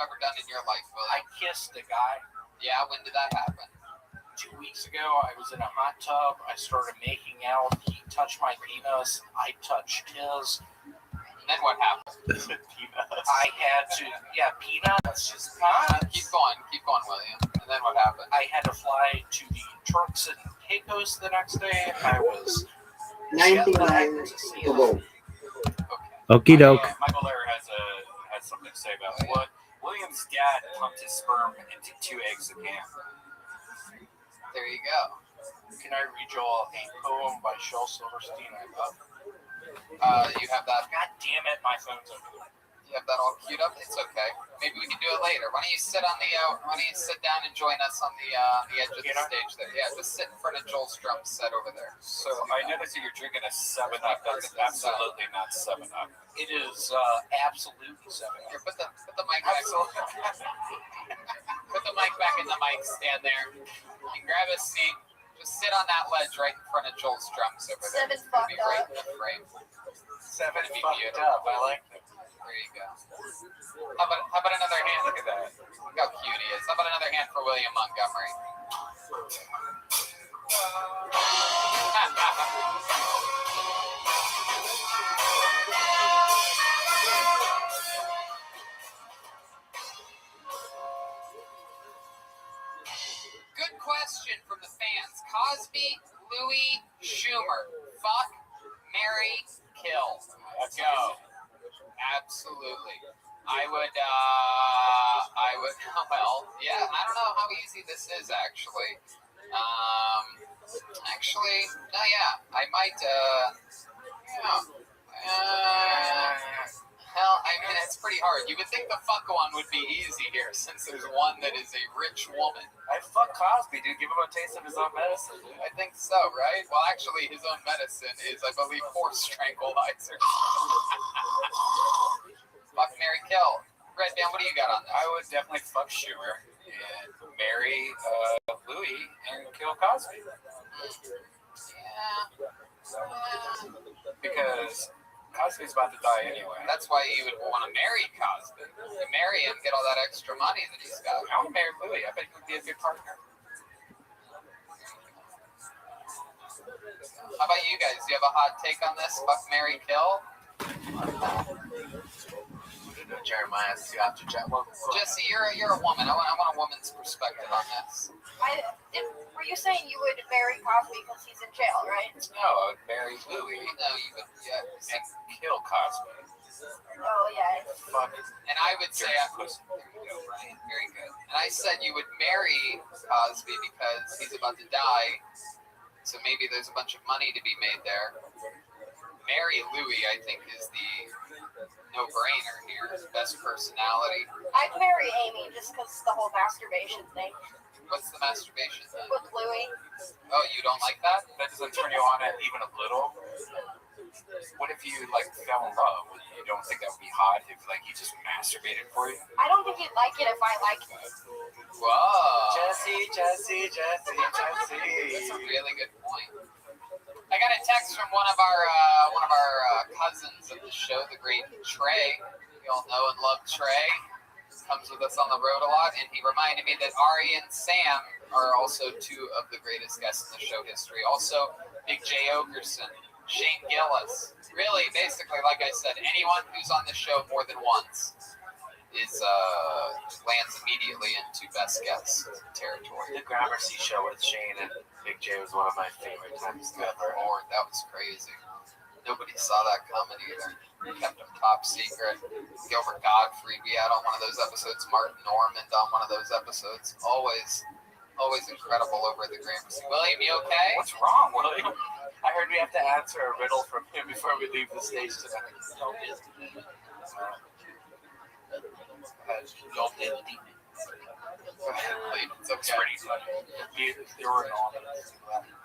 ever done in your life, Willie? I kissed a guy. Yeah, when did that happen? 2 weeks ago, I was in a hot tub. I started making out. He touched my penis. I touched his. And then what happened? Peanuts. I had to, peanuts. Just Keep going, William. And then what happened? I had to fly to the Turks and Caicos the next day. I was 99 to see to go. Okie doke. Michael Lair has something to say about what William's dad pumped his sperm into 2 eggs a can. There you go. Can I read you all a poem by Shel Silverstein? I love. You have that. God damn it, my phone's over there. You have that all queued up. It's okay. Maybe we can do it later. Why don't you sit on the? Why don't you sit down and join us on the edge of the stage there? Yeah, just sit in front of Joel's drum set over there. So I noticed that you're drinking a 7-Up. That's absolutely not 7-Up. It is absolutely 7. Here, put the mic back. Put the mic back in the mic stand there. And grab a seat. Just sit on that ledge right in front of Joel's drums over there. 7 fucked Be right up. in the frame. 7 It'd be fucked beautiful. up. I like that. There you go. How about another hand? Look at that. Look how cute he is. How about another hand for William Montgomery? Good question from the fans. Cosby, Louis, Schumer. Fuck, marry, kill. Let's go. Absolutely. I would, well, yeah, I don't know how easy this is, actually. I might, hell, I mean, it's pretty hard. You would think the fuck one would be easy here, since there's one that is a rich woman. I fuck Cosby, dude. Give him a taste of his own medicine. Dude. I think so, right? Well, actually, his own medicine is, I believe, horse tranquilizer. Fuck, marry, kill. Red Dan, what do you got on this? I would definitely fuck Schumer and marry Louis and kill Cosby. Yeah. Because Cosby's about to die anyway. That's why you would want to marry Cosby. You marry him, get all that extra money that he's got. I want to marry Louis. I bet he would be a good partner. How about you guys? Do you have a hot take on this? Fuck, marry, kill? Jeremiah, see after Jet. Jesse, you're a woman. I want a woman's perspective on this. Were you saying you would marry Cosby because he's in jail, right? No, I would marry Louis No, you would, yeah. and kill Cosby. Oh, yeah. Fuck. And I would say, there you go, Ryan. Very good. And I said you would marry Cosby because he's about to die. So maybe there's a bunch of money to be made there. Marry Louis, I think, is the no-brainer here. Best personality. I'd marry Amy just because the whole masturbation thing. What's the masturbation thing? With Louis. Oh, you don't like that? That doesn't turn you on it even a little. What if you fell in love? You don't think that would be hot if he just masturbated for you? I don't think you'd like it if I liked it. Whoa. Jesse. That's a really good point. I got a text from one of our cousins of the show, the great Trey. You all know and love Trey. Comes with us on the road a lot, and he reminded me that Ari and Sam are also two of the greatest guests in the show history. Also, Big J. Ogerson, Shane Gillis. Really, basically, like I said, anyone who's on the show more than once lands immediately into best guest territory. The Gramercy show with Shane and Big J was one of my favorite times ever. Lord, that was crazy. Nobody saw that coming either. We kept them top secret. Gilbert Gottfried, we had on one of those episodes. Martin Normand on one of those episodes. Always incredible over at the Gramercy. William, you okay? What's wrong, William? I heard we have to answer a riddle from him before we leave the stage tonight. Y'all did the It's It's pretty funny. They were anonymous.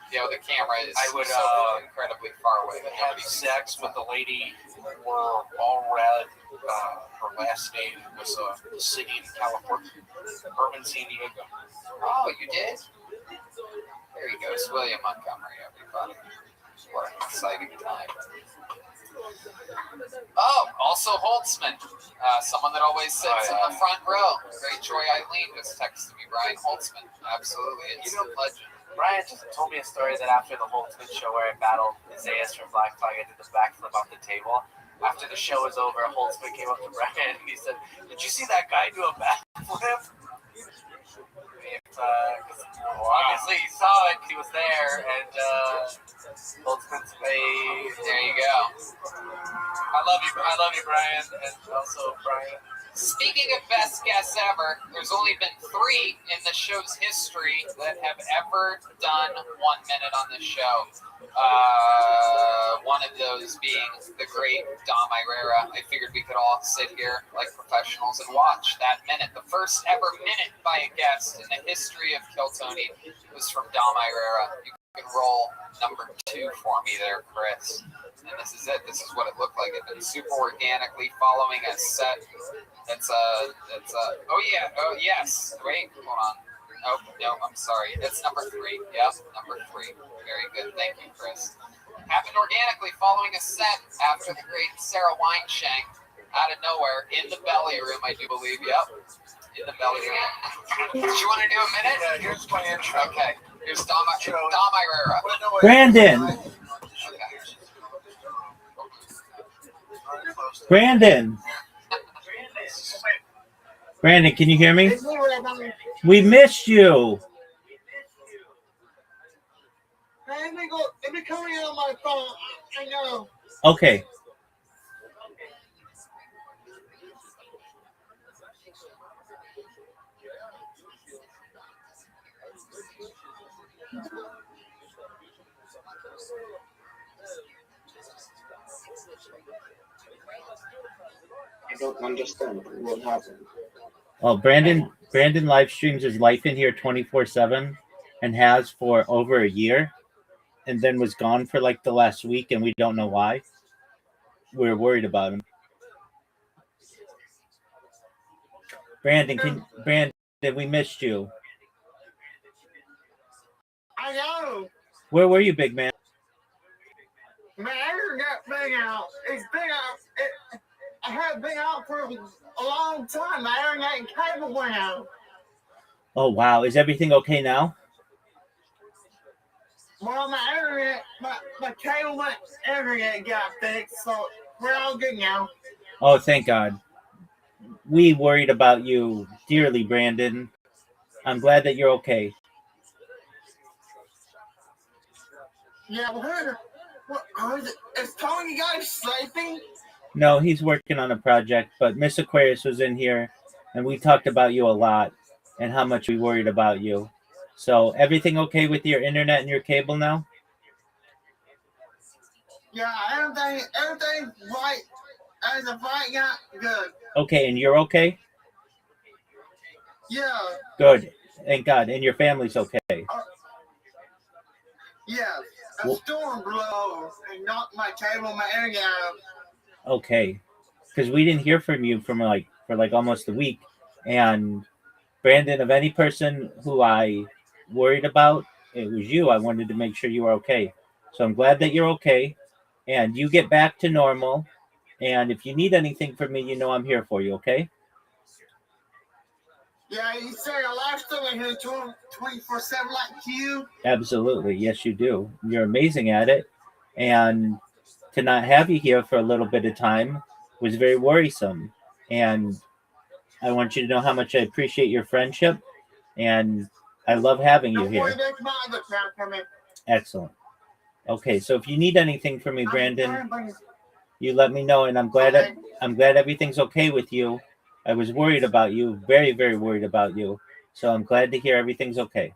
Yeah, the camera is I would, so incredibly far away that had nobody sex with a lady who wore all red. Her last name was a city in California, Urban San Diego. Oh, you did? There he goes, William Montgomery, everybody. What an exciting time. Oh, also Holtzman, someone that always sits in the front row. Great Troy Eileen just texted me. Brian Holtzman, absolutely, it's a legend. Brian just told me a story that after the Holtzman show where I battled Isaias from Black Flag, I did the backflip off the table. After the show was over, Holtzman came up to Brian and he said, "Did you see that guy do a backflip?" Obviously he saw it, he was there, and Holtzman's face. There you go. I love you, Brian, and also Brian. Speaking of best guests ever, there's only been 3 in the show's history that have ever done 1 minute on the show. One of those being the great Dom Irrera. I figured we could all sit here like professionals and watch that minute. The first ever minute by a guest in the history of Kill Tony was from Dom Irrera. You can roll number 2 for me there, Chris. And this is it. This is what it looked like. It had been super organically following a set. Oh yeah. Oh yes. Wait, hold on. Oh no, I'm sorry. It's number 3. Yep, number 3. Very good. Thank you, Chris. Happened organically following a set after the great Sarah Wineshank out of nowhere in the belly room, I do believe. Yep, in the belly room. Did you want to do a minute? Yeah, here's my intro. Okay. Here's Dom Irrera. Brandon. Brandon. Brandon, can you hear me? We missed you. Let me come in on my phone. I know. Okay. I don't understand what happened. Oh, Brandon live streams his life in here 24/7 and has for over a year, and then was gone for like the last week, and we don't know why. We're worried about him. Brandon, we missed you. I know. Where were you, big man? My internet been out. It's been out. I have been out for a long time. My internet and cable went out. Oh wow, is everything okay now? Well, my internet, my cable went, internet got fixed, so we're all good now. Oh, thank God. We worried about you dearly, Brandon. I'm glad that you're okay. Yeah, is Tony guys sleeping? No, he's working on a project, but Miss Aquarius was in here, and we talked about you a lot and how much we worried about you. So everything okay with your internet and your cable now? Yeah, everything's right. As of right now, good. Okay, and you're okay? Yeah. Good. Thank God. And your family's okay. Yeah. A storm blew and knocked my cable, my internet out. Okay. Because we didn't hear from you for like almost a week. And Brandon, of any person who I worried about, it was you. I wanted to make sure you were okay. So I'm glad that you're okay. And you get back to normal. And if you need anything from me, you know I'm here for you, okay? Yeah, you say a lifestyle in here 24/7 like you. Absolutely. Yes, you do. You're amazing at it. And to not have you here for a little bit of time was very worrisome. And I want you to know how much I appreciate your friendship. And I love having you here. Excellent. Okay, so if you need anything from me, Brandon, you let me know. And I'm glad everything's okay with you. I was worried about you, very, very worried about you. So I'm glad to hear everything's okay.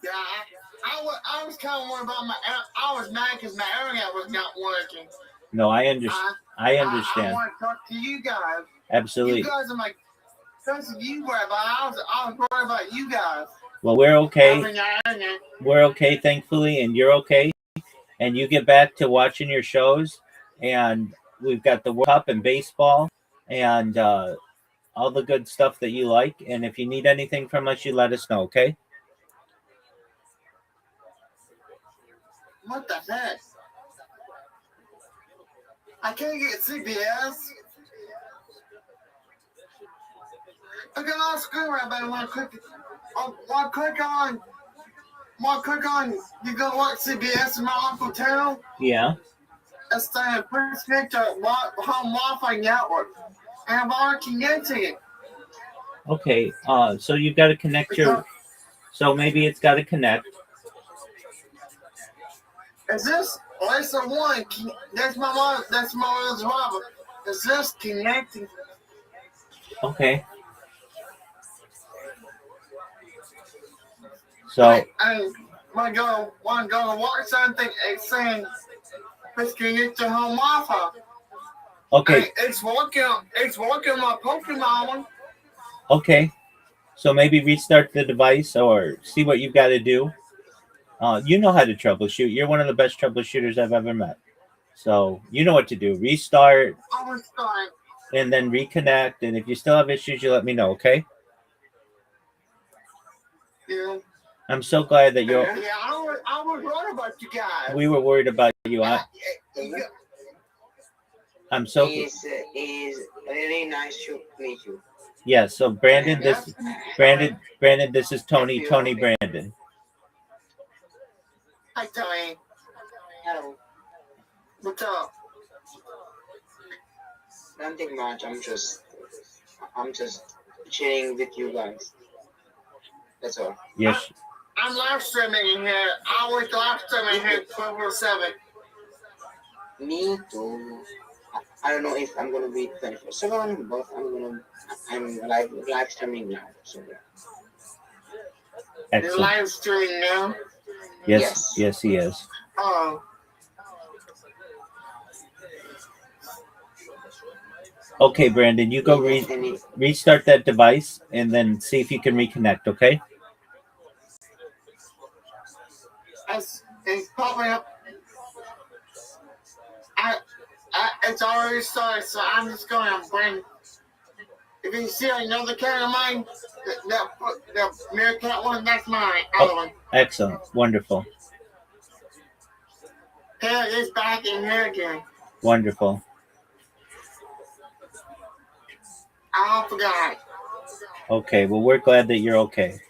Yeah, I was kind of worried about I was mad because my internet was not working. No, I understand. I understand. I want to talk to you guys. Absolutely. You guys are my friends. You worry about. I was worried about you guys. Well, we're okay. We're okay, thankfully, and you're okay. And you get back to watching your shows, and we've got the World Cup and baseball and all the good stuff that you like. And if you need anything from us, you let us know, okay? What the heck? I can't get CBS. I got a lot of screen wrap, but I want to click on, you go watch CBS in my local town. Yeah. It's the connect to home Wi-Fi network. And I've already connected it. Okay. So you've got to connect your. So maybe it's got to connect. Is this Lisa one? That's my mom. That's my mom's Robert. Is this connecting? Okay. So I want to go to watch something. It's saying it's connected to home Wi-Fi. okay. And it's working. It's working my Pokemon. Okay. So maybe restart the device or see what you've got to do. You know how to troubleshoot. You're one of the best troubleshooters I've ever met. So you know what to do. Restart I was starting. and then reconnect. And if you still have issues, you let me know, okay? Yeah. I'm so glad that you're. Yeah. I was worried about you guys. We were worried about you. I'm so. It's really nice to meet you. Yeah. So Brandon, Brandon, this is Tony Brandon. Hi, Tony. Hello. What's up? Nothing much. I'm just chilling with you guys. That's all. Yes. I'm live streaming in here. I was live streaming here 24/7. Me too. I don't know if I'm gonna be 24/7, but I'm live streaming now. So You're Excellent. live streaming now. Yes. Yes, he is. Oh, Okay, Brandon, you go restart that device and then see if you can reconnect. Okay. it's popping up. It's already started, so I'm just going to bring. If you see another cat of mine, the meerkat one, that's mine. Other one. Excellent. Wonderful. Here it is back in here again. Wonderful. I forgot. Okay. Well, we're glad that you're okay.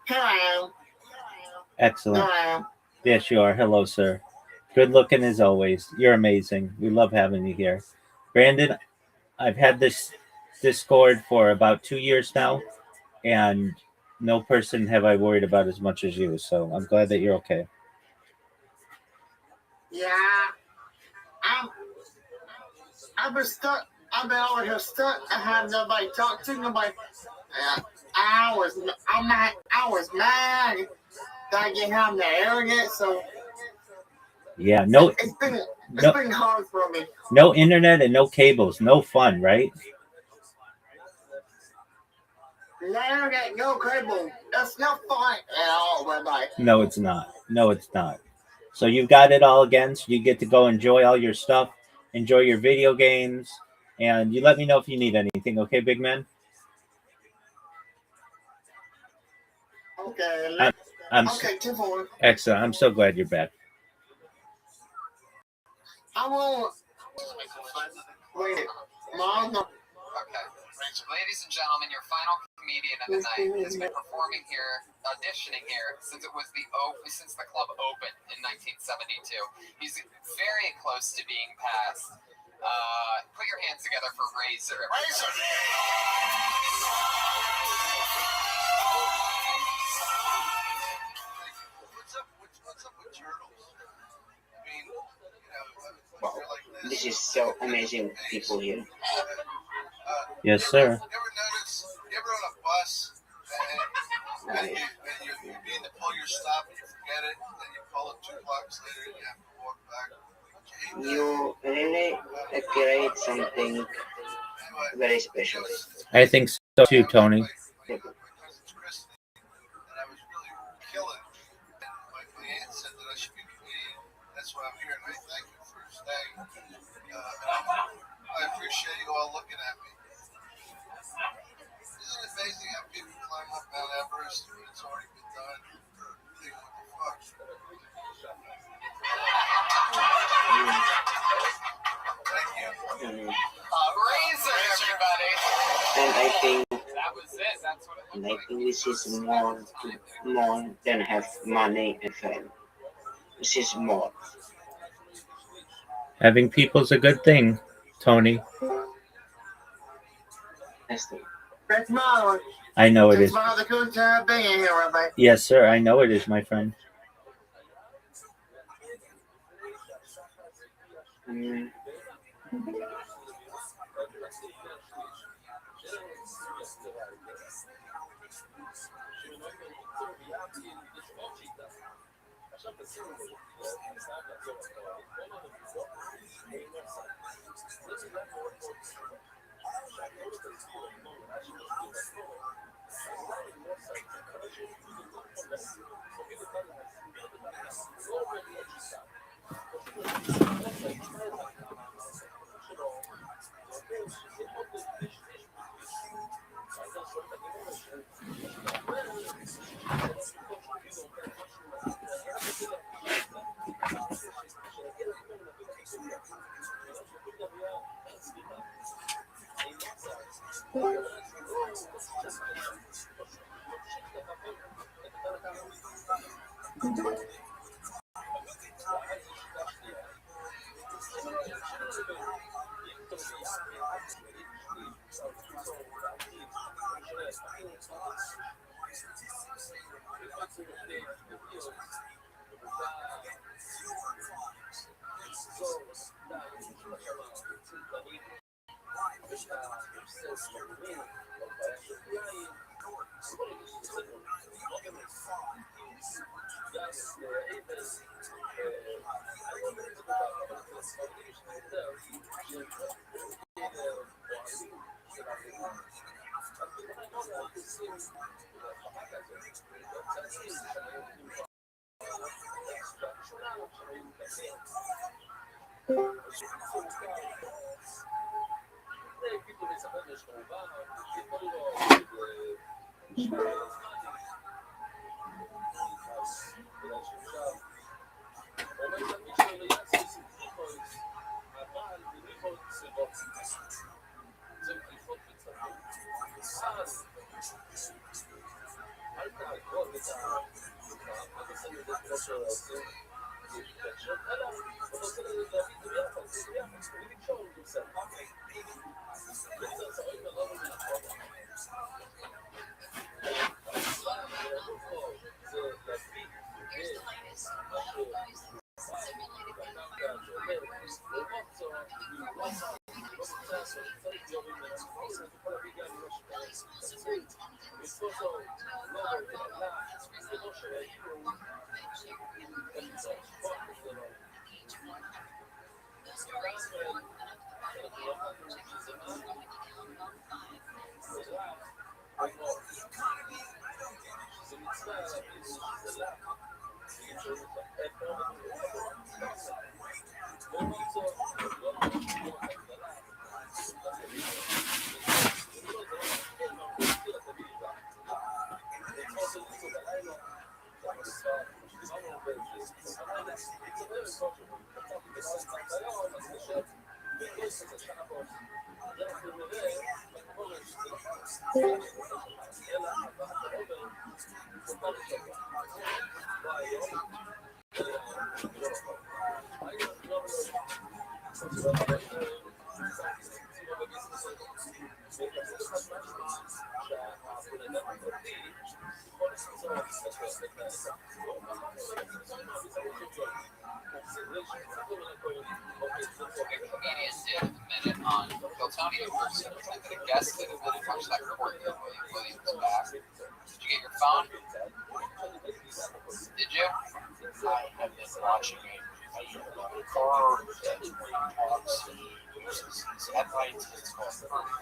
Here I am. Excellent. Here I am. Yes, you are. Hello, sir. Good looking as always. You're amazing. We love having you here. Brandon, I've had this Discord for about 2 years now, and no person have I worried about as much as you. So I'm glad that you're okay. Yeah. I've been stuck. I've been over here stuck. I had nobody to talk to. Nobody. I was mad that I didn't have the internet. So Yeah. No. it's No. been hard for me. No internet and no cables. No fun, right? No internet, no cable. That's not fun at all, bye. No, it's not. No, it's not. So you've got it all again. So you get to go enjoy all your stuff, enjoy your video games, and you let me know if you need anything. Okay, big man. Okay. I'm Okay, 2-4. excellent. I'm so glad you're back. I won't. Wait, Mom. Okay. Ladies and gentlemen, your final comedian of the night has been performing here, auditioning here since the club opened in 1972. He's very close to being passed. Put your hands together for Razor. Razor. What's up with turtles? I mean, Wow. This is so amazing people here. Yes, sir. You ever notice? You ever on a bus and you mean to pull your stop and you forget it, and you call it 2 blocks later and you have to walk back? You really create something very special. I think so too, Tony. My cousin's christening, and I was really killing it. And my aunt said that I should be comedian. That's why I'm here, and I thank you for staying. I appreciate you all looking at me. Isn't it amazing how people climb up Mount Everest when it's already been done? Think, what the fuck? Razor, everybody. And I think That was it. That's what it and looked I like. think this is more than have money and fame. This is more. Having people's a good thing, Tony. That's the That's Marlon. I know it It's is. one of the good time being here, everybody. Yes, sir. I know it is, my friend. mm, Comedian did a minute on Phil Tony in person. I did a guest did a minute, much like Courtney Williams back. Did you get your phone? Did you? I have been watching it. Car headlights. It's called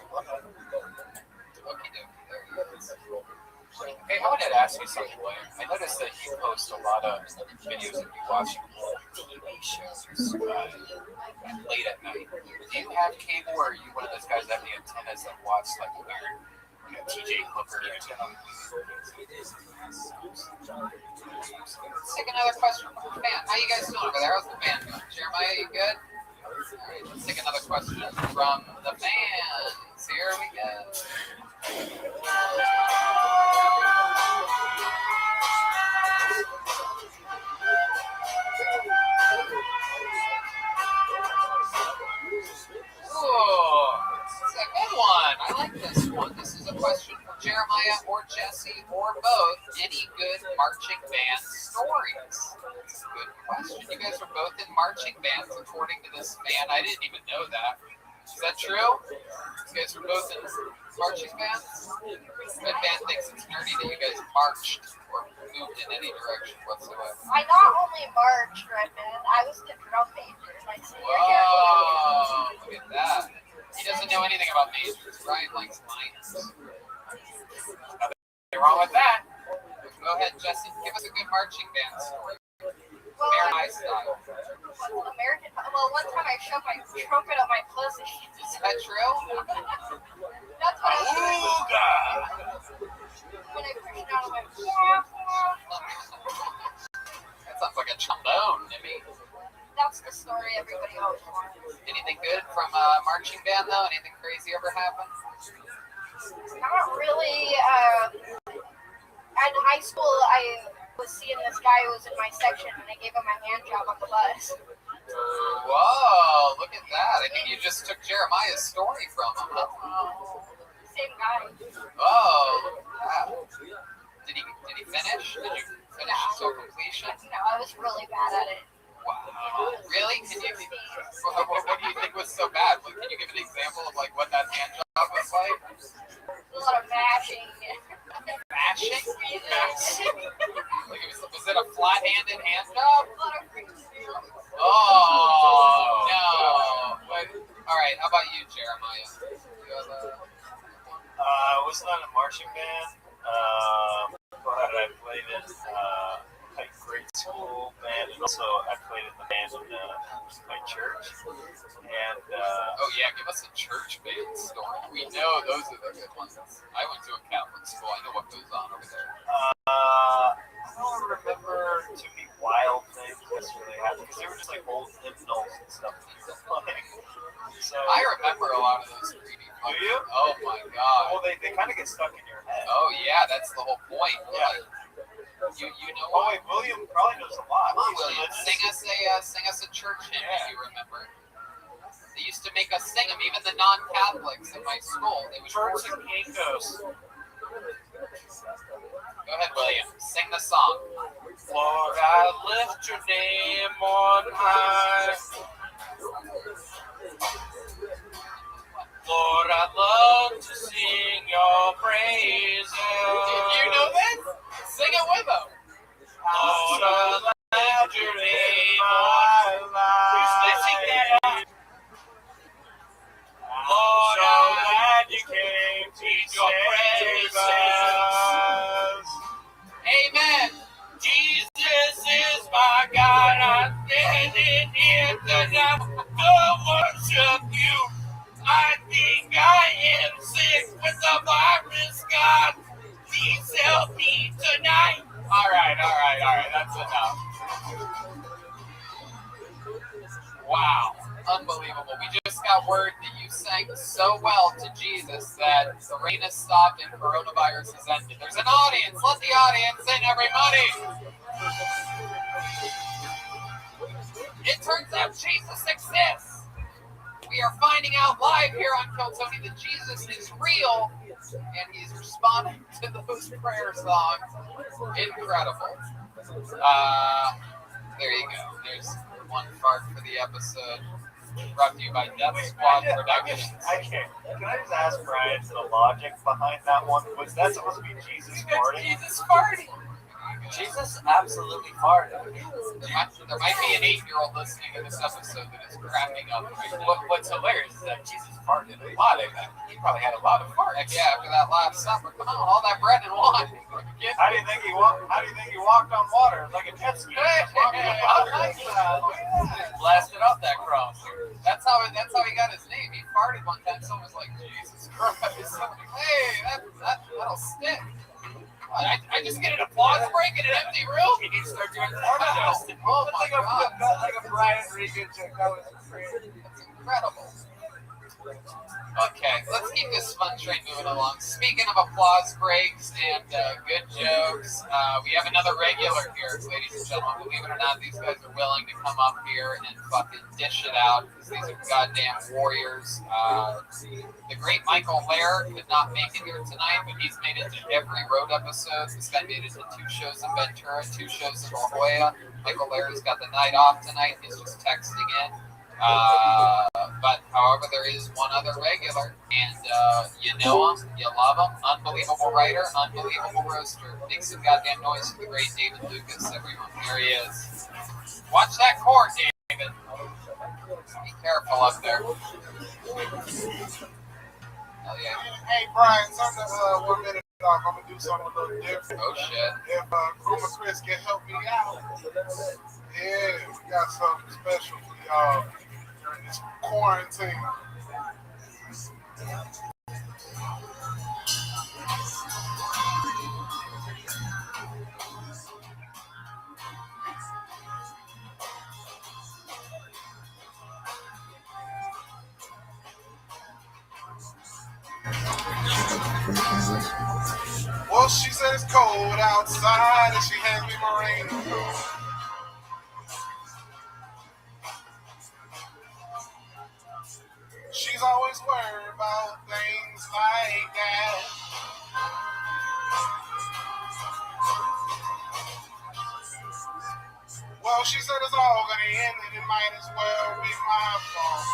Hey, I wanted to ask you something, William. I noticed that you post a lot of videos of you watching TV shows late at night. Do you have cable, or are you one of those guys that have the antennas that watch like weird, TJ Hooker? Let's take another question from the fan. How you guys doing over there? How's the band going? Jeremiah, you good? Alright, let's take another question from the fans. Here we go. Ooh, this is a good one. I like this one. This is a question for Jeremiah or Jesse or both. Any good marching band stories? That's a good question. You guys are both in marching bands, according to this fan. I didn't even know that. Is that true? You guys are both in marching bands? My band thinks it's nerdy that you guys marched or moved in any direction whatsoever. I not only marched, Redman, I was the drum major my senior year. Whoa, look at that. He doesn't know anything about majors. Ryan likes minors. Nothing wrong with that. Go ahead, Jesse. Give us a good marching band story. Well, American style. American. Well, one time I shoved my trumpet up my pussy. Is that true? That's what I was doing Ooga! when I pushed out. I went. That sounds like a trombone to me. That's the story everybody always wants. Anything good from marching band though? Anything crazy ever happen? Not really. At high school, I was seeing this guy who was in my section, and I gave him a hand job on the bus. Whoa, look at that. I think you just took Jeremiah's story from him. Huh? Same guy. Oh, look at that. Did he finish? Did you finish until completion? No, I was really bad at it. Wow. Really? Can you? What do you think was so bad? Like, can you give an example of like what that hand job was like? A lot of mashing. Mashing? Yes. Like was it a flat-handed hand job? A lot of freaking. Oh no! But, all right. How about you, Jeremiah? You have I was not in a marching band, but I played in like grade school band, and also I played in the band in my church. And oh yeah, give us a church band story. We know those are the good ones. I went to a Catholic school. I know what goes on over there. I don't remember too many wild things necessarily happened because they were just like old hymnals and stuff. So I remember a lot of those creepy. Do you? Oh my god. well, they kind of get stuck in your head. Oh yeah, that's the whole point. Yeah. You know Oh what? wait, William probably knows a lot. Come on, He's William. religious. Sing us a church hymn Yeah. if you remember. They used to make us sing them, even the non-Catholics in my school. They would Turks force and Caicos. Go ahead, William. Sing the song. Lord, I lift your name on high. Lord, I love to sing your praises. Did you know that? Sing it with them. Lord, I lift your name on high. Sing that. Lord, I'm glad you came to save us. Amen. Jesus is my God. I'm standing here tonight to worship you. I think I am sick with the virus, God. Please help me tonight. All right. That's enough. Wow. Unbelievable. We just got word that you sang so well to Jesus that the rain has stopped and coronavirus has ended. There's an audience. Let the audience in, everybody. It turns out Jesus exists. We are finding out live here on Kill Tony that Jesus is real, and he's responding to those prayer songs. Incredible. There you go. There's one fart for the episode. Brought to you by Death Squad Productions. Can I just ask Brian the logic behind that one? Was that supposed to be Jesus farting? Jesus farting. Jesus absolutely farted. There might be an 8-year-old listening to this episode that is cracking up. What's hilarious is that Jesus farted a Lot lot. of that. He probably had a lot of farts. Heck yeah, after that last supper. Come on, all that bread and wine. How do you think he walked? How do you think he walked on water like a jet ski? Blasted up that cross. That's how he got his name. He farted one time. Someone was like, Jesus Christ. I'm like, hey, that'll stick. I just get an applause break in an empty room. You need to start doing fart tests. Oh my god. Like a Brian Regan joke. That was That's incredible. Okay, let's keep this fun train moving along. Speaking of applause breaks and good jokes, we have another regular here, ladies and gentlemen. Believe it or not, these guys are willing to come up here and fucking dish it out because these are goddamn warriors. The great Michael Lair could not make it here tonight, but he's made it to every road episode. This guy made it to 2 shows in Ventura, 2 shows in La Jolla. Michael Lair's got the night off tonight. He's just texting in. But however, there is one other regular, and you know him, you love him. Unbelievable writer, unbelievable roaster. Make some goddamn noise for the great David Lucas, everyone. Here he is. Watch that cord, David. Be careful up there. Hell yeah. Hey, Brian, something 1 minute off. I'm gonna do something a little different. Oh shit. If Chroma Chris can help me out, yeah, we got something special for y'all during this quarantine. Well, she said it's cold outside and she hands me my raincoat. She's always worried about things like that. Well, she said it's all gonna end and it might as well be my fault.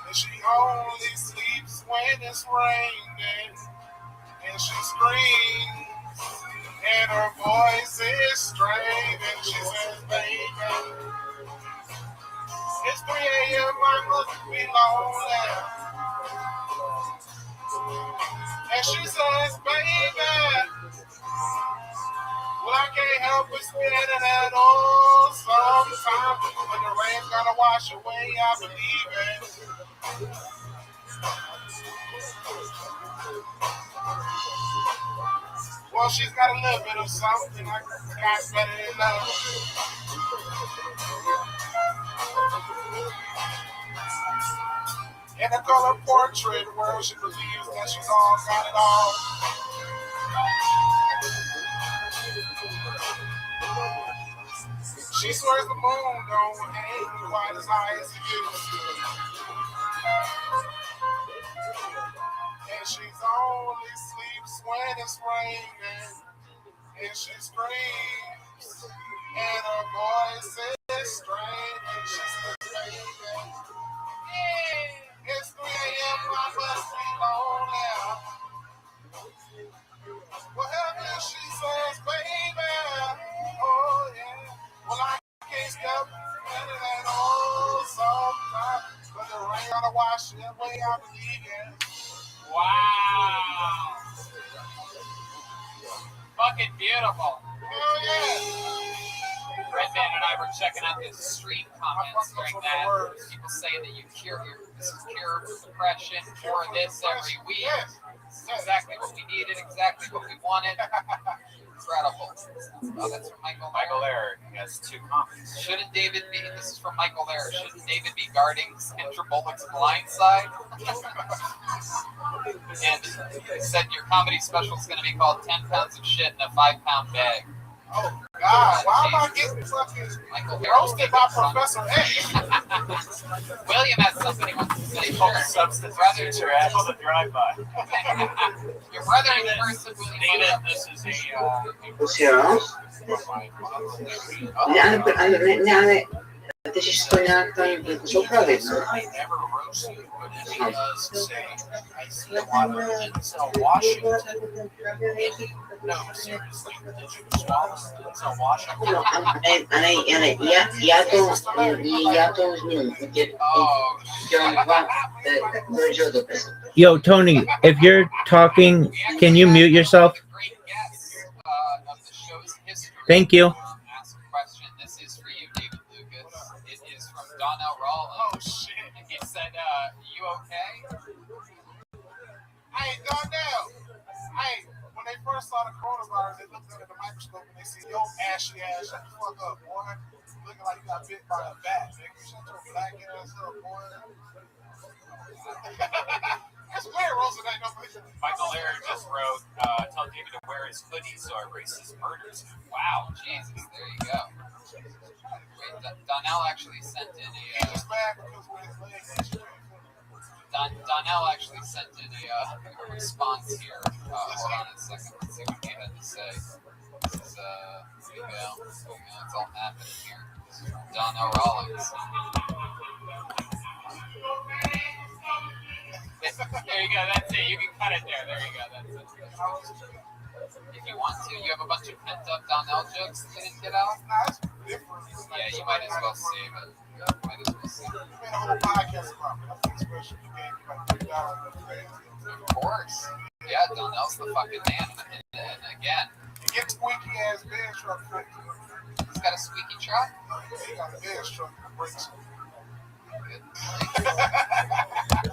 And she only sleeps when it's raining, and she screams, and her voice is strained, and she says, baby, it's 3 a.m., I must be lonely. And she says, baby, well, I can't help but spit it at all sometimes. When the rain's gonna wash away, I believe it. Well, she's got a little bit of something I got better than love. In a color portrait world, she believes that she's all got it all. She swears the moon don't hang quite as high as it used to. And she's only sleeps when it's raining. And she screams. And her voice is strained. And she says, baby, it's 3 a.m. I must be lonely. Well, help me, she says, baby. Oh, yeah. Well, I can't stop at all sometimes. But the rain gonna wash it away, I believe it. Wow. Fucking beautiful. Oh, yeah. Red Band and I were checking out the street comments during that. People saying that this is cure for depression, cure this every week. This is exactly what we needed, exactly what we wanted. Incredible. Oh, that's from Michael Lair has 2 comments. Shouldn't David be, this is from Michael Lair, shouldn't David be guarding Sandra Bullock's blind side? And he said your comedy special is going to be called 10 pounds of shit in a 5-pound bag. Oh, God. Why am I getting fucking roasted by Professor X? William has something he wants to say. All substitutes are at the drive-by. Your brother in person, William. This is Ty się wspomniała, kto im wykuszał prawie, co? I never roast you, but he does say, I see a lot of Denzel Washington. No, seriously, did you swallow Denzel Washington? No, ale ja to już nie wiem, wziąłem 2 do źródła. Yo, Tony, if you're talking, can you mute yourself? Thank you. Ask a question. This is for you, David Lucas. It is from Donnell Rollins. Oh, shit. And he said, you okay? Hey, Donnell. Hey, when they first saw the coronavirus, they looked under the microscope and they said, yo, ashy ass, shut the fuck up, boy. looking like you got bit by a bat, nigga. Shut your black ass up, boy. That's weird, Rosa. Ain't no place. Michael Laird just wrote, tell David to wear his hoodie so our racist murders him. Wow, Jesus, there you go. Wait, Donnell actually sent in He's a. just mad because when his leg is straight. Donnell actually sent in a response here. Hold on a second. Let's see what he had to say. This is here you go. It's all happening here. This is from Donnell Rollins. There you go, that's it. You can cut it there. There you go, that's it. If you want to, you have a bunch of pent up Donnell jokes that didn't get out. Yeah, you might as well save it. Might as well save it. You made a whole podcast about it. I think special you gave me like $3. Of course. Yeah, Donnell's the fucking man. And again, You get squeaky ass bench truck fixed. he's got a squeaky truck. He got a bench truck that breaks.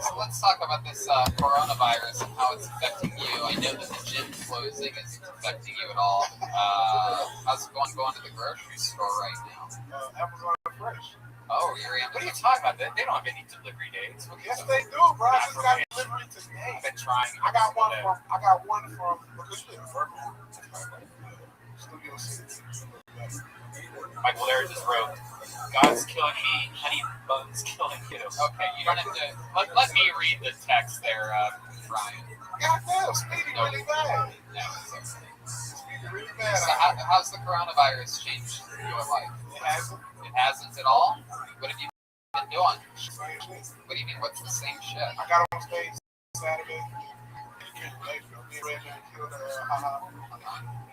So let's talk about this coronavirus and how it's affecting you. I know that the gym closing isn't affecting you at all. How's it going to the grocery store right now? Amazon Fresh. Oh, you're What are you talking about? They don't have any delivery dates. Yes, they do, bro. I just got delivery today. I've been trying. I got one from because you live in Vermont. Studio City. Michael Laird just wrote, God's killing me, honey buns killing you. okay. You don't have to. Let me read the text there, Ryan. Goddamn, Speedy really bad. No, it's okay. Speedy really bad. So how's the coronavirus changed your life? It hasn't. It hasn't at all. What have you been doing? Same shit. What do you mean? What's the same shit? I got on stage Saturday. Me and Redman killed haha.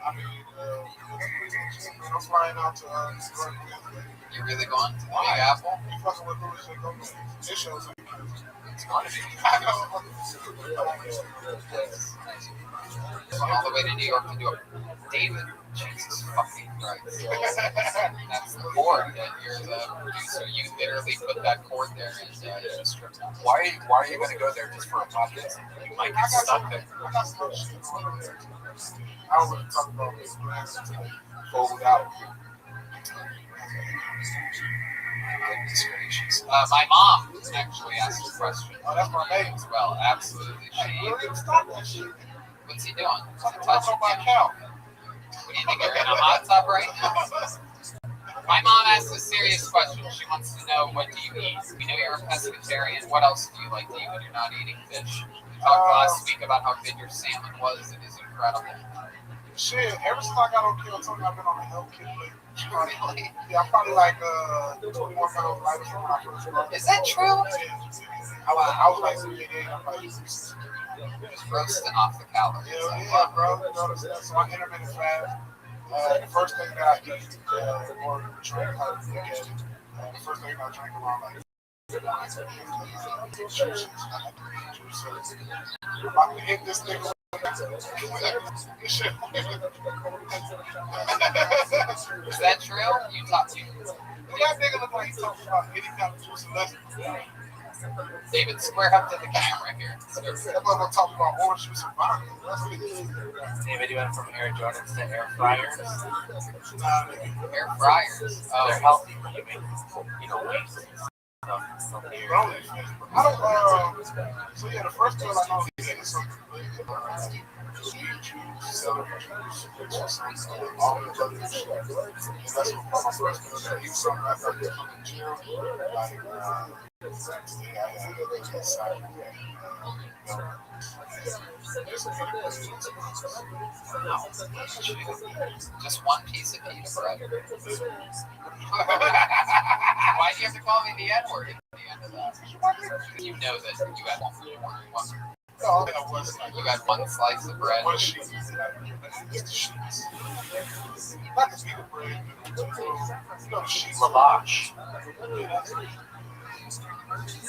I'm flying out to New York. You really going to the Big Apple? You fucking with Louis J. Gomez. This show's like It's going to be. I know. Went all the way to New York to do it. David, Jesus fucking Christ. That's the cord. And you're the producer. You literally put that cord there and just stripped it. Why are you going to go there just for a podcast? You might get stuck there. I got some other shit on there. I don't really talk about this plans until fold out. Goodness gracious. My mom actually asked a question. Oh, that's my baby. As well, absolutely. Hey, you don't even stop that shit. What's he doing? Is I'm he talking touching about my you? cow. What do you think? You're in a hot tub right now? My mom asked a serious question. She wants to know, what do you eat? We know you're a pescatarian. What else do you like to eat when you're not eating fish? We talked last week about how good your salmon was. It is incredible. Shit, ever since I got on Kill Tony, I've been on a health kick lately. Really? Yeah, I'm probably like 21 pounds lighter than when I first started. Is that true? I was like 388, I'm like 6. Just roasting off the calories. Yeah, bro. You know, so I intermittent fast. The first thing that I eat or drink, the first thing I drink around like juices. I'm about to hit this nigga. Is that true? You talk to That nigga look like he's talking about any kind of juice unless David, square up to the camera here. that motherfucker talking about orange juice and vodka. That's what it is. David, you went from Air Jordans to air fryers. Nah, nigga. Air fryers. Oh, They're healthy when you make, wings and stuff. I don't, so yeah, the first meal I know he is something sweet juice, celery juice, all the other shit. And that's what my first meal that he was something I thought was from the gym. Like, today I had a side just one piece of pita bread. Why do you have to call me the N-word at the end of that? You know that you had one slice of bread. One sheet. It's the sheets. Not the pita bread. You know the sheets. Lavash.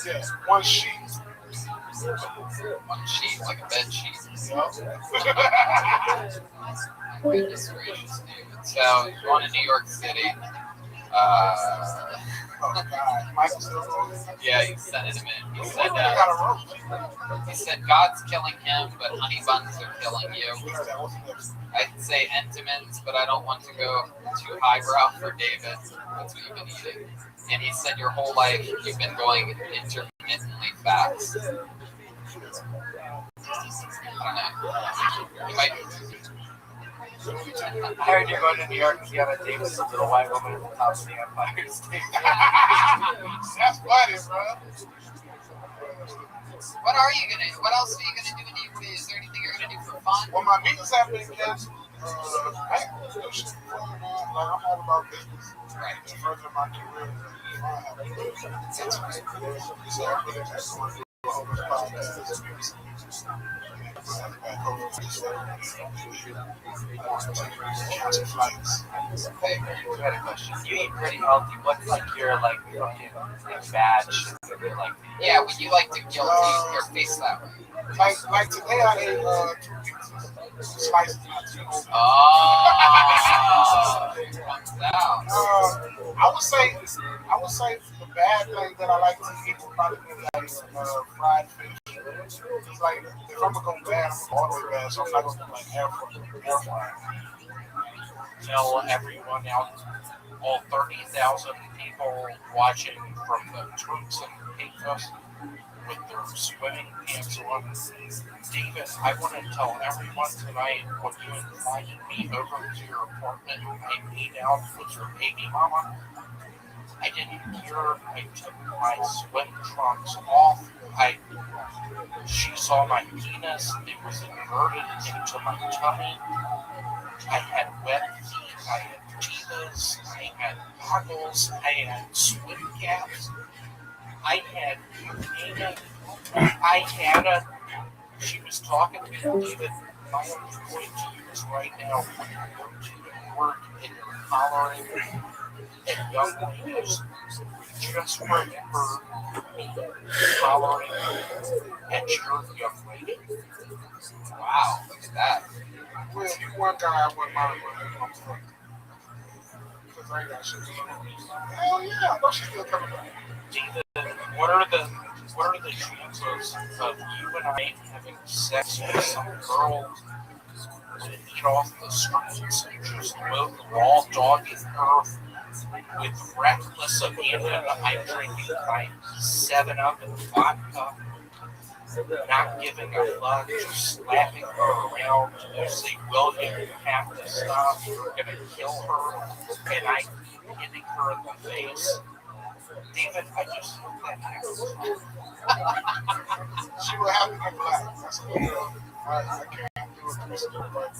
Yeah, one sheet. One sheet, like a bed sheet. Yup. Goodness gracious, David. So, you're going to New York City. Oh God, Michael still going? Yeah, he sent it to me. He He said, got a rope. God's killing him, but honey buns are killing you. What's next? I'd say Entenmann's, but I don't want to go too highbrow for David. That's what you've been eating. And he said your whole life you've been going intermittently fast. I don't know. You might. I heard you're going to New York because you have a date with some little white woman at the top of the Empire State. That's funny, bro. What are you gonna? What else are you gonna do in New York? Is there anything you're gonna do for fun? Well, my meetings have been canceled. I ain't gonna do shit for fun, man. Like, I'm all about business. Right. To further my career. So I'm really just going to do all this podcast. Back over to flights. Hey, I had a question. You eat pretty healthy. What's like your like fucking like bad shit that you like? Yeah, would you like to guilt your face that way? Like today I ate 2 pizzas. Slices. Oh, it comes out. I would say the bad thing that I like to eat would probably be like fried fish. It's like if I'm gonna go bad, I'm all the way bad, so I'm not gonna do like air fry. Tell everyone out, all 30,000 people watching from the Turks and Caicos with their swimming pants on. David, I want to tell everyone tonight when you invited me over to your apartment and me out with your baby mama. I didn't hear. I took my swim trunks off. She saw my penis. It was inverted into my tummy. I had wet feet. I had divas. I had goggles. I had swim caps. I had, you name it. I had a. She was talking to me, David. My only point to you is right now when you go to work and you're hollering at young ladies, just remember me hollering at your young lady. Wow, look at that. Well, one guy I wouldn't mind running on foot. Because I ain't got shit to do. Hell yeah, I know she's still coming back. David, what are the chances of you and I having sex with some girl to eat off the streets and just move raw dog in earth with reckless abandon? I'm drinking my 7-Up and vodka, not giving a fuck, just slapping her around. You say, William, you have to stop, you're gonna kill her, and I keep hitting her in the face. David, I just hope that happens. She will have to get black. That's what I can't do it.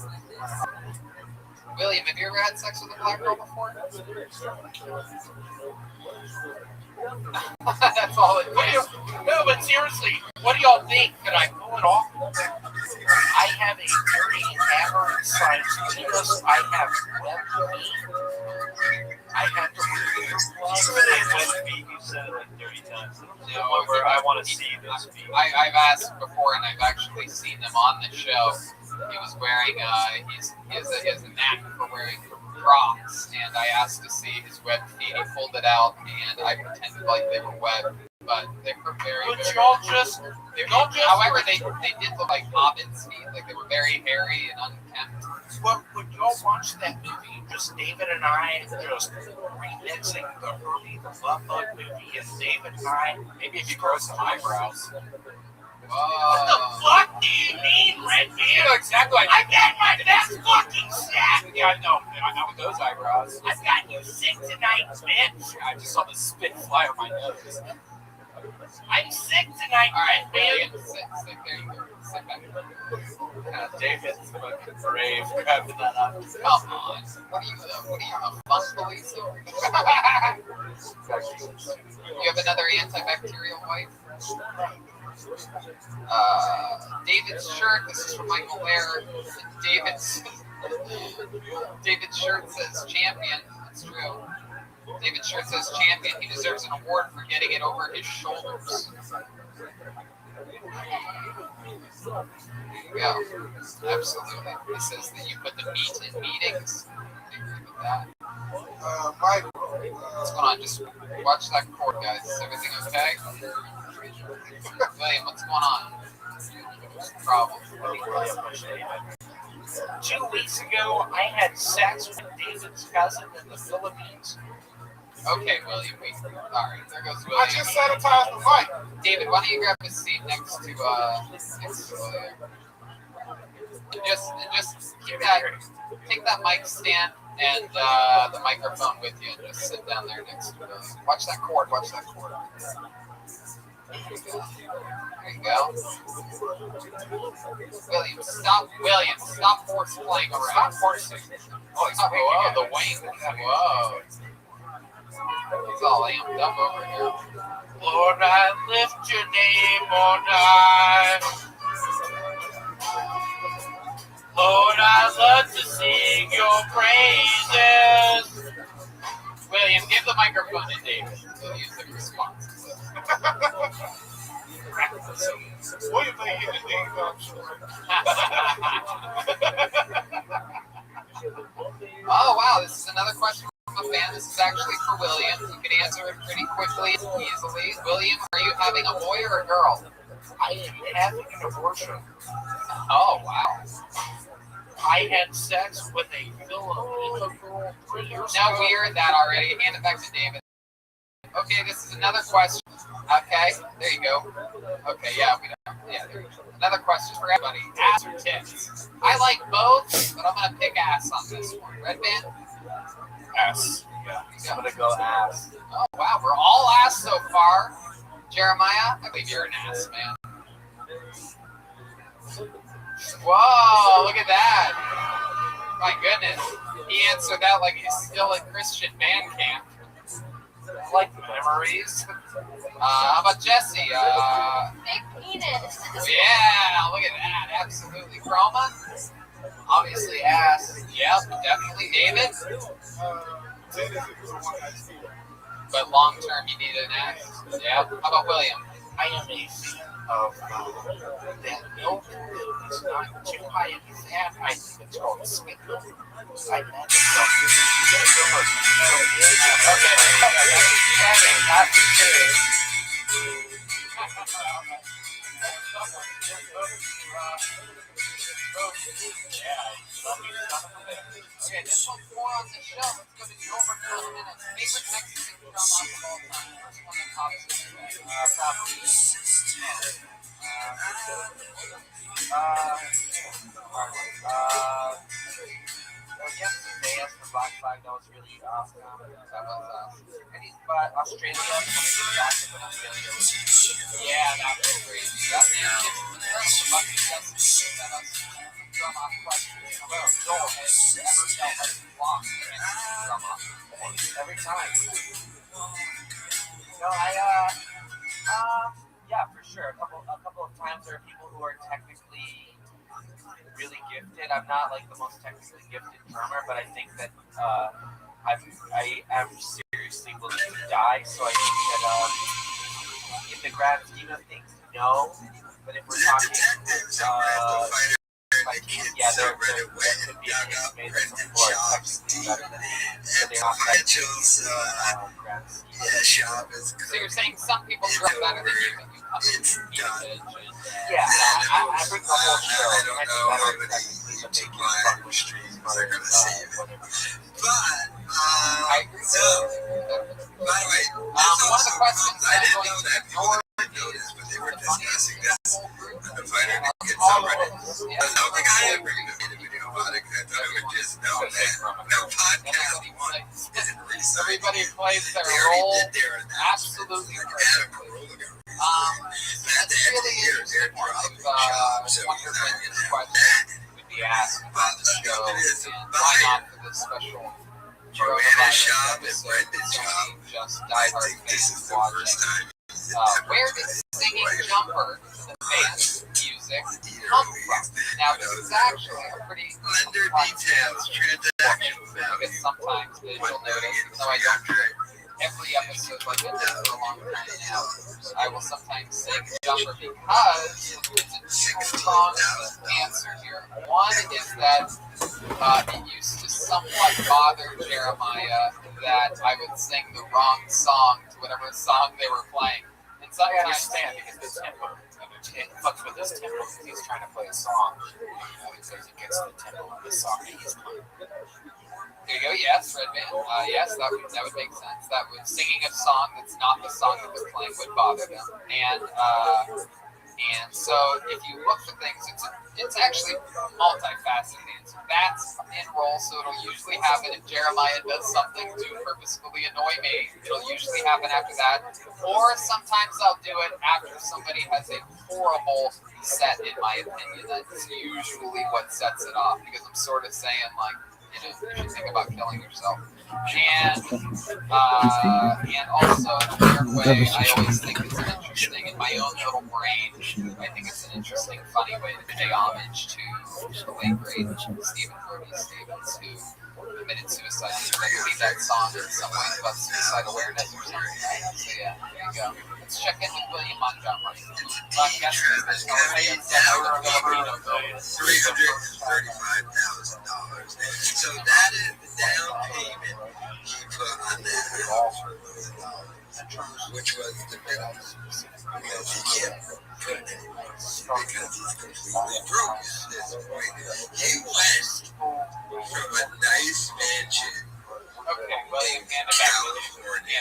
William, have you ever had sex with a black girl before? That's all it is. No, but seriously, what do y'all think? Can I pull it off? I have a very average size penis. I have web feet. I have to remove your blood. You said it like 30 times. However, I want to see this feet. I've asked before, and I've actually seen them on the show. He was wearing, he has a knack for wearing Crocs, and I asked to see his web feet. He pulled it out, and I pretended like they were web, but they were very, But very. y'all just, However, they did look like Hobbit's feet, like they were very hairy and unkempt. But when y'all watch that movie, just David and I just remixing the Herbie the Love Bug movie, and David and I, Maybe if you grow some eyebrows. what the fuck do you mean, Redman? You know exactly what I got my best fucking set! Yeah, I know. Not with those eyebrows. I've got you sick tonight, bitch! I just saw the spit fly on my nose. I'm sick tonight, Alright, Redman! sit there you go. Sit back. David's fucking brave grabbing that up. Come on. What are you, a fun police? You have another antibacterial wipe? David's shirt, this is from Michael Lair. David's shirt says champion. That's true. David's shirt says champion. He deserves an award for getting it over his shoulders. Yeah, absolutely. He says that you put the meat in meetings. I agree with that. Mike, What's going on? Just watch that cord, guys. Is everything okay? William, what's going on? What's the problem? 2 weeks ago, I had sex with David's cousin in the Philippines. Okay, William. Alright, there goes I William. just sanitized the mic. David, why don't you grab a seat next to William? Just keep that, take that mic stand and the microphone with you, and just sit down there next to William. Watch that cord. Watch that cord. There you go. William, stop horse playing around. Stop horsing. Oh, he's the wing. Whoa. He's all amped up over here. Lord, I lift your name on high. Lord, I love to sing your praises. William, give the microphone to David. He'll use the response. What do you think he did? Oh, wow. This is another question from a fan. This is actually for William. You can answer it pretty quickly and easily. William, are you having a boy or a girl? I am having an abortion. Oh, wow. I had sex with a Filipino girl 3 years Now ago. we heard that already. Hand it back to David. Okay, this is another question. Okay, there you go. Okay, yeah, we don't. Yeah, there you go. Another question for everybody. Ass or tits? I like both, but I'm gonna pick ass on this one. Red band? Ass. Yeah, I'm gonna go ass. Oh wow, we're all ass so far. Jeremiah, I believe you're an ass, man. Whoa, look at that. My goodness. He answered that like he's still in Christian man camp. I like the memories. How about Jesse? Big penis. Yeah, look at that. Absolutely. Chroma? Obviously ass. Yep, definitely. David? But long term, you need an ass. Yeah. How about William? I am a fan of that milk that is not too high in fat. I think it's called sweet milk. I imagine Okay. Not the two. Okay, this one's more on the show. Let's go to Joe for 10 minutes. Favorite Mexican drum off of all time. First one that pops in your head. Probably. Yesterday, the Black Flag, that was really awesome. But Australia, when I did back in Australia, Yeah, that was great. That man gets incredible bucket tests that us drum off questions. Well, Joel has ever felt like he lost the Mexican drum off every time. No, yeah, for sure. A couple of times there are people who are technically really gifted. I'm not like the most technically gifted drummer, but I think that I am seriously willing to die. So I think that in the grand scheme of things, no. But if we're talking, yeah, there could be a case made that some people are technically better than me, but they're not technically grand scheme. So you're saying some people drum better than you, but you come in and Yeah, I bring the whole show. I might be better technically, but they can fuck with streets. I agree. One of the questions I'm going to ignore is the funniest whole group. All of us. Everybody plays their role absolutely perfectly. That's really interesting. Wonderful question would be asked about the show, and why not for this special coronavirus episode? Just diehard fans watching. Where did singing Jumper, the band music, come from? Now, this is actually a pretty complex because sometimes visual notice, even though I don't do every episode like I did for a long time now, I will sometimes sing Jumper because it's a two-pronged answer here. One is that it used to somewhat bother Jeremiah that I would sing the wrong song to whatever song they were playing. And I sometimes understand because the tempo, it fucks with his tempo because he's trying to play a song. So he gets the tempo of the song that he's playing. There you go. Yes, Red Band. Yes, that would make sense. That would singing a song that's not the song that was playing would bother them. And so if you look for things, it's actually multifaceted. It's bats in roll, so it'll usually happen if Jeremiah does something to purposefully annoy me. It'll usually happen after that, or sometimes I'll do it after somebody has a horrible set. In my opinion, that's usually what sets it off because I'm sort of saying like, you should think about killing yourself. And also in a weird way, I always think it's an interesting, in my own little brain, I think it's an interesting, funny way to pay homage to the late great Stephen Brody Stevens, who committed suicide. I believe that song in some ways about suicide awareness or something, right? So yeah, there you go. Let's check in with William Montgomery. $335,000. So that is the down payment he put on that house for $1 million, which was the minimum. Because he can't put any more because he's completely broke at this point. He went from a nice mansion Okay, William, in hand it back. California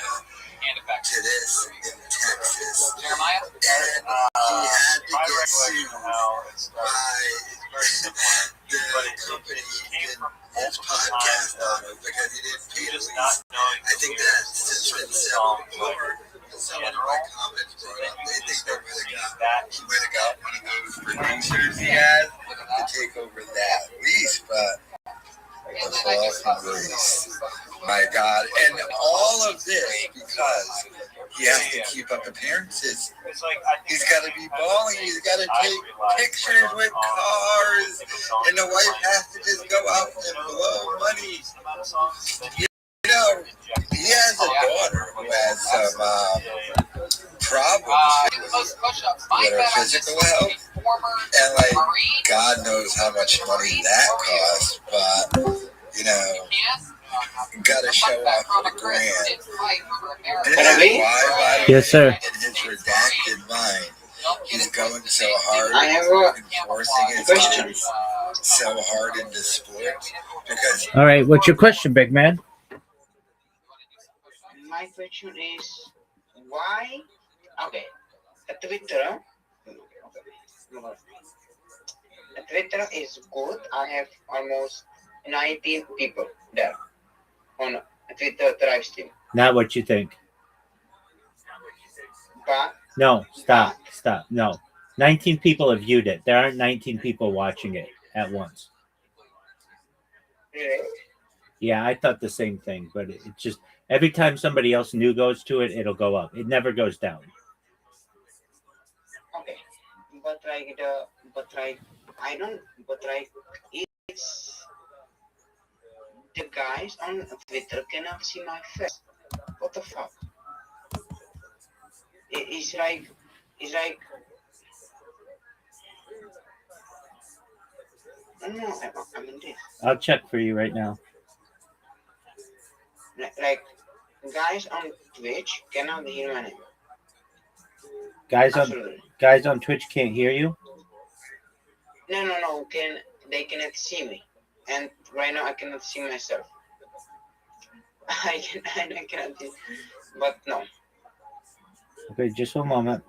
Hand it back. to this in Texas. Jeremiah? And he had to My get recollection sued of how it started by very similar. the But it company came did from his multiple podcast times on it because he didn't pay the just lease. not knowing I think that's just been settled before. And some of my comments brought up, they think they might have got one of those producers he has to take over that lease, but the fucking lease. My God. And all of this because he has to keep up appearances. It's like, I think He's got to be balling. He's got to take pictures with cars. And the wife has to just go out and blow money. You know, he has a daughter who has some problems Most push-ups. with her physical health. And, like, God knows how much money that costs. But, you know, got to show off for the grand. This is why, Yes, sir. in his redacted mind, he's going so hard I have a enforcing his question. views so hard into sports because All right, what's your question, big man? My question is why? Okay, Twitter. Twitter is good. I have almost 19 people there on Twitter live stream. Not what you think. But No, stop. No. 19 people have viewed it. There aren't 19 people watching it at once. really, Yeah, I thought the same thing, but it just every time somebody else new goes to it, it'll go up. It never goes down. okay, it's the guys on Twitter cannot see my face. What the fuck? It's like I don't know. I mean this. I'll check for you right now. Like guys on Twitch cannot hear my name. Guys Absolutely. on Twitch can't hear you. No. They cannot see me, and right now I cannot see myself. I cannot see, but no. Okay, just one moment.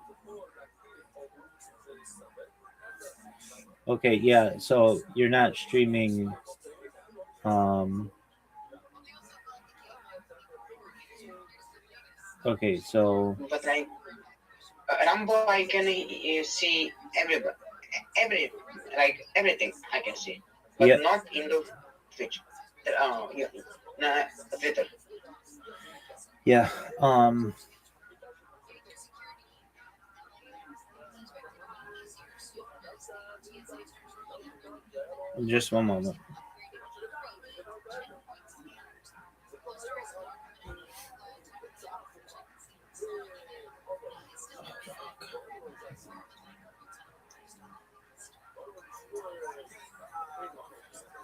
Okay, yeah, so you're not streaming okay, so But like Rambo, I can see everything I can see, but Yeah. not in the Twitch. Twitter. yeah, just one moment.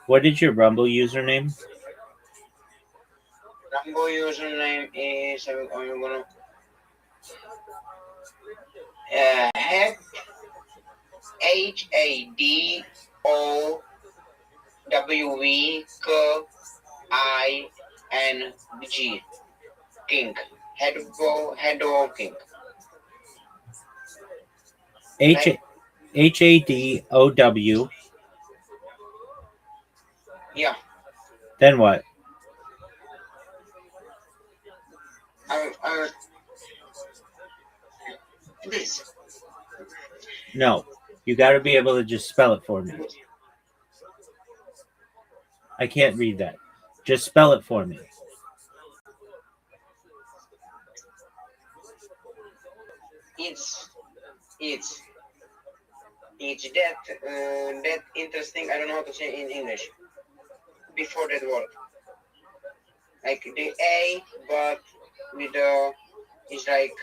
What is your Rumble username? Rumble username is I'm gonna head HADOWVKING King. Head King. HADOW. Yeah. Then what? This. No, you got to be able to just spell it for me. I can't read that. Just spell it for me. It's that interesting. I don't know how to say in English. Before that word, like the A, but with the it's like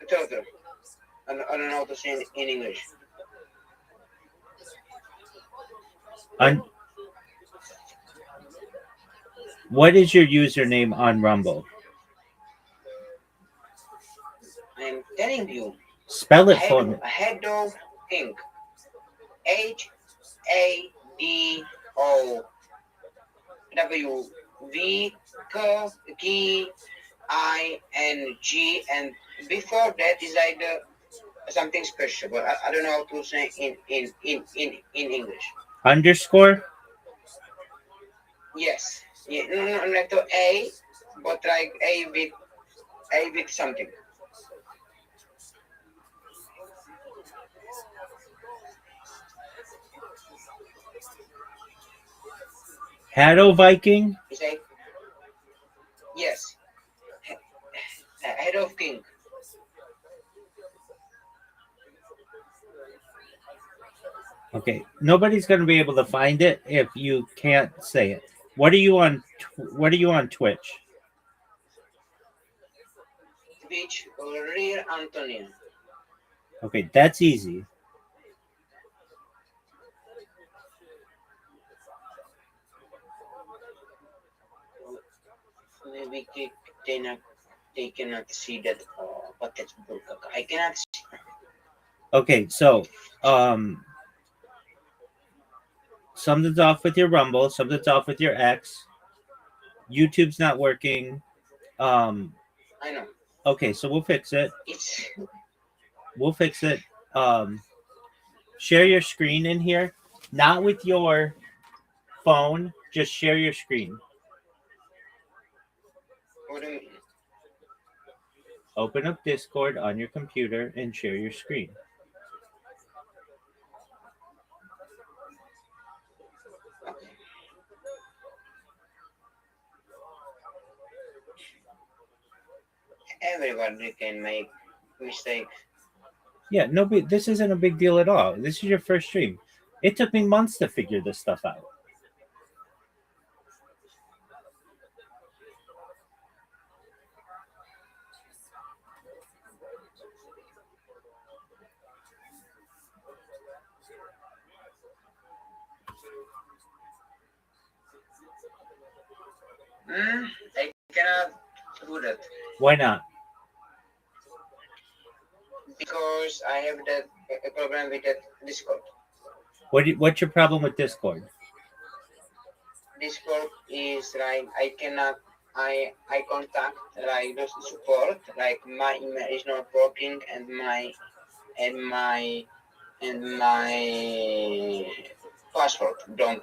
a turtle. I don't know how to say in English. What is your username on Rumble? I'm telling you. Spell it for me. Hado King. HADOWVKING, and before that is like something special, but I don't know how to say in English. Underscore? Yes. Yeah, no, like the A, but like A with something. Hado Viking? It's like yes. Head of King. Okay, nobody's going to be able to find it if you can't say it. What are you on? What are you on Twitch? Twitch Rear Antonio. Okay, that's easy. Maybe they cannot see that. But that's bullshit. I cannot see. Okay, so something's off with your Rumble, something's off with your X. YouTube's not working. I know. Okay, so we'll fix it. We'll fix it. Share your screen in here, not with your phone. Just share your screen. What do you mean? Open up Discord on your computer and share your screen. Everybody can make mistakes. Yeah, this isn't a big deal at all. This is your first stream. It took me months to figure this stuff out. I cannot do that. Why not? Because I have that a problem with that Discord. What's your problem with Discord? Discord is like I cannot I contact like the support like my email is not working and my password don't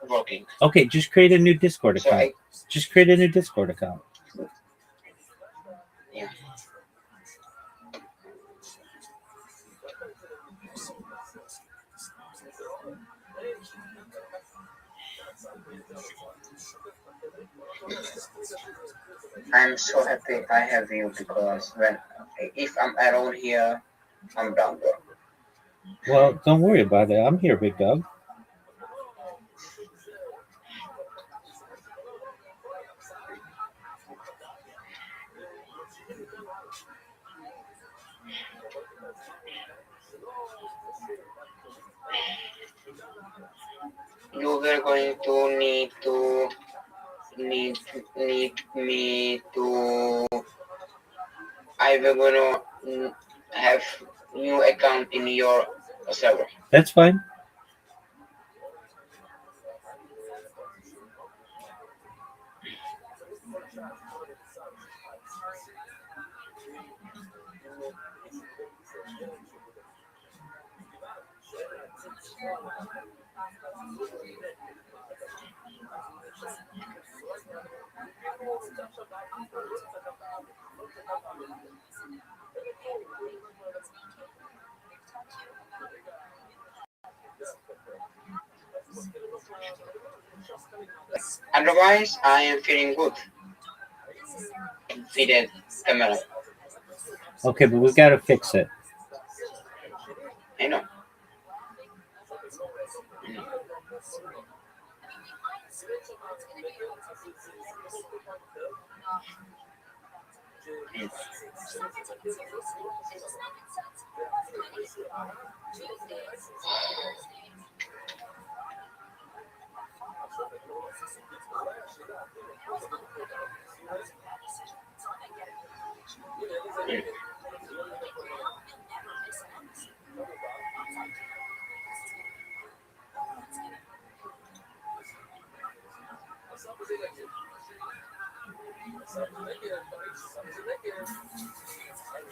working. Okay, just create a new Discord account. Just create a new Discord account. Yeah. I'm so happy I have you because if I'm alone here, I'm down there. Well, don't worry about it. I'm here, big dog. You were going to need to need me to. I will gonna have new account in your server. That's fine. Otherwise, I am feeling good with the camera. Okay, but we gotta fix it. I know.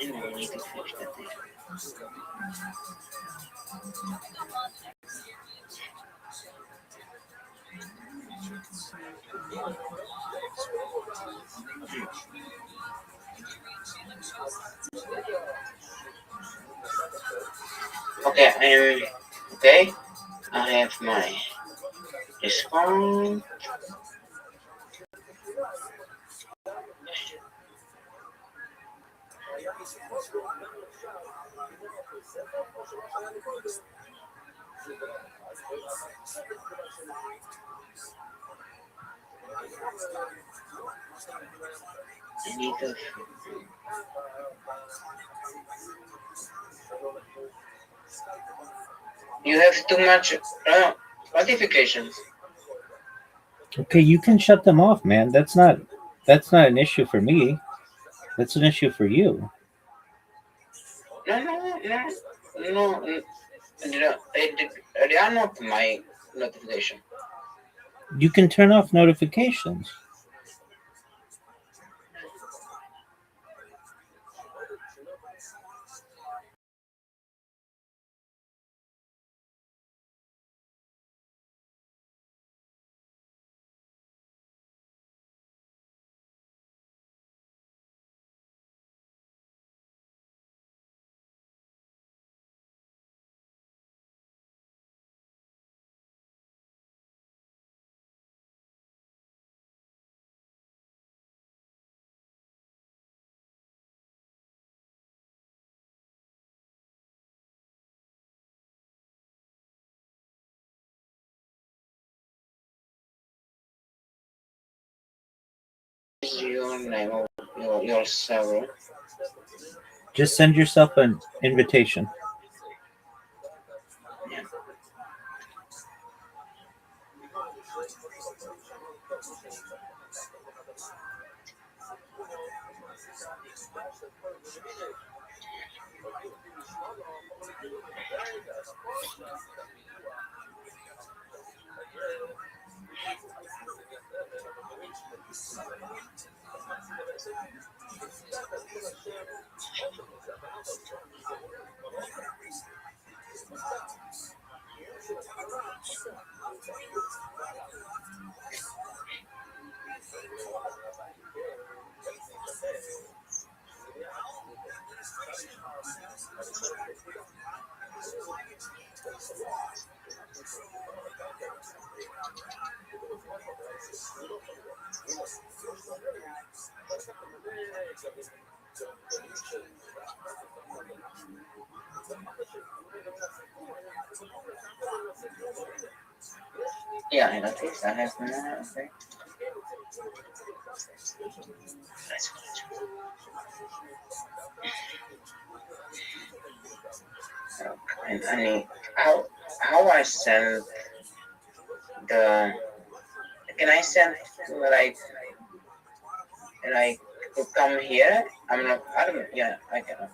I need to finish that thing. Okay, okay. I have my discount. I need to. You have too much notifications. Okay, you can shut them off, man. That's not an issue for me. That's an issue for you. No. They are not my notification. You can turn off notifications. Is your name of your server? Just send yourself an invitation. Yeah. Yeah, I noticed. I have okay. That's good. Okay, I need how I send the. Can I send like to come here. I'm not. I don't. Yeah, I cannot.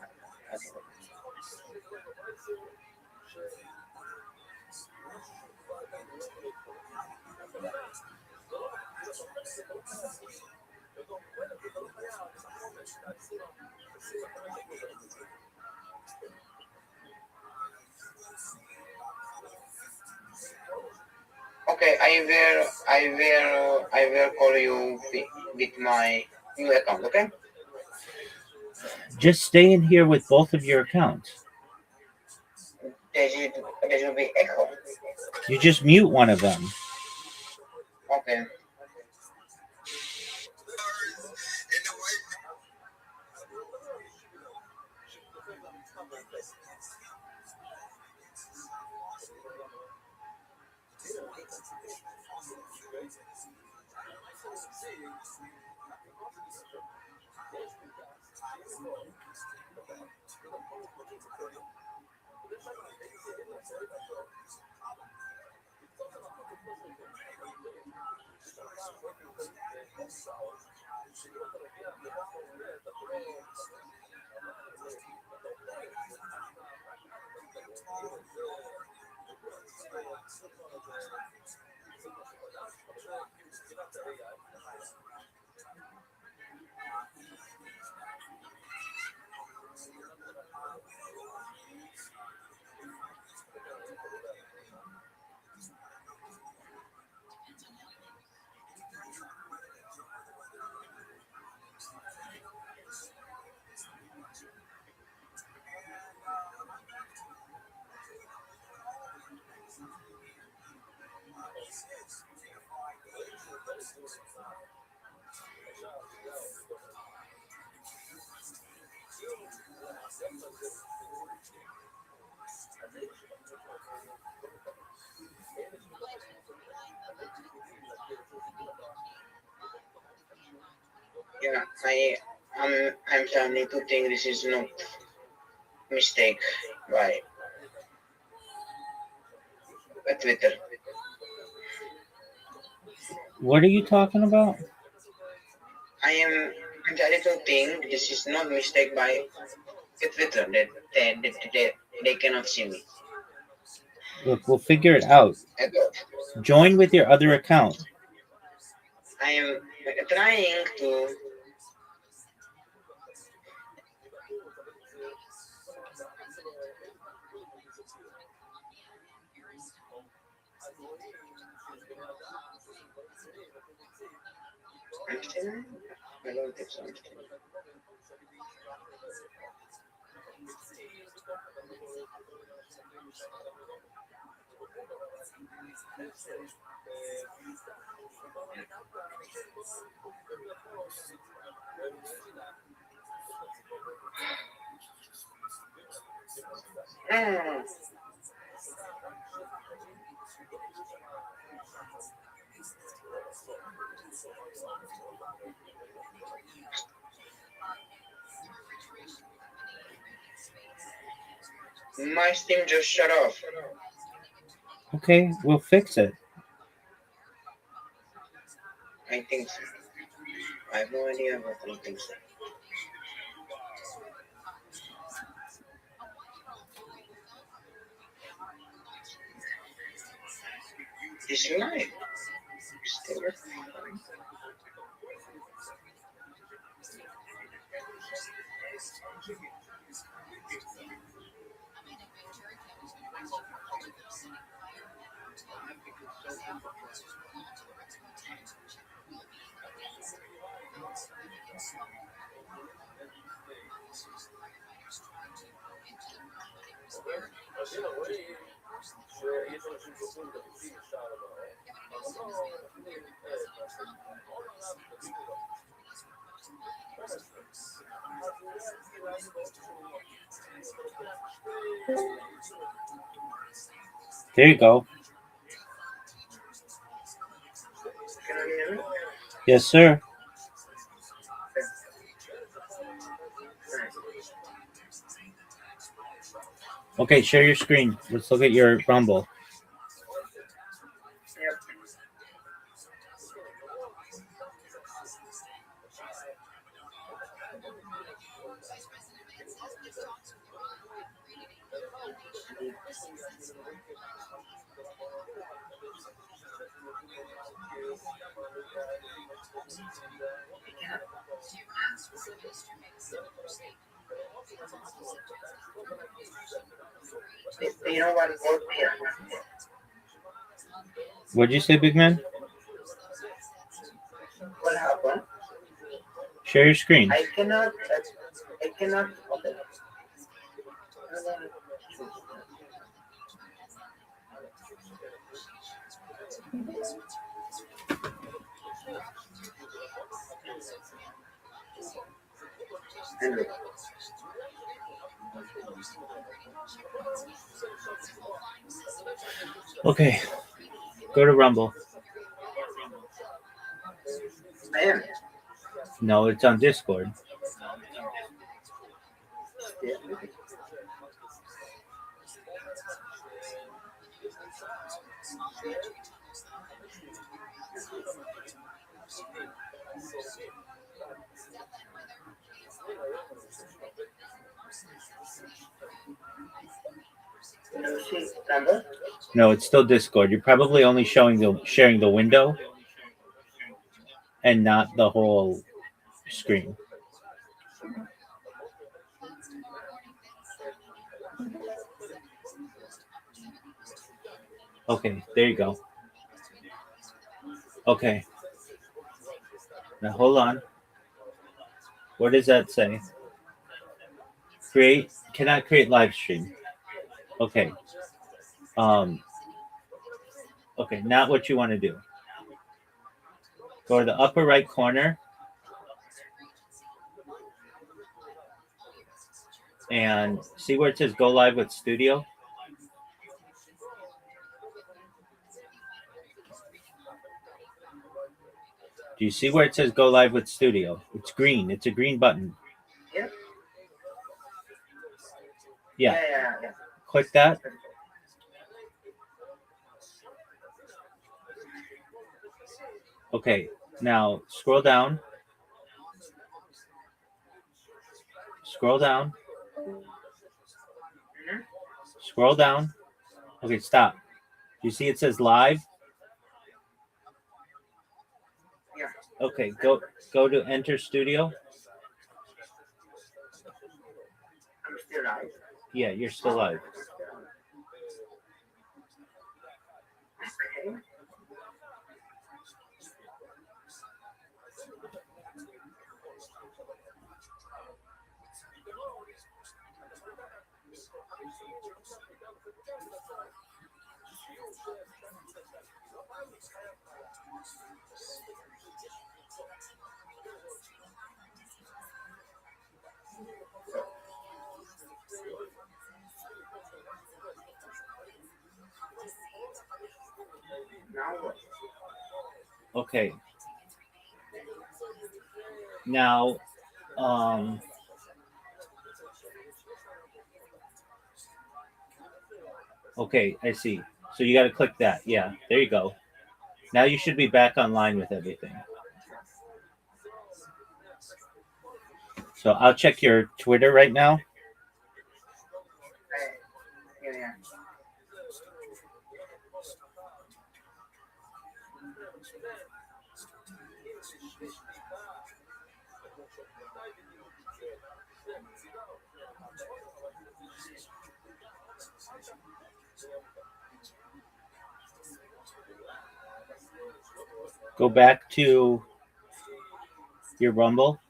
Okay, I will call you with my new account. Okay. Just stay in here with both of your accounts. There will be echo. You just mute one of them. Okay. Yeah, I'm starting to think this is not mistake by Twitter. What are you talking about? I'm starting to think this is not mistake by Twitter that they cannot see me. Look, we'll figure it out. Join with your other account. I am trying to. I don't think so. My Steam just shut off. Okay, we'll fix it. I think so. I have no idea, but I think so. It's live. Still recording. There you go. Can you hear me? Yes, sir. Okay, share your screen. Let's look at your Rumble. Yep. Do you know what work here? What'd you say, big man? What happened? Share your screen. I cannot. Okay. Anyway. Okay. Go to Rumble. Man. No, it's on Discord. Yeah. See, number? No, it's still Discord. You're probably only sharing the window and not the whole screen. Okay, there you go. Okay. Now hold on. What does that say? Cannot create live stream. Okay. Okay, not what you want to do. Go to the upper right corner and see where it says go live with studio. Do you see where it says go live with studio? It's green. It's a green button. Yeah. Yeah. Yeah. Click that. Okay, now scroll down. Scroll down. Scroll down. Okay, stop. You see it says live? Yeah. Okay, go to enter studio. I'm still live. Yeah, you're still live. Okay. Now what? Okay. Now, okay, I see. So you got to click that. Yeah, there you go. Now you should be back online with everything. So I'll check your Twitter right now. Yeah. Go back to your Rumble.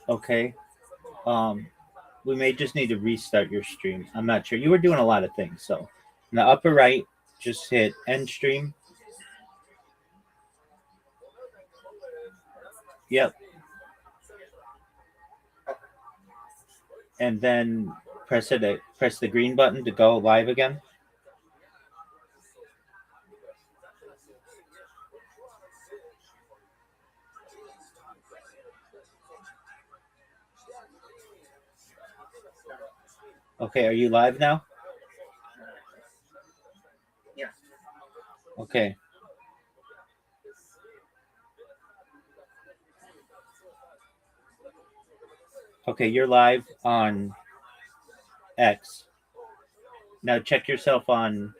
Okay. We may just need to restart your stream. I'm not sure. You were doing a lot of things. So in the upper right, just hit end stream. Yep. And then press the green button to go live again. Okay, are you live now? Yeah. Okay. Okay, you're live on X. Now check yourself on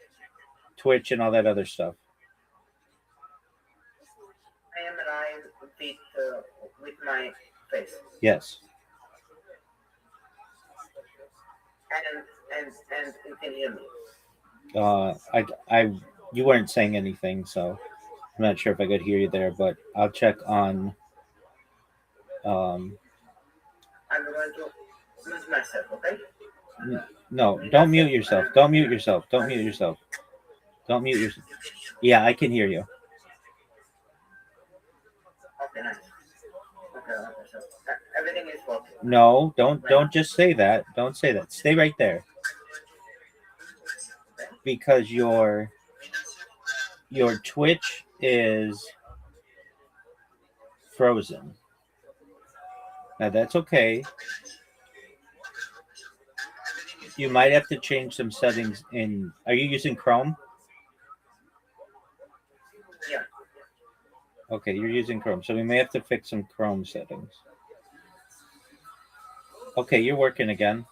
Twitch and all that other stuff. I am live with my face. Yes. And you can hear me. You weren't saying anything, so I'm not sure if I could hear you there, but I'll check on. I'm going to mute myself, okay? No, don't mute yourself. Don't mute yourself. Don't mute yourself. Don't mute yourself. Yeah, I can hear you. Okay, nice. Okay, so everything is working. No, don't just say that. Don't say that. Stay right there. Because your Twitch is frozen. Now that's okay. You might have to change some settings in. Are you using Chrome? Yeah. Okay, you're using Chrome, so we may have to fix some Chrome settings. Okay, you're working again.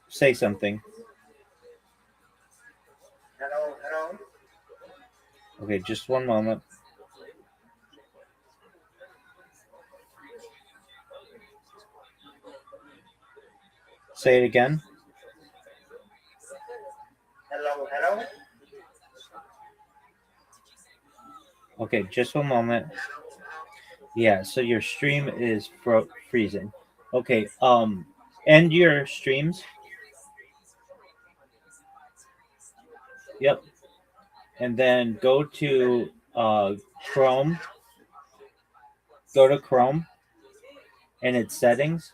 Say something. Hello. Okay, just one moment. Say it again. Hello. Okay, just one moment. Yeah, so your stream is freezing. Okay, end your streams. Yep. And then go to Chrome. Go to Chrome and its settings.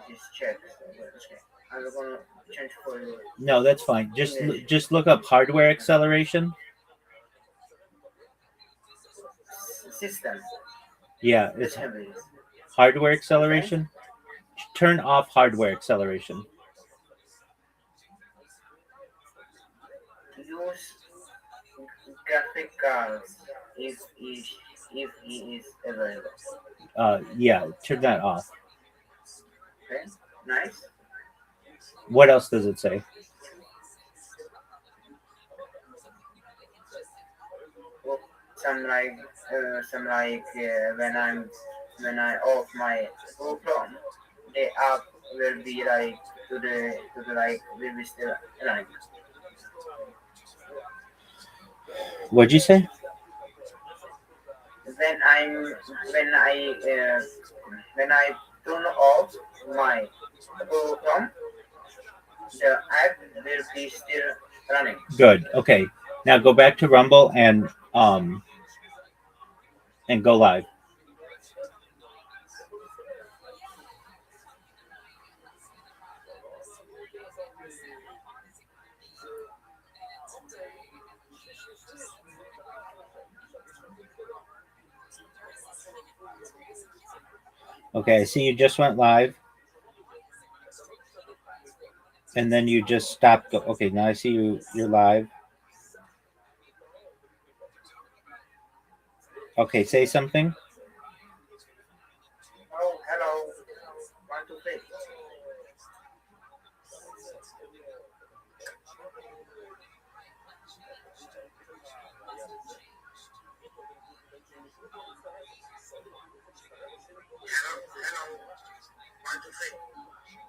Just check. I'm gonna change for you. No, that's fine. Just look up hardware acceleration. System. Yeah, it's hardware acceleration. Turn off hardware acceleration. Use graphic cards if he is available. Yeah, turn that off. Okay, nice. What else does it say? Well, some like when I off my Google Chrome, the app will be like to the like will be still running. What'd you say? When I turn off my Google Chrome, the app will be still running. Good. Okay. Now go back to Rumble and go live. Okay, I see you just went live. And then you just stopped. Okay, now I see you're live. Okay, say something. Hello. 1, 2, 3.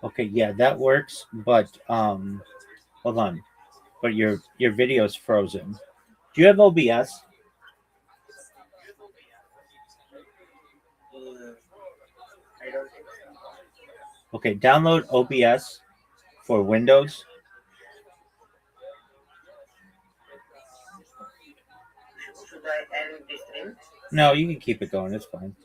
Okay, yeah, that works, but hold on. But your video is frozen. Do you have OBS? I don't think so. Okay, download OBS for Windows. Should I end this stream? No, you can keep it going. It's fine.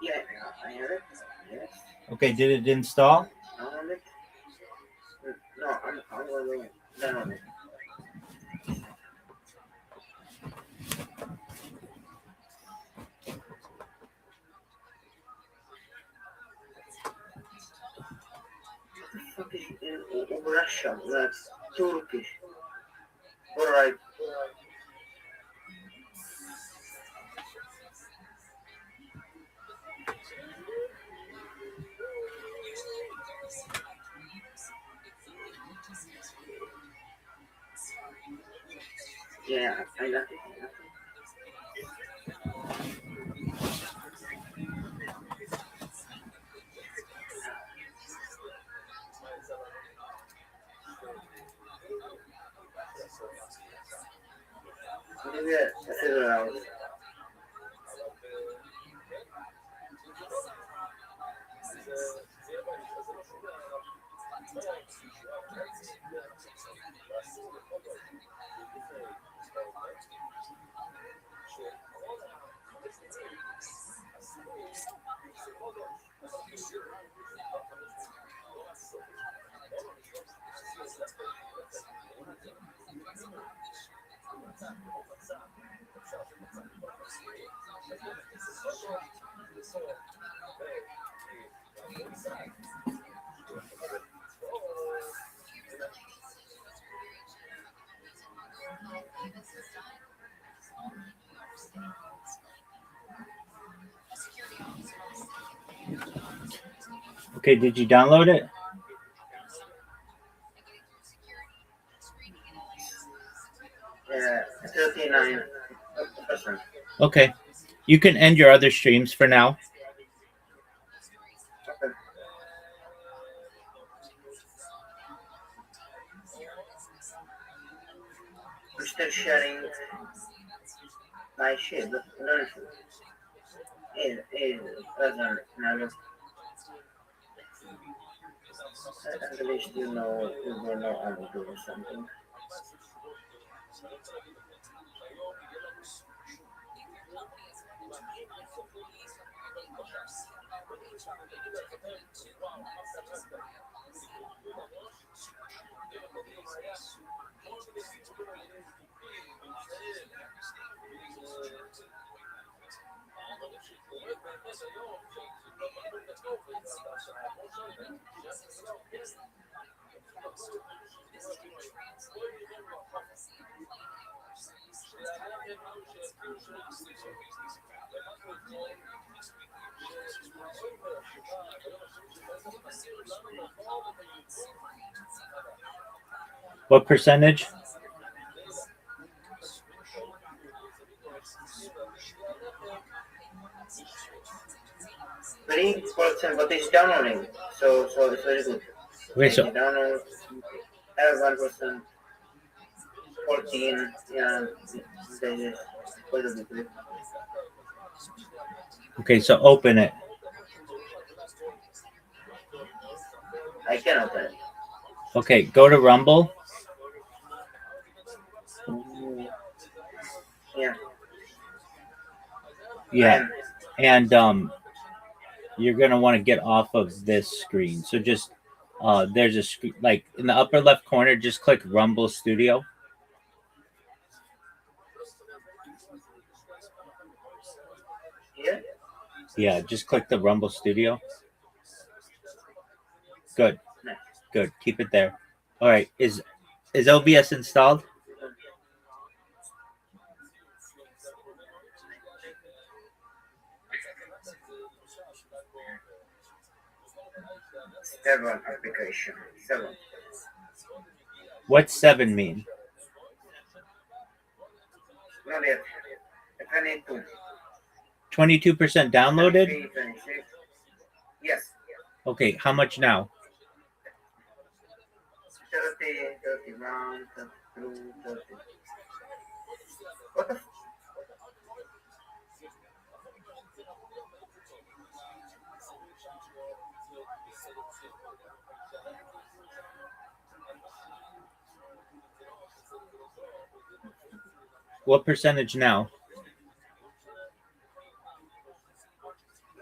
Yeah, I have it. Yes. Okay, did it install? On it. No, I'm going to done on it. What is in Russian? That's Turkish. All right. Yeah, I got it. Maybe I figure it out. Okay, did you download it? 39%. Okay. You can end your other streams for now. Okay. I'm still sharing my shit, but don't it doesn't matter. At least you know how to do something. What percentage? Very percent, but it's downloading, so it's very good. Okay, so Download have 1%, 14, yeah, they just quite a bit. okay, so open it. I can open it. Okay, go to Rumble. Yeah. Yeah, and you're gonna want to get off of this screen. So just there's a screen like in the upper left corner. Just click Rumble Studio. Yeah. Yeah, just click the Rumble Studio. Good, good. Keep it there. All right. Is OBS installed? Seven application. 7. What's 7 mean? Not yet. 22. 22% downloaded? 26. Yes. Okay, how much now? 30, 31, 32, 30. What the What percentage now?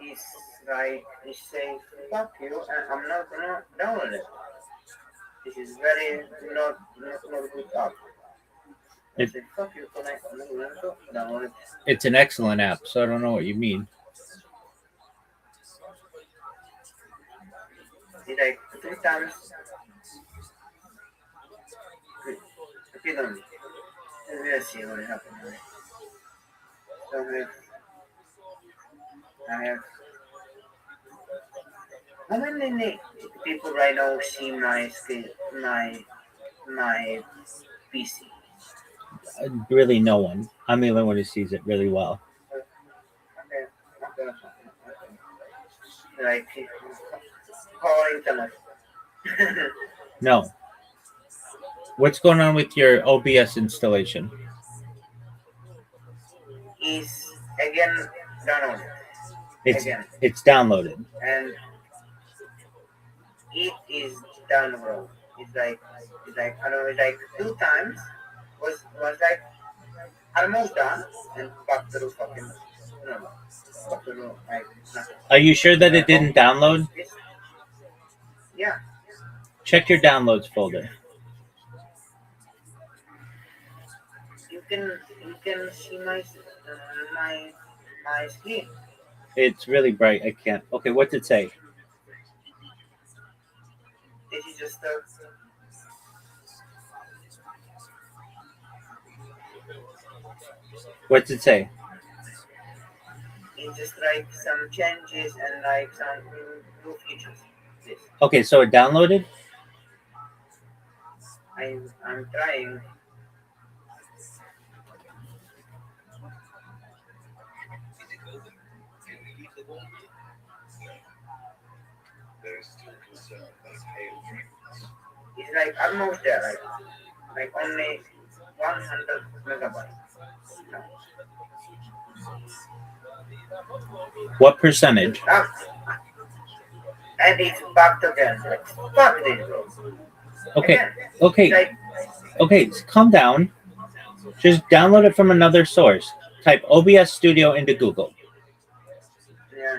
It's like it says fuck you, and I'm not gonna download it. This is very not good app. I It- say fuck you, so I'm not gonna download it. It's an excellent app, so I don't know what you mean. It's like 3 times. Okay, then. Let's see what happened. So I have. How many people right now see my screen, my PC? Really, no one. I'm the only one who sees it really well. Okay. Like calling someone. No. What's going on with your OBS installation? Is again downloaded. Again. It's downloaded. And it is down the road. It's like I don't know, it's like 2 times was like almost done and back to the fucking back to the like nothing. Are you sure that it didn't download? Yeah. Check your downloads folder. You can see my screen. It's really bright. I can't. Okay, what's it say? This is just What's it say? it's just like some changes and like some new features. This. Okay, so it downloaded? I'm trying. It's like almost there, like only 100 megabytes. What percentage? And it's back again. Like, fuck this, bro. Okay, Again, okay, like, okay, calm down. Just download it from another source. Type OBS Studio into Google. yeah.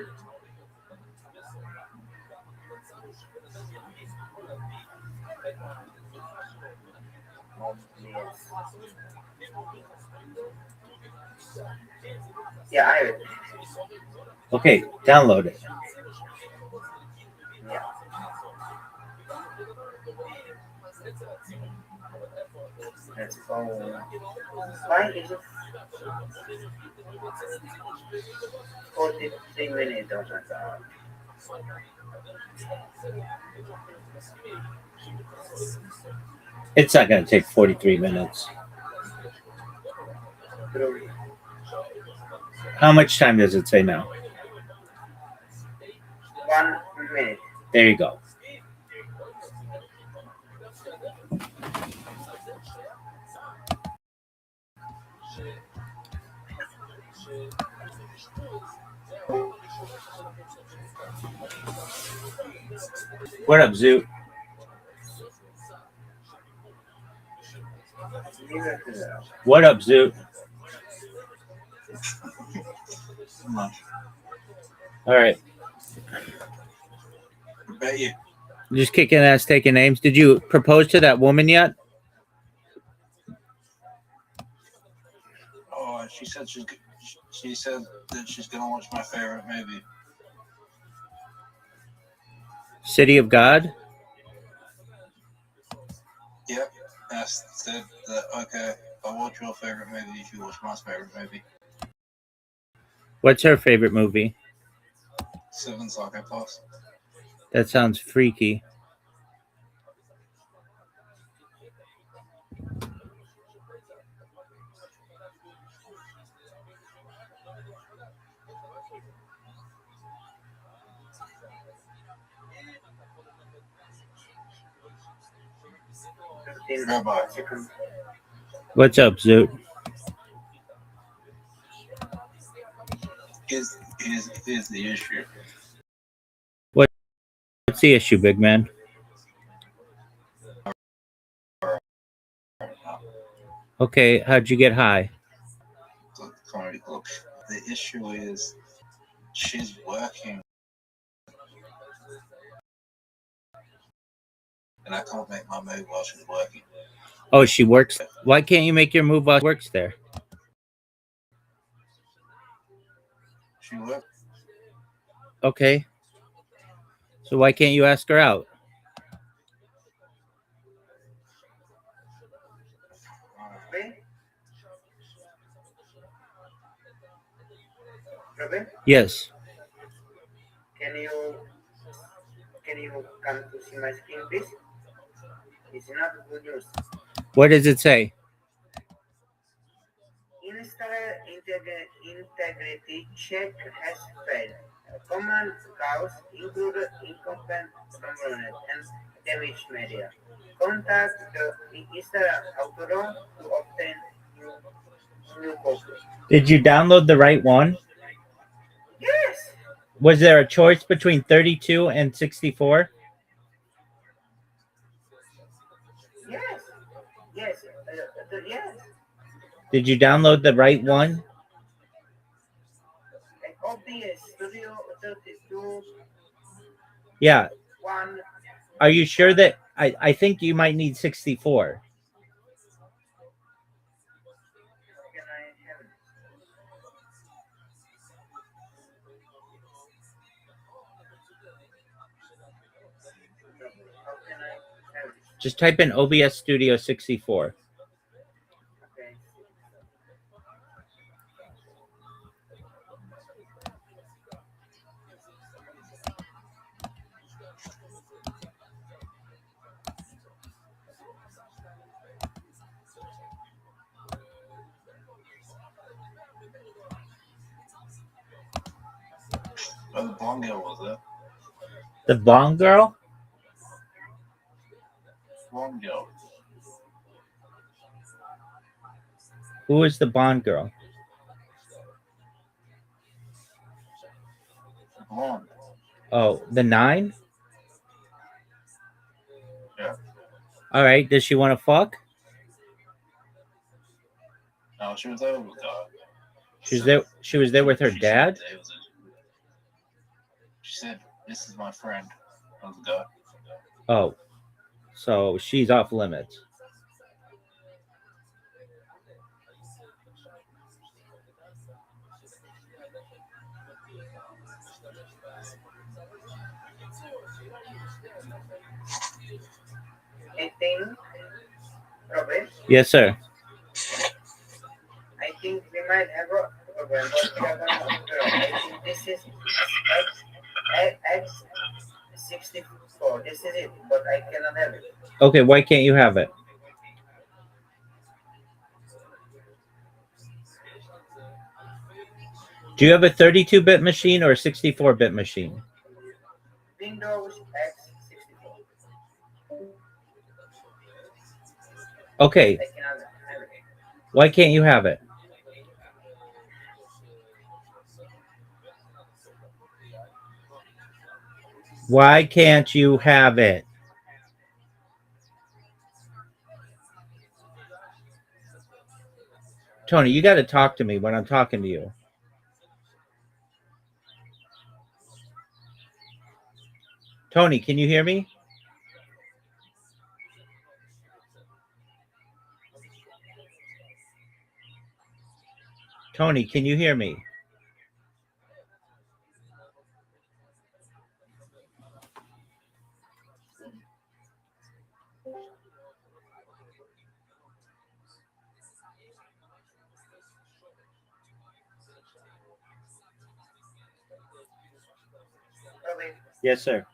Yeah, I have it. Okay, download it. Yeah. Let's go. Why is it 43 minutes or something? It's not going to take 43 minutes. True. How much time does it say now? 1 minute. There you go. What up, Zoot? What up, Zoot? All right. Bet you. Just kicking ass, taking names. Did you propose to that woman yet? Oh, she said that she's gonna watch my favorite movie. City of God? Yep. I said that, okay, I'll watch your favorite movie if you watch my favorite movie. What's her favorite movie? Seven Psychopaths. That sounds freaky. Bye-bye. What's up, Zoot? Here's the issue. What's What's the issue, big man? Okay, how'd you get high? Look, the issue is she's working, and I can't make my move while she's working. Oh, she works. Why can't you make your move while she works there? She works. Okay. So why can't you ask her out? Robin, Yes. can you come to see my screen, please? It's not good news. What does it say? Installer integrity check has failed. Common cause include incomplete component and damaged media. Contact the installer auto to obtain new copy. Did you download the right one? Yes. Was there a choice between 32 and 64? Yes. Yes. Yes. Did you download the right one? OBS Studio 32. Yeah. 1. Are you sure that I think you might need 64? Can I have it? How can I have it? Just type in OBS Studio 64. Okay. Oh, the blonde girl was there. The blonde girl? Blonde girl. Who is the blonde girl? Blonde. Oh, the 9? Yeah. All right. Does she want to fuck? No, she was there with the guy. She was there with her dad? She said, "This is my friend." That was the guy. Oh. So she's off limits. I think, Robert, Yes, sir. I think we might have a problem. But we are gonna I think this is X64. This is it, but I cannot have it. Okay, why can't you have it? Do you have a 32-bit machine or a 64-bit machine? Windows X64. Okay, I cannot have it. why can't you have it? Why can't you have it? Tony, you got to talk to me when I'm talking to you. Tony, can you hear me? Tony, can you hear me? Robert, Yes, sir.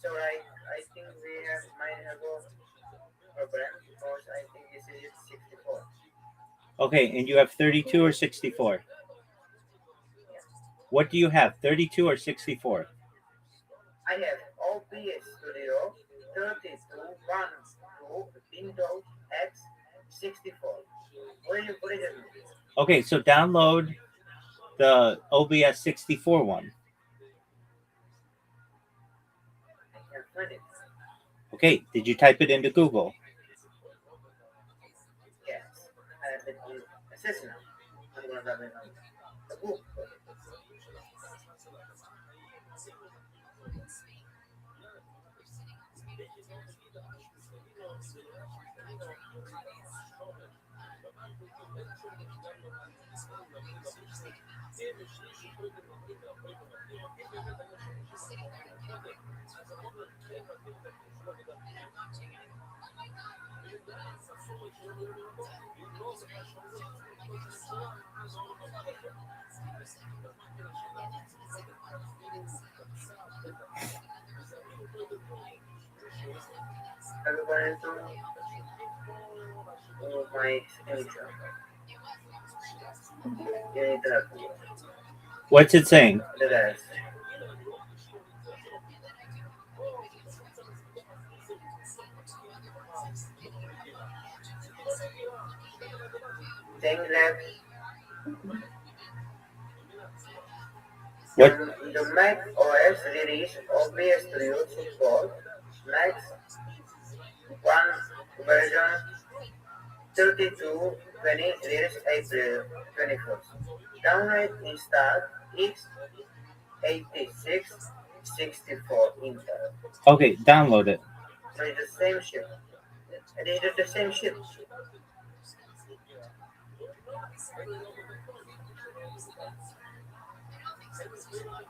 so I think we might have a problem because I think this is 64. Okay, and you have 32 or 64? What do you have, 32 or 64? I have OBS Studio 32.1 Windows X64. Where do you put it in? Okay, so download the OBS 64 one. Okay, did you type it into Google? Yes. I have it in assessment. I'm gonna have it on the book. Have you gone into my signature? You need to have What's it saying? the rest. Thing left. What? The Mac OS release OBS Studio support Max 1 version 3220 release April 21st. Download install x86-64 Intel. Okay, download it. So it's the same chip. It is the same chip.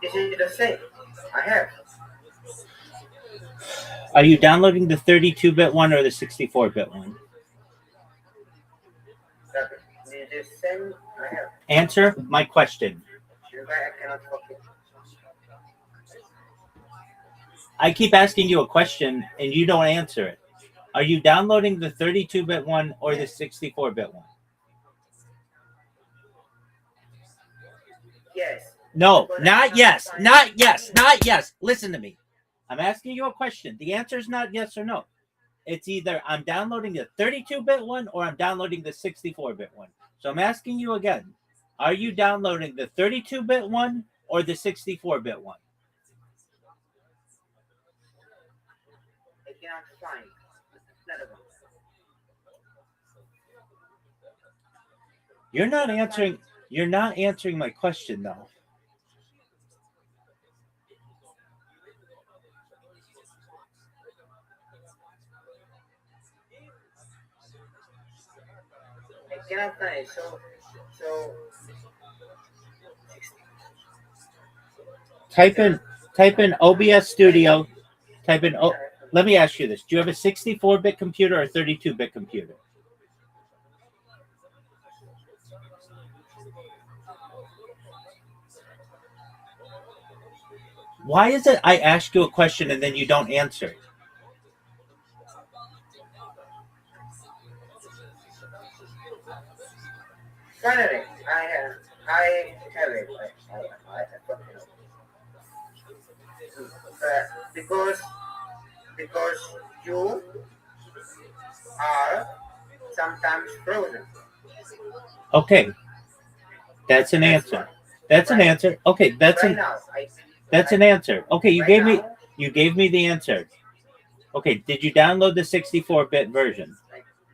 This is the same. I have. Are you downloading the 32-bit one or the 64-bit one? This is the same. I have. Answer my question. You guys cannot fucking. I keep asking you a question and you don't answer it. Are you downloading the 32-bit one or the 64-bit one? Yes. No, not yes, not yes, not yes. Listen to me. I'm asking you a question. The answer is not yes or no. It's either I'm downloading the 32-bit one or I'm downloading the 64-bit one. So I'm asking you again. Are you downloading the 32-bit one or the 64-bit one? I cannot find. None of them. You're not answering my question though. I cannot find it. So Type in OBS Studio. Let me ask you this. Do you have a 64-bit computer or a 32-bit computer? Why is it I ask you a question and then you don't answer it? finally, I have it. I fucking know. Because you are sometimes frozen. Okay. That's an answer. That's an answer. Okay, that's an answer. Okay, you gave me the answer. Okay, did you download the 64-bit version?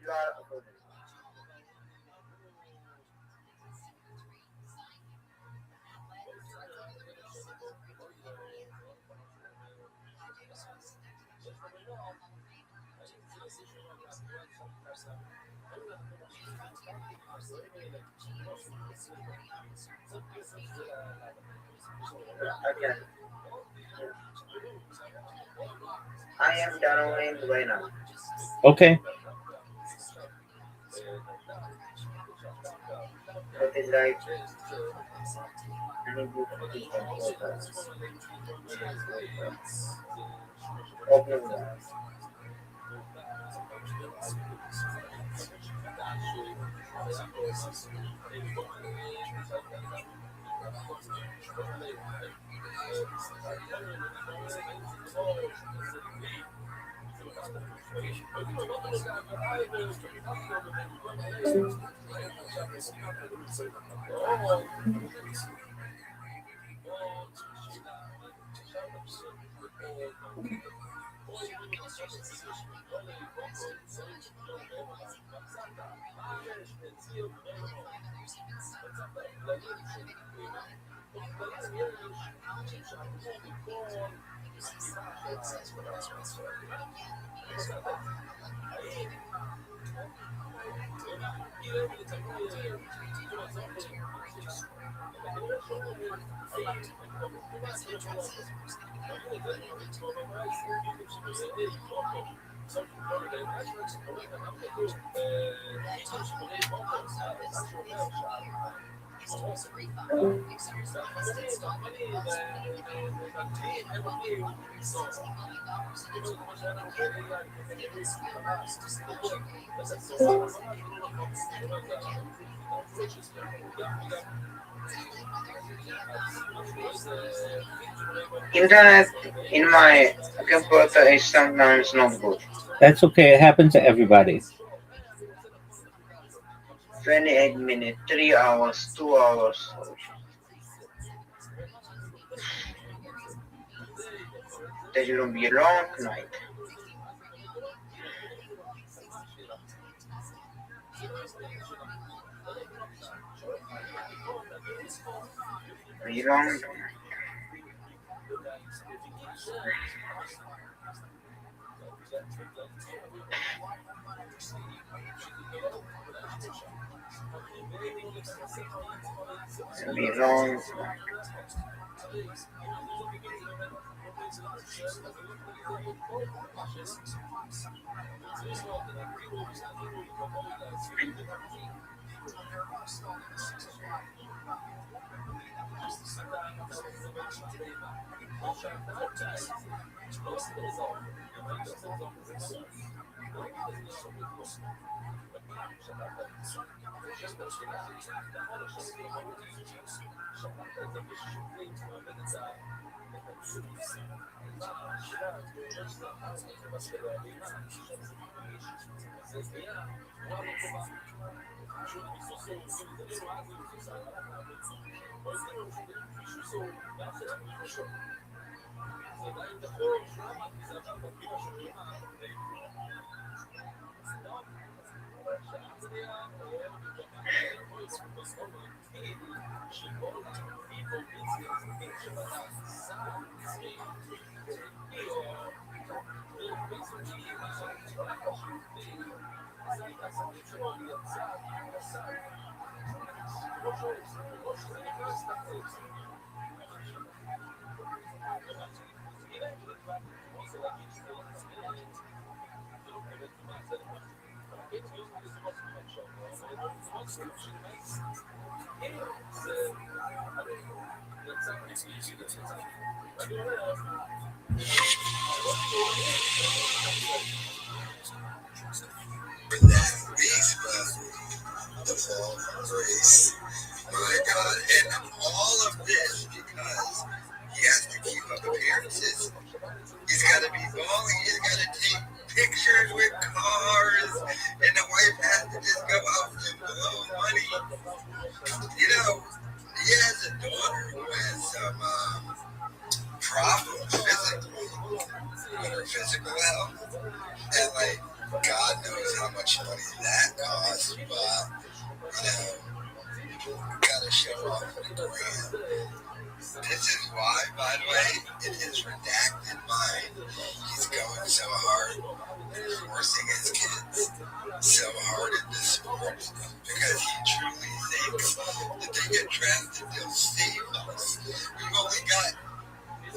You are frozen. Again. I am downloading right now. Okay. It is like I need you to open that. Internet in my computer is sometimes not good. That's okay. It happens to everybody. 28 minutes, 3 hours, 2 hours. That will be a long night. Very long. Very long. For that race, but the fall from grace. My God, and all of this because he has to keep up appearances. He's got to be balling. He's got to take pictures with cars, and the wife has to just go out and blow money. You know, he has a daughter who has some problems physically with her physical health, and like God knows how much money that costs, but you know, gotta show off for the brand. This is why, by the way, in his redacted mind, he's going so hard and forcing his kids so hard into sports because he truly thinks that they get drafted, they'll save us. We've only got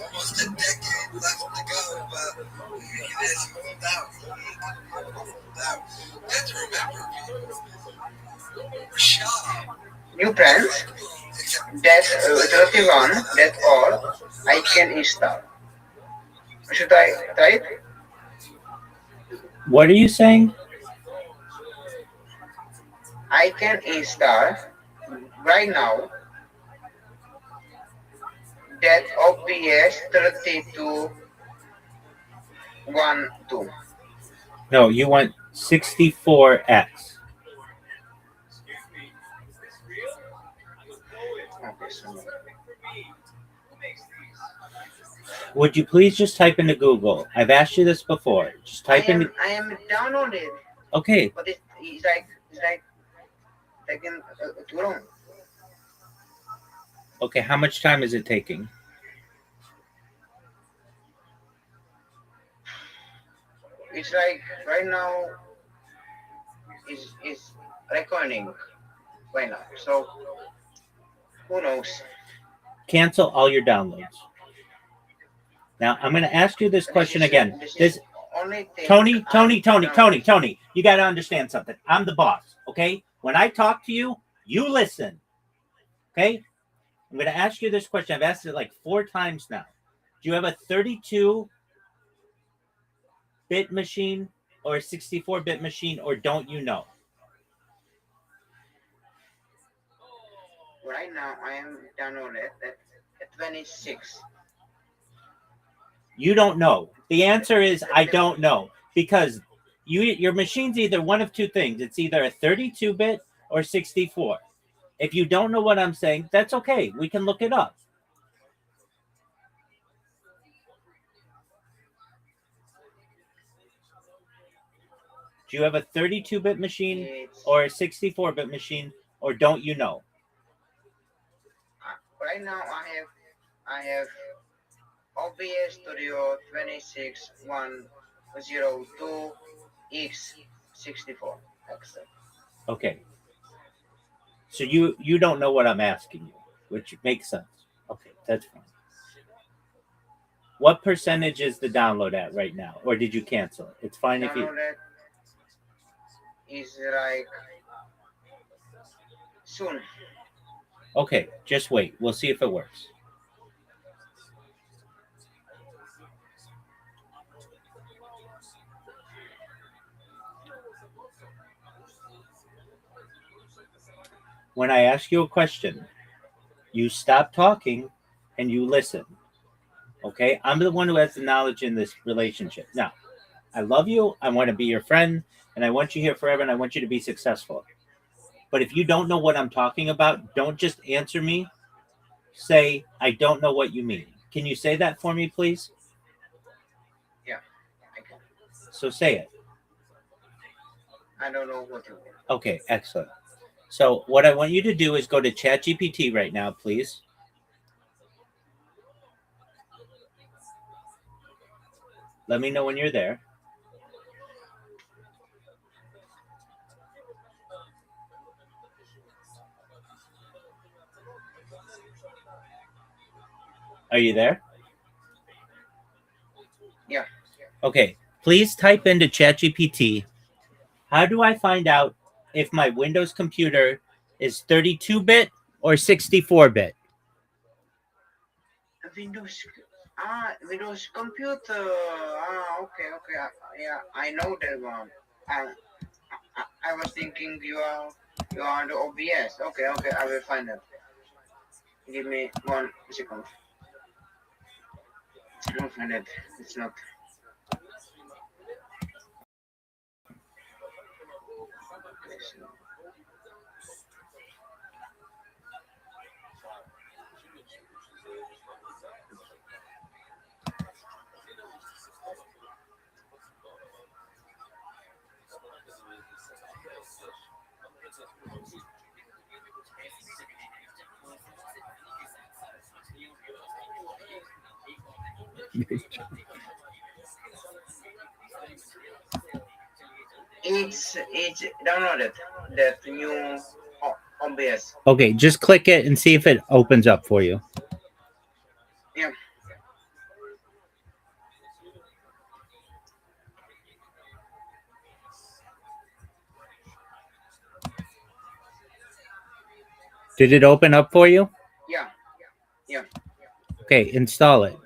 almost a decade left to go, but he just hold out. Let's remember, Rashad. New plans. That's 31. That's all I can install. Should I try it? What are you saying? I can install right now that OBS 32.12. No, you want 64X. Okay, so Would you please just type into Google? I've asked you this before. Just type in. I am downloaded, Okay. but it's like taking too long. Okay. How much time is it taking? It's like right now is recording right now. So who knows? Cancel all your downloads. Now I'm going to ask you this question again. This only thing Tony, I'm Tony, you got to understand something. I'm the boss, okay? When I talk to you, you listen, okay? I'm going to ask you this question. I've asked it like 4 times now. Do you have a 32-bit machine or a 64-bit machine, or don't you know? Right now I am downloaded at 26. You don't know. The answer is I don't know, because your machine's either one of two things. It's either a 32-bit or 64. If you don't know what I'm saying, that's okay. We can look it up. Do you have a 32-bit machine or a 64-bit machine, or don't you know? Right now I have OBS Studio 26102X64. Okay. So you don't know what I'm asking you, which makes sense. Okay, that's fine. What percentage is the download at right now, or did you cancel it? It's fine if you. Downloaded is like soon. Okay, just wait. We'll see if it works. When I ask you a question, you stop talking and you listen. Okay? I'm the one who has the knowledge in this relationship. Now, I love you. I want to be your friend, and I want you here forever, and I want you to be successful. But if you don't know what I'm talking about, don't just answer me. Say, I don't know what you mean. Can you say that for me, please? Yeah, I can. So say it. I don't know what you mean. Okay, excellent. So what I want you to do is go to ChatGPT right now, please. Let me know when you're there. Are you there? Yeah. Okay, please type into ChatGPT, how do I find out if my Windows computer is 32-bit or 64-bit? Windows computer. Okay. Yeah, I know that one. I was thinking you are the OBS. Okay, I will find it. Give me 1 second. I don't find it. It's not. It's downloaded that new OBS. Okay, just click it and see if it opens up for you. Yeah. Did it open up for you? Yeah. Okay, install it.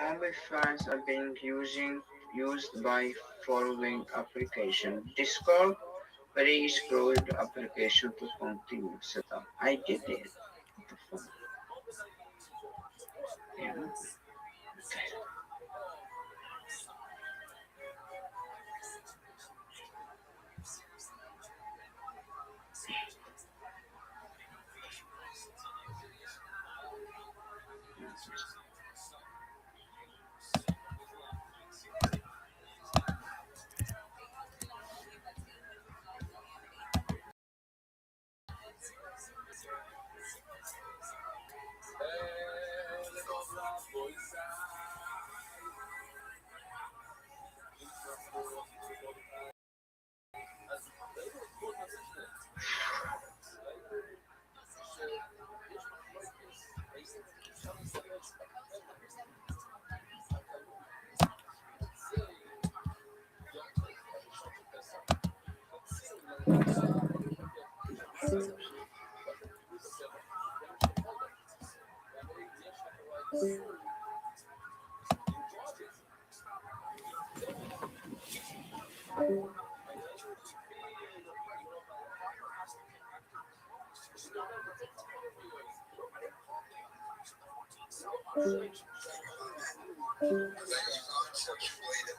Amplifiers are being used by following application. Discord, very scroll the application to continue setup. I did it. What the fuck? Yeah. Okay.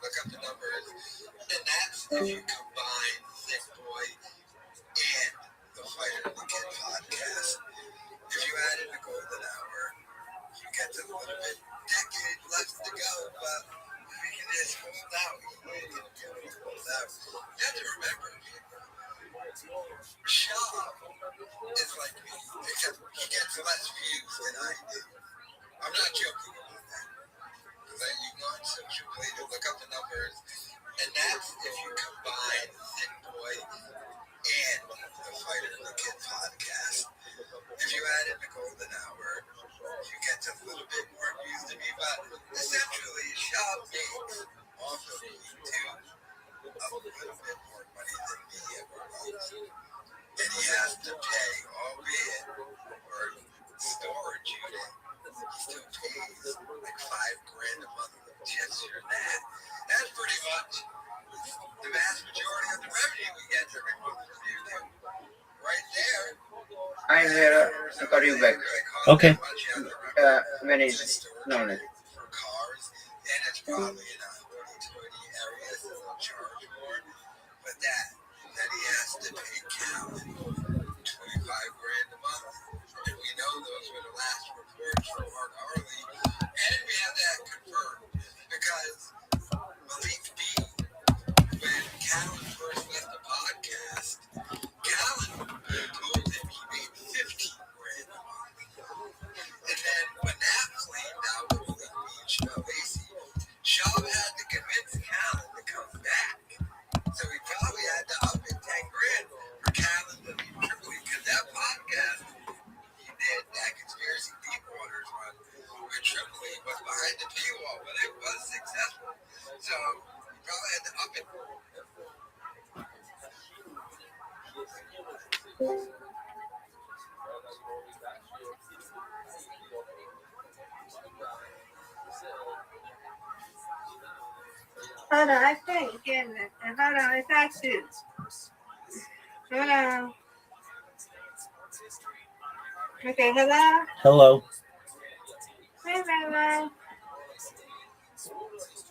Look up the numbers, and that's if you combine Thick Boy and the Fighter and the Kid podcast. If you add in the golden hour, you get a little bit decade left to go, but we can just hold out. We can hold out. You have to remember, Shaw is like me, except he gets less views than I do. I'm not joking about that. Because you go on social media, look up the numbers, and that's if you combine Thick Boy and the Fighter and the Kid podcast. If you add in the golden hour, you get a little bit more views than me, but essentially, Shaw makes also me too a little bit more money than me ever will. And he has to pay, albeit for storage unit. He still pays like $5,000 a month just for that. That's pretty much the vast majority of the revenue we get every month from YouTube. Right there. I'm here. I'll call you back. Okay. When is no. For cars, and it's probably in a hoity-toity area, so they'll charge more. But then he has to pay Callan $25,000 a month, and we know those were the last reports from Mark Harley, and we have that confirmed because believe me, when Callan first left the podcast, Callan told him he made $15,000 a month, and then when that flamed out with Believe Me and Shaw Lacey, Shaw had to convince Callan to come back. So he probably had to up it $10,000 for Callan to leave Tripoli, because that podcast he did, that Conspiracy Deep Waters one, where Tripoli was behind the paywall, but it was successful. So he probably had to up it. Hold on, I can't get it. Hold on, it's active. Hold on. Okay, hello? Hello. Hey, Mama.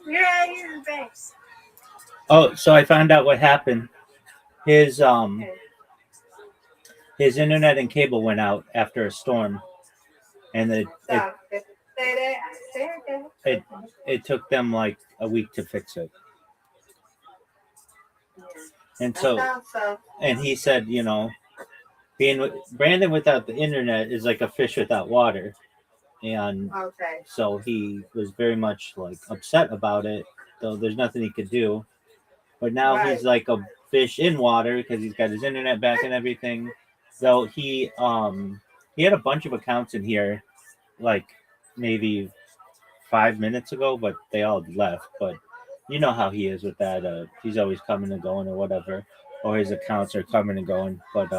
Where are you, base? Oh, so I found out what happened. His internet and cable went out after a storm, and it took them like a week to fix it. And and he said, being with Brandon without the internet is like a fish without water. and Okay. so he was very much like upset about it. So there's nothing he could do. But now he's Right. like a fish in water because he's got his internet back and everything. So he had a bunch of accounts in here, like maybe 5 minutes ago, but they all left. But you know how he is with that. He's always coming and going or whatever, or his accounts are coming and going. But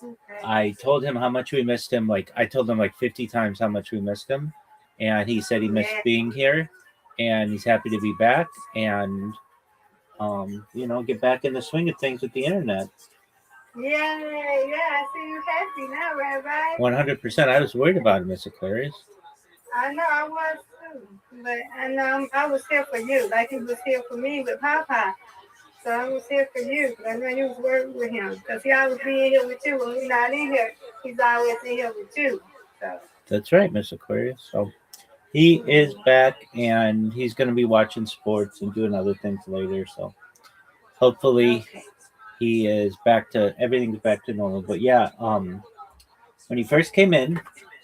Okay. I told him how much we missed him. Like I told him like 50 times how much we missed him, and he said he missed Yeah. being here, and he's happy to be back, and get back in the swing of things with the internet. Yeah, I see you happy now, Rabbi. 100%. I was worried about him, Miss Aquarius. I know I was too, but I was here for you, like he was here for me with Papa. So I was here for you, 'cause I know you was working with him, because he always be in here with you. When we're not in here, he's always in here with you. So That's right, Miss Aquarius. So he is back, and he's going to be watching sports and doing other things later. So hopefully okay. he is everything's back to normal. But yeah, when he first came in,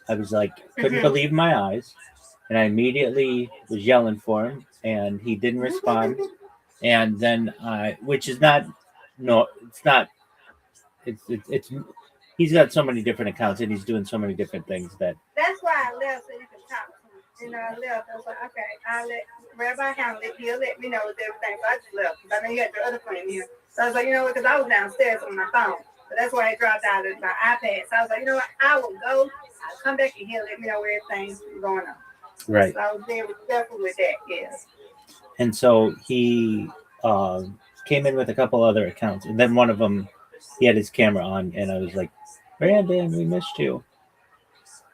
I was like, couldn't Mhm. believe my eyes, and I immediately was yelling for him, and he didn't respond. And then which is not, no, it's not, it's he's got so many different accounts, and he's doing so many different things that That's why I left, so you can talk to me. You know, I left. I was like, okay, I'll let Rabbi handle it. He'll let me know with everything. So I just left. Because I know you had your other friend here. So I was like, you know what? Because I was downstairs on my phone. So that's why it dropped out of my iPad. So I was like, you know what? I will go. I'll come back and he'll let me know where everything's going on. right. So I was very careful with that, yes. And so he came in with a couple other accounts, and then one of them he had his camera on, and I was like, Brandon, we missed you.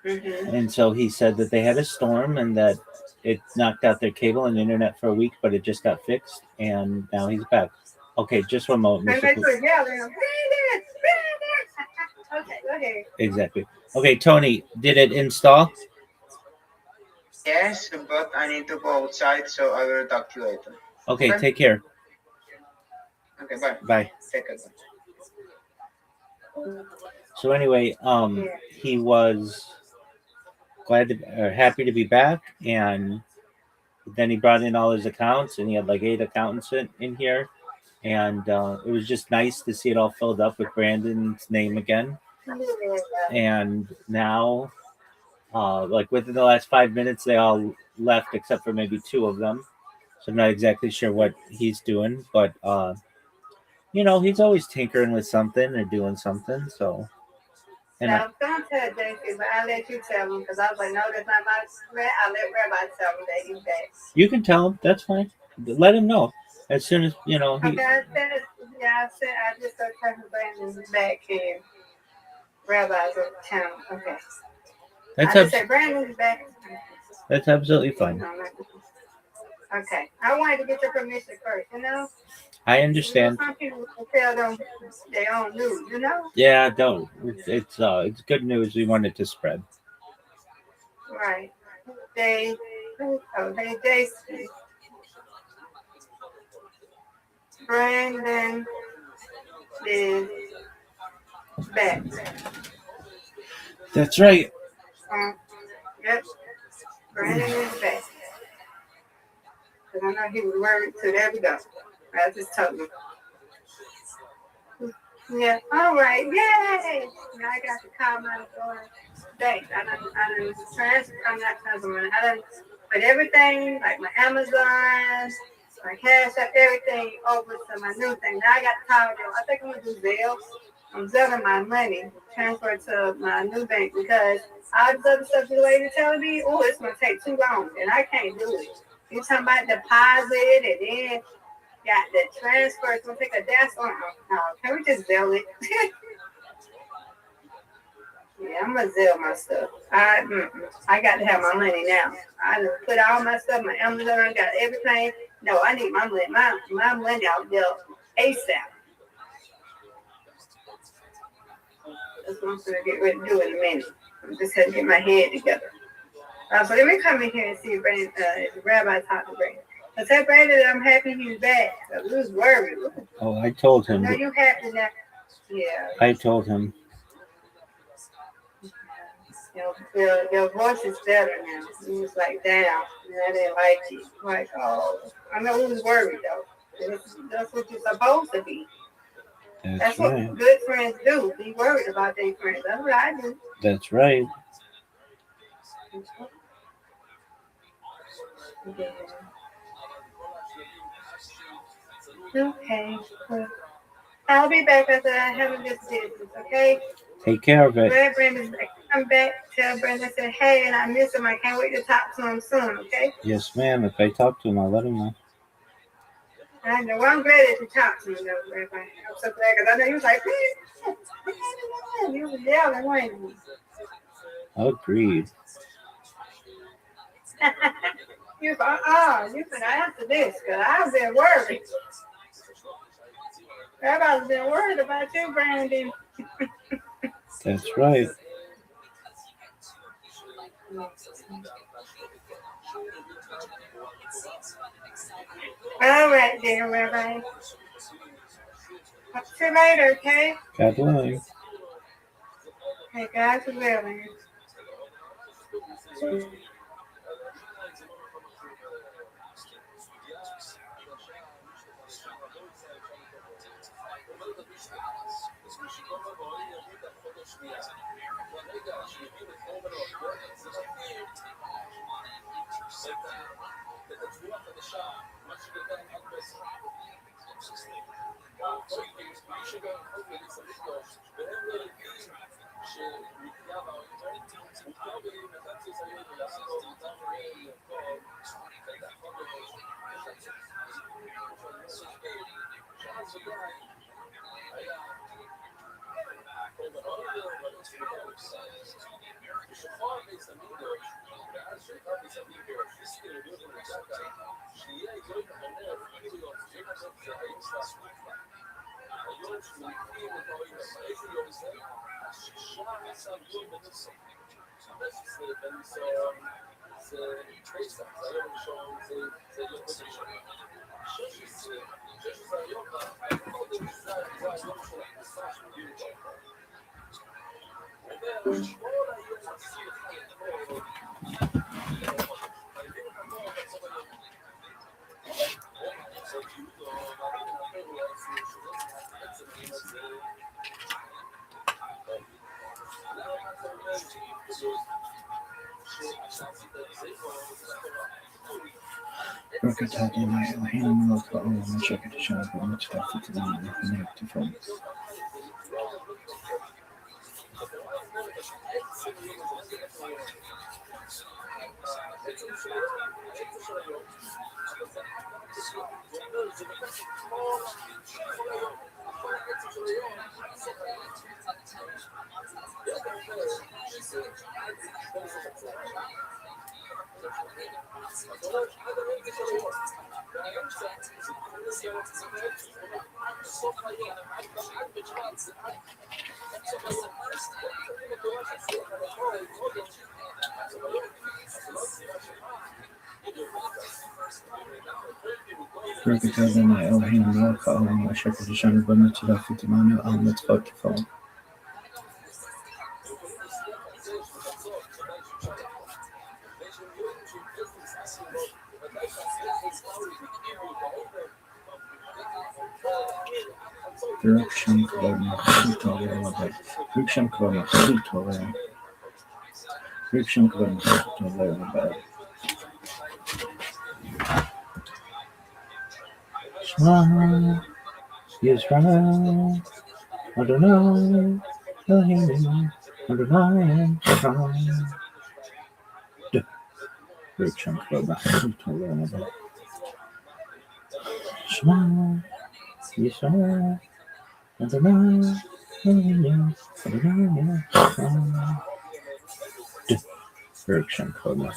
Mm-hmm. And so he said that they had a storm and that it knocked out their cable and internet for a week, but it just got fixed, and now he's back. Okay, just one moment, And Mr. they could yell at him, Brandon, Brandon. Okay, go ahead. Exactly. Okay, Tony, did it install? Yes, but I need to go outside, so I will talk to you later. Okay, Okay. take care. Okay, bye. Bye. Take care. So anyway, he was happy to be back, and then he brought in all his accounts, and he had like 8 accountants in here, and it was just nice to see it all filled up with Brandon's name again. And now, like within the last 5 minutes, they all left except for maybe 2 of them. So I'm not exactly sure what he's doing, but he's always tinkering with something or doing something. So, and Now, don't tell JC, but I'll let you tell him, because I was like, no, that's not my friend. I'll let Rabbi tell him that he's back. you can tell him. That's fine. Let him know as soon as he. Okay, I just started talking Brandon's back here. Rabbi's of town. Okay. That's I just said Brandon's back. that's absolutely fine. Okay. I wanted to get your permission first, I understand. Some people will tell them their own news, Yeah, don't. It's good news. We want it to spread. Right. Hey, Jason. Brandon is back. That's right. Yep. Brandon is back. Because I know he was worried, so there we go. I just told him. Yeah, all right, yay! Now I got to call my bank. I done transfer, I'm not transferring. I done put everything, like my Amazon, my Cash App, everything over to my new thing. Now I got to call them. I think I'm going to do Zelle. I'm selling my money, transfer to my new bank, because all this other stuff the lady telling me, oh, it's going to take too long, and I can't do it. You talking about deposit, and then got the transfer. It's going to take a dash on. No, can we just Zelle it? Yeah, I'm going to Zelle my stuff. I got to have my money now. I just put all my stuff, my Amazon, got everything. No, I need my money. My money out there ASAP. That's what I'm going to get ready to do in a minute. I'm just going to get my head together. So let me come in here and see if the Rabbi talked to Brandon. I said, Brandon, I'm happy he's back. I was worried. Oh, I told him. No, you happy now? Yeah. I told him. Your voice is better now. You was like down, and I didn't like you. Like, oh, I know we was worried though. That's what you're supposed to be. That's what right. good friends do. Be worried about their friends. That's what I do. That's right. Yeah. Okay. Well, I'll be back after I have this business, okay? Take care of it. Glad Brandon's back. Come back, tell Brandon, say, hey, and I miss him. I can't wait to talk to him soon, okay? Yes, ma'am. If I talk to him, I'll let him know. I know. Well, I'm glad that you talked to me, though, Rabbi. I'm so glad, because I know you was like, you was yelling, weren't you? Agreed. You was you can answer this, because I've been worried. Everybody's been worried about you, Brandon. That's right. All right, dear Rabbi. Talk to you later, okay? God willing. Hey, God's willing. Shema Yisrael Adonai Elohim Adonai Echad. Riksham Kavah Shema Yisrael Adonai Elohim Adonai Echad. Riksham Kavah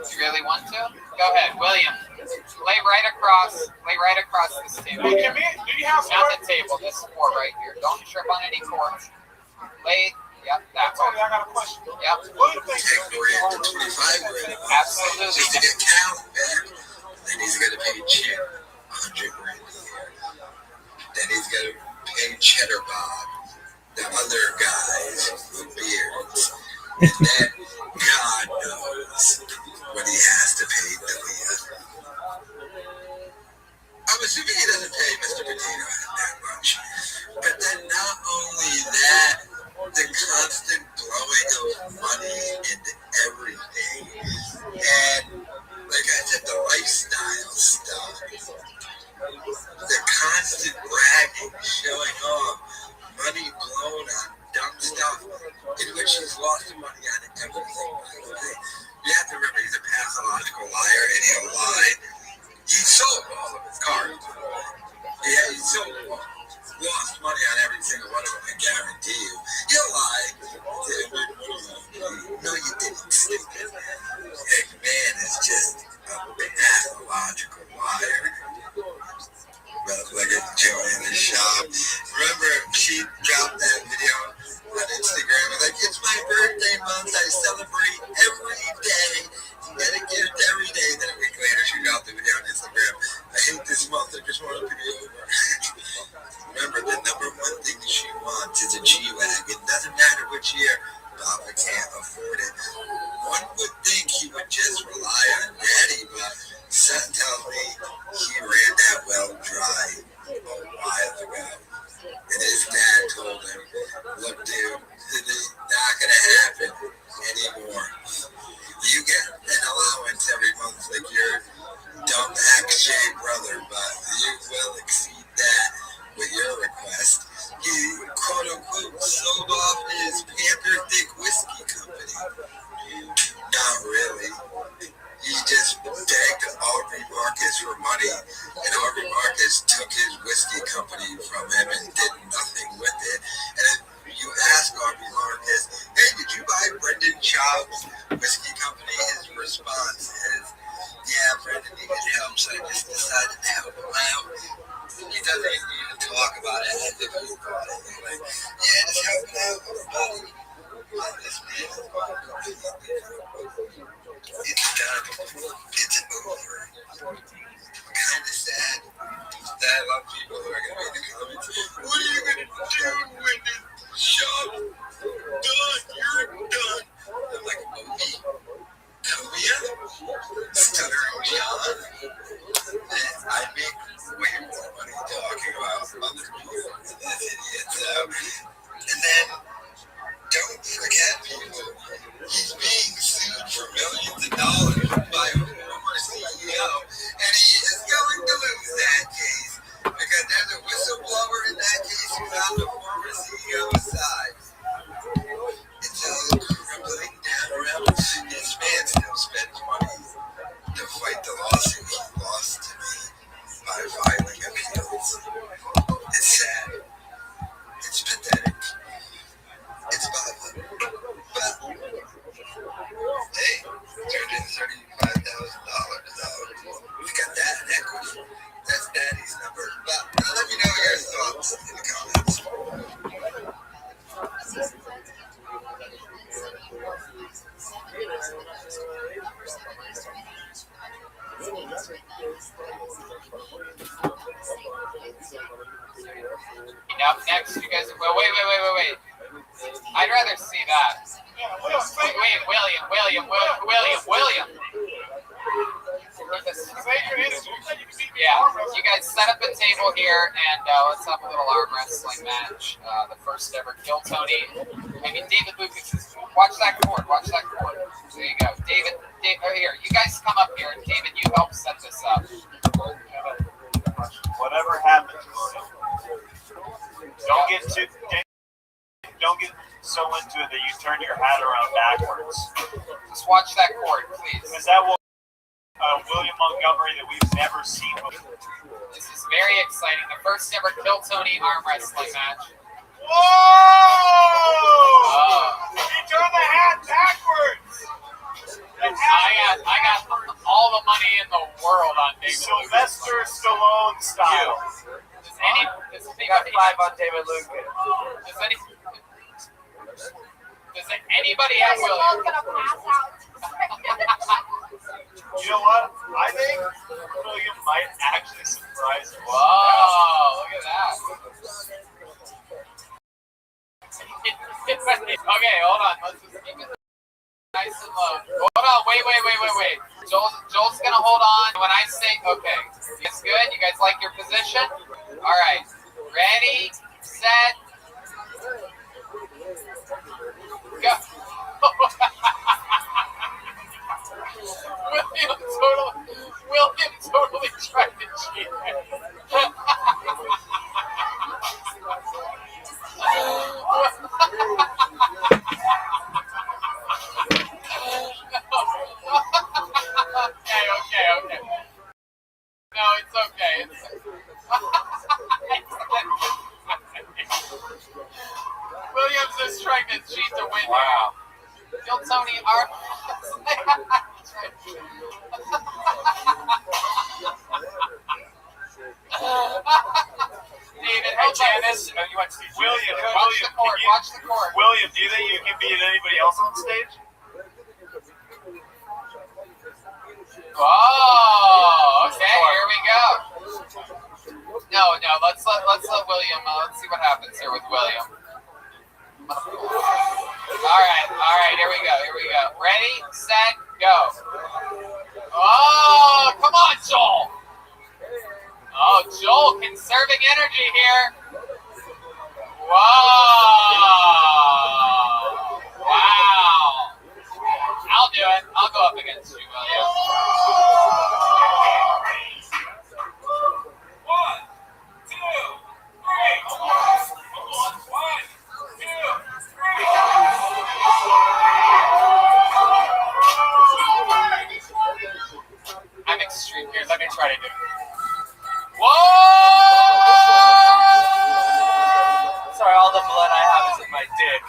You really want to? Go ahead, William. Lay right across this table. Hey, can we, do you have Not the table, this cord right here. Don't trip on any cords. Lay, yep, that Tony, one. I got a question. Yep, What do you think? 10 grand to 25 grand. absolutely. Just to get Cal back. Then he's got to pay Chip 100 grand a year. Then he's got to pay Cheddar Bob, the other guys with beards. And then God knows what he has to pay Delia. I'm assuming he doesn't pay Mr. Potato Head that much. But then not only that, the constant blowing of money into everything. And like I said, the lifestyle stuff. The constant bragging, showing off, money blown on dumb stuff, in which he's lost money on everything. You have to remember, he's a pathological liar, and he'll lie. He sold all of his cars. Yeah, he sold lost money on every single one of them, I guarantee you. He'll lie. No, you didn't, stupid. McMahon is just a pathological liar. But look at Joey in the shop. Remember, she dropped that video on Instagram. Like, it's my birthday month. I celebrate every day. Get a gift every day. Then a week later, she dropped the video on Instagram. I hate this month. I just want it to be over. Remember, the number one thing she wants is a G-Wagon. Doesn't matter which year. Papa can't afford it. One would think he would just rely on Daddy, but son tells me he ran that well dry a while ago. And his dad told him, look, dude, it is not going to happen anymore. You get an allowance every month like your dumb Akshay brother, but you will exceed that with your request. He, quote unquote, sold off his Panther Thick Whiskey Company. Not really. He just begged Aubrey Marcus for money, and Aubrey Marcus took his whiskey company from him and did nothing with it. And if you ask Aubrey Marcus, hey, did you buy Brendan Schaub's whiskey company? His response is, yeah, Brendan needed help, so I just decided to help him out. He doesn't even talk about it as if he bought it. He's like, yeah, just helping out everybody. This man is going to it's done. It's over. Kind of sad that I love people who are going to be in the comments. What are you going to do when the shop done? You're done. I'm like, Kobe? Stuttering John? I make way more money talking about other people than this idiot. So, and then Up next, you guys. Well, wait. I'd rather see that. William. Yeah, you guys set up a table here, and let's have a little arm wrestling match. The first ever Kill Tony. David Lucas. Watch that cord. There you go. David, here. You guys come up here. David, you help set this up. Whatever happens, don't get so into it that you turn your hat around backwards. Just watch that cord, please. Because that will William Montgomery that we've never seen before. This is very exciting. The first ever Kill Tony arm wrestling match. Whoa! He turned the hat backwards. I got all the money in the world on David Sylvester Stallone style. Does anybody on David Lucas. Does anybody have William? You know what? I think William might actually surprise you. Whoa, look at that. Okay, hold on. Let's just keep it nice and low. Hold on, wait. Joel's gonna hold on when I say okay. It's good. You guys like your position? All right. Ready, set, go. William totally tried to cheat. Okay. No, it's okay. Williams is trying to cheat to win. Wow. Kill Tony David, Hey, Janice, you want to see William? Watch the cord. William, do you think you can beat anybody else on stage? Oh, okay, here we go. No, let's let William. Let's see what happens here with William. All right, here we go. Ready, set, go. Oh, come on, Joel. Oh, Joel, conserving energy here. Wow. I'll do it. I'll go up against you, William. 1, 2, 3. Come on. 1, 2, 3. I'm extreme here. Let me try to do it. Whoa! Sorry, all the blood I have is in my dick.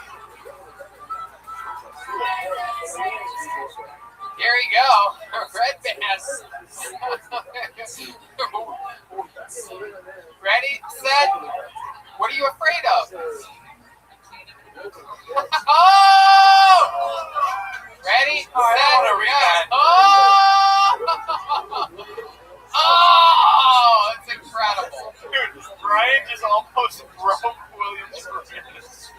Here we go. Red Bass. Ready, set. What are you afraid of? Oh! Ready, set, go. Oh, that's incredible. Dude, Brian just almost broke Williams for minutes.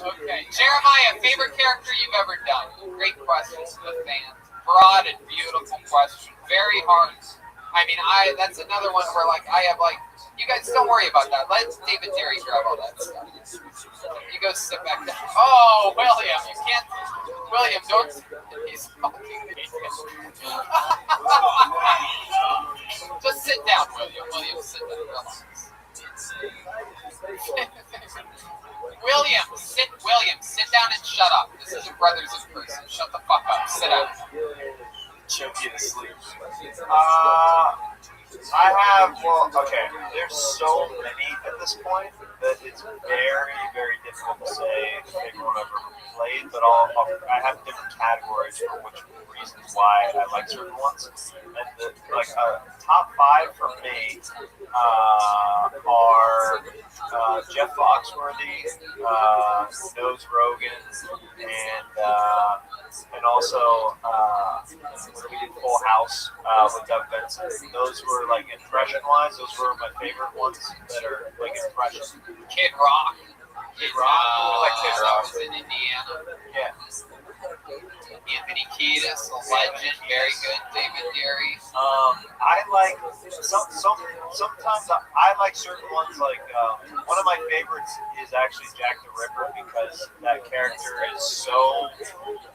Okay, Jeremiah, favorite character you've ever done? Great questions to the fans. Broad and beautiful question. Very hard. That's another one where I have you guys don't worry about that. Let David Terry grab all that stuff. You go sit back down. Oh, William, you can't. William, don't. He's fucking me. Just sit down, William. William, sit down. Relax. William, sit down and shut up. This is your brothers in person. Shut the fuck up. Sit down. Choke you to sleep. There's so many at this point that it's very, very difficult to say if anyone ever played, but I have different categories for which reasons why I like certain ones. And top 5 for me are Jeff Foxworthy, Nose Rogan, and also when we did Full House with Doug Benson. Those were like impression-wise, those were my favorite ones that are like impression. Kid Rock. Kid Rock, I like Kid Rock. Was in Indiana. Yeah. Anthony Kiedis, a legend, very good. David Deary. I like sometimes I like certain ones. Like one of my favorites is actually Jack the Ripper because that character is so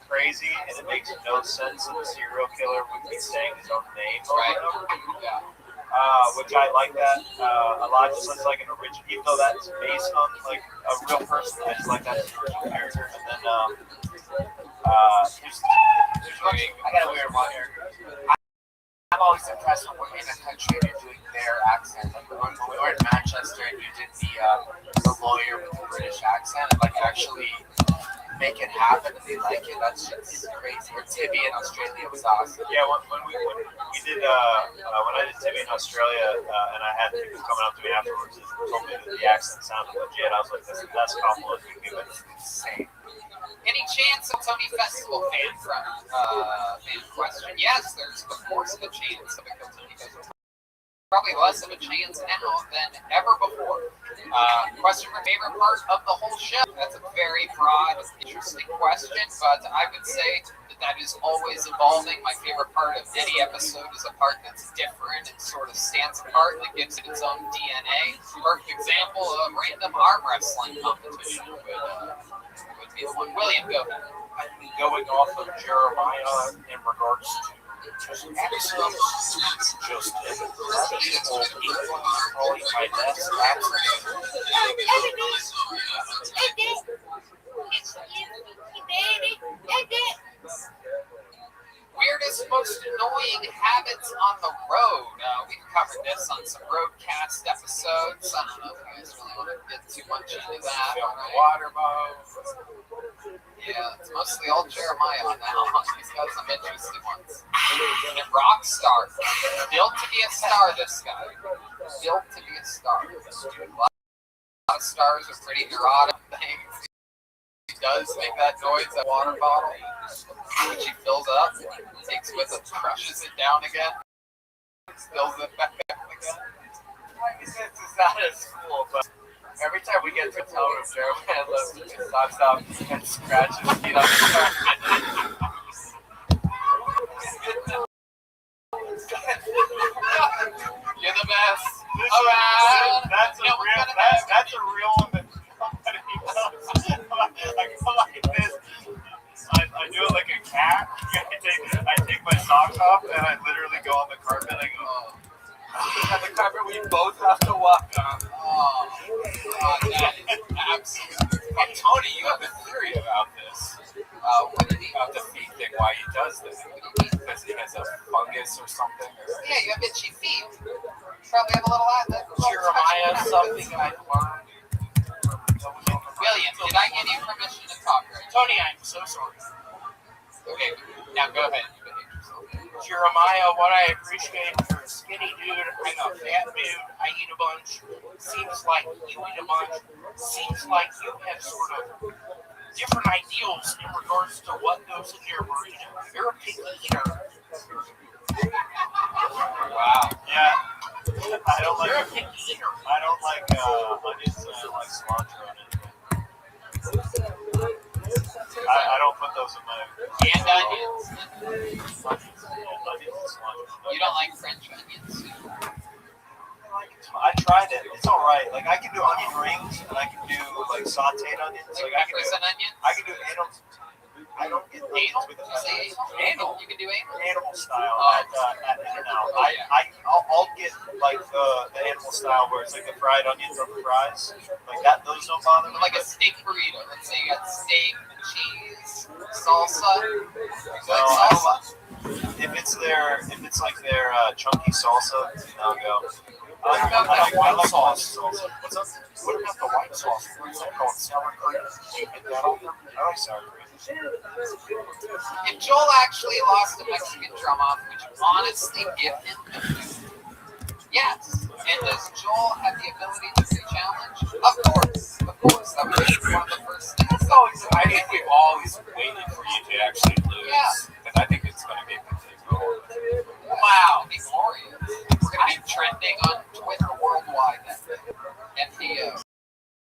crazy and it makes no sense that a serial killer would be saying his own name over and over. Yeah. Which I like that a lot. Just as like an original, even though that's based on like a real person, I just like that as an original character. And then I got a weird one here. I'm always impressed when we're in a country and you're doing their accent. Like when we were in Manchester and you did the lawyer with the British accent, and like actually make it happen and they like it. That's just crazy. Or Tibby in Australia was awesome. Yeah, when we did when I did Tibby in Australia and I had people coming up to me afterwards and told me that the accent sounded legit, I was like, that's the best compliment you can give it. It's insane. Any chance of Tony Festival fan from fan question? Yes, there's of course a chance of it because probably less of a chance now than ever before. Question for favorite part of the whole show? That's a very broad, interesting question, but I would say that is always evolving. My favorite part of any episode is a part that's different and sort of stands apart and gives it its own DNA. Perfect example of random arm wrestling competition would be the one. William, go. I'd be going off of Jeremiah in regards to just accents. Just probably my best accent. Weirdest, most annoying habits on the road. We've covered this on some roadcast episodes. I don't know if you guys really want to get too much into that. Water boat. Yeah, it's mostly all Jeremiah on that one. He's got some interesting ones. And rock star. Built to be a star, this guy. Built to be a star. A lot of stars are pretty neurotic things. He does make that noise, that water bottle, which he fills up, takes with him, crushes it down again, fills it back up again. This is not as cool, but every time we get to a town of Jeremiah looks and stops up and scratches his feet on the carpet. You're the best. That's a real one that nobody knows. I go like this. I do it like a cat. I take my socks off and I literally go on the carpet. I go. On the carpet we both have to walk on. That is absolutely. But Tony, you have a theory about this. About the feet thing, why he does this. Because he has a fungus or something. Yeah, you have itchy feet. Probably have a little Jeremiah, something I learned. William, did I give you permission to talk right? Tony, I'm so sorry. Okay, now go ahead. Jeremiah, what I appreciate, you're a skinny dude, I'm a fat dude, I eat a bunch. Seems like you eat a bunch. Seems like you have sort of different ideals in regards to what goes in your burrito. You're a picky eater. Wow. Yeah. I don't like. You're a picky eater. I don't like onions and I don't like cilantro in it. I don't put those in my. And onions. Onions and cilantro. You don't like French onions? I tried it. It's all right. Like I can do onion rings and I can do like sautéed onions. Like I can do. I can do anal. I don't get anal with Anal. You can do anal. Animal style at In-N-Out. I'll get like the animal style where it's like the fried onions on the fries. Like that. Those don't bother me. Like a steak burrito. Let's say you got steak, cheese, salsa. If it's like their chunky salsa, I'll go. What about that white sauce? What's up? What about the white sauce? What's that called? Sour cream? Do you get that on there? I like sour cream. If Joel actually lost a Mexican drum off, would you honestly give him? Yes. And does Joel have the ability to re-challenge? Of course. That was one of the first things. I think we've always waited for you to actually lose. Yeah. Because I think it's going to be a good thing. Wow, be glorious. We're going to be trending on Twitter worldwide. NPO.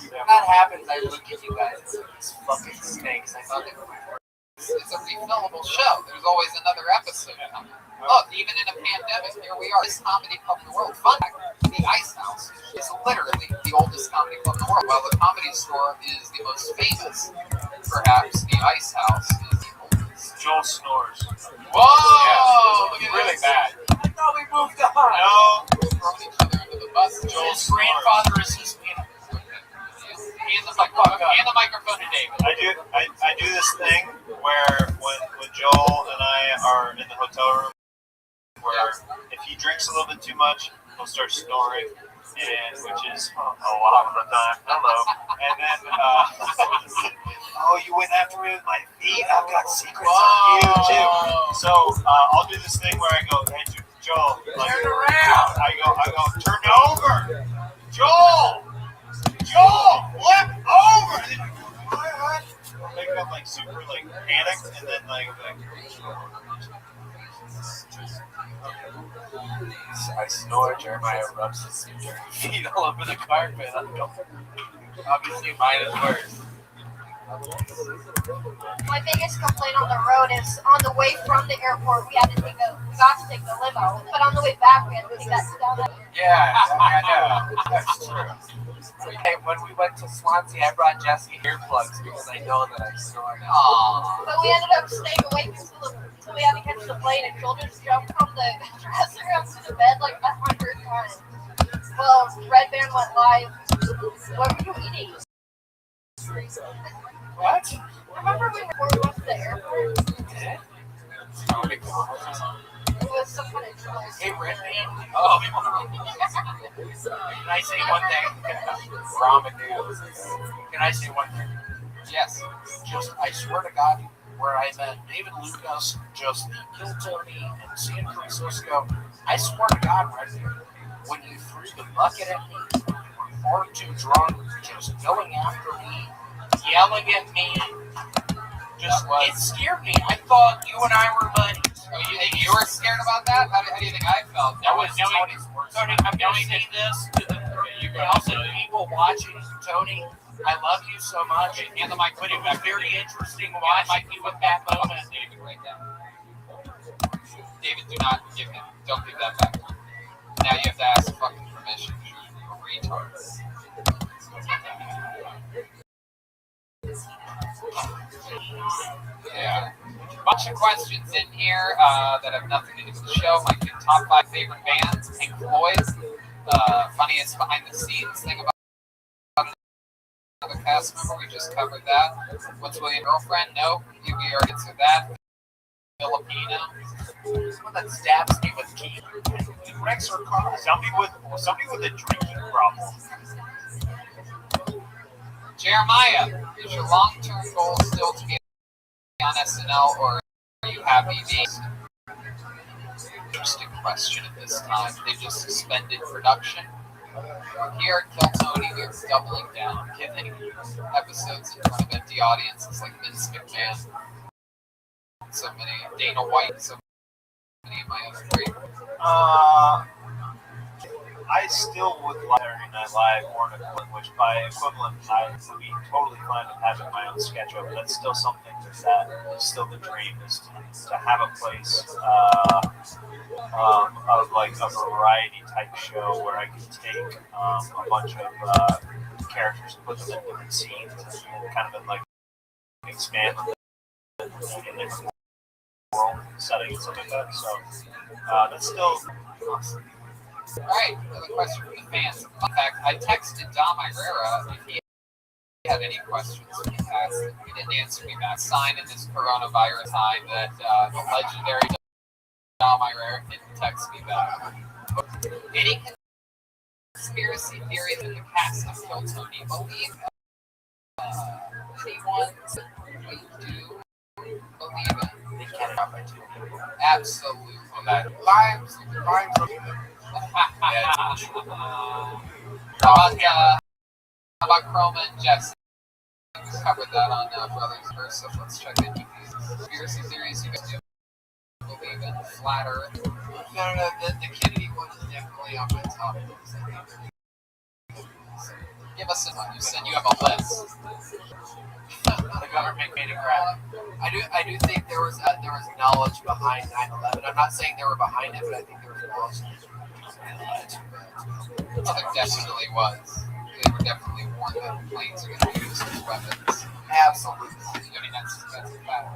When that happens, I look at you guys as these fucking snakes. I thought they were my worst. It's a refillable show. There's always another episode coming. Look, even in a pandemic, here we are. This comedy club in the world. Fun fact, the Ice House is literally the oldest comedy club in the world. While the Comedy Store is the most famous, perhaps the Ice House is the oldest. Joel snores. Whoa! Look at Really this. bad. I thought we moved on. No. Throwing each other under the bus. Joel's His grandfather is his Hand the microphone to David. I do this thing where when Joel and I are in the hotel room, where if he drinks a little bit too much, he'll start snoring, and which is a lot of the time. Hello. And then, oh, you went after me with my feet. I've got secrets on you too. So I'll do this thing where I go, hey, Joel, like, Turn around. I go, turn over, Joel, flip over. And then you go, what? I'll make up like super like panicked, and then like. I snore. Jeremiah rubs his feet all over the carpet. Obviously, mine is worse. My biggest complaint on the road is on the way from the airport, we got to take the limo, but on the way back, we had to take that down. Yeah, I know. That's true. Okay, when we went to Swansea, I brought Jesse earplugs because I know that I snore now. Aww. But we ended up staying awake until we had to catch the plane, and Joel just jumped from the dresser up to the bed like 100 times. Well, Red Band went live. What were you eating? What? Remember before we went to the airport? It was some kind of choice. Hey, Red Band. Oh, can I say one thing? Ramen noodles. Can I say one thing? Yes. Just, I swear to God, where I met David Lucas, just Kill Tony, and San Francisco, I swear to God, Red Band, when you threw the bucket at me, you were far too drunk, just going after me, yelling at me. Just, it scared me. I thought you and I were buddies. Oh, you think you were scared about that? How do you think I felt? That was Tony's worst. Tony, I'm going to say this to the also people watching. Tony, I love you so much. And the mic, but it was very interesting watching you at that moment. David, right down. David, do not give him. Don't give that back. Now you have to ask fucking permission. You retard. Yeah. Bunch of questions in here that have nothing to do with the show. Like your top 5 favorite bands, Pink Floyd, funniest behind the scenes thing about another cast member. We just covered that. What's William girlfriend? No, we already answered that. Filipino. Someone that stabs me with keys. Rex or Carl. Somebody with a drinking problem. Jeremiah, is your long-term goal still to be on SNL, or are you happy being? Interesting question at this time. They just suspended production. Here at Kill Tony, we're doubling down, giving episodes in front of empty audiences like Vince McMahon, so many, Dana White, so many of my other great. I still would like Saturday Night Live or an equivalent, which by equivalent I would be totally fine with having my own sketch of. But that's still something that is still the dream, is to have a place of like a variety type show where I can take a bunch of characters and put them in different scenes and kind of like expand in different world setting and stuff like that. So that's still awesome. All right, another question from the fans. In fact, I texted Dom Irera if he had any questions for me. He didn't answer me back. Sign in this coronavirus time that the legendary Dom Irera didn't text me back. Any conspiracy theories in the cast of Kill Tony believe anyone we do believe in? They can't have my two. Absolutely. Limes How about Chroma and Jesse? We covered that on Brothers Versus. Let's check in with these conspiracy theories you guys do believe in. Flat Earth. No, the Kennedy one is definitely on my top list. Give us a one. You said you have a list. The government made it crap. I do think there was knowledge behind 9/11. I'm not saying they were behind it, but I think there was knowledge. There definitely was. They were definitely warned that planes are going to be used as weapons. Absolutely. I mean, that's a fact.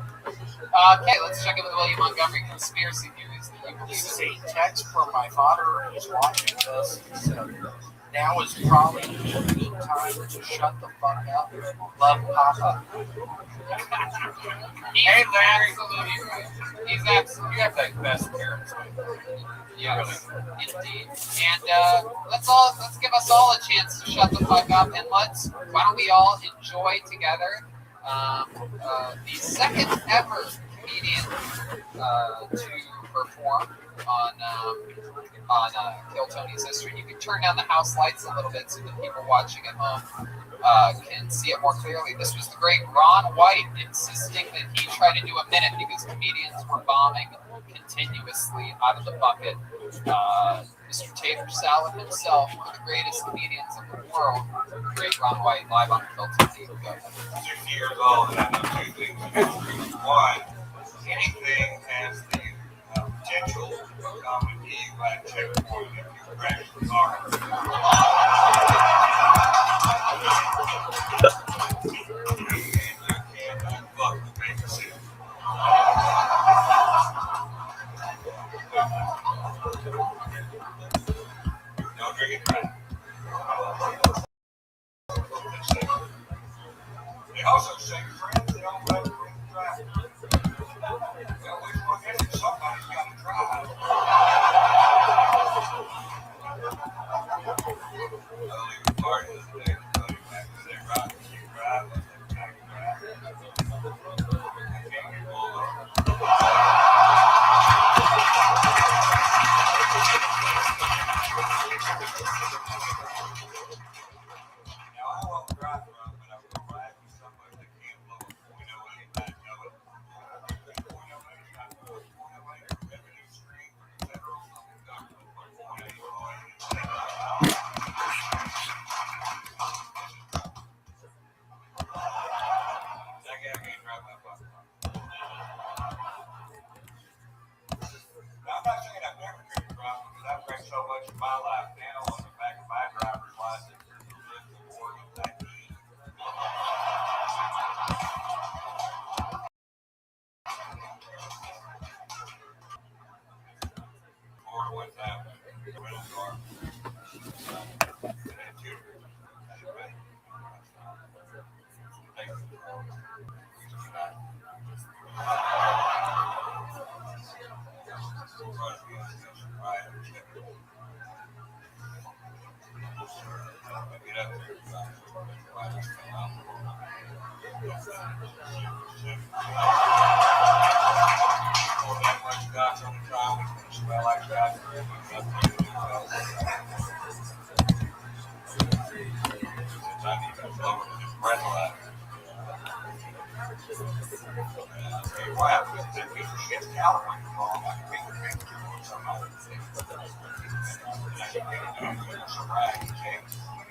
Okay, let's check in with William Montgomery. Conspiracy theories that you believe This in. is a text from my father who's watching this. He said, now is probably the good time to shut the fuck up. Love, Papa. Hey, Larry. Absolutely right. He's absolutely You have the best parents. yes, indeed. And let's give us all a chance to shut the fuck up, and why don't we all enjoy together the second ever comedian to perform on Kill Tony's History. You can turn down the house lights a little bit so that people watching at home can see it more clearly. This was the great Ron White insisting that he try to do a minute because comedians were bombing continuously out of the bucket. Mr. Tater Salad himself, one of the greatest comedians in the world, the great Ron White, live on Kill Tony. Go ahead. 60 years old, and I know two things in history. One, anything has the potential to become an e-black checkpoint if you crash the car. You can't unfuck the babysitter. Don't drink it right. They also say friends that don't let drink drive. Well, which one is it? Somebody's got to drive. I'll leave the party this day. Everybody back to their rock. You drive. Let them back drive. I can't get pulled over. Now, I won't drive drunk, but I will ride with somebody that can't blow a .08 back of it. .08, not .08, revenue stream for the federal government, that guy can't drive my fucking car. Now, I'm not saying I've never driven drunk because I've drank so much in my life now on the back of my driver's license. Or one time, rental car. Smell like that. I need to blow this rental out. What happens is that piece of shit's calibrated wrong. I can make a picture or something. I can get it done with some rag and tape.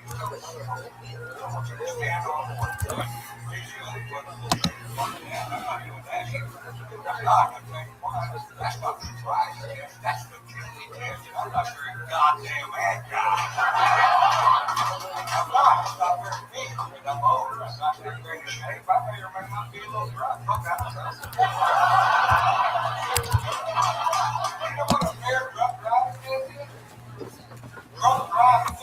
I want you to stand on one foot. Usually put a little shit fucking down. I'm not doing that here. I'm not. I'm saying, why? That's not the surprise test. That's the chili test. I'm not very goddamn agile. I'm not. It's not very big. I'm older. I'm not very great in shape. I may or may not be a little drunk. Fuck out of myself. You know what a fair drunk driving is? Drunk driving is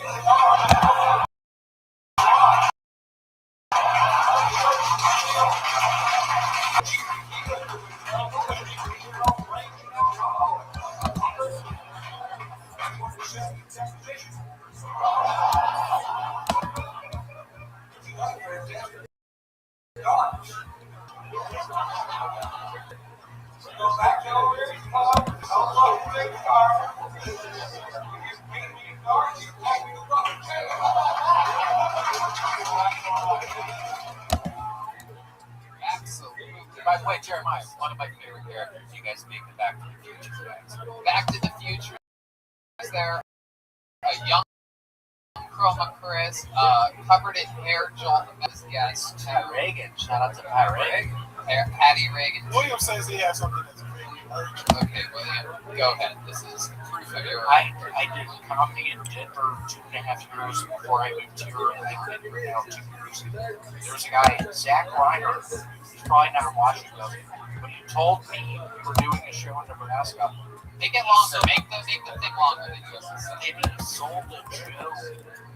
Go back to over here. Absolutely. By the way, Jeremiah, one of my favorite characters. You guys make the Back to the Future guys. Back to the Future. Is there a young Chroma Chris, covered in hair, Joel as guest. Pat Reagan. Shout out to Pat Reagan. Patty Reagan. William says he has something that's very urgent. Okay, William, go ahead. This is proof of your. I did comedy in Denver 2.5 years before I moved here. I've been here now 2 years. There's a guy, Zach Reiner. He's probably never watched it, but he told me we were doing a show in Nebraska. Make it longer. Make the thing longer than you said. And he sold a show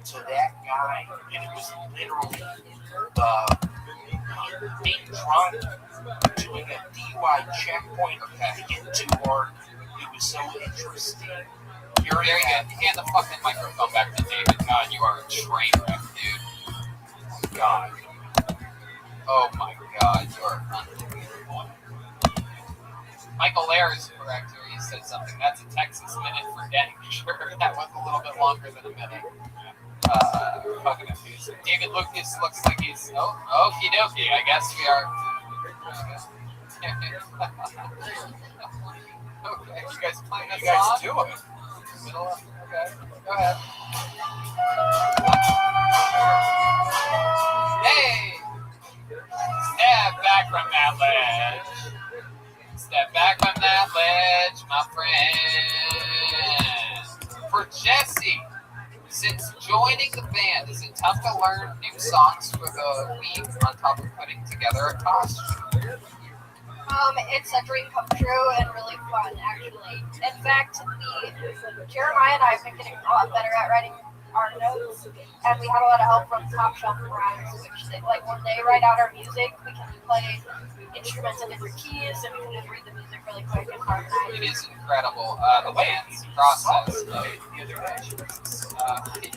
to that guy, and it was literally being drunk, doing a DUI checkpoint to get to work. It was so interesting. You're very good. Hand the fucking microphone back to David. God, you are a train wreck, dude. God. Oh my God, you are unbelievable. Michael Lair is correct here. He said something. That's a Texas minute for getting sure. That was a little bit longer than a minute. Fucking amazing. David Lucas looks like he's okie dokie. I guess we are. Okay, you guys playing this You guys song? do it. Middle of, okay, go ahead. Hey! Step back from that ledge. Step back from that ledge, my friend. For Jesse, since joining the band, is it tough to learn new songs for the week on top of putting together a costume? It's a dream come true and really fun, actually. In fact, Jeremiah and I have been getting a lot better at writing our notes, and we had a lot of help from Top Shelf Rhymes, which like when they write out our music, we can play instruments in different keys, and we can just read the music really quick and harmonize. It is incredible. The band's process.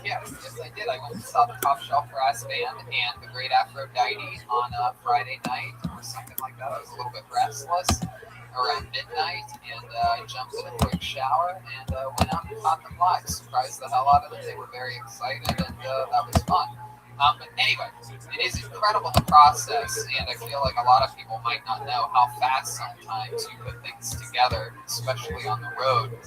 Yes, I did. I went and saw the Top Shelf Brass Band and the Great Aphrodite on Friday night or something like that. I was a little bit restless around midnight and jumped in a quick shower and went out and caught them live. Surprised the hell out of them. They were very excited and that was fun. But anyway, it is incredible the process, and I feel like a lot of people might not know how fast sometimes you put things together, especially on the road.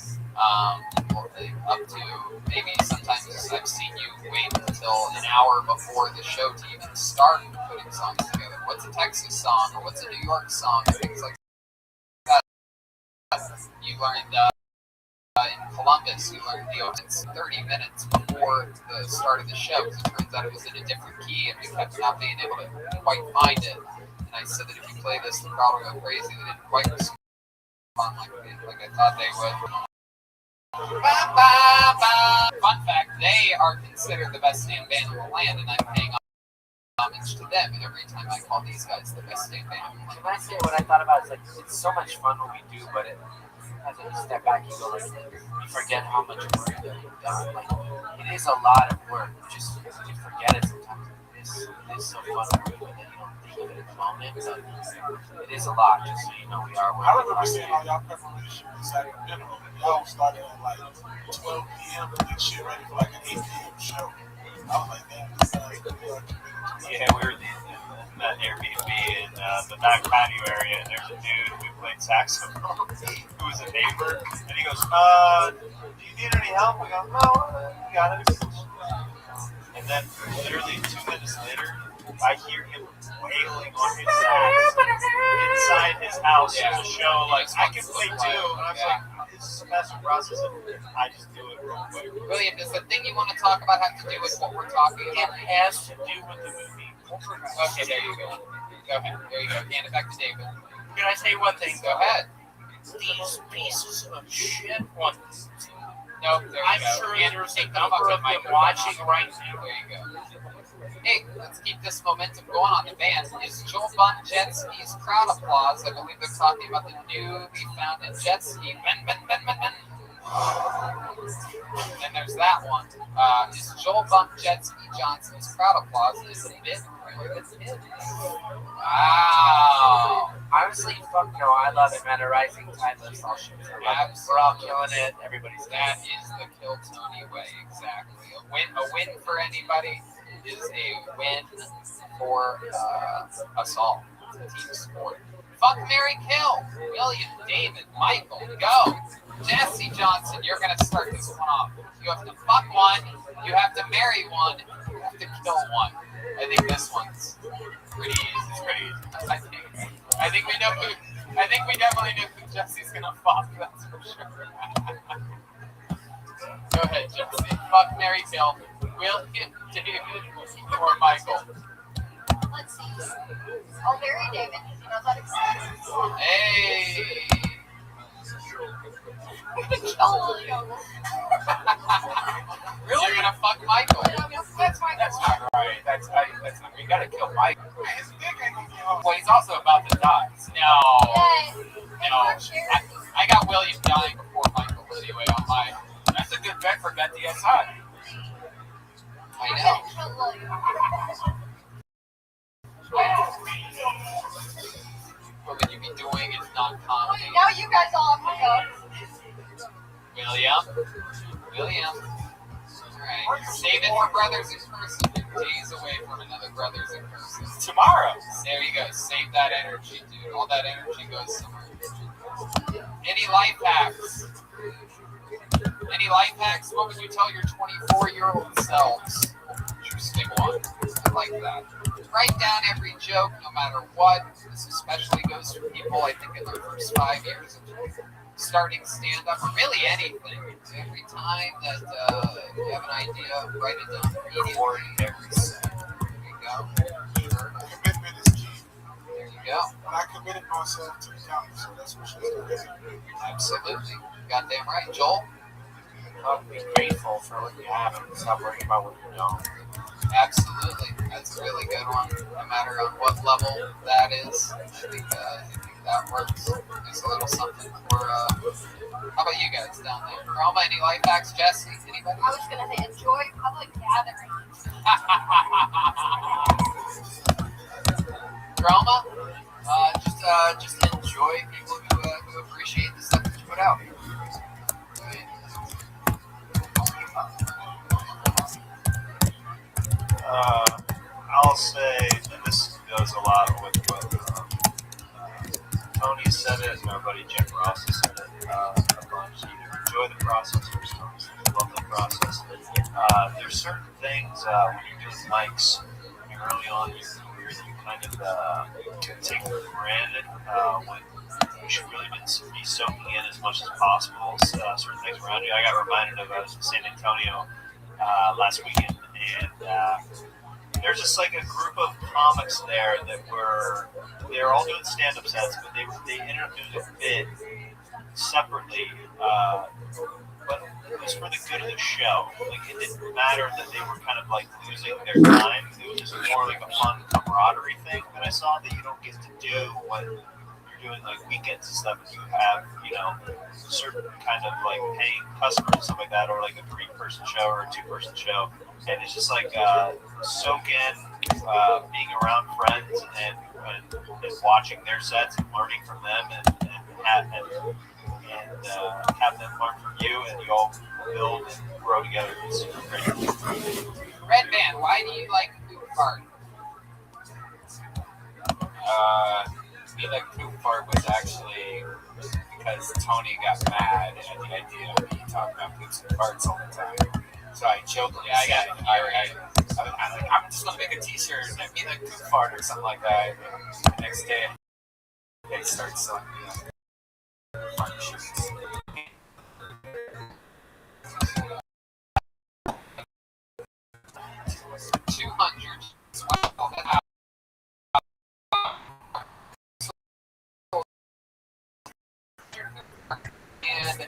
Up to maybe sometimes I've seen you wait until an hour before the show to even start putting songs together. What's a Texas song or what's a New York song and things like that. You learned in Columbus, you learned the opens 30 minutes before the start of the show because it turns out it was in a different key and we kept not being able to quite find it. And I said that if you play this, the crowd will go crazy. They didn't quite respond like I thought they would. Fun fact, they are considered the best stand band in the land, and I'm paying homage to them every time I call these guys the best stand band in the land. Can I say what I thought about? It's like it's so much fun what we do, but as you step back, you go like you forget how much work that we've done. Like it is a lot of work. Just you forget it sometimes. It is so fun to do it that you don't think of it at the moment, but it is a lot. Just so you know, we are. I remember seeing all y'all preparation in Sacramento. Y'all started at like 12 p.m. and get shit ready for like an 8 p.m. show. I was like, damn, this guy's Yeah, we were in that Airbnb in the back patio area, and there's a dude who played saxophone who was a neighbor, and he goes, do you need any help? I go, no, we got it. And then literally 2 minutes later, I hear him wailing on his sax inside his house to show, like, I can play too. And I was like, it's a massive process, and I just do it real quick. William, does the thing you want to talk about have to do with what we're talking about? It has to do with the movie. Okay, there you go. Go ahead. There you go. Hand it back to David. Can I say one thing? Go ahead. These pieces of shit on Nope, there you I'm go. sure And there's take a the number fucking of them microphone watching off. right now. There you go. Hey, let's keep this momentum going on the band. Is Joel Bonjetski's crowd applause? I believe they're talking about the newly founded jet ski. Then there's that one. Is Joel Bump Jet Ski Johnson's crowd applause is a bit prohibitive? Wow. Honestly, fuck no, I love it, man. A rising tide lifts all ships. We're all killing it. Everybody's That is the Kill Tony way, exactly. A win for anybody is a win for us all. It's a team sport. Fuck, Mary, kill. William, David, Michael, go. Jesse Johnson, you're gonna start this one off. You have to fuck one. You have to marry one. You have to kill one. I think this one's pretty easy. It's pretty easy. I think we know who. I think we definitely know who Jesse's gonna fuck. That's for sure. Go ahead, Jesse. Fuck, marry, kill. William, David, or Michael. Let's see. I'll marry David because he knows how to exist. Hey. Really? You're gonna fuck Michael? That's not right. That's not. You gotta kill Mike. Well, he's also about to die. No. I got William dying before Michael anyway on my. That's a good bet for Bet DSI. I know. What would you be doing is non-comedy? Now you guys all have to go. William. Alright. Save it for Brothers in Person. You're days away from another Brothers in Person. Tomorrow. There you go. Save that energy, dude. All that energy goes somewhere. Any life hacks? Any life hacks? What would you tell your 24-year-old selves? Interesting one. I like that. Write down every joke, no matter what. This especially goes for people, I think, in their first 5 years of starting stand-up, or really anything. Every time that you have an idea, write it down immediately. Every second. There you go. Sure. Commitment is key. There you go. And I committed myself to the county, so that's what she's doing. Absolutely. Goddamn right. Joel? Be grateful for what you have and stop worrying about what you don't. Absolutely. That's a really good one. No matter on what level that is, I think that works. There's a little something for, how about you guys down there? Roma, any life hacks? Jesse, anybody? I was gonna say enjoy public gatherings. Roma? just enjoy people who appreciate the stuff that you put out. I'll say, and this goes a lot with what Tony said it, and our buddy Jim Ross has said it a bunch. Either enjoy the process or love the process. There's certain things when you're doing mics, when you're early on in your career, that you kind of take for granted when you should really be soaking in as much as possible certain things around you. I got reminded of I was in San Antonio last weekend, and there's just like a group of comics there that they're all doing stand-up sets, but they ended up doing a bit separately, but it was for the good of the show. Like, it didn't matter that they were kind of like losing their time. It was just more like a fun camaraderie thing that I saw that you don't get to do when you're doing like weekends and stuff, and you have, certain kind of like paying customers and stuff like that, or like a 3-person show or a 2-person show. And it's just like soak in being around friends and watching their sets and learning from them and have them learn from you, and you all build and grow together. It's super great. Red Band, why do you like Poop Fart? Me like Poop Fart was actually because Tony got mad at the idea of me talking about poops and farts all the time. So I jokingly said, I'm just gonna make a T-shirt and me like Poop Fart or something like that. And the next day, they start selling me fart shirts. And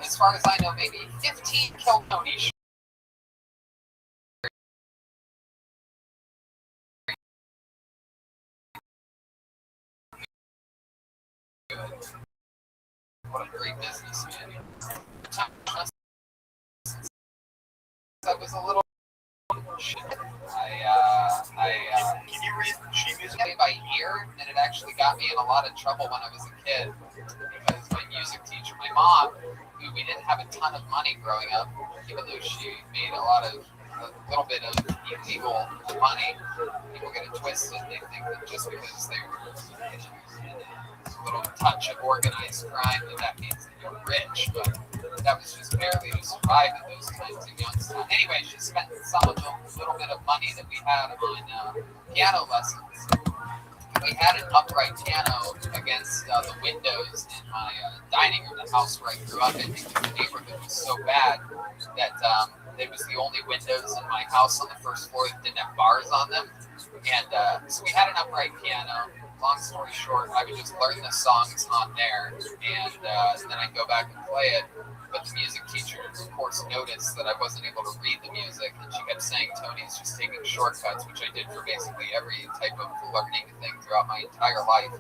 as far as I know, maybe 15 Kill Tony shirts. what a great businessman. I was a little shit. Can you read sheet music? By ear, and it actually got me in a lot of trouble when I was a kid because my music teacher, my mom, who we didn't have a ton of money growing up, even though she made a little bit of illegal money, people get it twisted. They think that just because they were in a little touch of organized crime, that means that you're rich, but that was just barely to survive at those times in Youngstown. Anyway, she spent some of the little bit of money that we had on piano lessons. We had an upright piano against the windows in my dining room, the house where I grew up in, because the neighborhood was so bad that it was the only windows in my house on the first floor that didn't have bars on them. And so we had an upright piano. Long story short, I would just learn the songs on there, and then I'd go back and play it. But the music teacher, of course, noticed that I wasn't able to read the music, and she kept saying Tony's just taking shortcuts, which I did for basically every type of learning thing throughout my entire life.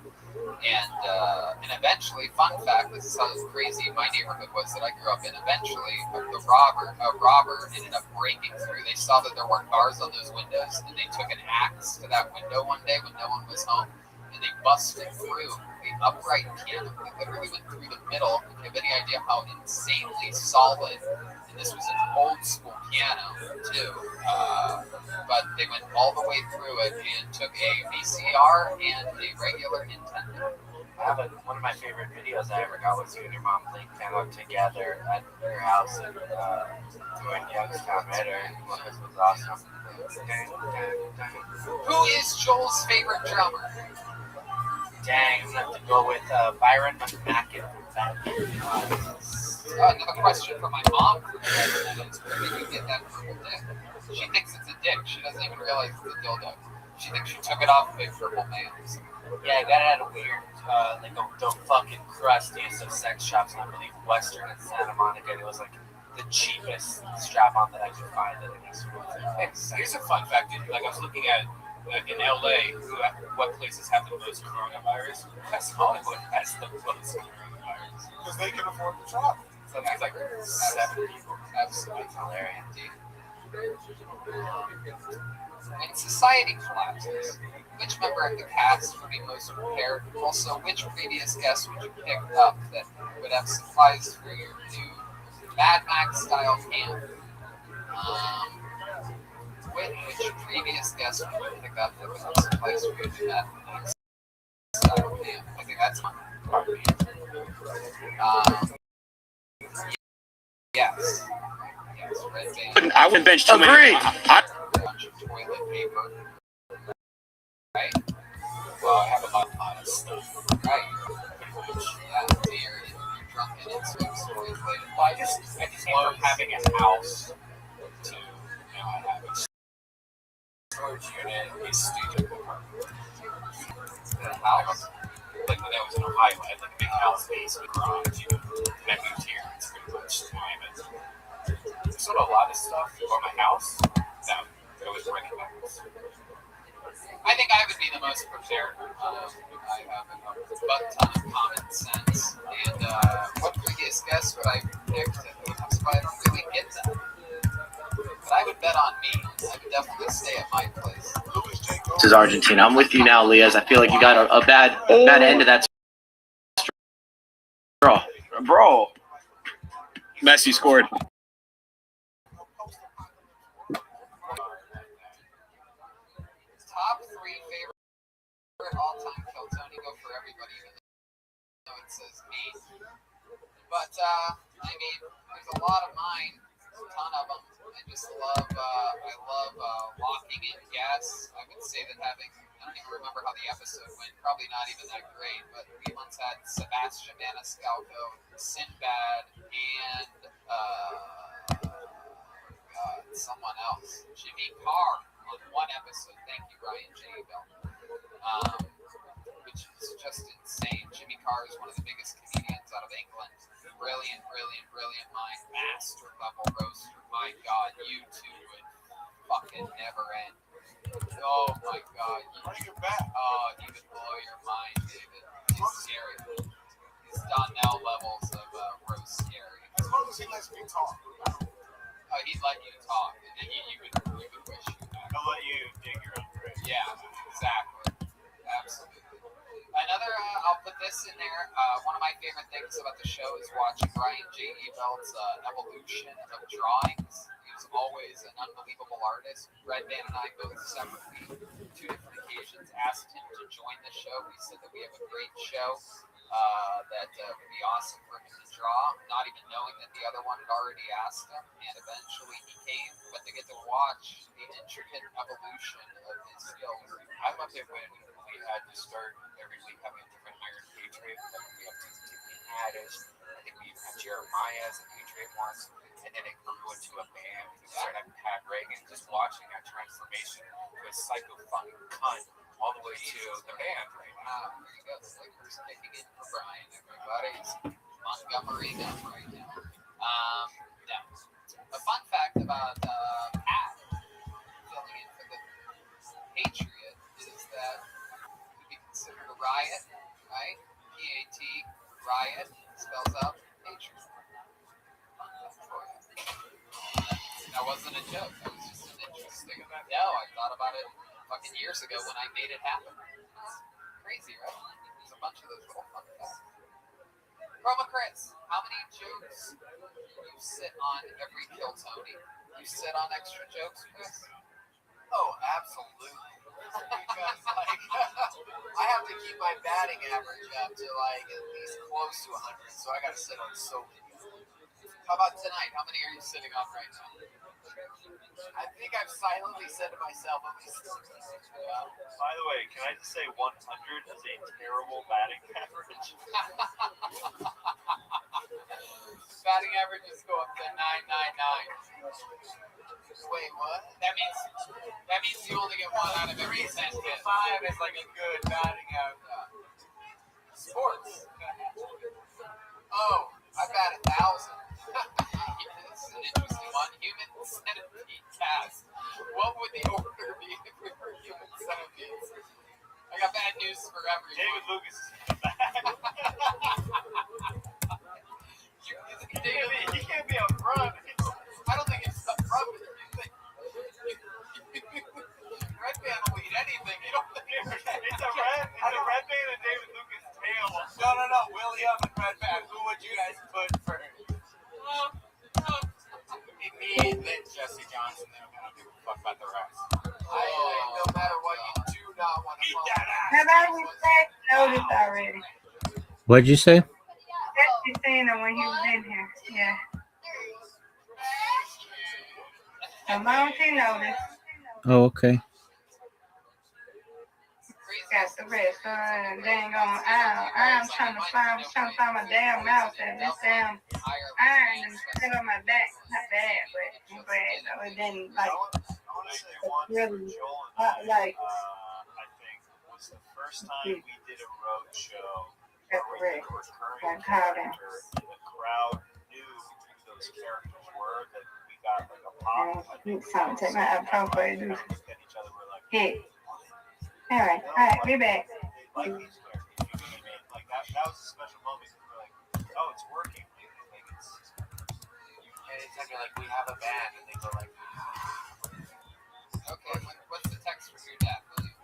And eventually, fun fact, this is how crazy my neighborhood was that I grew up in. Eventually, a robber ended up breaking through. They saw that there weren't bars on those windows, and they took an axe to that window one day when no one was home, and they busted through the upright piano. They literally went through the middle. If you have any idea how insanely solid, and this was an old school piano too, but they went all the way through it and took a VCR and a regular Nintendo. One of my favorite videos I ever got was you and your mom playing piano together at your house in Youngstown, right? This was awesome. Who is Joel's favorite drummer? Dang, I'm going to have to go with Byron McMacken from Batman. Another question for my mom. Where did you get that purple dick? She thinks it's a dick. She doesn't even realize it's a dildo. She thinks she took it off of a purple man. Yeah, I got it at a weird, like the fucking crustiest of sex shops, and I believe Western in Santa Monica. It was like the cheapest strap-on that I could find at any school. Here's a fun fact. Like I was looking at in LA, what places have the most coronavirus? West Hollywood has the most coronavirus. Because they can afford to travel. So that's like 7 people. Absolutely hilarious indeed. When society collapses, which member of the cast would be most prepared? Also, which previous guest would you pick up that would have supplies for your new Mad Max style camp? Which previous guest would you pick up that would have supplies for your new Mad Max style camp? I think that's my part of the answer. Yes. Yes, red band. I would bench too many. Bunch of toilet paper. Right? Well, I have a lot of stuff. Right. Yeah, so you're drunk and it's stories later. Well, I just love having a house to, I have a storage unit, a studio apartment. The house. Like when I was in Ohio, I had like a big house basement garage. And I moved here, it's pretty much time. There's sort of a lot of stuff on my house that I was bringing back. I think I would be the most prepared. I have a butt ton of common sense. And what previous guest would I pick? I don't really get that. But I would bet on me. I would definitely stay at my place. This is Argentina. I'm with you now, Leaz. I feel like you got a bad end of that straw. Bro. Messi scored. Top 3 favorite all-time Kill Tony. Go for everybody, even though it says me. But, I mean, there's a lot of mine. There's a ton of them. I just love, locking in guests. I would say that having, I don't even remember how the episode went, probably not even that great, but we once had Sebastian Maniscalco, Sinbad, and, someone else, Jimmy Carr, on one episode. Thank you, Ryan J. Bell. Which is just insane. Jimmy Carr is one of the biggest comedians out of England. Brilliant mind. Master level roaster. My God, you two would fucking never end. Oh my God. You would blow your mind, David. He's scary. He's Donnell levels of roast scary. As long as he lets me talk. Oh, he'd let you talk, and then you would wish you back. He'll let you dig your own grave. Yeah, exactly. Absolutely. Another, I'll put this in there. One of my favorite things about the show is watching Brian J. Eveld's evolution of drawings. He was always an unbelievable artist. Red Band and I both separately, 2 different occasions, asked him to join the show. We said that we have a great show that would be awesome for him to draw, not even knowing that the other one had already asked him. And eventually he came, but to get to watch the intricate evolution of his skills. I loved it when we had to start every week having a different Iron Patriot. We have Tiffany Haddish. I think we even had Jeremiah as a Patriot once. And then it grew into a band. We started having Pat Reagan, just watching that transformation to a psycho fucking cunt all the way to the band right now. There you go. It's like who's picking it for Brian, everybody. It's Montgomery down right now. Now, a fun fact about Pat filling in for the Patriot is that he'd be considered a riot, right? P-A-T, riot, spells out Patriot. Fun fact for you. That wasn't a joke. That was just an interesting. No, I thought about it fucking years ago when I made it happen. It's crazy, right? There's a bunch of those little fun facts. Chroma Chris, how many jokes do you sit on every Kill Tony? You sit on extra jokes, Chris? Oh, absolutely. Because, like, I have to keep my batting average up to, like, at least close to 100, so I gotta sit on so many. How about tonight? How many are you sitting on right now? I think I've silently said to myself at least 60. By the way, can I just say 100 is a terrible batting average? Batting averages go up to 999. Wait, what? That means you only get 1 out of every 10 hits. 5 is like a good batting average. Sports. Oh, I bat 1,000. It's an interesting one. Human centipede cast. What would the order be if we were human centipedes? I got bad news for everyone. David Lucas is David, he can't be up front. I don't think it's up front, but you think Red Band will eat anything. You don't think it's a red band and David Lucas tail. No. William and Red Band. Who would you guys put first? Me and then Jesse Johnson. Then I don't give a fuck about the rest. No matter what, you do not want to beat that ass. Have I noticed already? What'd you say? That's the seen him when he was in here. Yeah. As long as he noticed. Oh, okay. Got the rest. Dang on. I'm trying to find my damn mouse and this damn iron and sit on my back. Not bad, but I'm glad though. It didn't like really like. I think was the first time we did a road show That's where we correct. were recurring Like how then? character, and the crowd knew who those characters were. That we got like a pop. Something take my iPhone for you. Looked at each other. We're like, Hey. All right, be back. like these characters. You know what I mean? Like that was a special moment. We're like, oh, it's working. Like it's. Anytime you're like, we have a band, and they go like, Okay, what's the text for your dad, William?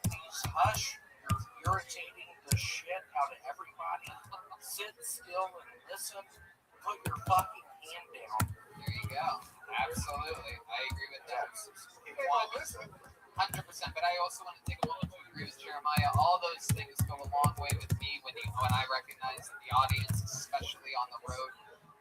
please hush. You're irritating the shit out of everybody. Sit still and listen. Put your fucking hand down. There you go. Absolutely. I agree with that. 100%, but I also want to take a moment to agree with Jeremiah. All those things go a long way with me when I recognize that the audience, especially on the road,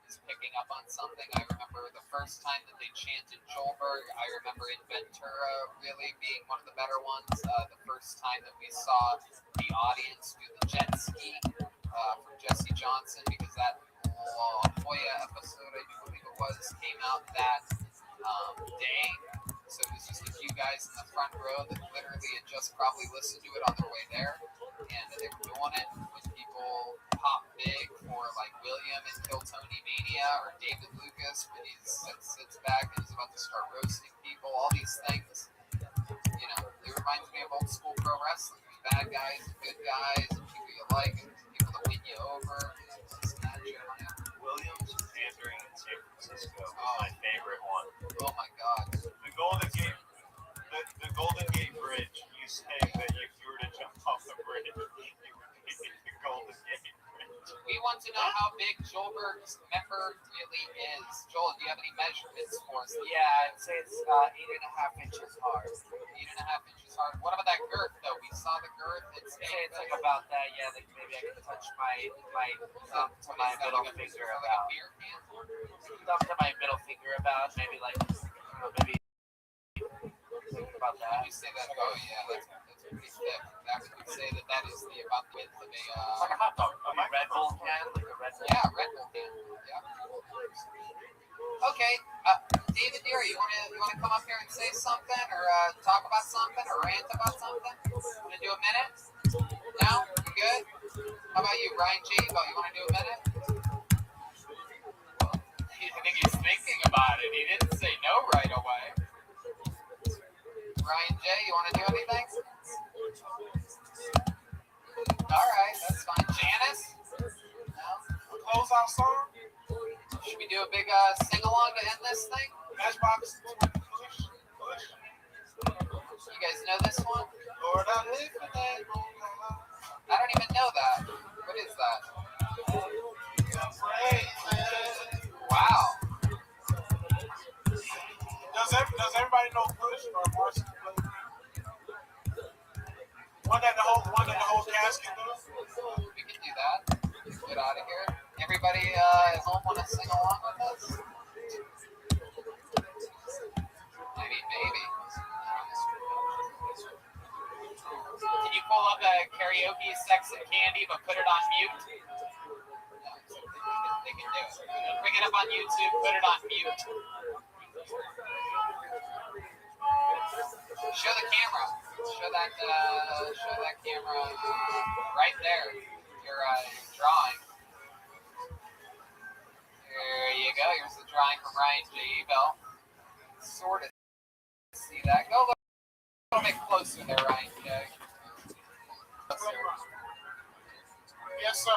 is picking up on something. I remember the first time that they chanted Joelberg. I remember in Ventura really being one of the better ones. The first time that we saw the audience do the jet ski from Jesse Johnson, because that Hoya episode, I do believe it was, came out that day. So it was just a few guys in the front row that literally had just probably listened to it on their way there. And they were doing it when people pop big for like William and Kill Tony Mania, or David Lucas when he sits back and is about to start roasting people. All these things, you know, it reminds me of old school pro wrestling. There's bad guys and good guys, and people you like and people that win you over Williams Mandarin in San Francisco is my favorite one. Oh my God. The Golden Gate Bridge. You say that if you were to jump off the bridge, you would be the Golden Gate Bridge. We want to know how big Joelberg's member really is. Joel, do you have any measurements for us? Yeah, I'd say it's 8.5 inches hard. 8.5 inches hard. What about that girth, though? We saw the girth. It's Like about that. Yeah, like maybe I can touch my thumb to my middle finger about. Thumb to my middle finger about. Maybe like maybe about that. You say that? Oh yeah, that's pretty thick. That would say that is the about the width of a like a hot dog. A Red Bull can, like a Red Bull. Yeah, Red Bull can. Yeah. Okay, David Deere, you wanna come up here and say something, or talk about something, or rant about something? Wanna do a minute? No, you good? How about you, Ryan G? You wanna do a minute? I think he's thinking about it. He didn't say no right away. Ryan J, you want to do anything? All right, that's fine. Janice? No? Close out song? Should we do a big sing-along to end this thing? Matchbox. Push. You guys know this one? Lord, I live for that. I don't even know that. What is that? Wow. Does everybody know Push or Marcy? One that the whole casket does? We can do that. Get out of here. Everybody at home want to sing along with us? Maybe. Can you pull up a karaoke Sex and Candy but put it on mute? They can do it. Bring it up on YouTube, put it on mute. Show the camera. Show that camera right there. Your drawing. There you go. Here's the drawing from Ryan J. Ebel. Sort of see that. Go a little bit closer there, Ryan J. Yes, sir.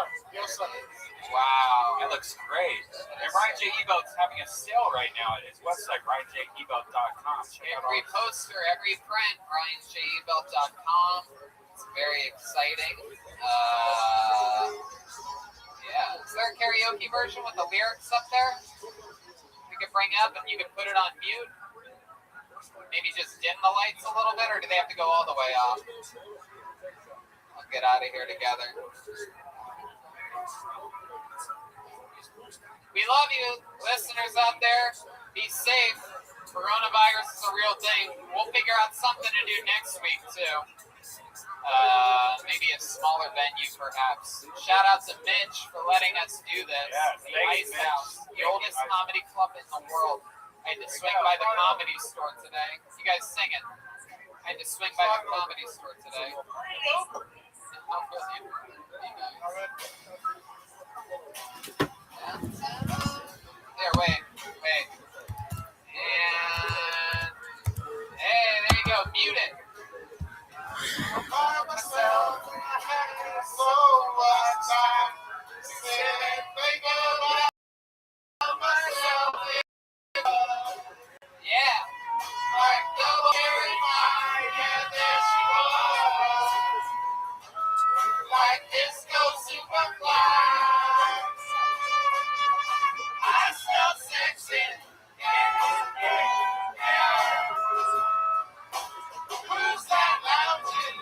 Wow. It looks great. And Ryan J. Ebelt's having a sale right now at his website, RyanJEbelt.com. Every poster, every print, RyanJEbelt.com. It's very exciting. Yeah. Is there a karaoke version with the lyrics up there? We could bring up and you could put it on mute. Maybe just dim the lights a little bit, or do they have to go all the way off? We'll get out of here together. We love you, listeners out there. Be safe. Coronavirus is a real thing. We'll figure out something to do next week, too. Maybe a smaller venue, perhaps. Shout out to Mitch for letting us do this. Yeah, the Ice House, the oldest comedy club in the world. I had to swing by the Comedy Store today. You guys sing it. I had to swing by the Comedy Store today. There, wait. And hey, there you go. Mute it. By myself, I had so much time to sit and think about myself. Yeah. Like double carry mine, yeah, there she was. Like disco superfly. I smell sexy. Yeah. Who's that lounging?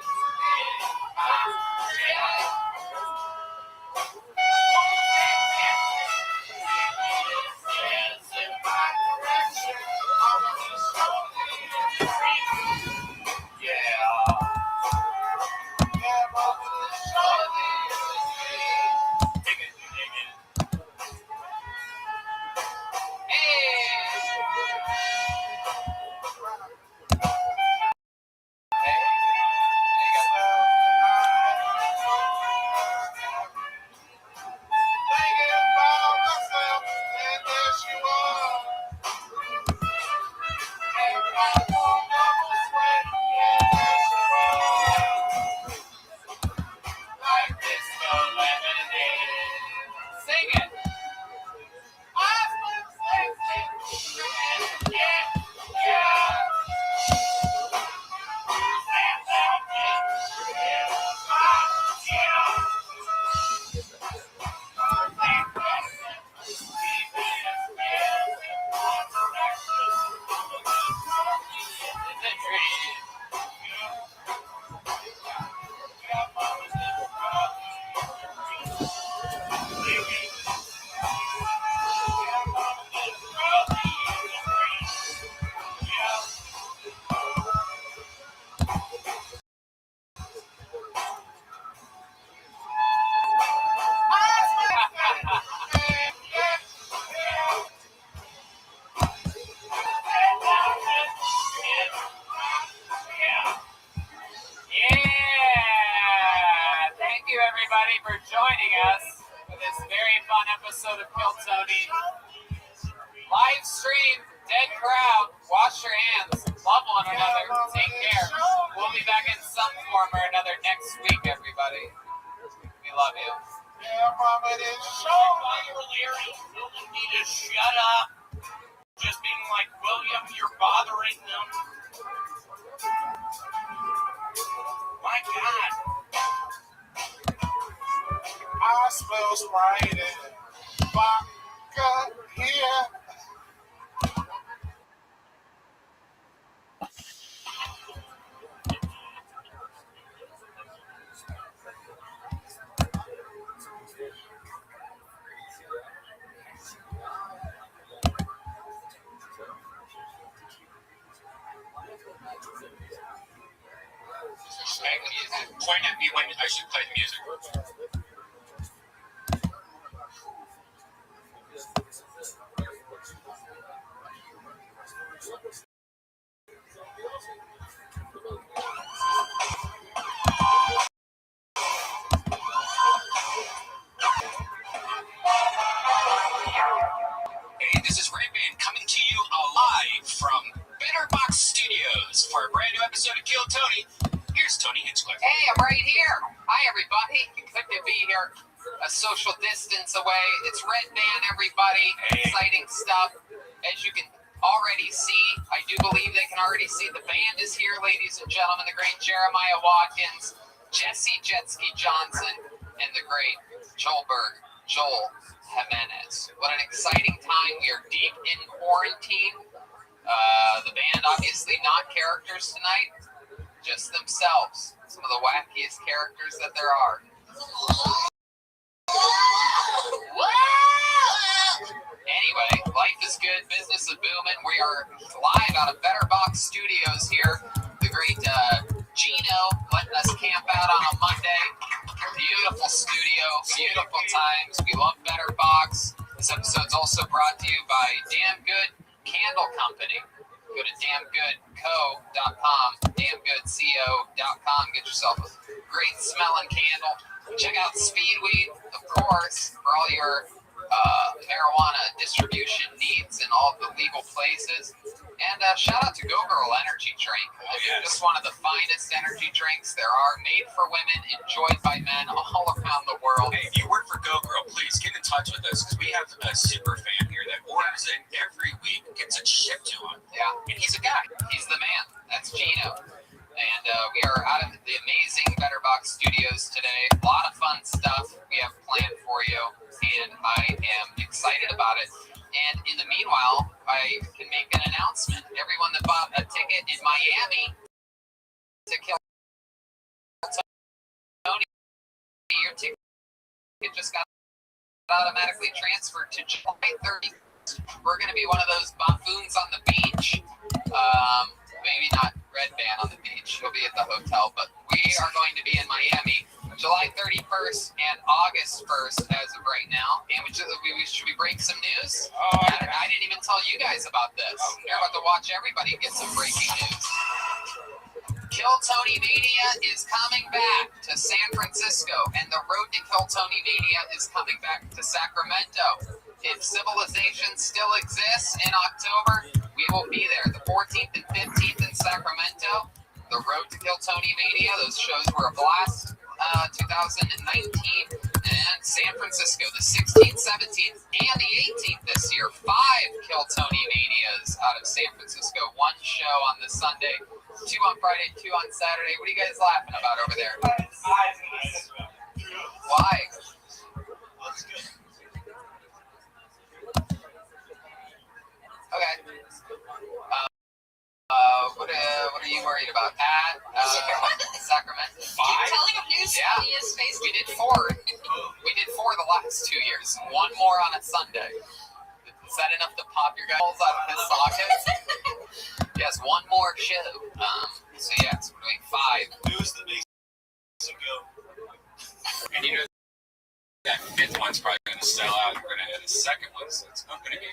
everybody, for joining us for this very fun episode of Kill Tony. Live stream, dead crowd, wash your hands, love one another, take care. We'll be back in some form or another next week, everybody. We love you. Yeah, mama, it is so. Larry, you need to shut up. Just being like, William, you're bothering them. My God. I smell Sprite and vodka here. Point at me when I should play the music. Hey, this is Red Band coming to you live from Betterbox Studios for a brand new episode of Kill Tony. Here's Tony Hinchcliffe. Hey, I'm right here. Hi, everybody. Good to be here. A social distance away. It's Red Band, everybody. Exciting stuff. As you can already see, I do believe they can already see the band is here, ladies and gentlemen. The great Jeremiah Watkins, Jesse Jetski Johnson, and the great Joel Jimenez. What an exciting time. We are deep in quarantine. The band, obviously not characters tonight, just themselves. Some of the wackiest characters that there are. Anyway, life is good, business is booming. We are live out of Betterbox Studios here. The great Gino letting us camp out on a Monday. Beautiful studio, beautiful times. We love Betterbox. This episode's also brought to you by Damn Good Candle Company. Go to damngoodco.com, damngoodco.com. Get yourself a great smelling candle. Check out Speedweed, of course, for all your marijuana distribution needs in all the legal places. And shout out to Go Girl Energy Drink. They're just one of the finest energy drinks there are, made for women, enjoyed by men all around the world. Hey, if you work for Go Girl, please get in touch with us because we have a super fan here that orders it every week, gets it shipped to him. Yeah. And he's a guy. He's the man. That's Gino. And we are out of the amazing Betterbox Studios today. A lot of fun stuff we have planned for you, and I am excited about it. And in the meanwhile, I can make an announcement. Everyone that bought a ticket in Miami to Kill Tony, your ticket just got automatically transferred to July 30th. We're going to be one of those buffoons on the beach. Maybe not Red Band on the beach. He'll be at the hotel, but we are going to be in Miami July 31st and August 1st as of right now. And should we break some news? I didn't even tell you guys about this. You're about to watch everybody get some breaking news. Kill Tony Mania is coming back to San Francisco, and the Road to Kill Tony Mania is coming back to Sacramento. If Civilization still exists in October, we will be there. The 14th and 15th in Sacramento. The Road to Kill Tony Mania. Those shows were a blast. 2019. And San Francisco, the 16th, 17th, and the 18th this year. 5 Kill Tony Manias out of San Francisco. 1 show on the Sunday, 2 on Friday, 2 on Saturday. What are you guys laughing about over there? Why? Okay. What are you worried about? Sacramento. Telling him news Yeah. on his face. We did 4. We did 4 the last 2 years. 1 more on a Sunday. Is that enough to pop your guys out of his sockets? Yes, 1 more show. So yes, we're doing 5. News that makes it go. And you know that 5th one's probably going to sell out. We're going to have the 2nd one, so it's not going to be.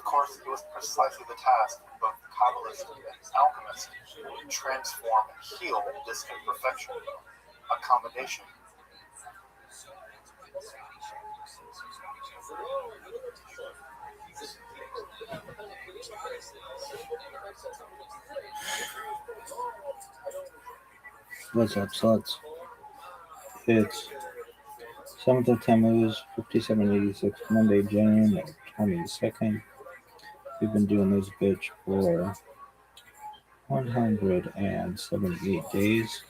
Of course, it was precisely the task of both the Kabbalist and alchemist to transform and heal this imperfection, accommodation. What's up, sluts? It's 7th of Tammuz, 5786, Monday, June 22nd. We've been doing this bitch for 178 days.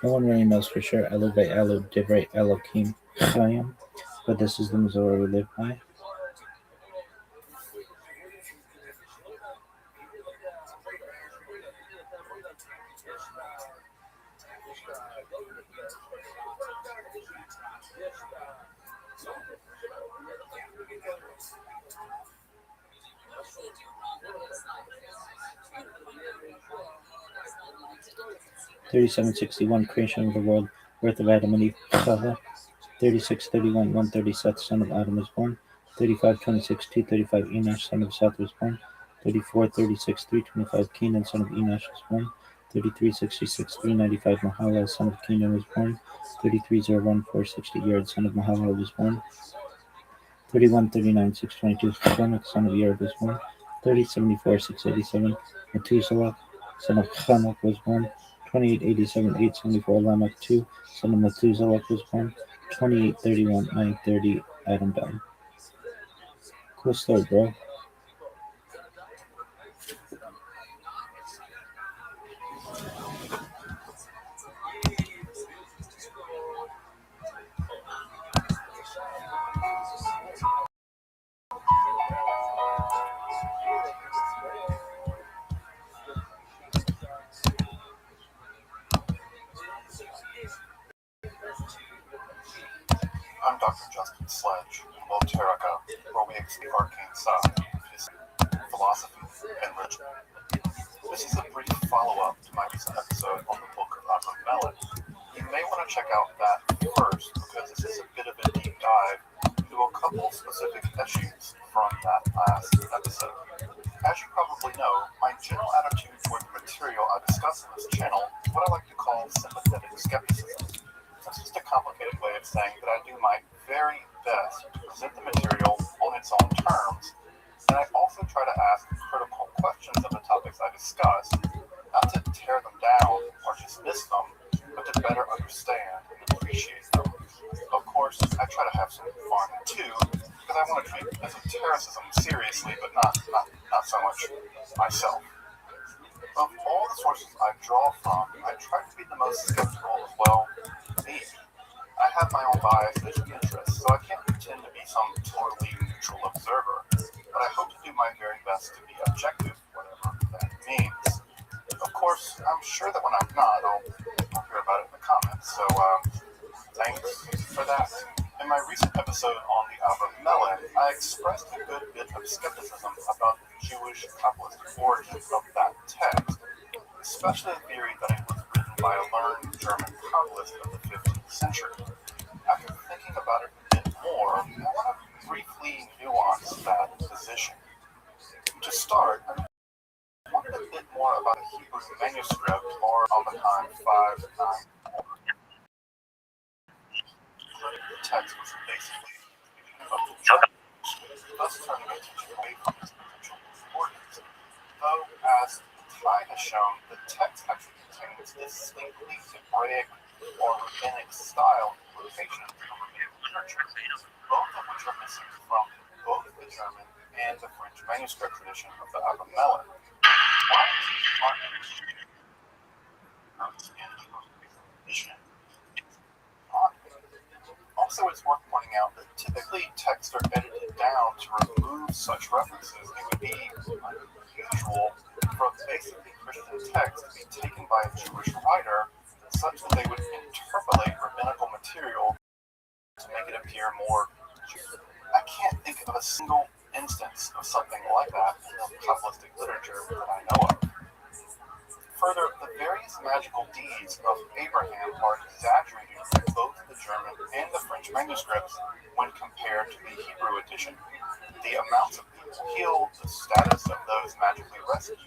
No one really knows for sure. Elevate, Elo, Divrei, Elohim, Chaim. But this is the Missouri we live by. $37.61 creation of the world, birth of Adam and Eve. 36:31 130 Seth, son of Adam, was born. 35:26 235 Enosh, son of Seth, was born. 34:36 325 Kenan, son of Enosh, was born. 33:66 395 Mahalalel, son of Kenan, was born. 33:01 460 Yared, son of Mahalalel, was born. 31:39 622 Chanukh, son of Yared, was born. 30:74 687 Methuselah, son of Chanukh, was born. 28:87 874 Lamech 2, son of Methuselah, was born. 28:31 930 Adam died. Cool story, bro. I'm Dr. Justin Sledge, in Loterika, where we explore the arcane side of history, philosophy, and religion. This is a brief follow-up to my recent episode on the book of Avram Melech. You may want to check out that first, because this is a bit of a deep dive into a couple specific issues from that last episode. As you probably know, my general attitude toward the material I discuss in this channel is what I like to call sympathetic skepticism. That's just a complicated way of saying that I do my very best to present the material on its own terms, and I also try to ask critical questions of the topics I discuss, not to tear them down or dismiss them, but to better understand and appreciate them. Of course, I try to have some fun too, because I want to treat esotericism seriously, but not so much myself. Of all the sources I draw from, I try to be the most skeptical as well. Me. I have my own biases and interests, so I can't pretend to be some totally neutral observer, but I hope to do my very best to be objective, whatever that means. Of course, I'm sure that when I'm not, I'll hear about it in the comments, so thanks for that. In my recent episode on the Avram Melech, I expressed a good bit of skepticism about the Jewish Kabbalistic origins of that text, especially the theory that it was written by a learned German Kabbalist of the 15th century. After thinking about it a bit more, I want to briefly nuance that position. To start, I wanted a bit more about a Hebrew manuscript, or Almaheim 594. The text was basically of the Jewish, thus turning attention away from its potential importance. Though, as time has shown, the text actually contains distinctly Hebraic or rabbinic style quotations from rabbinic literature, both of which are missing from both the German and the French manuscript tradition of the Avram Melech. Why is this part of the edition? Also, it's worth pointing out that typically texts are edited down to remove such references. It would be unusual for a basically Christian text to be taken by a Jewish writer such that they would interpolate rabbinical material to make it appear more Jewish. I can't think of a single instance of something like that in the Kabbalistic literature that I know of. Further, the various magical deeds of Abraham are exaggerated in both the German and the French manuscripts when compared to the Hebrew edition. The amounts of healed, the status of those magically rescued,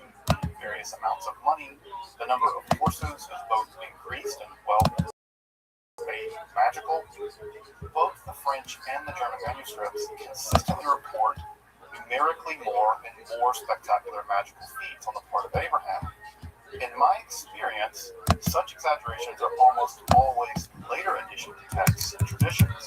various amounts of money, the number of horses is both increased and paid magical. Both the French and the German manuscripts consistently report numerically more and more spectacular magical feats on the part of Abraham. In my experience, such exaggerations are almost always later addition to texts and traditions.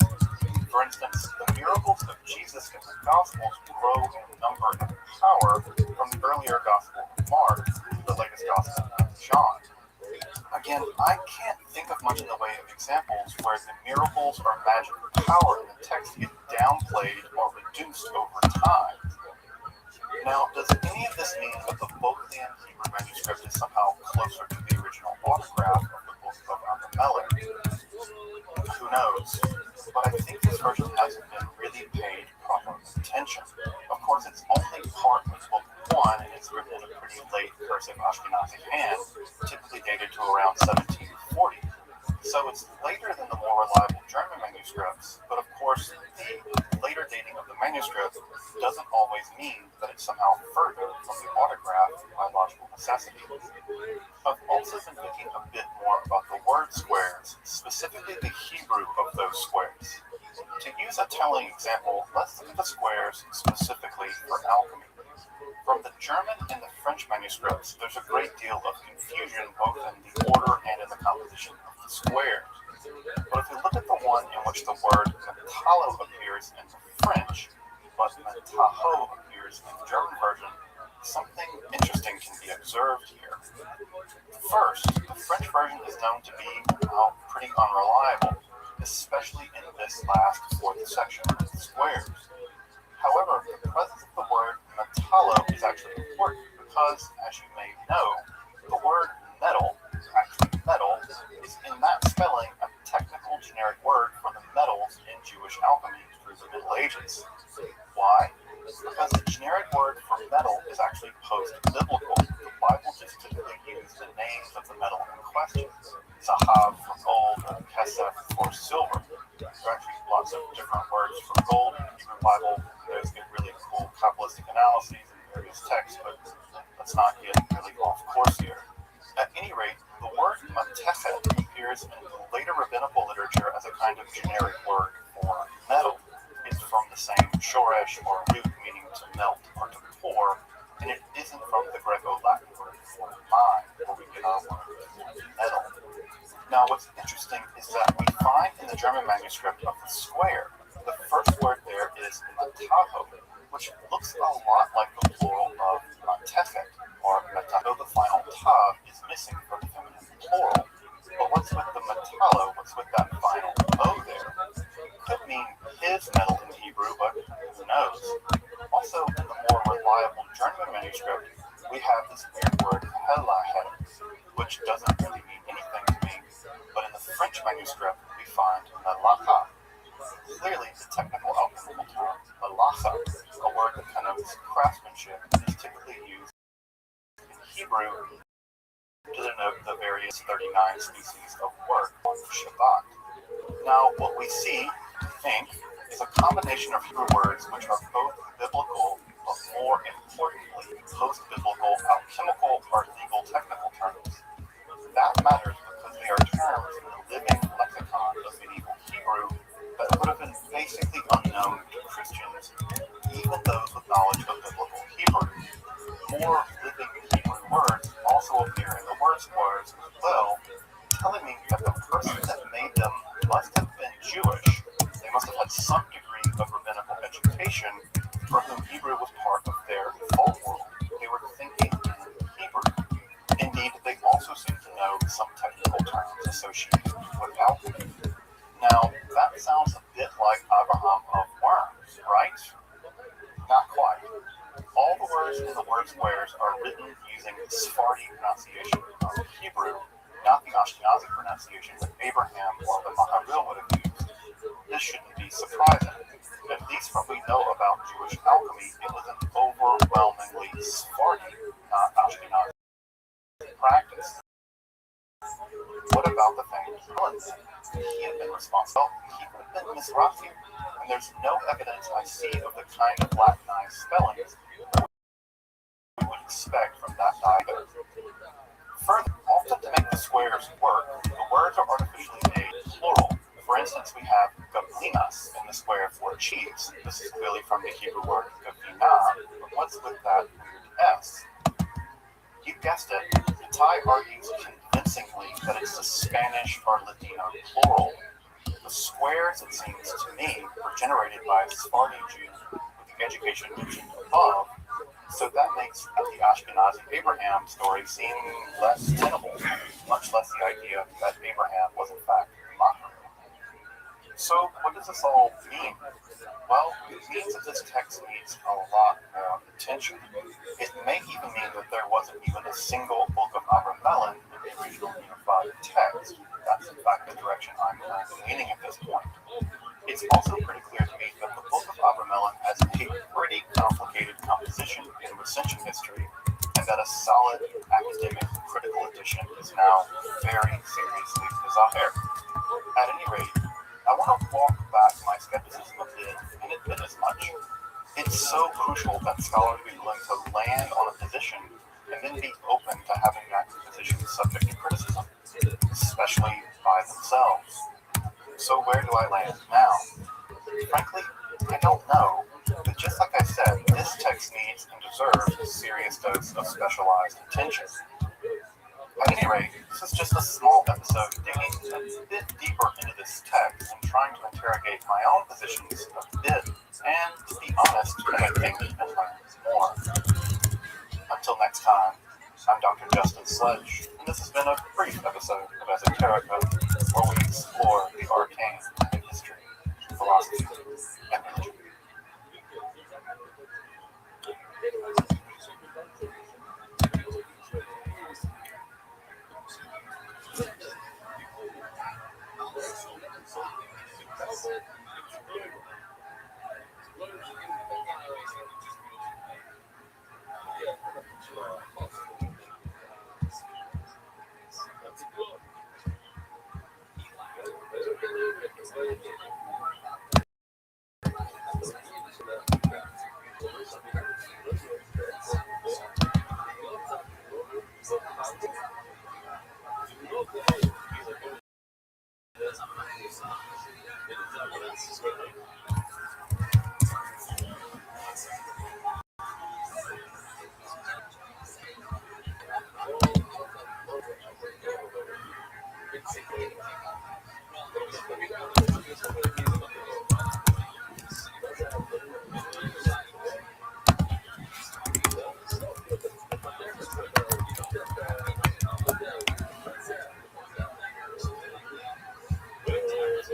For instance, the miracles of Jesus in the Gospels grow in number and power from the earlier Gospel of Mark to the latest Gospel of John. Again, I can't think of much in the way of examples where the miracles or magic power in the text get downplayed or reduced over time. Now, does any of this mean that the Bodleian Hebrew manuscript is somehow closer to the original autograph of the book of Abimelech? Who knows? But I think this version hasn't been really paid proper attention. Of course, it's only part of book 1, and it's written in a pretty late cursive Ashkenazi hand, typically dated to around 1740. So it's later than the more reliable German manuscripts, but of course, the later dating of the manuscript doesn't always mean that it's somehow further from the autograph by logical necessity. I've also been thinking a bit more about the word squares, specifically the Hebrew of those squares. To use a telling example, let's look at the squares specifically for alchemy. From the German and the French manuscripts, there's a great deal of confusion both in the order and in the composition of the squares. But if you look at the one in which the word metallo appears in the French, but metaho appears in the German version, something interesting can be observed here. First, the French version is known to be pretty unreliable, especially in this last fourth section of the squares. However, the presence of the word metallo is actually important because, as you may know, the word metal, actually metal, is in that spelling a technical generic word for the metals in Jewish alchemy through the Middle Ages. Why? Because the generic word for metal is actually post-biblical. The Bible just typically uses the names of the metal in question. Zahav for gold, and kesef for silver. There are actually lots of different words for gold in the Hebrew Bible. There's really cool Kabbalistic analyses in various texts, but let's not get really off course here. At any rate, the word matechet appears in the later rabbinical literature as a kind of generic word for metal. It's from the same shoresh or root meaning to melt or to pour, and it isn't from the Greco-Latin word for mine, where we get our word for metal. Now, what's interesting is that we find in the German manuscript of the square, the first word there is metaho, which looks a lot like the plural of matechet, or metaho. The final ta is missing from the feminine plural. But what's with the metallo? What's with that final o there? Could mean his metal in Hebrew, but who knows? Also, in the more reliable German manuscript, we have this weird word helahet, which doesn't really mean anything to me. But in the French manuscript, we find melacha. Clearly, the technical alchemical term melacha, a word that connotes craftsmanship, is typically used in Hebrew to denote the various 39 species of work on Shabbat. Now, what we see, I think, is a combination of Hebrew words which are both biblical, but more importantly, post-biblical alchemical or legal technical terms. That matters because they are terms in the living lexicon of medieval Hebrew that would have been basically unknown to Christians, even those with knowledge of biblical Hebrew. More living Hebrew words also appear in the word squares as well, telling me that the person that made them must have been Jewish. They must have had some degree of rabbinical education for whom Hebrew was part of their thought world. They were thinking in Hebrew. Indeed, they also seem to know some technical terms associated with alchemy. Now, that sounds a bit like Abraham of Worms, right? Not quite. All the words in the word squares are written using the Sephardi pronunciation of Hebrew, not the Ashkenazi pronunciation that Abraham or the Maharil would have used. This shouldn't be surprising. At least what we know about Jewish alchemy, it was an overwhelmingly Sephardi, not Ashkenazi practice. What about the famed Helen? He had been responsible. He would have been Miss Rocky, and there's no evidence I see of the kind of Latinized spellings we would expect from that either. Further, often to make the squares work, the words are artificially made plural. For instance, we have gablinas in the square for cheese. This is clearly from the Hebrew word gavina, but what's with that weird S? You guessed it, Thai argues convincingly that it's the Spanish or Ladino plural. The squares, it seems to me, were generated by a Sephardi Jew with the education mentioned above, so that makes the Ashkenazi Abraham story seem less tenable, much less the idea that Abraham was in fact Machir. So what does this all mean? Well, it means that this text needs a lot more attention. It may even mean that there wasn't even a single book of Abramelin in the original unified text. That's in fact the direction I'm leaning at this point. It's also pretty clear to me that the Book of Abramelin has a pretty complicated composition in recension history, and that a solid academic critical edition is now very seriously desired. At any rate, I want to walk back my skepticism a bit and admit as much. It's so crucial that scholars be willing to land on a position and then be open to having that position subject to criticism, especially by themselves. So where do I land now? Frankly, I don't know, but just like I said, this text needs and deserves a serious dose of specialized attention. At any rate, this is just a small episode digging a bit deeper into this text and trying to interrogate my own positions a bit, and to be honest, I think and learn more. Until next time, I'm Dr. Justin Sledge, and this has been a brief episode of Esoterica, where we explore the arcane in history, philosophy, and religion.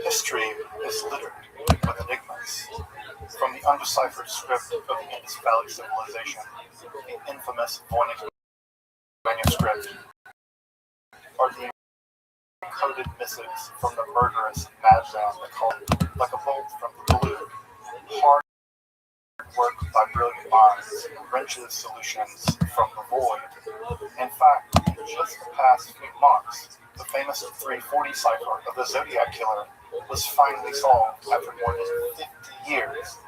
History is littered with enigmas. From the undeciphered script of the Indus Valley Civilization, the infamous Voynich manuscript, or the encoded missives from the murderous madman Macaulay, like a bolt from the blue. Hard work by brilliant minds wrenches solutions from the void. In fact, in just the past few months, the famous 340 cipher of the Zodiac Killer was finally solved after more than 50 years,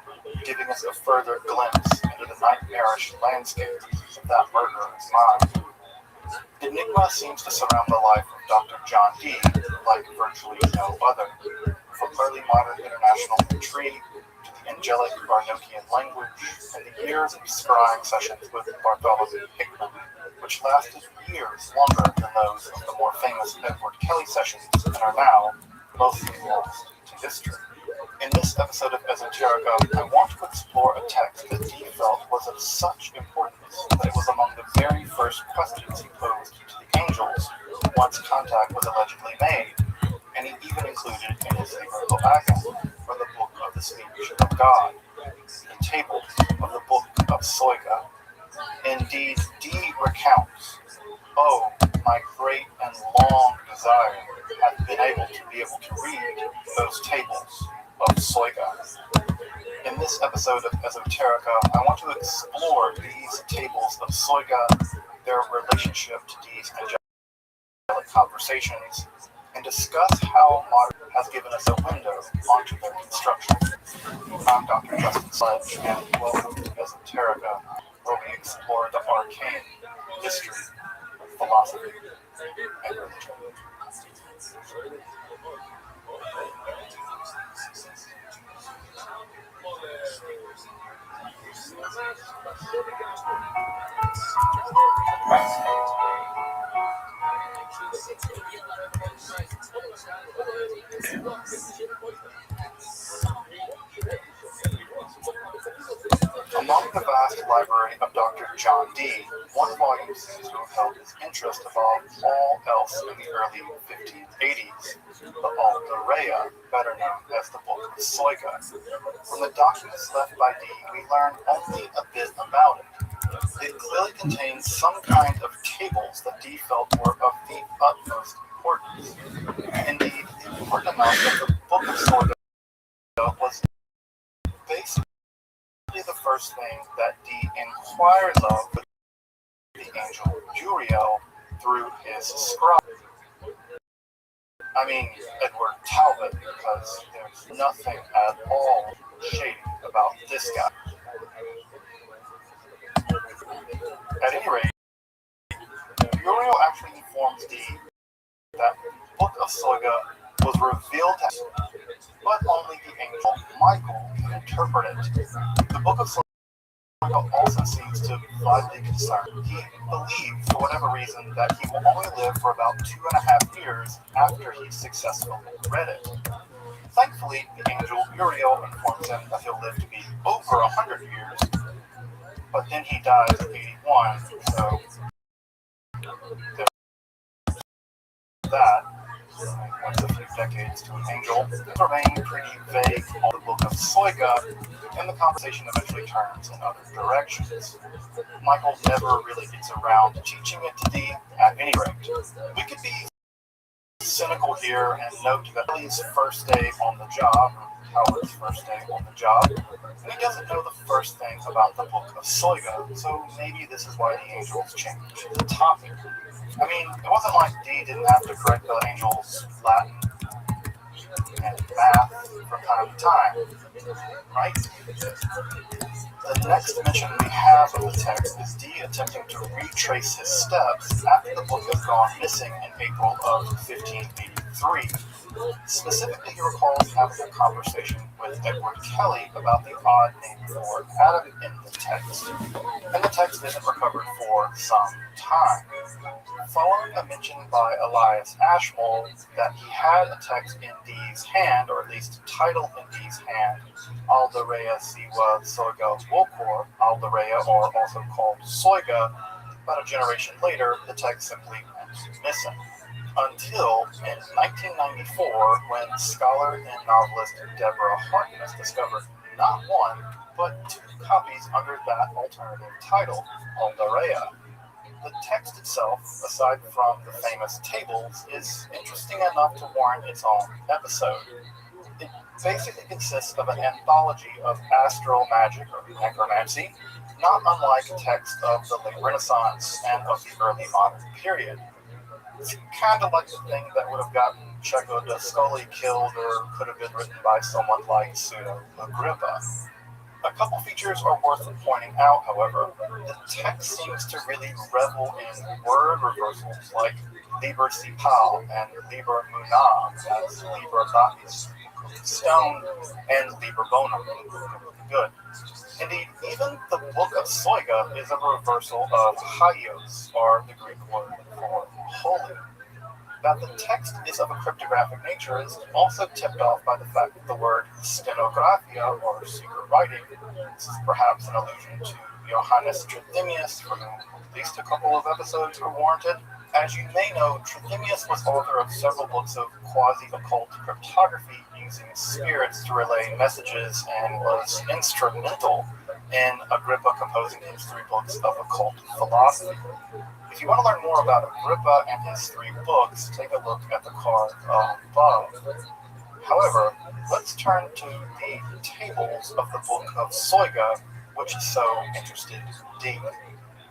giving us a further glimpse into the nightmarish landscape of that murderer's mind. Enigma seems to surround the life of Dr. John Dee like virtually no other. From early modern international intrigue to the angelic Varnokian language and the years of scrying sessions with Bartholomew Hickman, which lasted years longer than those of the more famous Edward Kelly sessions and are now mostly lost to history. In this episode of Esoterica, I want to explore a text that Dee felt was of such importance that it was among the very first questions he posed to the angels once contact was allegedly made, and he even included in his Liber Loaga, or the Book of the Speech of God, the tables of the Book of Soiga. Indeed, Dee recounts, "Oh, my great and long desire hath been able to read those tables of Soiga." In this episode of Esoterica, I want to explore these tables of Soiga, their relationship to Dee's angelic conversations, and discuss how modern has given us a window onto their construction. I'm Dr. Justin Sledge, and welcome to Esoterica, where we explore the arcane history, philosophy, and religion. Among the vast library of Dr. John Dee, one volume seems to have held his interest above all else in the early 1580s, the Alta Rea, better known as the Book of Soyga. From the documents left by Dee, we learn only a bit about it. It clearly contains some kind of tables that Dee felt were of the utmost importance. Indeed, important enough that the Book of Soyga was basically the first thing that Dee inquires of with the angel Uriel through his scribe. I mean, Edward Talbot, because there's nothing at all shady about this guy. At any rate, Uriel actually informs Dee that the Book of Soyga was revealed to him, but only the angel Michael can interpret it. The Book of Soyga also seems to be vitally concerned. He believes, for whatever reason, that he will only live for about 2.5 years after he successfully read it. Thankfully, the angel Uriel informs him that he'll live to be over 100 years, but then he dies at 81, so there's that. Once a few decades to an angel, remain pretty vague on the Book of Soyga, and the conversation eventually turns in other directions. Michael never really gets around to teaching it to Dee. At any rate, we could be cynical here and note that Ellie's first day on the job, Howard's first day on the job, and he doesn't know the first thing about the Book of Soyga, so maybe this is why the angels changed the topic. I mean, it wasn't like Dee didn't have to correct the angels' Latin and math from time to time, right? The next mention we have of the text is Dee attempting to retrace his steps after the book has gone missing in April of 1583. Specifically, he recalls having a conversation with Edward Kelly about the odd name for Adam in the text, and the text isn't recovered for some time. Following a mention by Elias Ashmole that he had a text in Dee's hand, or at least a title in Dee's hand, Alda Rea Siwa Soyga Wokor, Alda Rea, or also called Soyga, about a generation later, the text simply went missing. Until in 1994, when scholar and novelist Deborah Harkness discovered not one, but 2 copies under that alternative title, Alda Rea. The text itself, aside from the famous tables, is interesting enough to warrant its own episode. It basically consists of an anthology of astral magic or necromancy, not unlike texts of the late Renaissance and of the early modern period. It's kind of like the thing that would have gotten Cecco d'Ascoli killed, or could have been written by someone like Pseudo Agrippa. A couple features are worth pointing out, however. The text seems to really revel in word reversals like Liber Sipal and Liber Munam as Liber Baptis, Stone, and Liber Bonum, Good. Indeed, even the Book of Soyga is a reversal of Hagios, or the Greek word for holy. That the text is of a cryptographic nature is also tipped off by the fact that the word stenographia, or secret writing, this is perhaps an allusion to Johannes Trithemius, for whom at least a couple of episodes are warranted. As you may know, Trithemius was author of several books of quasi-occult cryptography using spirits to relay messages, and was instrumental in Agrippa composing his 3 books of occult philosophy. If you want to learn more about Agrippa and his 3 books, take a look at the card above. However, let's turn to the tables of the Book of Soyga, which so interested Dee.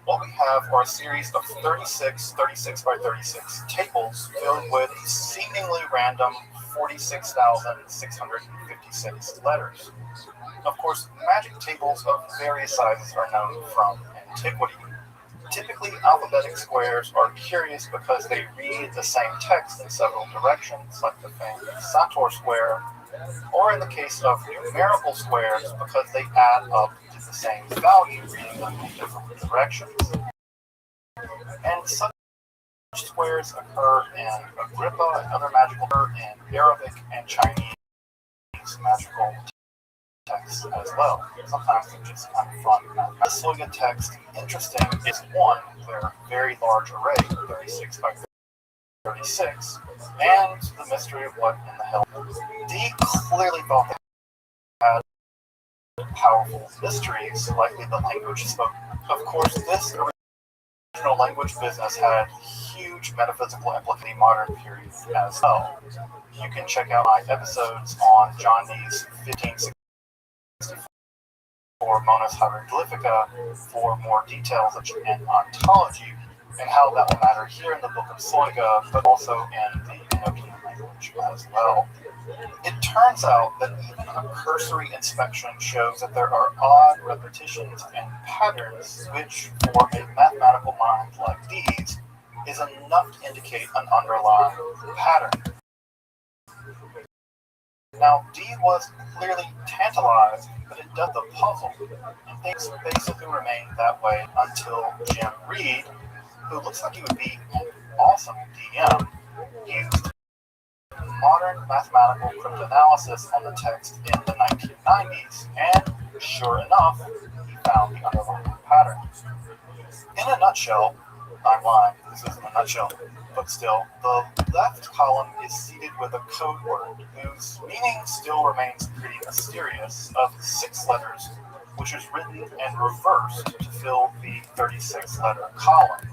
What we have are a series of 36 by 36 tables filled with seemingly random 46,656 letters. Of course, magic tables of various sizes are known from antiquity. Typically, alphabetic squares are curious because they read the same text in several directions, like the famous Sator square, or in the case of numerical squares, because they add up to the same value, reading them in different directions. And such squares occur in Agrippa and other magical in Arabic and Chinese magical texts as well. Sometimes they're just kind of fun. The Sloga text, interesting, is one, their very large array, 36 by 36, and the mystery of what in the hell. Dee clearly thought they had powerful mysteries, likely the language spoken. Of course, this original language business had huge metaphysical implications in the modern period as well. You can check out my episodes on John Dee's 1564 Monas Hieroglyphica for more details and ontology and how that will matter here in the Book of Sloga, but also in the Enochian language as well. It turns out that even a cursory inspection shows that there are odd repetitions and patterns, which, for a mathematical mind like Dee's, is enough to indicate an underlying pattern. Now, Dee was clearly tantalized, but it does the puzzle, and things basically remained that way until Jim Reed, who looks like he would be an awesome DM, used modern mathematical cryptanalysis on the text in the 1990s, and sure enough, he found the underlying pattern. In a nutshell, I'm lying, this isn't a nutshell, but still, the left column is seeded with a code word whose meaning still remains pretty mysterious, of 6 letters, which is written and reversed to fill the 36-letter column.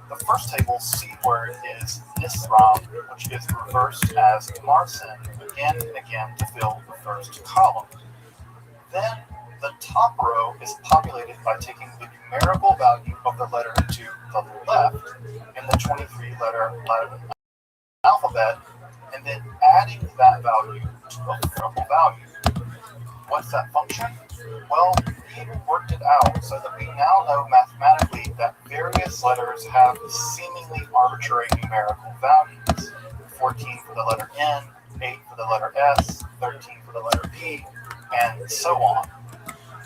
The first table's seed word is Nisram, which is reversed as Marsin again and again to fill the first column. Then the top row is populated by taking the numerical value of the letter to the left in the 23-letter Latin alphabet, and then adding that value to a numerical value. What's that function? Well, we worked it out so that we now know mathematically that various letters have seemingly arbitrary numerical values. 14 for the letter N, 8 for the letter S, 13 for the letter P, and so on.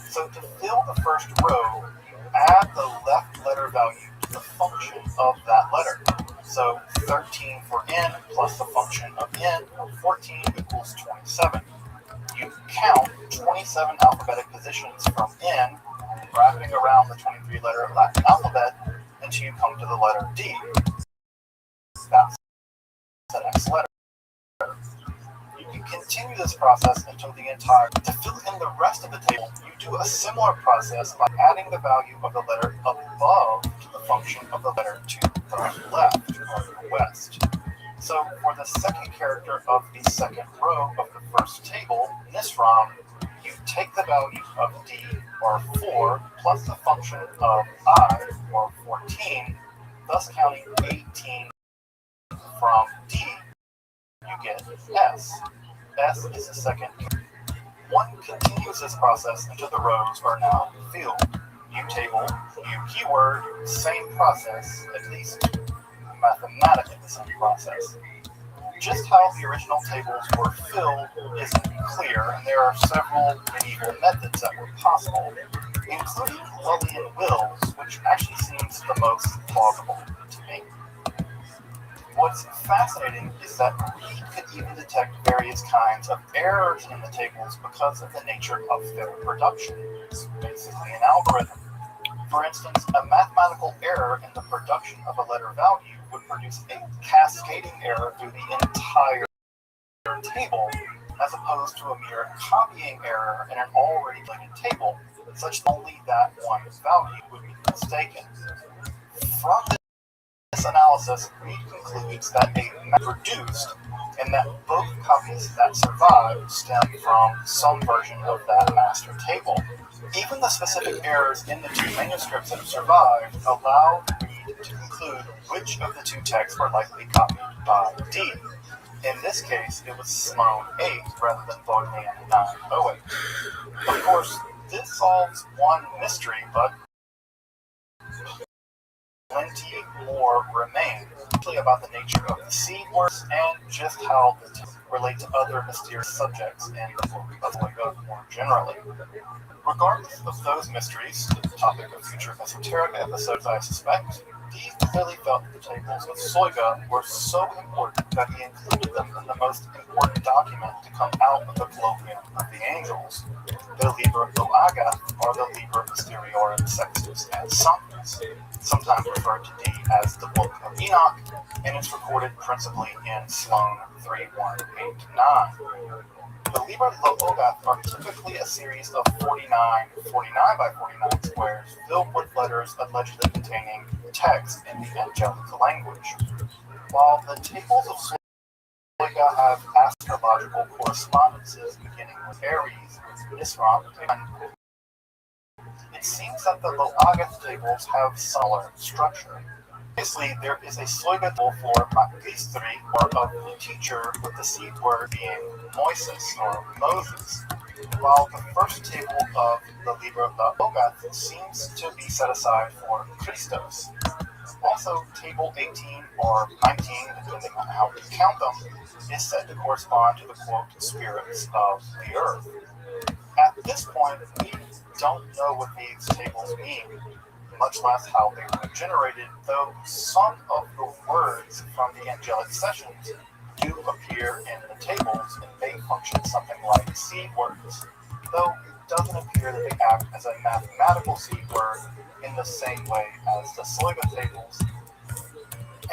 So to fill the first row, you add the left letter value to the function of that letter. So 13 for N plus the function of N, or 14, equals 27. You count 27 alphabetic positions from N, wrapping around the 23-letter Latin alphabet, until you come to the letter D. That's the next letter. You can continue this process until the entire. To fill in the rest of the table, you do a similar process by adding the value of the letter above to the function of the letter to the left, or the west. So for the second character of the second row of the first table, Nisram, you take the value of D, or 4, plus the function of I, or 14, thus counting 18 from D, you get S. S is the second character. One continues this process until the rows are now filled. New table, new keyword, same process, at least mathematically the same process. Just how the original tables were filled isn't clear, and there are several medieval methods that were possible, including Lully and Wills, which actually seems the most plausible to me. What's fascinating is that Reed could even detect various kinds of errors in the tables because of the nature of their production. It's basically an algorithm. For instance, a mathematical error in the production of a letter value would produce a cascading error through the entire table, as opposed to a mere copying error in an already related table, such that only that one value would be mistaken. From this analysis, Reed concludes that a map produced, and that both copies that survive stem from some version of that master table. Even the specific errors in the two manuscripts that have survived allow Reed to conclude which of the two texts were likely copied by D. In this case, it was Sloane 8 rather than Bodleian 908. Of course, this solves one mystery, but plenty more remain, especially about the nature of the seed words and just how the texts relate to other mysterious subjects in the book of Soyga more generally. Regardless of those mysteries, the topic of future esoterica episodes, I suspect, Dee clearly felt that the tables of Soyga were so important that he included them in the most important document to come out of the Colloquium of the Angels, the Liber Loagath, or the Liber Mysteriorum Sextus and Sanctus, sometimes referred to Dee as the Book of Enoch, and it's recorded principally in Sloane 3189. The Liber Loagath are typically a series of 49 by 49 squares filled with letters allegedly containing text in the angelic language. While the tables of Soyga have astrological correspondences beginning with Aries, with Nisroch, it seems that the Loagath tables have similar structure. Obviously, there is a Soyga table for Makistri, or of the teacher, with the seed word being Moises, or Moses, while the first table of the Liber Loagath seems to be set aside for Christos. Also, table 18 or 19, depending on how we count them, is said to correspond to the quote spirits of the earth. At this point, we don't know what these tables mean, much less how they were generated, though some of the words from the angelic sessions do appear in the tables and may function something like seed words, though it doesn't appear that they act as a mathematical seed word in the same way as the Soyga tables,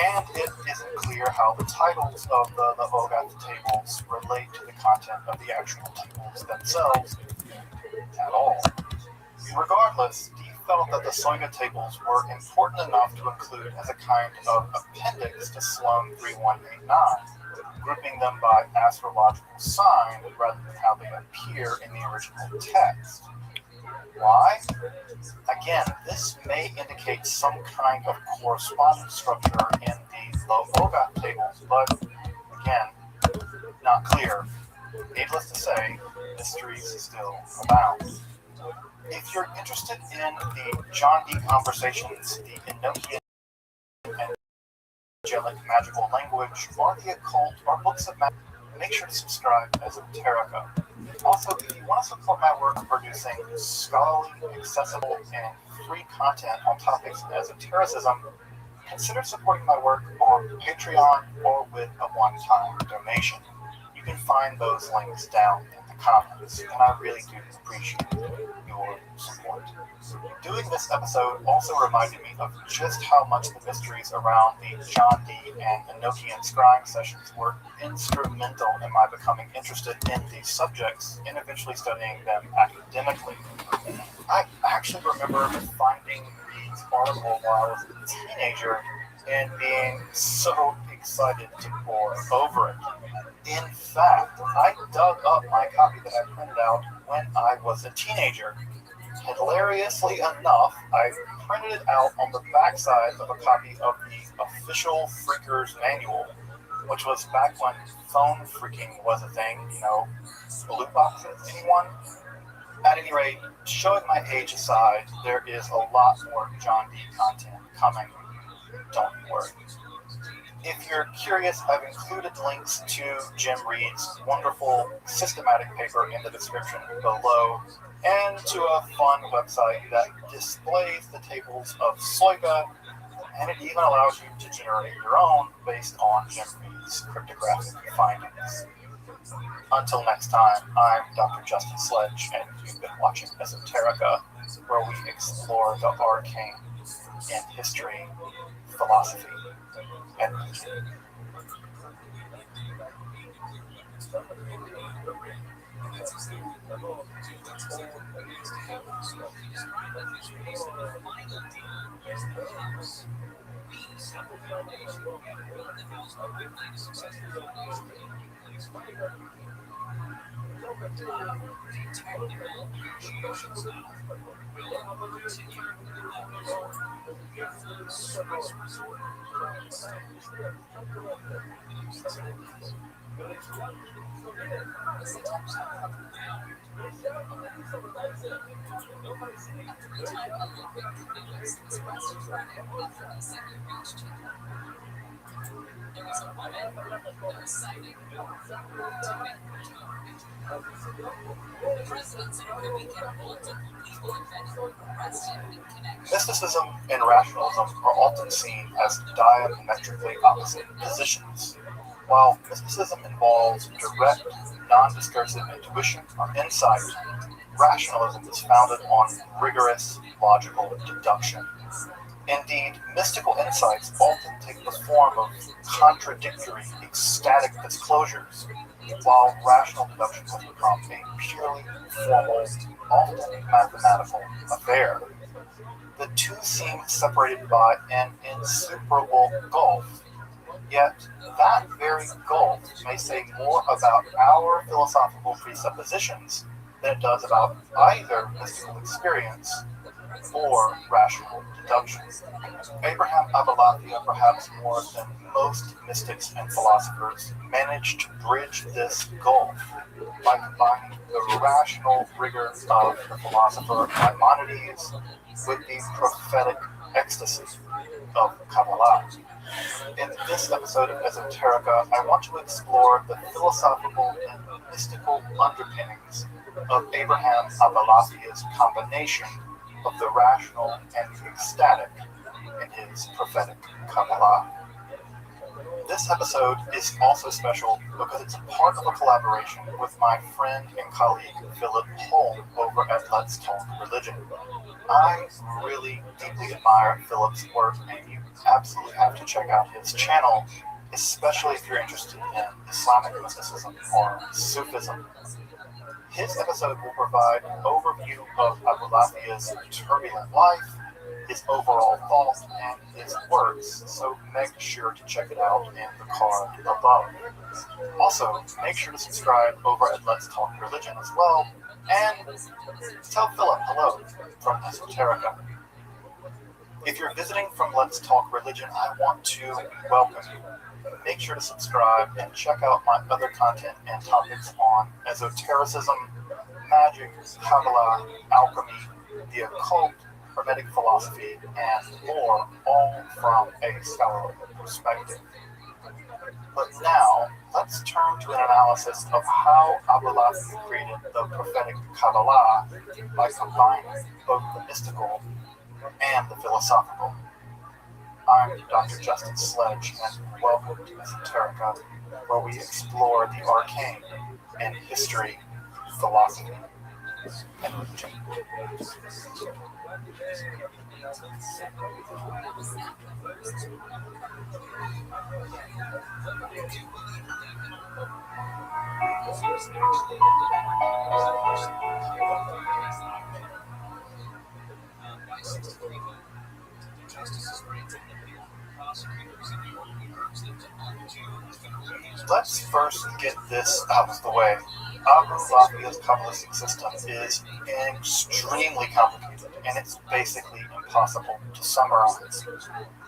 and it isn't clear how the titles of the Loagath tables relate to the content of the actual tables themselves at all. Regardless, Dee felt that the Soyga tables were important enough to include as a kind of appendix to Sloane 3189, grouping them by astrological sign rather than how they appear in the original text. Why? Again, this may indicate some kind of correspondence structure in the Loagath tables, but again, not clear. Needless to say, mysteries still abound. If you're interested in the John Dee conversations, the Enochian and angelic magical language, or the occult, or books of magic, make sure to subscribe as Esoterica. Also, if you want to support my work producing scholarly, accessible, and free content on topics of esotericism, consider supporting my work on Patreon or with a one-time donation. You can find those links down in the comments, and I really do appreciate your support. Doing this episode also reminded me of just how much the mysteries around the John Dee and Enochian scrying sessions were instrumental in my becoming interested in these subjects and eventually studying them academically. I actually remember finding Reed's article while I was a teenager and being so excited to pore over it. In fact, I dug up my copy that I printed out when I was a teenager. Hilariously enough, I printed it out on the backside of a copy of the official Freakers Manual, which was back when phone freaking was a thing, blue boxes, anyone? At any rate, showing my age aside, there is a lot more John Dee content coming. Don't worry. If you're curious, I've included links to Jim Reed's wonderful systematic paper in the description below, and to a fun website that displays the tables of Soyga, and it even allows you to generate your own based on Jim Reed's cryptographic findings. Until next time, I'm Dr. Justin Sledge, and you've been watching Esoterica, where we explore the arcane in history, philosophy, and religion. Mysticism and rationalism are often seen as diametrically opposite positions. While mysticism involves direct, non-discursive intuition or insight, rationalism is founded on rigorous logical deduction. Indeed, mystical insights often take the form of contradictory, ecstatic disclosures, while rational deduction has become a purely formal, often mathematical affair. The two seem separated by an insuperable gulf, yet that very gulf may say more about our philosophical presuppositions than it does about either mystical experience or rational deduction. Abraham Abulafia, perhaps more than most mystics and philosophers, managed to bridge this gulf by combining the rational rigor of the philosopher Maimonides with the prophetic ecstasy of Kabbalah. In this episode of Esoterica, I want to explore the philosophical and mystical underpinnings of Abraham Abulafia's combination of the rational and the ecstatic in his prophetic Kabbalah. This episode is also special because it's a part of a collaboration with my friend and colleague Philip Holm over at Let's Talk Religion. I really deeply admire Philip's work, and you absolutely have to check out his channel, especially if you're interested in Islamic mysticism or Sufism. His episode will provide an overview of Abulafia's turbulent life, his overall thoughts, and his works, so make sure to check it out in the card above. Also, make sure to subscribe over at Let's Talk Religion as well, and tell Philip hello from Esoterica. If you're visiting from Let's Talk Religion, I want to welcome you. Make sure to subscribe and check out my other content and topics on esotericism, magic, Kabbalah, alchemy, the occult, Hermetic philosophy, and more, all from a scholarly perspective. But now, let's turn to an analysis of how Abulafia created the prophetic Kabbalah by combining both the mystical and the philosophical. I'm Dr. Justin Sledge, and welcome to Esoterica, where we explore the arcane in history, philosophy, and religion. Let's first get this out of the way. Abulafia's Kabbalistic system is extremely complicated, and it's basically impossible to summarize.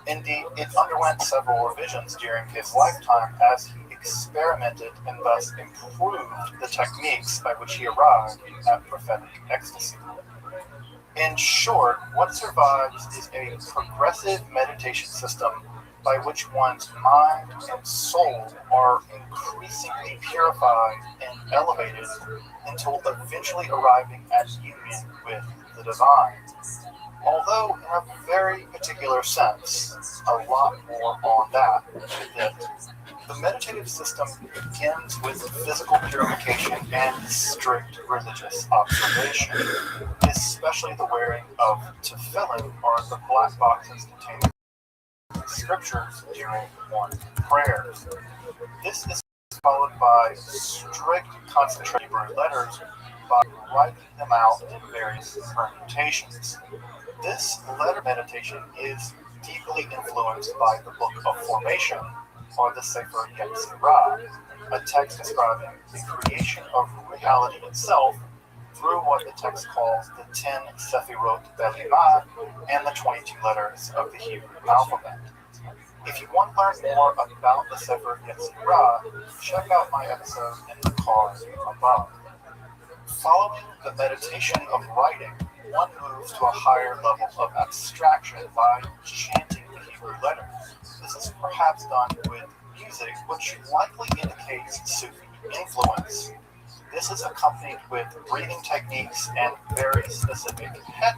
Indeed, it underwent several revisions during his lifetime as he experimented and thus improved the techniques by which he arrived at prophetic ecstasy. In short, what survives is a progressive meditation system by which one's mind and soul are increasingly purified and elevated until eventually arriving at union with the divine. Although in a very particular sense, a lot more on that. The meditative system begins with physical purification and strict religious observation, especially the wearing of tefillin, or the black boxes containing scriptures during morning prayers. This is followed by strict concentrated Hebrew letters by writing them out in various permutations. This letter meditation is deeply influenced by the Book of Formation, or the Sefer Yetzirah. a text describing the creation of reality itself through what the text calls the 10 Sephirot Belima and the 22 letters of the Hebrew alphabet. If you want to learn more about the Sefer Yetzirah, check out my episode in the card above. Following the meditation of writing, one moves to a higher level of abstraction by chanting the Hebrew letters. This is perhaps done with music, which likely indicates Sufi influence. This is accompanied with breathing techniques and very specific head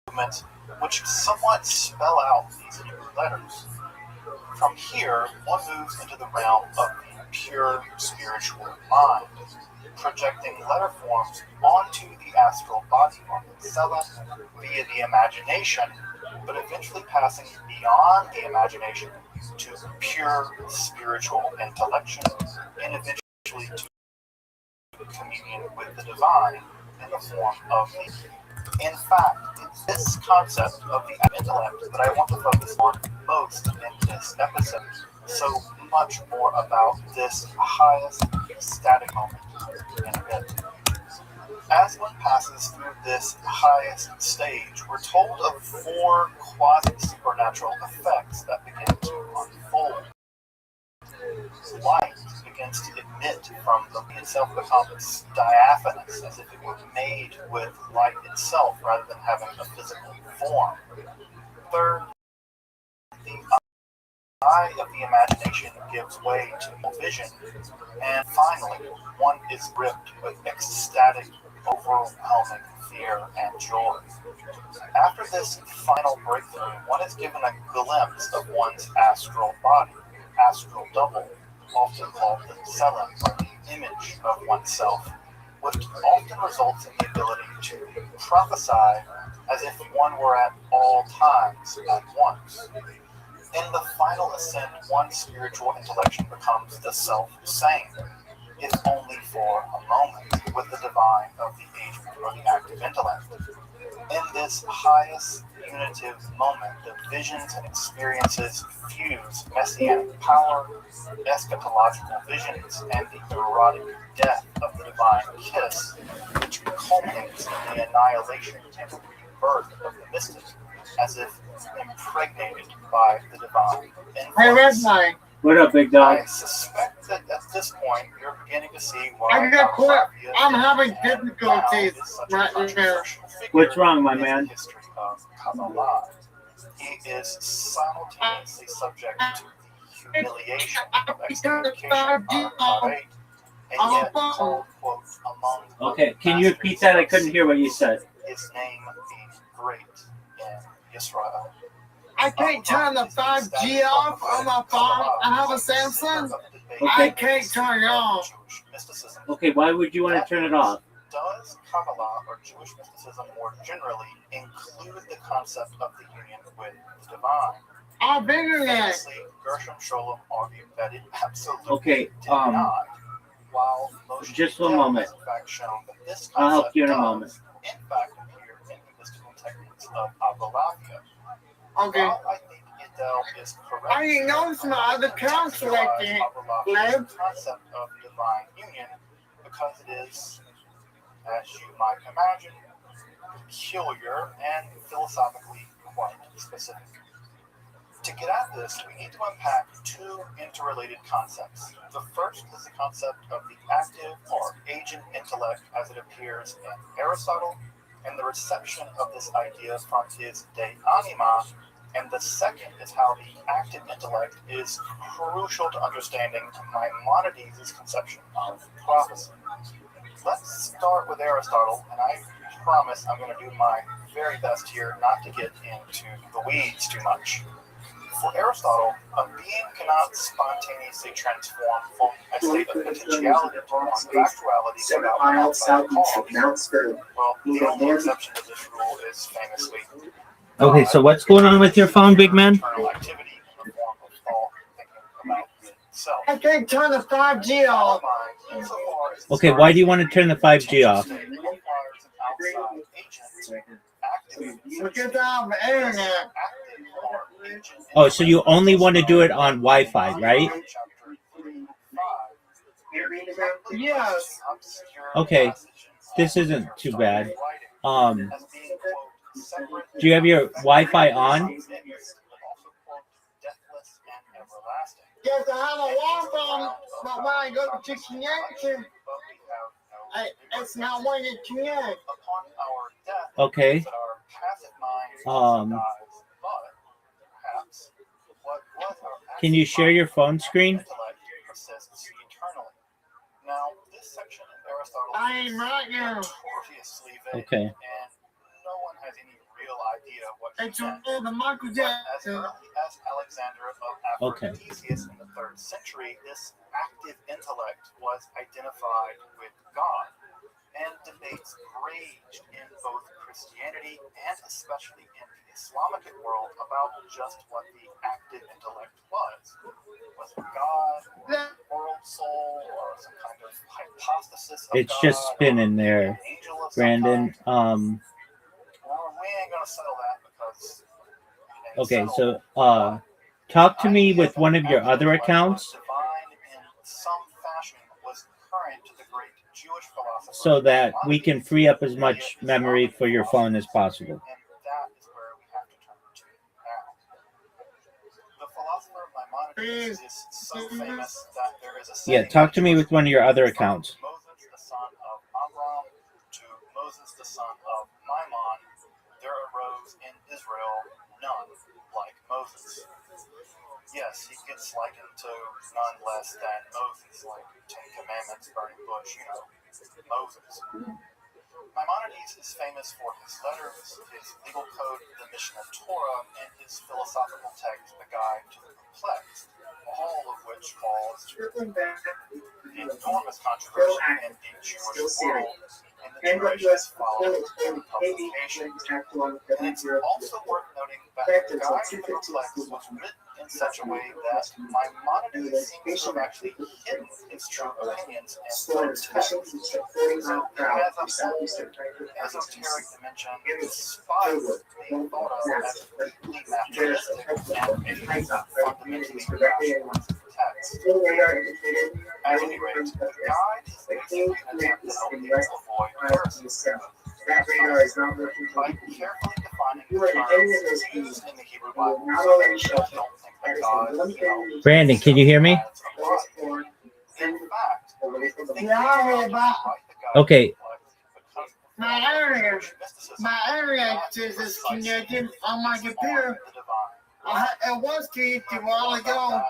movements, which somewhat spell out these Hebrew letters. From here, one moves into the realm of the pure spiritual mind, projecting letter forms onto the astral body of the Tselem via the imagination, but eventually passing beyond the imagination to pure spiritual intellection, and eventually to communion with the divine in the form of the. In fact, it's this concept of the intellect that I want to focus on most in this episode. So much more about this highest ecstatic moment in a bit. As one passes through this highest stage, we're told of 4 quasi-supernatural effects that begin to unfold. Light begins to emit from the being itself becomes diaphanous, as if it were made with light itself rather than having a physical form. Third, the eye of the imagination gives way to vision. And finally, one is gripped with ecstatic, overwhelming fear and joy. After this final breakthrough, one is given a glimpse of one's astral body, astral double, often called the Tselem, or the image of oneself, which often results in the ability to prophesy as if one were at all times at once. In the final ascent, one's spiritual intellection becomes the self-same, if only for a moment, with the divine of the agent or the active intellect. In this highest unitive moment, the visions and experiences fuse messianic power, eschatological visions, and the erotic death of the divine kiss, which culminates in the annihilation and rebirth of the mystic, as if impregnated by the divine influence. What up, big dog? I suspect that at this point you're beginning to see why I got quit. I'm having difficulties right now. What's wrong, my man? History of Kabbalah. He is simultaneously subject to the humiliation of excommunication on Karet, and yet called, quote, among the Okay, can you repeat that? I couldn't hear what you said. his name being great in Israel. I can't turn the 5G off on my phone. I have a Samsung. I can't turn it off. Okay, why would you want to turn it off? Does Kabbalah or Jewish mysticism more generally include the concept of the union with the divine? I'll bigger that. Famously, Gershom Scholem argued that it absolutely Okay, did not. While Moshe just one Feigen moment. has in fact shown that this I'll help concept you in a does, moment. in fact, appear in the mystical techniques of Abulafia. Okay. While I think Idel is correct, I didn't notice my other account selected. the concept of divine union, because it is, as you might imagine, peculiar and philosophically quite specific. To get at this, we need to unpack 2 interrelated concepts. The first is the concept of the active or agent intellect as it appears in Aristotle, and the reception of this idea from his De Anima, and the second is how the active intellect is crucial to understanding Maimonides' conception of prophecy. Let's start with Aristotle, and I promise I'm going to do my very best here not to get into the weeds too much. For Aristotle, a being cannot spontaneously transform from a state of potentiality to one of actuality without an outside cause. Well, the only exception to this rule is famously Okay, so what's going on with your phone, big man? internal activity in the form of thought, thinking about itself. I can't turn the 5G off. Insofar as Okay, why do you want to turn the 5G off? state requires an outside agent, active Because I have internet. active or agent Oh, so you only want to do it on Wi-Fi, right? Chapter 3, 5 Yes. Okay, this isn't too bad. Do you have your Wi-Fi on? Yes, I have a Wi-Fi, but when I go to connect it, it's not wanting to connect. Okay. Can you share your phone screen? Now, this section in Aristotle I am right now. notoriously vague, Okay. and no one has any real idea what he It's meant. the Michael As Jackson. early as Alexander of Okay. Aphrodisias in the 3rd century, this active intellect was identified with God, and debates raged in both Christianity and especially in the Islamic world about just what the active intellect was. Was it God, or world soul, or some kind of hypothesis of It's God, just spinning or there, an angel of some Brandon. kind? Well, we ain't gonna settle that because it ain't Okay, settled. so talk to me with one of your other accounts Divine in some fashion was current to the great Jewish philosopher, so that we can free up as much memory for your phone as possible. and that is where we have to turn to now. The philosopher Maimonides is so famous that there is a Yeah, saying talk to me with one of your other accounts. Moses, the son of Amram, to Moses, the son of Maimon, there arose in Israel none like Moses. Yes, he gets likened to none less than Moses, like Ten Commandments, burning bush, Moses. Maimonides is famous for his letters, his legal code, the Mishnah Torah, and his philosophical text, the Guide to the Perplexed, all of which falls enormous controversy in the Jewish world, and the generations following the publication. And it's also worth noting that the Guide to the Perplexed was written in such a way that Maimonides seems to have actually hidden his true opinions in the text. So it has a whole esoteric dimension despite being thought of as deeply naturalistic and a fundamentally rationalistic text. At any rate, the Guide is basically an attempt to help people avoid heresies by carefully defining the terms used in the Hebrew Bible so that people don't think that God, Brandon, can you hear me? in fact, Okay. My area is disconnected on my computer. It was connected a while ago,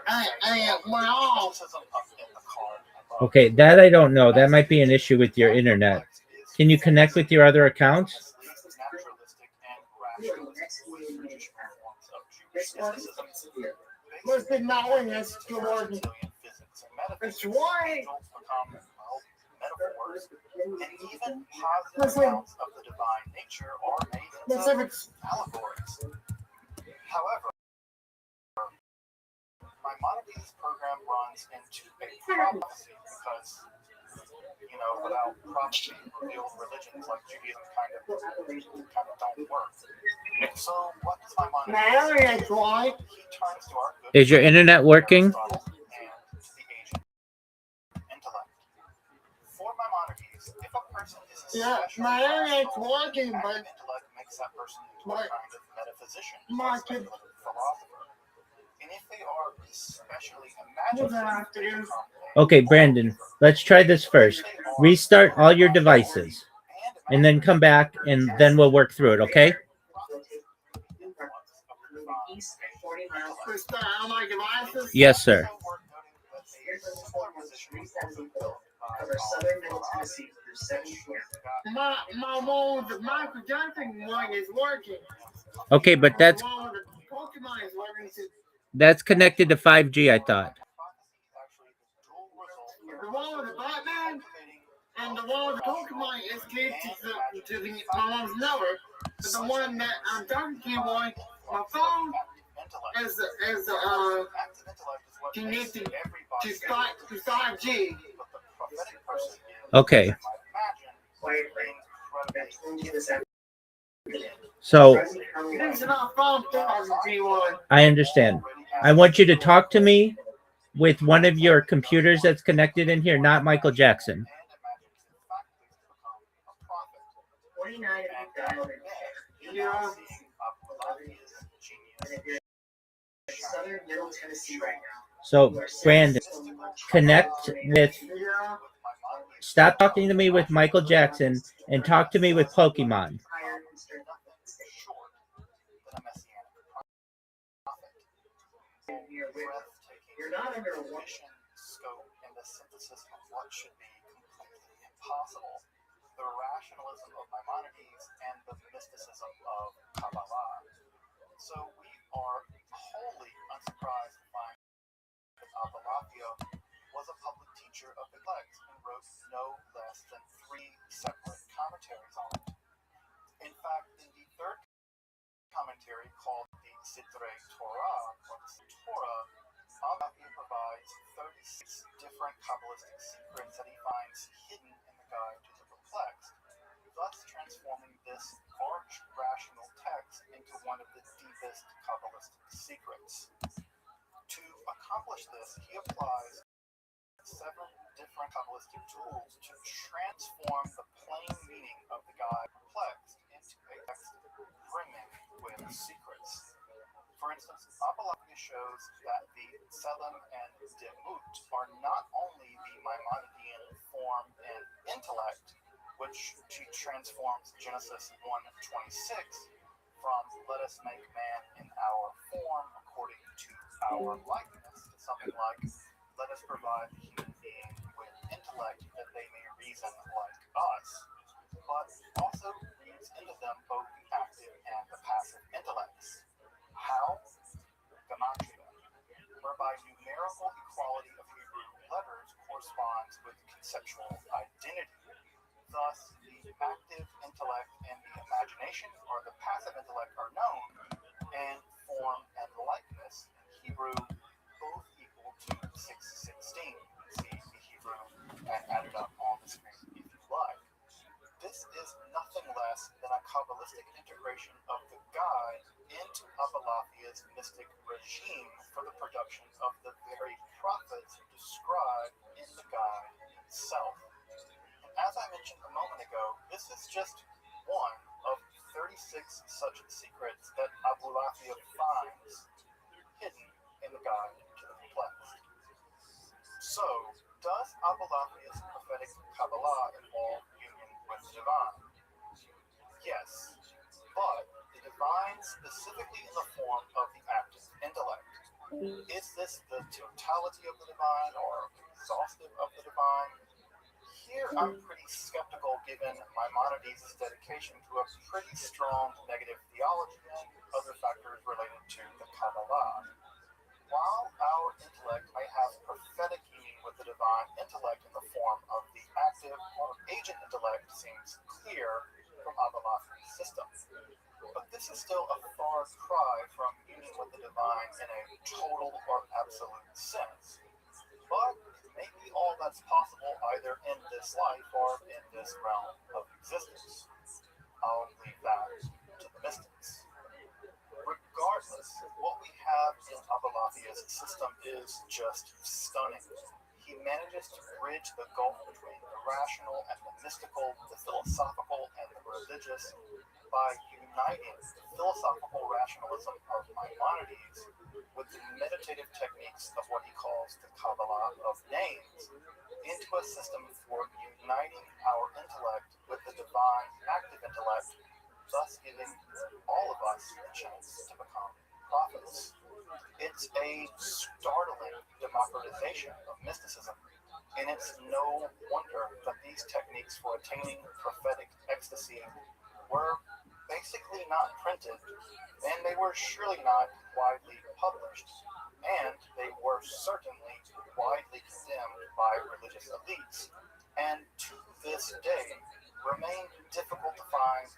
and it went off. Okay, that I don't know. That might be an issue with your internet. Can you connect with your other accounts? What's the knowing that's working? It's white. Metaphors, and even positive accounts of the divine nature are made into allegories. However, Maimonides' program runs into a prophecy because, without prophecy, revealed religions like Judaism kind of don't work. So what does Maimonides do? He turns to our good Is your internet working? and to the agent intellect. For Maimonides, if a person is especially my internet's working, but intellect makes that person into a kind of metaphysician, my or speculative philosopher. And if they are especially imaginative, Okay, Brandon, let's try this first. Restart all your devices and then come back and then we'll work through it, okay? Yes, sir. my one with the Michael Jackson one is working. Okay, but The one with the Pokemon is working too. that's connected to 5G, I thought. The one with the Batman and the one with the Pokemon is connected to my mom's number. But the one that I'm talking to you on my phone is connected to 5G. Okay. So It's not phone 2001. I understand. I want you to talk to me with one of your computers that's connected in here, not Michael Jackson. Southern Middle Tennessee right now. So, Brandon, connect with. Stop talking to me with Michael Jackson and talk to me with Pokemon. You're not under a one. Scope and the synthesis of what should be completely impossible. The rationalism of Maimonides and the mysticism of Kabbalah. So we are wholly unsurprised to find that Abulafia was a public teacher of the text and wrote no less than 3 separate commentaries on it. In fact, in the third commentary called the Sitrei Torah, or the Torah, Abulafia provides 36 different Kabbalistic secrets that he finds hidden in the Guide to the Perplexed, thus transforming this arch-rational text into one of the deepest Kabbalistic secrets. To accomplish this, he applies 7 different Kabbalistic tools to transform the plain meaning of the Guide to the Perplexed into a text brimming with secrets. For instance, Abulafia shows that the Tselem and Demut are not only the Maimonidean form and intellect, which she transforms Genesis 1:26 from "let us make man in our form according to our likeness" to something like "let us provide the human being with intellect that they may reason like us," but also reads into them both the active and the passive intellects. How? Gematria, whereby numerical equality of Hebrew letters corresponds with conceptual identity. Thus, the active intellect and the imagination, or the passive intellect, are known, and form and likeness in Hebrew both equal to 616. See the Hebrew and add it up on the screen if you like. This is nothing less than a Kabbalistic integration of the Guide into Abulafia's mystic regime for the production of the very prophets described in the Guide itself. And as I mentioned a moment ago, this is just one of 36 such secrets that Abulafia finds hidden in the Guide to the Perplexed. So, does Abulafia's prophetic Kabbalah involve union with the divine? Yes, but the divine specifically in the form of the active intellect. Is this the totality of the divine or exhaustive of the divine? Here I'm pretty skeptical given Maimonides' dedication to a pretty strong negative theology and other factors related to the Kabbalah. While our intellect may have prophetic union with the divine intellect in the form of the active or agent intellect seems clear from Abulafia's system. But this is still a far cry from union with the divine in a total or absolute sense. But it may be all that's possible either in this life or in this realm of existence. I'll leave that to the mystics. Regardless, what we have in Abulafia's system is just stunning. He manages to bridge the gulf between the rational and the mystical, the philosophical and the religious, by uniting the philosophical rationalism of Maimonides with the meditative techniques of what he calls the Kabbalah of names into a system for uniting our intellect with the divine active intellect, thus giving all of us the chance to become prophets. It's a startling democratization of mysticism, and it's no wonder that these techniques for attaining prophetic ecstasy were basically not printed, and they were surely not widely published, and they were certainly widely condemned by religious elites, and to this day remain difficult to find,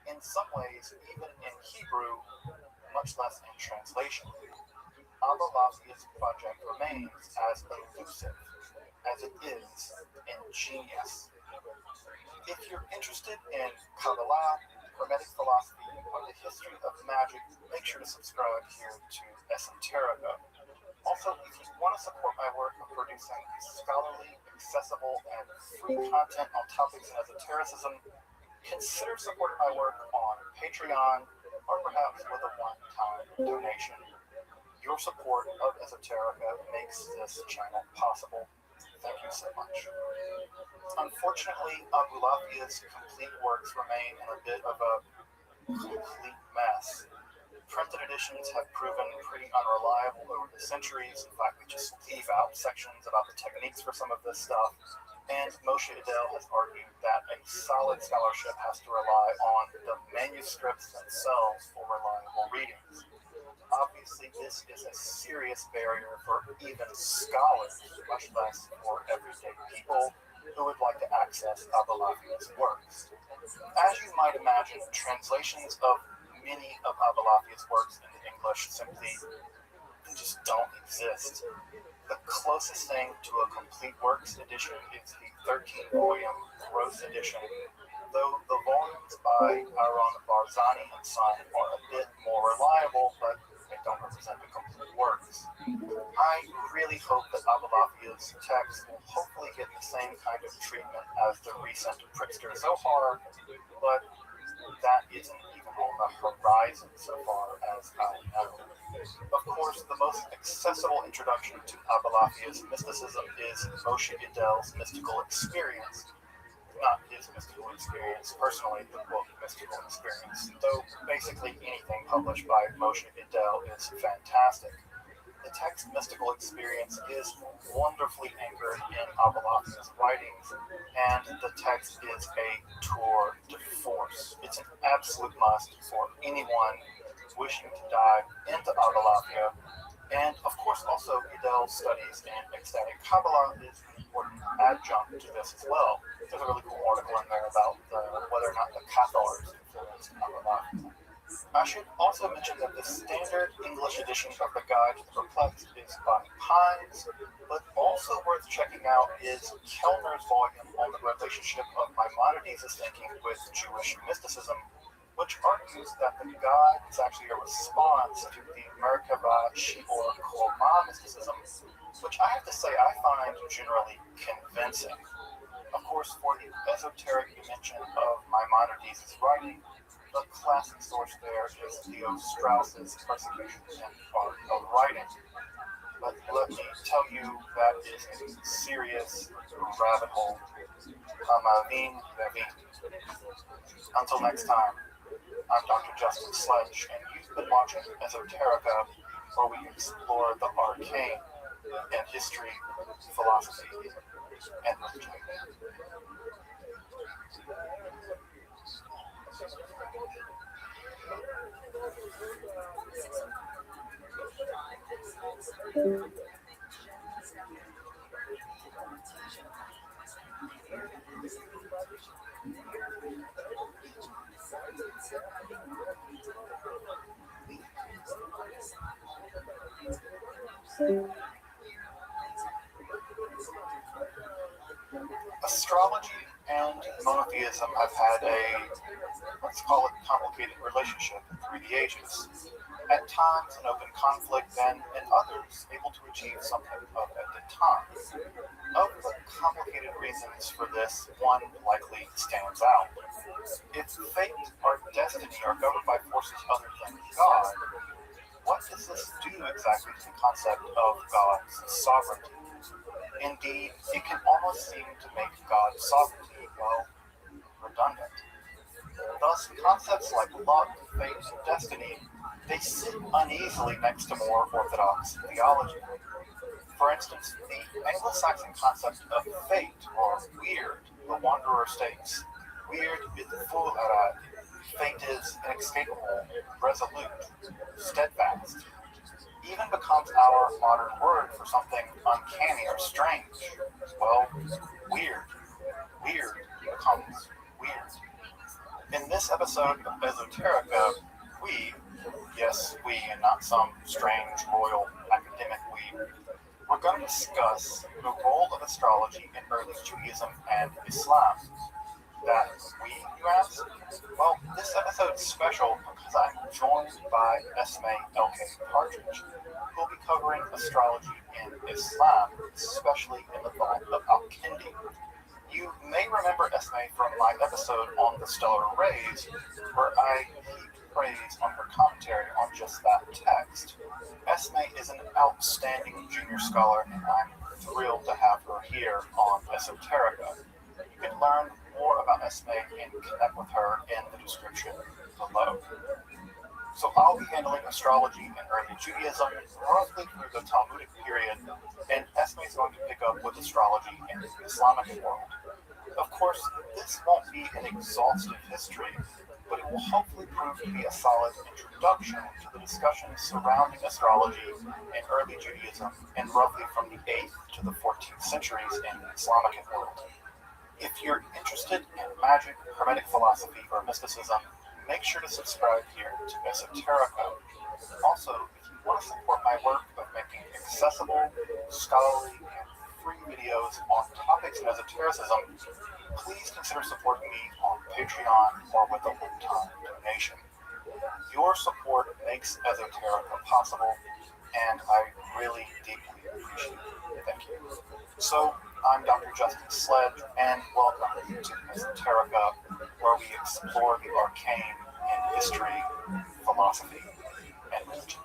in some ways even in Hebrew, much less in translation. Abulafia's project remains as elusive as it is ingenious. If you're interested in Kabbalah, Hermetic philosophy, or the history of magic, make sure to subscribe here to Esoterica. Also, if you want to support my work of producing scholarly, accessible, and free content on topics in esotericism, consider supporting my work on Patreon or perhaps with a one-time donation. Your support of Esoterica makes this channel possible. Thank you so much. Unfortunately, Abulafia's complete works remain in a bit of a complete mess. Printed editions have proven pretty unreliable over the centuries. In fact, we just leave out sections about the techniques for some of this stuff. And Moshe Idel has argued that a solid scholarship has to rely on the manuscripts themselves for reliable readings. Obviously, this is a serious barrier for even scholars, much less for everyday people who would like to access Abulafia's works. As you might imagine, translations of many of Abulafia's works into English simply just don't exist. The closest thing to a complete works edition is the 13-volume Gross edition, though the volumes by Aaron Barzani and Son are a bit more reliable, but they don't represent the complete works. I really hope that Abulafia's text will hopefully get the same kind of treatment as the recent Pritzker Zohar, but that isn't even on the horizon so far as I know. Of course, the most accessible introduction to Abulafia's mysticism is Moshe Idel's Mystical Experience. Not his mystical experience, personally, the book Mystical Experience, though basically anything published by Moshe Idel is fantastic. The text Mystical Experience is wonderfully anchored in Abulafia's writings, and the text is a tour de force. It's an absolute must for anyone wishing to dive into Abulafia, and of course also Idel's studies in ecstatic Kabbalah is an important adjunct to this as well. There's a really cool article in there about whether or not the Cathars influenced Abulafia. I should also mention that the standard English edition of the Guide to the Perplexed is by Pines, but also worth checking out is Kellner's volume on the relationship of Maimonides' thinking with Jewish mysticism, which argues that the guide is actually a response to the Merkava Shior Kolma mysticism, which I have to say I find generally convincing. Of course, for the esoteric dimension of Maimonides' writing, the classic source there is Leo Strauss's Persecution and Art of Writing. But let me tell you, that is a serious rabbit hole. Hamavin Ravin. Until next time, I'm Dr. Justin Sledge, and you've been watching Esoterica, where we explore the arcane in history, philosophy, and religion. Astrology and monotheism have had a, let's call it, complicated relationship through the ages. At times an open conflict, then in others able to achieve something of a detente. Of the complicated reasons for this, one likely stands out. If fate or destiny are governed by forces other than God, what does this do exactly to the concept of God's sovereignty? Indeed, it can almost seem to make God's sovereignty, well, redundant. Thus, concepts like luck, fate, and destiny, they sit uneasily next to more orthodox theology. For instance, the Anglo-Saxon concept of fate, or weird, the wanderer states, weird is full arad. Fate is inescapable, resolute, steadfast. Even becomes our modern word for something uncanny or strange. Well, weird. Weird becomes weird. In this episode of Esoterica, we, yes, we and not some strange royal academic we, we're going to discuss the role of astrology in early Judaism and Islam. that we, you ask? Well, this episode's special because I'm joined by Esme L.K. Partridge, who will be covering astrology in Islam, especially in the thought of Al-Kindi. You may remember Esme from my episode on the stellar rays, where I heaped praise on her commentary on just that text. Esme is an outstanding junior scholar, and I'm thrilled to have her here on Esoterica. You can learn more about Esme and connect with her in the description below. So I'll be handling astrology in early Judaism, roughly through the Talmudic period, and Esme is going to pick up with astrology in the Islamic world. Of course, this won't be an exhaustive history, but it will hopefully prove to be a solid introduction to the discussions surrounding astrology in early Judaism and roughly from the 8th to the 14th centuries in the Islamic world. If you're interested in magic, hermetic philosophy, or mysticism, make sure to subscribe here to Esoterica. Also, if you want to support my work of making accessible, scholarly, and free videos on topics in esotericism, please consider supporting me on Patreon or with a one-time donation. Your support makes Esoterica possible, and I really deeply appreciate it. Thank you. So, I'm Dr. Justin Sledge, and welcome to Esoterica, where we explore the arcane in history, philosophy, and religion.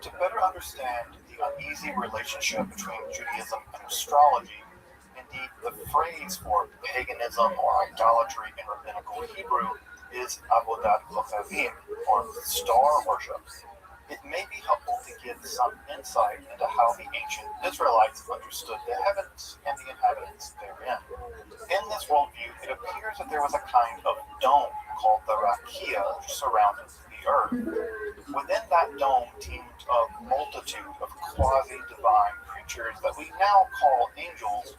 To better understand the uneasy relationship between Judaism and astrology, indeed the phrase for paganism or idolatry in rabbinical Hebrew is avodat kochavim, or star worship, it may be helpful to give some insight into how the ancient Israelites understood the heavens and the inhabitants therein. In this worldview, it appears that there was a kind of dome called the Rakia which surrounded the earth. Within that dome teemed a multitude of quasi-divine creatures that we now call angels,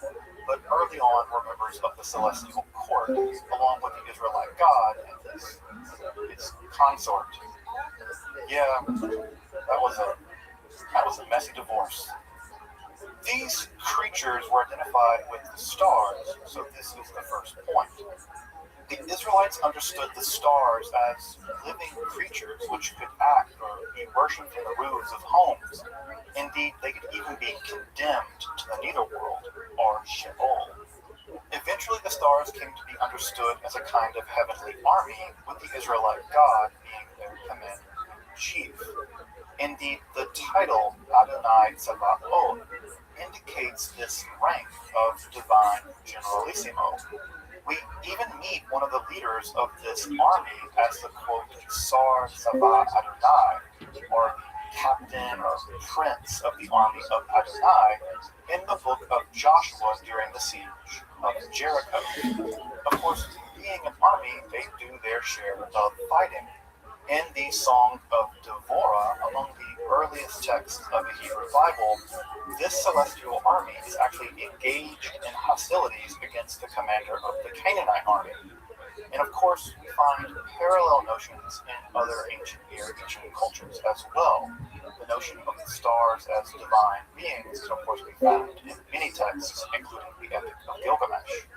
but early on were members of the celestial court, along with the Israelite God and his consort. Yeah, that was a messy divorce. These creatures were identified with the stars, so this is the first point. The Israelites understood the stars as living creatures which could act or be worshipped in the roofs of homes. Indeed, they could even be condemned to the netherworld, or Sheol. Eventually, the stars came to be understood as a kind of heavenly army, with the Israelite God being their commander-in-chief. Indeed, the title Adonai Tsevaot indicates this rank of divine generalissimo. We even meet one of the leaders of this army as the quote Sar Tzava Adonai, or captain or prince of the army of Adonai, in the book of Joshua during the siege of Jericho. Of course, being an army, they do their share of fighting. In the Song of Devorah, among the earliest texts of the Hebrew Bible, this celestial army is actually engaged in hostilities against the commander of the Canaanite army. And of course, we find parallel notions in other ancient Near Eastern cultures as well. The notion of the stars as divine beings can of course be found in many texts, including the Epic of Gilgamesh.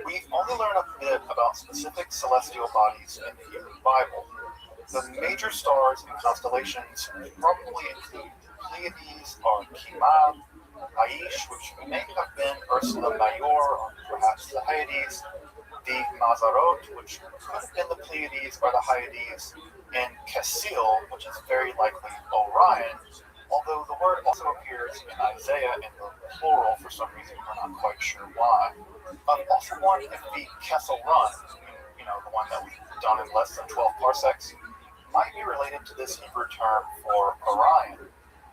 We only learn a bit about specific celestial bodies in the Hebrew Bible. The major stars and constellations probably include the Pleiades or Kimab, Aish, which may have been Ursula Major or perhaps the Hyades, the Mazarot, which could have been the Pleiades or the Hyades, and Casil, which is very likely Orion, although the word also appears in Isaiah in the plural for some reason, we're not quite sure why. Also wondering if the Kessel Run, the one that we've done in less than 12 parsecs, might be related to this Hebrew term for Orion.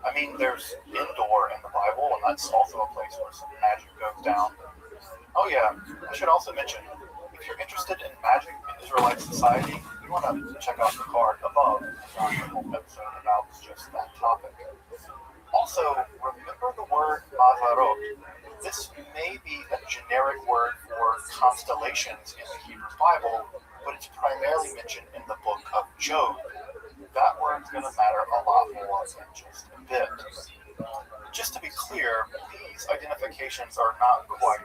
I mean, there's Endor in the Bible, and that's also a place where some magic goes down. Oh yeah, I should also mention, if you're interested in magic in Israelite society, you want to check out the card above. It's a whole episode about just that topic. Also, remember the word Mazarot. This may be a generic word for constellations in the Hebrew Bible, but it's primarily mentioned in the book of Job. That word's going to matter a lot more in just a bit. Just to be clear, these identifications are not quite,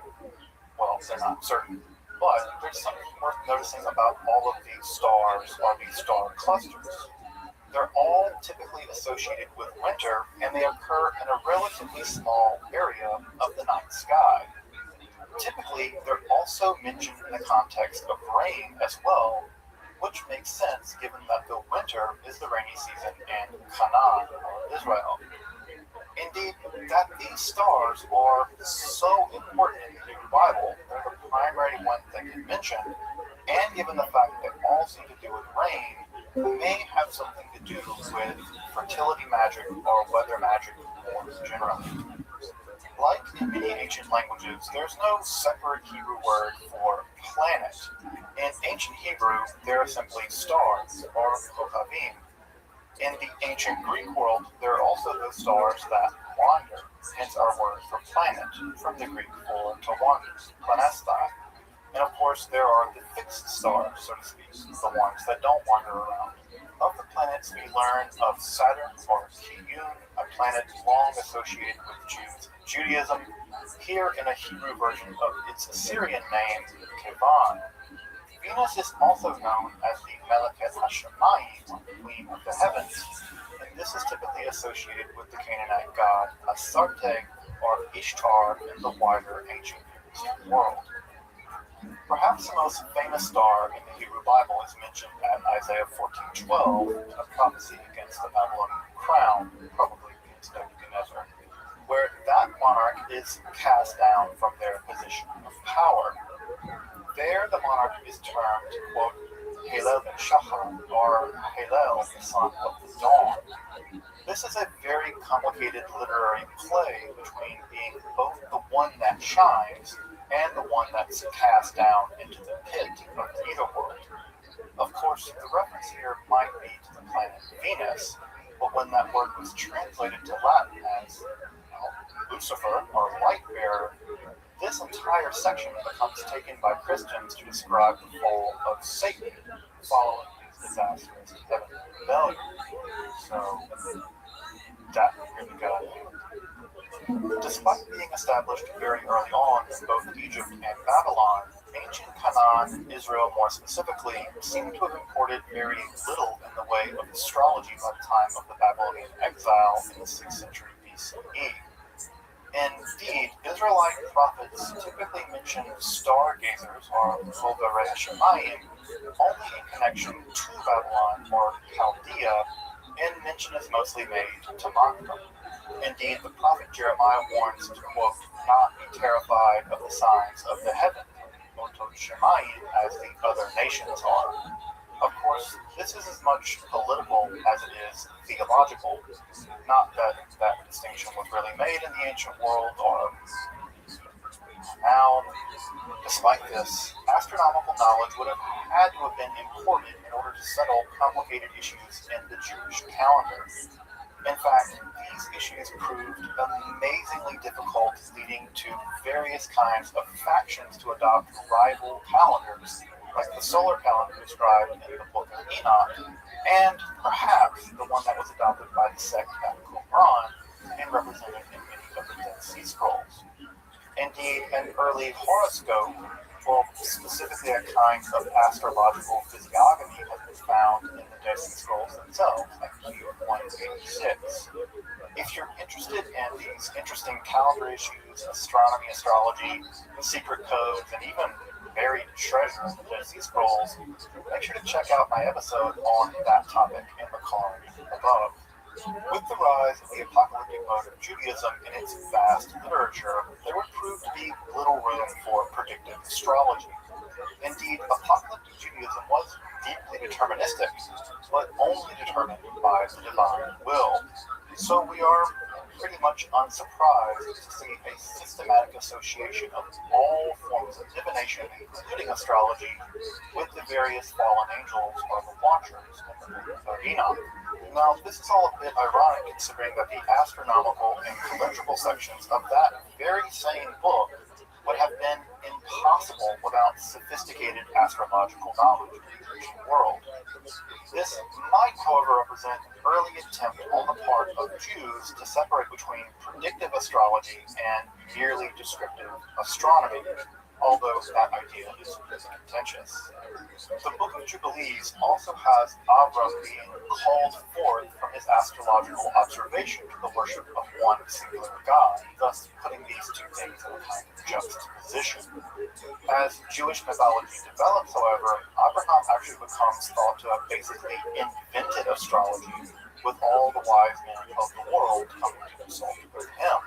well, they're not certain, but there's something worth noticing about all of these stars or these star clusters. They're all typically associated with winter, and they occur in a relatively small area of the night sky. Typically, they're also mentioned in the context of rain as well, which makes sense given that the winter is the rainy season in Canaan, or Israel. Indeed, that these stars are so important in the Hebrew Bible, they're the primary ones that get mentioned, and given the fact that they all seem to do with rain, may have something to do with fertility magic or weather magic more generally. Like in many ancient languages, there's no separate Hebrew word for planet. In ancient Hebrew, there are simply stars, or kochavim. In the ancient Greek world, there are also the stars that wander, hence our word for planet, from the Greek for to wander, planestai. And of course, there are the fixed stars, so to speak, the ones that don't wander around. Of the planets, we learn of Saturn, or Kiyun, a planet long associated with Judaism, here in a Hebrew version of its Assyrian name, Kevan. Venus is also known as the Meleket HaShemayim, Queen of the Heavens, and this is typically associated with the Canaanite god Astarte, or Ishtar in the wider ancient world. Perhaps the most famous star in the Hebrew Bible is mentioned at Isaiah 14:12, in a prophecy against the Babylonian crown, probably against Nebuchadnezzar, where that monarch is cast down from their position of power. There, the monarch is termed, quote, Halel ben Shachar, or Halel, the son of the dawn. This is a very complicated literary play between being both the one that shines and the one that's cast down into the pit of the either world. Of course, the reference here might be to the planet Venus, but when that word was translated to Latin as Lucifer, or light bearer, this entire section becomes taken by Christians to describe the fall of Satan following his disastrous heavenly rebellion. So, that really got it. Despite being established very early on in both Egypt and Babylon, ancient Canaan, Israel more specifically, seem to have imported very little in the way of astrology by the time of the Babylonian exile in the 6th century BCE. Indeed, Israelite prophets typically mention stargazers, or Chovarei Shemayim, only in connection to Babylon or Chaldea, and mention is mostly made to mock them. Indeed, the prophet Jeremiah warns to, quote, not be terrified of the signs of the heaven, Motot Shemayim, as the other nations are. Of course, this is as much political as it is theological. Not that that distinction was really made in the ancient world or now. Despite this, astronomical knowledge would have had to have been important in order to settle complicated issues in the Jewish calendar. In fact, these issues proved amazingly difficult, leading to various kinds of factions to adopt rival calendars, like the solar calendar described in the Book of Enoch, and perhaps the one that was adopted by the sect at Qumran and represented in many of the Dead Sea Scrolls. Indeed, an early horoscope, or specifically a kind of astrological physiognomy, has been found in the Dead Sea Scrolls themselves, like Q186. If you're interested in these interesting calendar issues, astronomy, astrology, secret codes, and even buried treasure in the Dead Sea Scrolls, make sure to check out my episode on that topic in the card above. With the rise of the apocalyptic mode of Judaism in its vast literature, there would prove to be little room for predictive astrology. Indeed, apocalyptic Judaism was deeply deterministic, but only determined by the divine will. So we are pretty much unsurprised to see a systematic association of all forms of divination, including astrology, with the various fallen angels or the Watchers in the Book of Enoch. Now, this is all a bit ironic considering that the astronomical and calendrical sections of that very same book would have been impossible without sophisticated astrological knowledge of the ancient world. This might, however, represent an early attempt on the part of Jews to separate between predictive astrology and merely descriptive astronomy, although that idea is contentious. The Book of Jubilees also has Avram being called forth from his astrological observation to the worship of one singular God, thus putting these two things in a kind of juxtaposition. As Jewish mythology develops, however, Abraham actually becomes thought to have basically invented astrology, with all the wise men of the world coming to consult with him.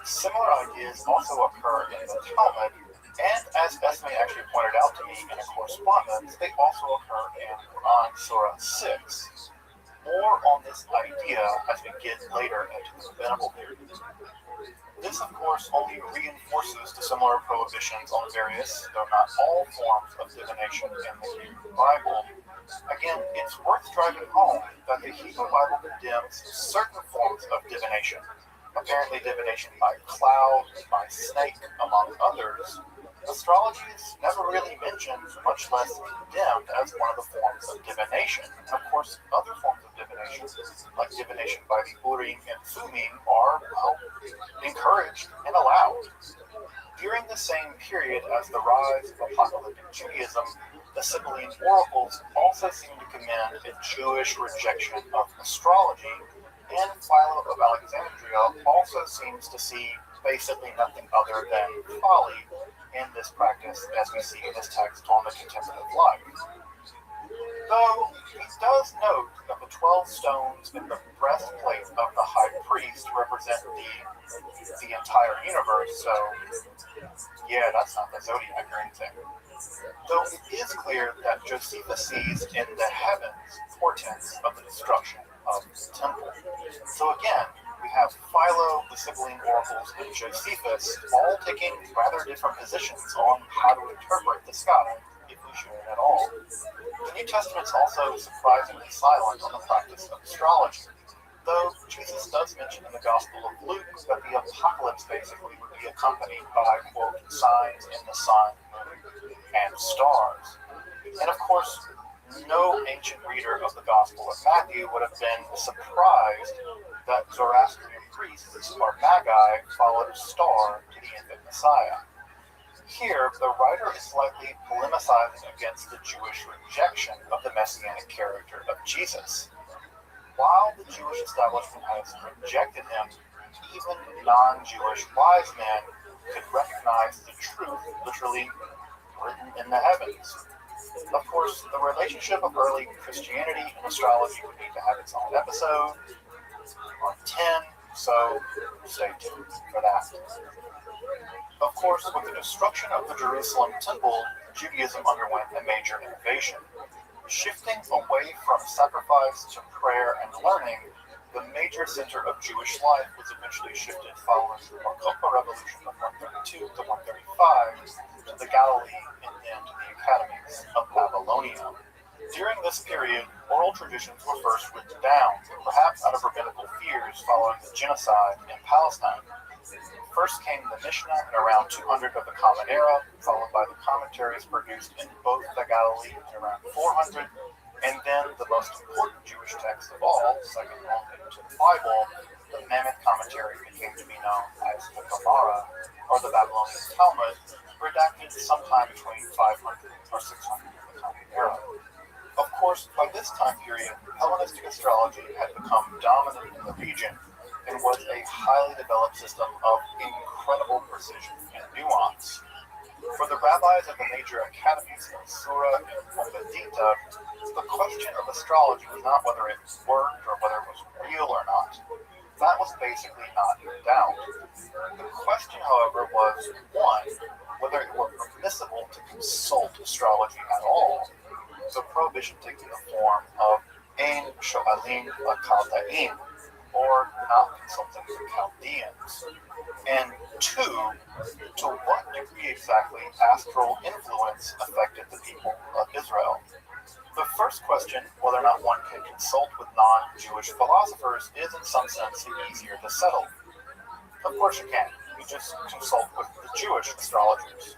Similar ideas also occur in the Talmud, and as Esme actually pointed out to me in a correspondence, they also occur in Quran Surah 6. More on this idea as we get later into the rabbinical period. This, of course, only reinforces the similar prohibitions on various, though not all, forms of divination in the Hebrew Bible. Again, it's worth driving home that the Hebrew Bible condemns certain forms of divination, apparently divination by cloud, by snake, among others. Astrology is never really mentioned, much less condemned as one of the forms of divination. Of course, other forms of divination, like divination by the Urim and Thummim, are, well, encouraged and allowed. During the same period as the rise of apocalyptic Judaism, the Sibylline oracles also seem to commend a Jewish rejection of astrology, and Philo of Alexandria also seems to see basically nothing other than folly in this practice, as we see in this text on the contemplative life. Though he does note that the 12 stones in the breastplate of the high priest represent the entire universe, so yeah, that's not the zodiac or anything. Though it is clear that Josephus sees in the heavens portents of the destruction of the temple. So again, we have Philo, the Sibylline oracles, and Josephus all taking rather different positions on how to interpret the sky, if we should at all. The New Testament's also surprisingly silent on the practice of astrology, though Jesus does mention in the Gospel of Luke that the apocalypse basically would be accompanied by, quote, signs in the sun, moon, and stars. And of course, no ancient reader of the Gospel of Matthew would have been surprised that Zoroastrian priests, or magi, followed a star to the infant Messiah. Here, the writer is likely polemicizing against the Jewish rejection of the messianic character of Jesus. While the Jewish establishment has rejected him, even non-Jewish wise men could recognize the truth literally written in the heavens. Of course, the relationship of early Christianity and astrology would need to have its own episode on 10, so stay tuned for that. Of course, with the destruction of the Jerusalem temple, Judaism underwent a major innovation. Shifting away from sacrifice to prayer and learning, the major center of Jewish life was eventually shifted following the Bar Kokhba revolution of 132 to 135 to the Galilee and then to the academies of Babylonia. During this period, oral traditions were first written down, perhaps out of rabbinical fears following the genocide in Palestine. First came the Mishnah in around 200 of the Common Era, followed by the commentaries produced in both the Galilee in around 400, and then the most important Jewish text of all, second only to the Bible, the Mammoth commentary became to be known as the Gemara, or the Babylonian Talmud, redacted sometime between 500 or 600 of the Common Era. Of course, by this time period, Hellenistic astrology had become dominant in the region and was a highly developed system of incredible precision and nuance. For the rabbis of the major academies of Sura and Mombedita, the question of astrology was not whether it worked or whether it was real or not. That was basically not in doubt. The question, however, was, one, whether it were permissible to consult astrology at all, the prohibition taking the form of Ein Sho'alim L'Chaldaim, or not consulting the Chaldeans. And two, to what degree exactly astral influence affected the people of Israel. The first question, whether or not one can consult with non-Jewish philosophers, is in some sense easier to settle. Of course you can. You just consult with the Jewish astrologers.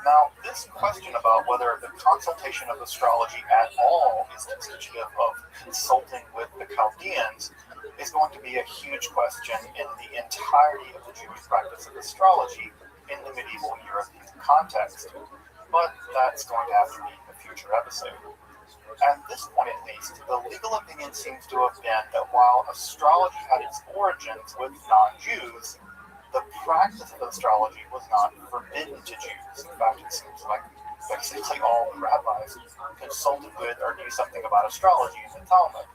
Now, this question about whether the consultation of astrology at all is constitutive of consulting with the Chaldeans is going to be a huge question in the entirety of the Jewish practice of astrology in the medieval European context. But that's going to have to be a future episode. At this point at least, the legal opinion seems to have been that while astrology had its origins with non-Jews, the practice of astrology was not forbidden to Jews. In fact, it seems like basically all rabbis consulted with or knew something about astrology in the Talmud.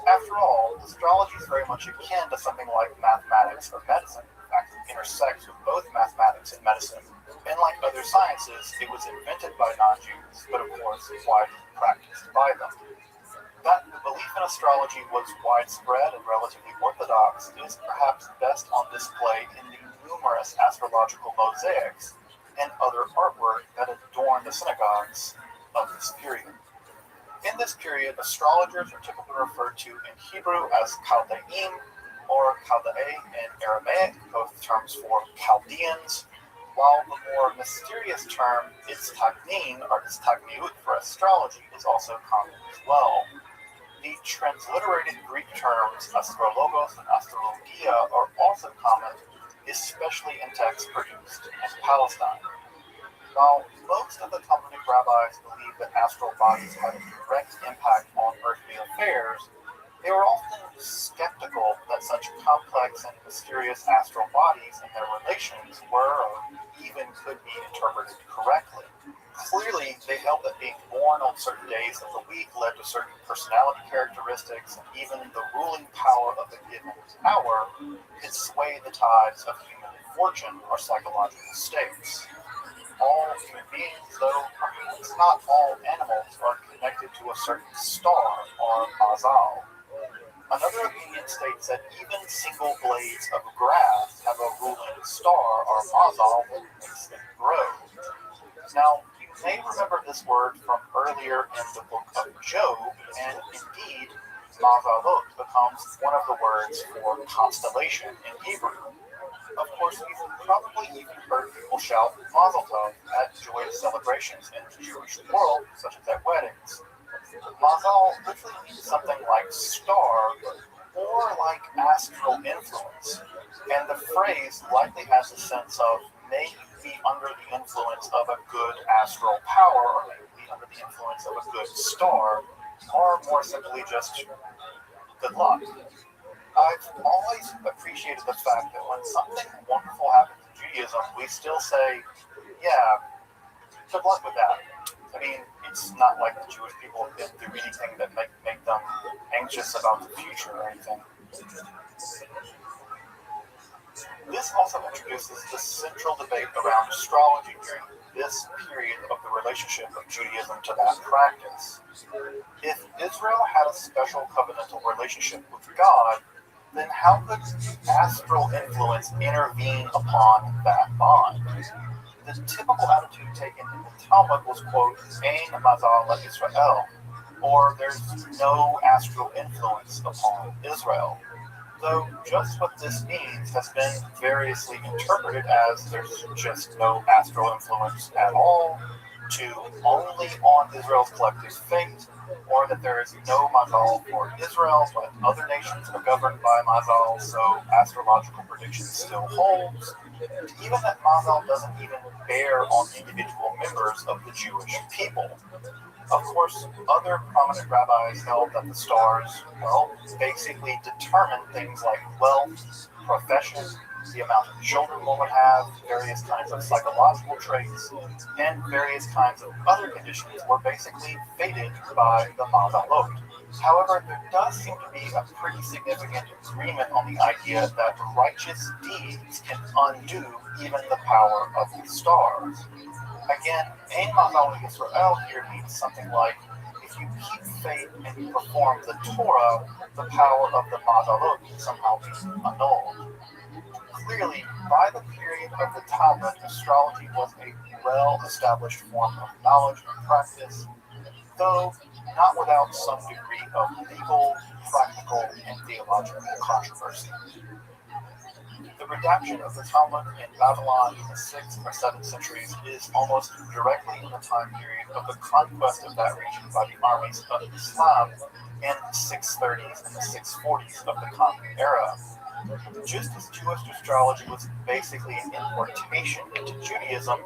After all, astrology is very much akin to something like mathematics or medicine. In fact, it intersects with both mathematics and medicine. And like other sciences, it was invented by non-Jews, but of course widely practiced by them. That the belief in astrology was widespread and relatively orthodox is perhaps best on display in the numerous astrological mosaics and other artwork that adorn the synagogues of this period. In this period, astrologers are typically referred to in Hebrew as Chaldeim or Chaldei in Aramaic, both terms for Chaldeans, while the more mysterious term Itztagnin or Itztagniut for astrology is also common as well. The transliterated Greek terms astrologos and astrologia are also common, especially in texts produced in Palestine. While most of the Talmudic rabbis believe that astral bodies had a direct impact on earthly affairs, they were often skeptical that such complex and mysterious astral bodies and their relations were or even could be interpreted correctly. Clearly, they held that being born on certain days of the week led to certain personality characteristics, and even the ruling power of the given hour could sway the tides of human fortune or psychological states. All human beings, though perhaps not all animals, are connected to a certain star or mazal. Another opinion states that even single blades of grass have a ruling star or mazal that makes them grow. Now, you may remember this word from earlier in the book of Job, and indeed, mazalot becomes one of the words for constellation in Hebrew. Of course, you've probably even heard people shout Mazel Tov at joyous celebrations in the Jewish world, such as at weddings. Mazal literally means something like star or like astral influence, and the phrase likely has a sense of may you be under the influence of a good astral power, or may you be under the influence of a good star, or more simply just good luck. I've always appreciated the fact that when something wonderful happens in Judaism, we still say, yeah, good luck with that. I mean, it's not like the Jewish people have been through anything that make them anxious about the future or anything. This also introduces the central debate around astrology during this period of the relationship of Judaism to that practice. If Israel had a special covenantal relationship with God, then how could astral influence intervene upon that bond? The typical attitude taken in the Talmud was, quote, Ein mazal Israel, or there's no astral influence upon Israel. Though just what this means has been variously interpreted as there's just no astral influence at all, to only on Israel's collective fate, or that there is no mazal for Israel, but other nations are governed by mazal, so astrological prediction still holds, even that mazal doesn't even bear on individual members of the Jewish people. Of course, other prominent rabbis held that the stars, well, basically determine things like wealth, profession, the amount of children one would have, various kinds of psychological traits, and various kinds of other conditions were basically fated by the mazalot. However, there does seem to be a pretty significant agreement on the idea that righteous deeds can undo even the power of the stars. Again, Ein mazal Yisrael here means something like, if you keep faith and you perform the Torah, the power of the mazalot can somehow be annulled. Clearly, by the period of the Talmud, astrology was a well-established form of knowledge and practice, though not without some degree of legal, practical, and theological controversy. The redaction of the Talmud in Babylon in the 6th or 7th centuries is almost directly in the time period of the conquest of that region by the armies of Islam in the 630s and the 640s of the Common Era. Just as Jewish astrology was basically an importation into Judaism,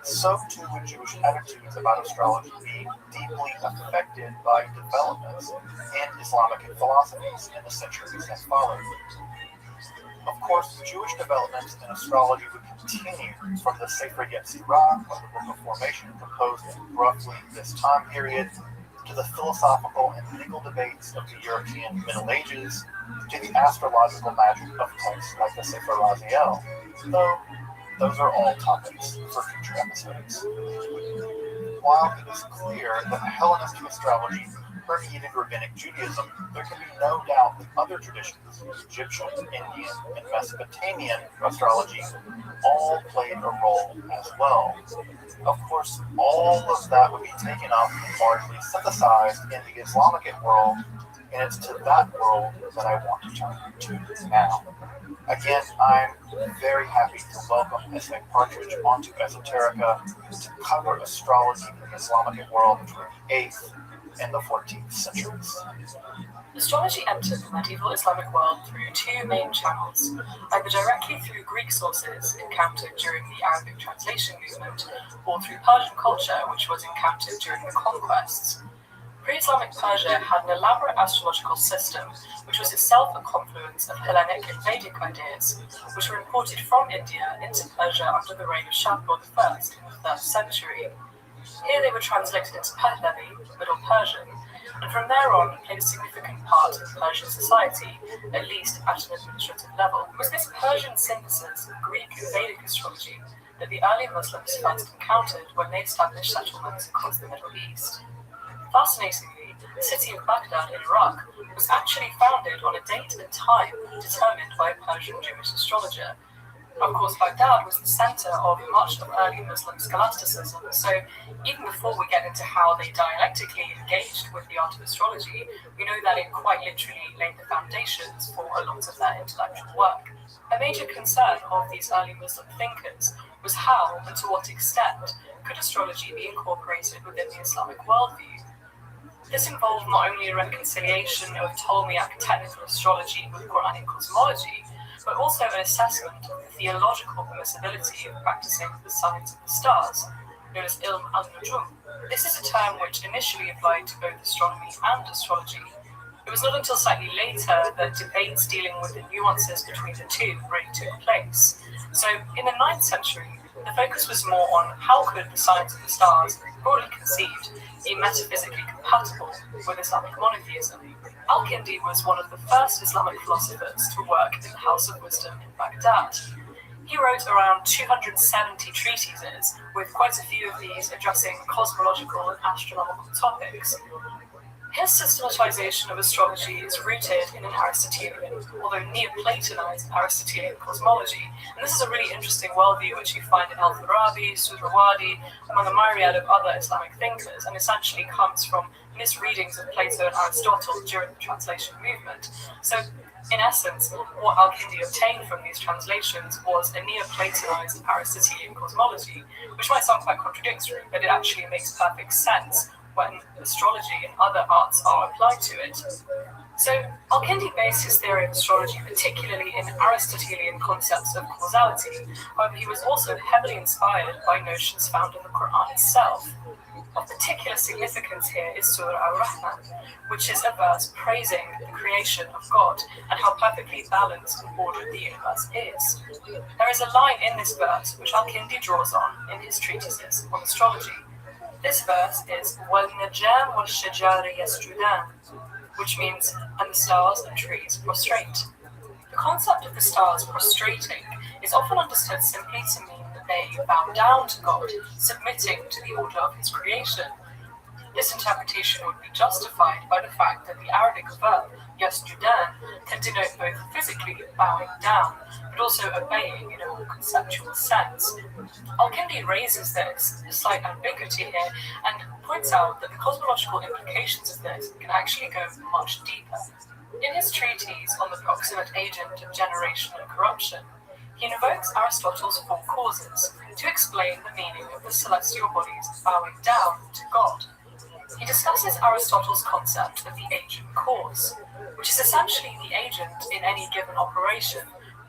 so too would Jewish attitudes about astrology be deeply affected by developments in Islamic philosophies in the centuries that followed. Of course, Jewish developments in astrology would continue from the Sefer Yetzirah, or the Book of Formation, composed in roughly this time period, to the philosophical and legal debates of the European Middle Ages, to the astrological magic of texts like the Sefer Raziel, though those are all topics for future episodes. While it is clear that Hellenistic astrology permeated Rabbinic Judaism, there can be no doubt that other traditions, Egyptian, Indian, and Mesopotamian astrology, all played a role as well. Of course, all of that would be taken up and largely synthesized in the Islamic world, and it's to that world that I want to turn to now. Again, I'm very happy to welcome Esme Partridge onto Esoterica to cover astrology in the Islamic world between the 8th and the 14th centuries. Astrology entered the medieval Islamic world through two main channels, either directly through Greek sources encountered during the Arabic translation movement, or through Persian culture, which was encountered during the conquests. Pre-Islamic Persia had an elaborate astrological system, which was itself a confluence of Hellenic and Vedic ideas, which were imported from India into Persia under the reign of Shapur I in the 3rd century. Here they were translated into Pahlavi, Middle Persian, and from there on played a significant part in Persian society, at least at an administrative level. It was this Persian synthesis of Greek and Vedic astrology that the early Muslims first encountered when they established settlements across the Middle East. Fascinatingly, the city of Baghdad in Iraq was actually founded on a date and time determined by a Persian Jewish astrologer. Of course, Baghdad was the center of much of early Muslim scholasticism, so even before we get into how they dialectically engaged with the art of astrology, we know that it quite literally laid the foundations for a lot of their intellectual work. A major concern of these early Muslim thinkers was how and to what extent could astrology be incorporated within the Islamic worldview. This involved not only a reconciliation of Ptolemaic technical astrology with Quranic cosmology, but also an assessment of the theological permissibility of practicing the science of the stars, known as Ilm al-Nujum. This is a term which initially applied to both astronomy and astrology. It was not until slightly later that debates dealing with the nuances between the two really took place. So, in the 9th century, the focus was more on how could the science of the stars, broadly conceived, be metaphysically compatible with Islamic monotheism. Al-Kindi was one of the first Islamic philosophers to work in the House of Wisdom in Baghdad. He wrote around 270 treatises, with quite a few of these addressing cosmological and astronomical topics. His systematization of astrology is rooted in an Aristotelian, although Neoplatonized Aristotelian cosmology, and this is a really interesting worldview which you find in Al-Farabi, Suhrawardi, among a myriad of other Islamic thinkers, and essentially comes from misreadings of Plato and Aristotle during the translation movement. So, in essence, what Al-Kindi obtained from these translations was a Neoplatonized Aristotelian cosmology, which might sound quite contradictory, but it actually makes perfect sense when astrology and other arts are applied to it. So, Al-Kindi based his theory of astrology particularly in Aristotelian concepts of causality, however he was also heavily inspired by notions found in the Quran itself. Of particular significance here is Surah Al-Rahman, which is a verse praising the creation of God and how perfectly balanced and ordered the universe is. There is a line in this verse which Al-Kindi draws on in his treatises on astrology. This verse is وَالنَّجَامُ وَالشَّجَارِ يَسْجُدَانِ, which means, and the stars and trees prostrate. The concept of the stars prostrating is often understood simply to mean that they bow down to God, submitting to the order of his creation. This interpretation would be justified by the fact that the Arabic verb yasjudan can denote both physically bowing down, but also obeying in a more conceptual sense. Al-Kindi raises this slight ambiguity here and points out that the cosmological implications of this can actually go much deeper. In his treatise on the proximate agent of generation and corruption, he invokes Aristotle's four causes to explain the meaning of the celestial bodies bowing down to God. He discusses Aristotle's concept of the agent cause, which is essentially the agent in any given operation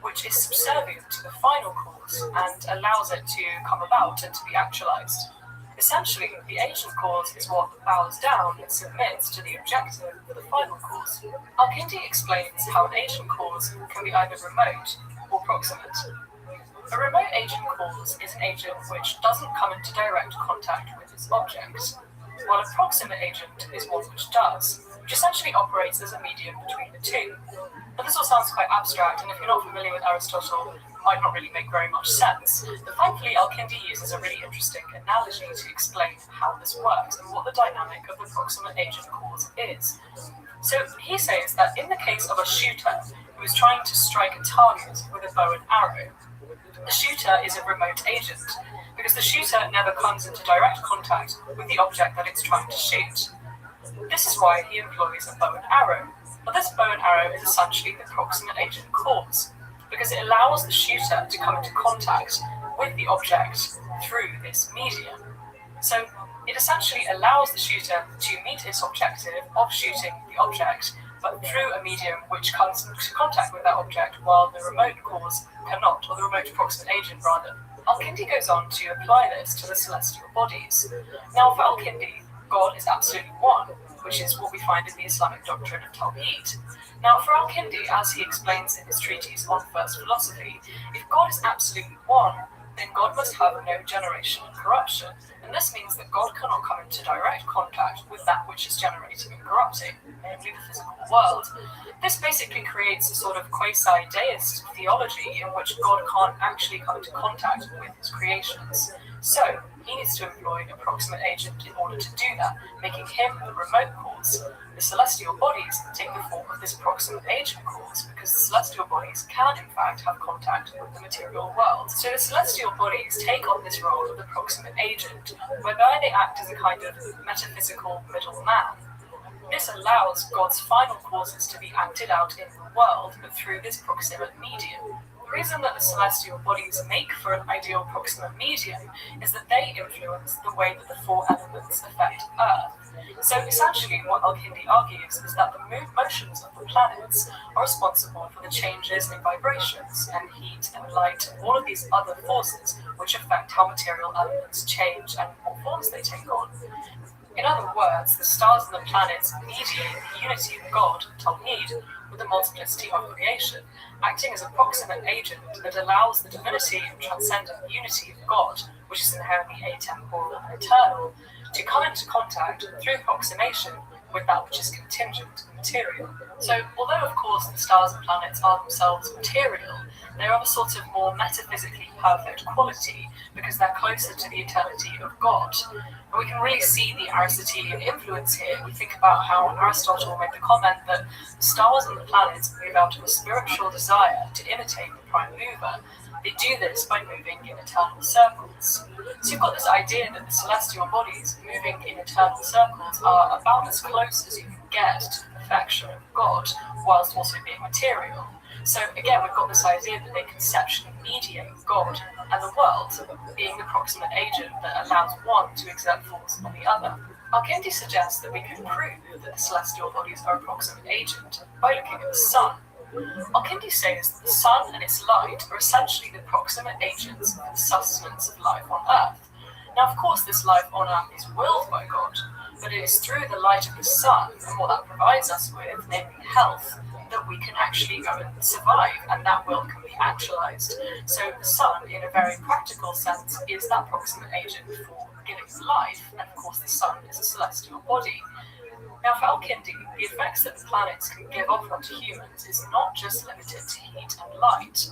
which is subservient to the final cause and allows it to come about and to be actualized. Essentially, the agent cause is what bows down and submits to the objective of the final cause. Al-Kindi explains how an agent cause can be either remote or proximate. A remote agent cause is an agent which doesn't come into direct contact with its object, while a proximate agent is one which does, which essentially operates as a medium between the two. Now, this all sounds quite abstract, and if you're not familiar with Aristotle, it might not really make very much sense. But thankfully, Al-Kindi uses a really interesting analogy to explain how this works and what the dynamic of the proximate agent cause is. So he says that in the case of a shooter who is trying to strike a target with a bow and arrow, the shooter is a remote agent, because the shooter never comes into direct contact with the object that it's trying to shoot. This is why he employs a bow and arrow. But this bow and arrow is essentially the proximate agent cause, because it allows the shooter to come into contact with the object through this medium. So it essentially allows the shooter to meet its objective of shooting the object, but through a medium which comes into contact with that object, while the remote cause cannot, or the remote proximate agent rather. Al-Kindi goes on to apply this to the celestial bodies. Now, for Al-Kindi, God is absolutely one, which is what we find in the Islamic doctrine of Tawheed. Now, for Al-Kindi, as he explains in his treatise on first philosophy, if God is absolutely one, then God must have no generation and corruption, and this means that God cannot come into direct contact with that which is generating and corrupting, namely the physical world. This basically creates a sort of quasi-deist theology in which God can't actually come into contact with his creations. So, he needs to employ a proximate agent in order to do that, making him the remote cause. The celestial bodies take the form of this proximate agent cause, because the celestial bodies can in fact have contact with the material world. So the celestial bodies take on this role of the proximate agent, whereby they act as a kind of metaphysical middleman. This allows God's final causes to be acted out in the world, but through this proximate medium. The reason that the celestial bodies make for an ideal proximate medium is that they influence the way that the four elements affect Earth. So essentially what Al-Kindi argues is that the motions of the planets are responsible for the changes in vibrations and heat and light and all of these other forces which affect how material elements change and what forms they take on. In other words, the stars and the planets mediate the unity of God, Tawheed, with the multiplicity of creation, acting as a proximate agent that allows the divinity and transcendent unity of God, which is inherently atemporal and eternal, to come into contact through approximation with that which is contingent and material. So, although of course the stars and planets are themselves material, they're of a sort of more metaphysically perfect quality because they're closer to the eternity of God. And we can really see the Aristotelian influence here. We think about how Aristotle made the comment that the stars and the planets move out of a spiritual desire to imitate the prime mover. They do this by moving in eternal circles. So you've got this idea that the celestial bodies moving in eternal circles are about as close as you can get to the perfection of God, whilst also being material. So again, we've got this idea that they conceptually mediate God and the world, being the proximate agent that allows one to exert force on the other. Al-Kindi suggests that we can prove that the celestial bodies are a proximate agent by looking at the sun. Al-Kindi says that the sun and its light are essentially the proximate agents for the sustenance of life on Earth. Now, of course, this life on Earth is willed by God, but it is through the light of the sun and what that provides us with, namely health, that we can actually go and survive, and that will can be actualized. So the sun, in a very practical sense, is that proximate agent for giving life, and of course the sun is a celestial body. Now, for Al-Kindi, the effects that the planets can give off onto humans is not just limited to heat and light.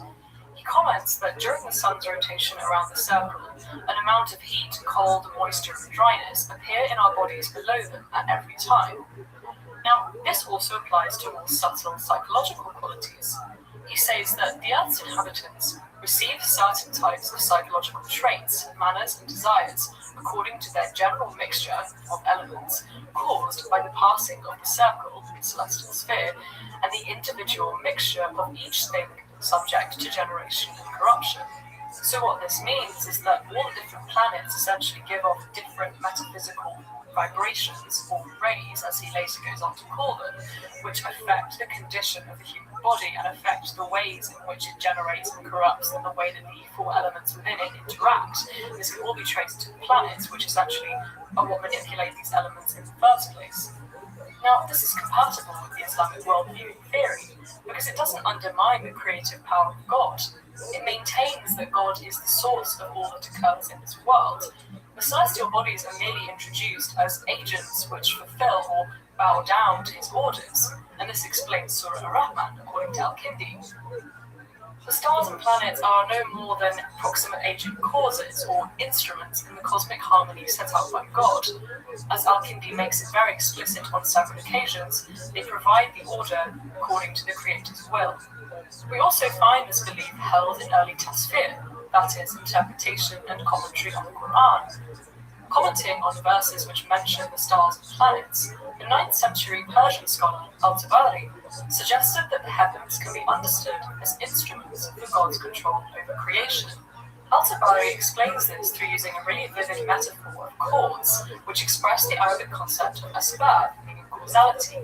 He comments that during the sun's rotation around the circle, an amount of heat, cold, moisture, and dryness appear in our bodies below them at every time. Now, this also applies to more subtle psychological qualities. He says that the Earth's inhabitants receive certain types of psychological traits, manners, and desires according to their general mixture of elements caused by the passing of the circle, the celestial sphere, and the individual mixture of each thing subject to generation and corruption. So what this means is that all the different planets essentially give off different metaphysical vibrations, or rays as he later goes on to call them, which affect the condition of the human body and affect the ways in which it generates and corrupts and the way that the four elements within it interact. This can all be traced to the planets, which essentially are what manipulate these elements in the first place. Now, this is compatible with the Islamic worldview theory because it doesn't undermine the creative power of God. It maintains that God is the source of all that occurs in this world. The celestial bodies are merely introduced as agents which fulfill or bow down to his orders, and this explains Surah Ar-Rahman according to Al-Kindi. The stars and planets are no more than proximate agent causes or instruments in the cosmic harmony set out by God. As Al-Kindi makes it very explicit on several occasions, they provide the order according to the Creator's will. We also find this belief held in early tafsir, that is, interpretation and commentary on the Quran. Commenting on the verses which mention the stars and planets, the 9th century Persian scholar Al-Tabari suggested that the heavens can be understood as instruments for God's control over creation. Al-Tabari explains this through using a really vivid metaphor of chords, which express the Arabic concept of asbab, meaning causality.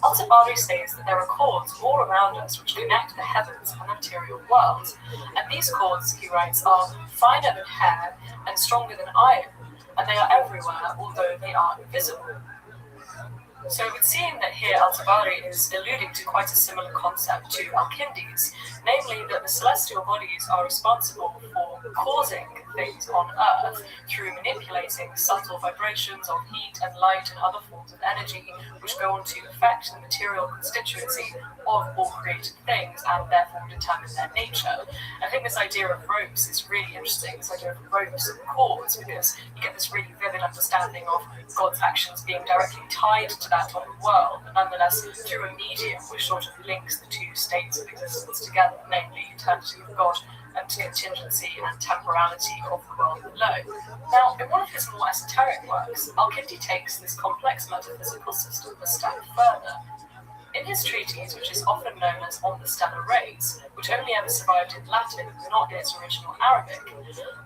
Al-Tabari says that there are chords all around us which connect the heavens and the material world, and these chords, he writes, are finer than hair and stronger than iron, and they are everywhere, although they are invisible. So it would seem that here Al-Tabari is alluding to quite a similar concept to Al-Kindi's, namely that the celestial bodies are responsible for causing things on Earth through manipulating subtle vibrations of heat and light and other forms of energy which go on to affect the material constituency of all created things and therefore determine their nature. I think this idea of ropes is really interesting, this idea of ropes and cords, because you get this really vivid understanding of God's actions being directly tied to that of the world, but nonetheless through a medium which sort of links the two states of existence together, namely eternity of God and contingency and temporality of the world below. Now, in one of his more esoteric works, Al-Kindi takes this complex metaphysical system a step further. In his treatise, which is often known as On the Stellar Rays, which only ever survived in Latin, not in its original Arabic,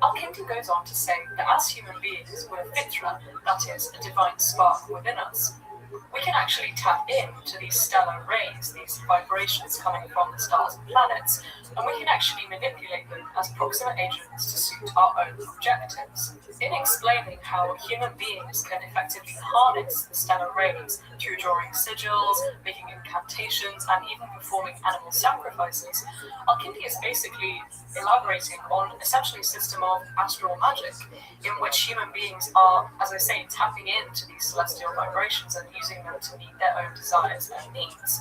Al-Kindi goes on to say that as human beings, we're fitra, that is, a divine spark within us. We can actually tap into these stellar rays, these vibrations coming from the stars and planets, and we can actually manipulate them as proximate agents to suit our own objectives. In explaining how human beings can effectively harness the stellar rays through drawing sigils, making incantations, and even performing animal sacrifices, Al-Kindi is basically elaborating on essentially a system of astral magic, in which human beings are, as I say, tapping into these celestial vibrations and using them to meet their own desires and needs.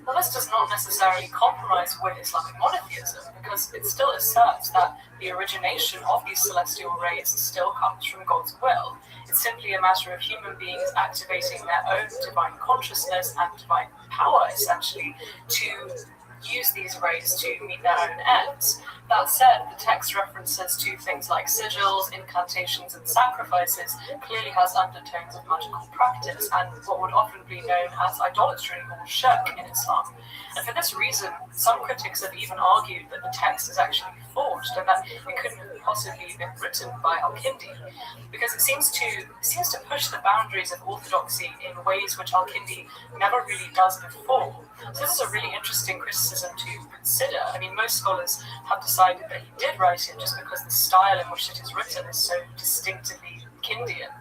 Now, this does not necessarily compromise with Islamic monotheism, because it still asserts that the origination of these celestial rays still comes from God's will. It's simply a matter of human beings activating their own divine consciousness and divine power, essentially, to use these rays to meet their own ends. That said, the text references to things like sigils, incantations, and sacrifices clearly has undertones of magical practice and what would often be known as idolatry or shirk in Islam. And for this reason, some critics have even argued that the text is actually forged and that it couldn't have possibly been written by Al-Kindi, because it seems to push the boundaries of orthodoxy in ways which Al-Kindi never really does before. So this is a really interesting criticism to consider. I mean, most scholars have decided that he did write it just because the style in which it is written is so distinctively Kindian.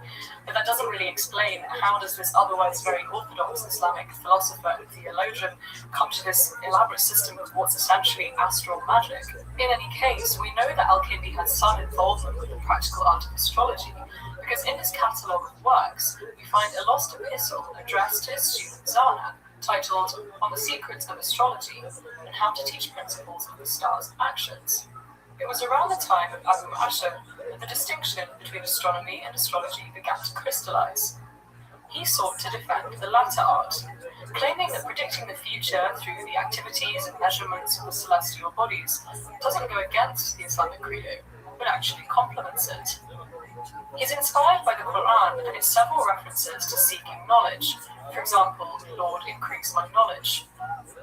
But that doesn't really explain how does this otherwise very orthodox Islamic philosopher and theologian come to this elaborate system of what's essentially astral magic. In any case, we know that Al-Kindi had some involvement with the practical art of astrology, because in his catalogue of works, we find a lost epistle addressed to his student Zana, titled On the Secrets of Astrology and How to Teach Principles of the Stars' Actions. It was around the time of Abu Ma'ashar that the distinction between astronomy and astrology began to crystallize. He sought to defend the latter art, claiming that predicting the future through the activities and measurements of the celestial bodies doesn't go against the Islamic credo, but actually complements it. He is inspired by the Quran and its several references to seeking knowledge. For example, Lord, increase my knowledge.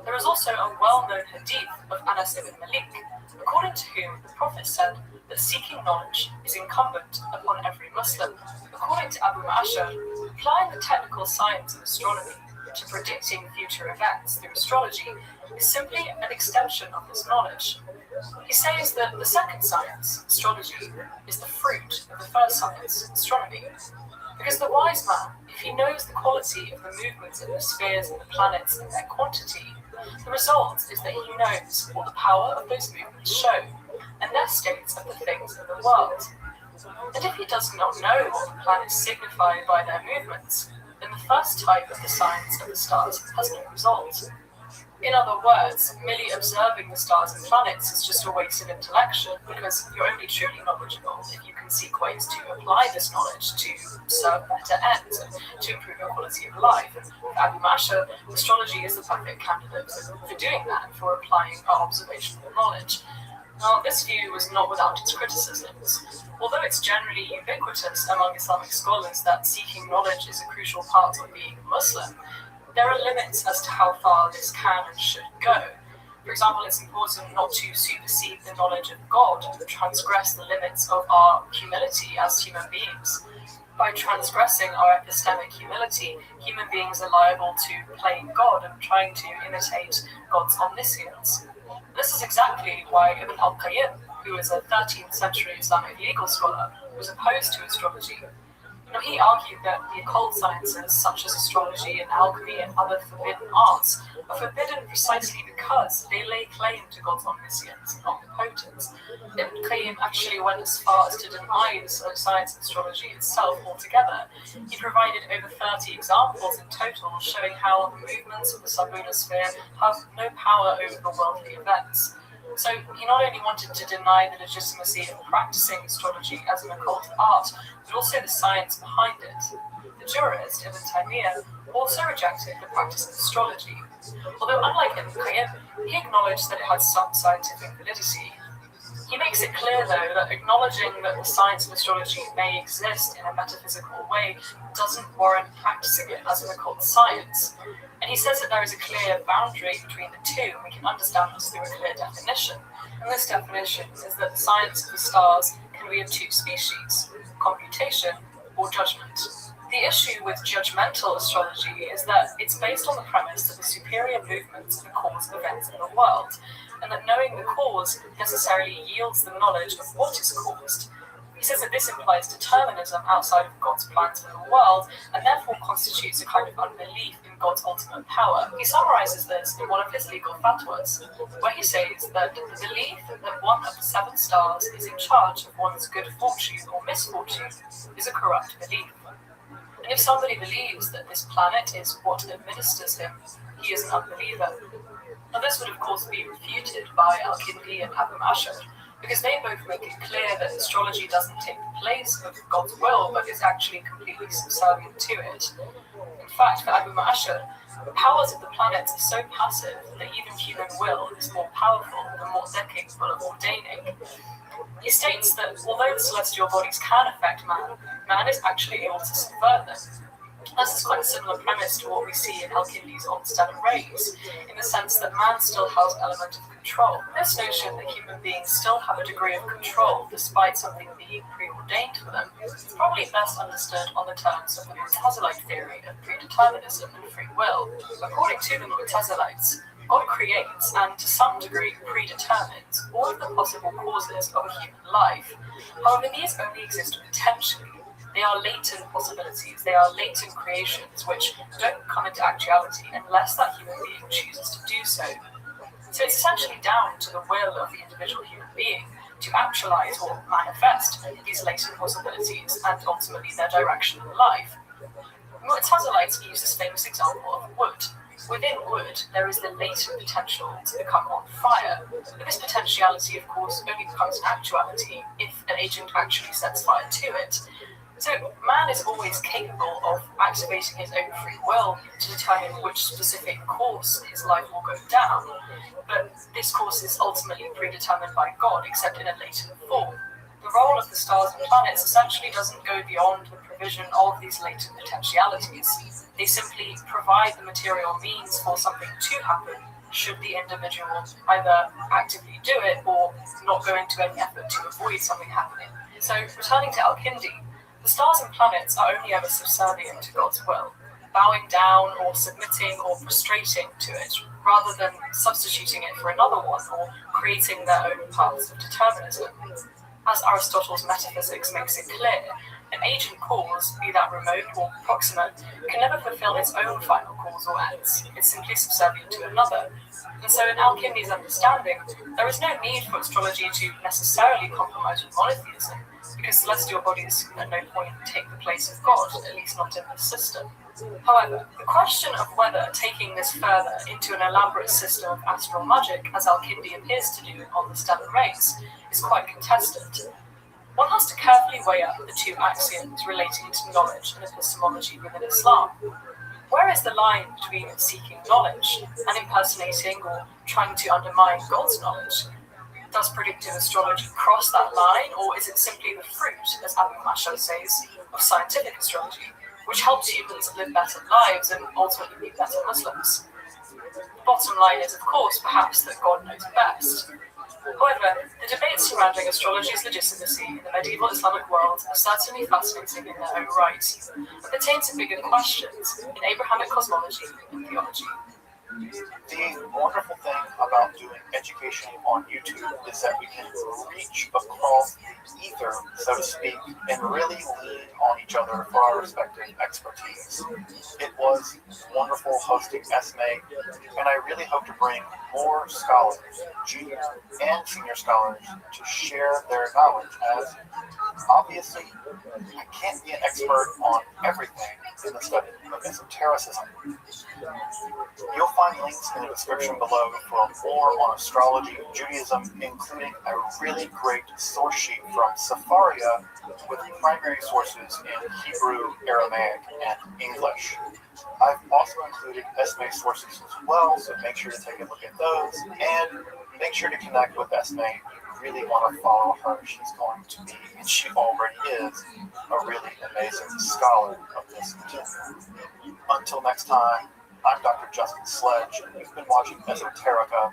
There is also a well-known hadith of Anas ibn Malik, according to whom the Prophet said that seeking knowledge is incumbent upon every Muslim. According to Abu Ma'ashar, applying the technical science of astronomy to predicting future events through astrology is simply an extension of this knowledge. He says that the second science, astrology, is the fruit of the first science, astronomy. Because the wise man, if he knows the quality of the movements of the spheres and the planets and their quantity, the result is that he knows what the power of those movements show, and their states of the things in the world. And if he does not know what the planets signify by their movements, then the first type of the science of the stars has no result. In other words, merely observing the stars and planets is just a waste of intellection, because you're only truly knowledgeable if you can seek ways to apply this knowledge to serve better ends and to improve your quality of life. And with Abu Ma'ashar, astrology is the perfect candidate for doing that and for applying our observational knowledge. Now, this view was not without its criticisms. Although it's generally ubiquitous among Islamic scholars that seeking knowledge is a crucial part of being Muslim, there are limits as to how far this can and should go. For example, it's important not to supersede the knowledge of God and transgress the limits of our humility as human beings. By transgressing our epistemic humility, human beings are liable to playing God and trying to imitate God's omniscience. This is exactly why Ibn al-Qayyim, who is a 13th century Islamic legal scholar, was opposed to astrology. Now, he argued that the occult sciences, such as astrology and alchemy and other forbidden arts, are forbidden precisely because they lay claim to God's omniscience and omnipotence. Ibn Qayyim actually went as far as to deny the science of astrology itself altogether. He provided over 30 examples in total showing how the movements of the sublunar sphere have no power over the worldly events. So he not only wanted to deny the legitimacy of practicing astrology as an occult art, but also the science behind it. The jurist, Ibn Taymiyyah, also rejected the practice of astrology. Although unlike Ibn Qayyim, he acknowledged that it had some scientific validity. He makes it clear, though, that acknowledging that the science of astrology may exist in a metaphysical way doesn't warrant practicing it as an occult science. And he says that there is a clear boundary between the two, and we can understand this through a clear definition. And this definition is that the science of the stars can be of two species, computation or judgment. The issue with judgmental astrology is that it's based on the premise that the superior movements are the cause of events in the world, and that knowing the cause necessarily yields the knowledge of what is caused. He says that this implies determinism outside of God's plans for the world, and therefore constitutes a kind of unbelief in God's ultimate power. He summarizes this in one of his legal fatwas, where he says that the belief that one of the 7 stars is in charge of one's good fortune or misfortune is a corrupt belief. And if somebody believes that this planet is what administers him, he is an unbeliever. Now, this would of course be refuted by Al-Kindi and Abu Ma'ashar, because they both make it clear that astrology doesn't take the place of God's will, but is actually completely subservient to it. In fact, for Abu Ma'ashar, the powers of the planets are so passive that even human will is more powerful and more they're capable of ordaining. He states that although the celestial bodies can affect man, man is actually able to subvert them. This is quite a similar premise to what we see in Al-Kindi's On Stellar Rays, in the sense that man still has an element of control. This notion that human beings still have a degree of control despite something being preordained for them is probably best understood on the terms of the Mu'tazilite theory of predeterminism and free will. According to the Mu'tazilites, God creates and, to some degree, predetermines all of the possible causes of a human life. However, these only exist potentially. They are latent possibilities, they are latent creations which don't come into actuality unless that human being chooses to do so. So it's essentially down to the will of the individual human being to actualize or manifest these latent possibilities and ultimately their direction in life. Mu'tazilites use this famous example of wood. Within wood, there is the latent potential to become on fire, but this potentiality, of course, only becomes an actuality if an agent actually sets fire to it. So man is always capable of activating his own free will to determine which specific course his life will go down, but this course is ultimately predetermined by God, except in a latent form. The role of the stars and planets essentially doesn't go beyond the provision of these latent potentialities. They simply provide the material means for something to happen, should the individual either actively do it or not go into any effort to avoid something happening. So, returning to Al-Kindi, the stars and planets are only ever subservient to God's will, bowing down or submitting or prostrating to it, rather than substituting it for another one or creating their own paths of determinism. As Aristotle's metaphysics makes it clear, an agent cause, be that remote or proximate, can never fulfill its own final cause or ends. It's simply subservient to another. And so in Al-Kindi's understanding, there is no need for astrology to necessarily compromise with monotheism, because celestial bodies can at no point take the place of God, at least not in this system. However, the question of whether taking this further into an elaborate system of astral magic, as Al-Kindi appears to do on the stellar rays, is quite contested. One has to carefully weigh up the two axioms relating to knowledge and epistemology within Islam. Where is the line between seeking knowledge and impersonating or trying to undermine God's knowledge? Does predictive astrology cross that line, or is it simply the fruit, as Abu Mashal says, of scientific astrology, which helps humans live better lives and ultimately be better Muslims? The bottom line is, of course, perhaps that God knows best. However, the debates surrounding astrology's legitimacy in the medieval Islamic world are certainly fascinating in their own right, and pertain to bigger questions in Abrahamic cosmology and theology. The wonderful thing about doing education on YouTube is that we can reach across the ether, so to speak, and really lean on each other for our respective expertise. It was wonderful hosting Esme, and I really hope to bring more scholars, junior and senior scholars, to share their knowledge, as obviously I can't be an expert on everything in the study of esotericism. You'll find links in the description below for more on astrology and Judaism, including a really great source sheet from Safaria with primary sources in Hebrew, Aramaic, and English. I've also included Esme sources as well, so make sure to take a look at those, and make sure to connect with Esme if you really want to follow her. She's going to be, and she already is, a really amazing scholar of this material. Until next time, I'm Dr. Justin Sledge, and you've been watching Esoterica,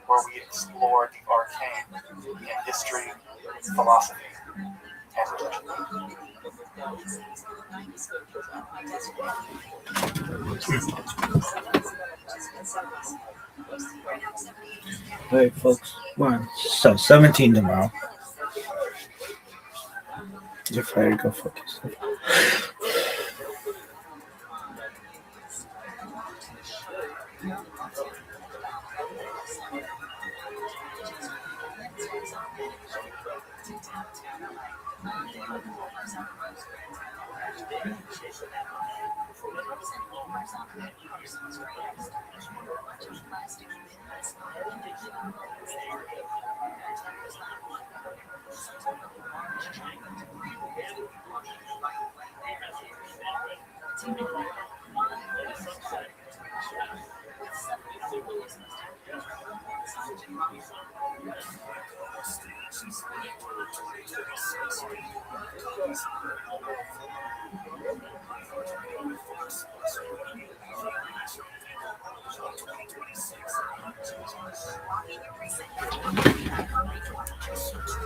where we explore the arcane in history, philosophy, and religion. All right, folks. One. So 17 tomorrow. You're ready to go focus.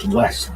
West.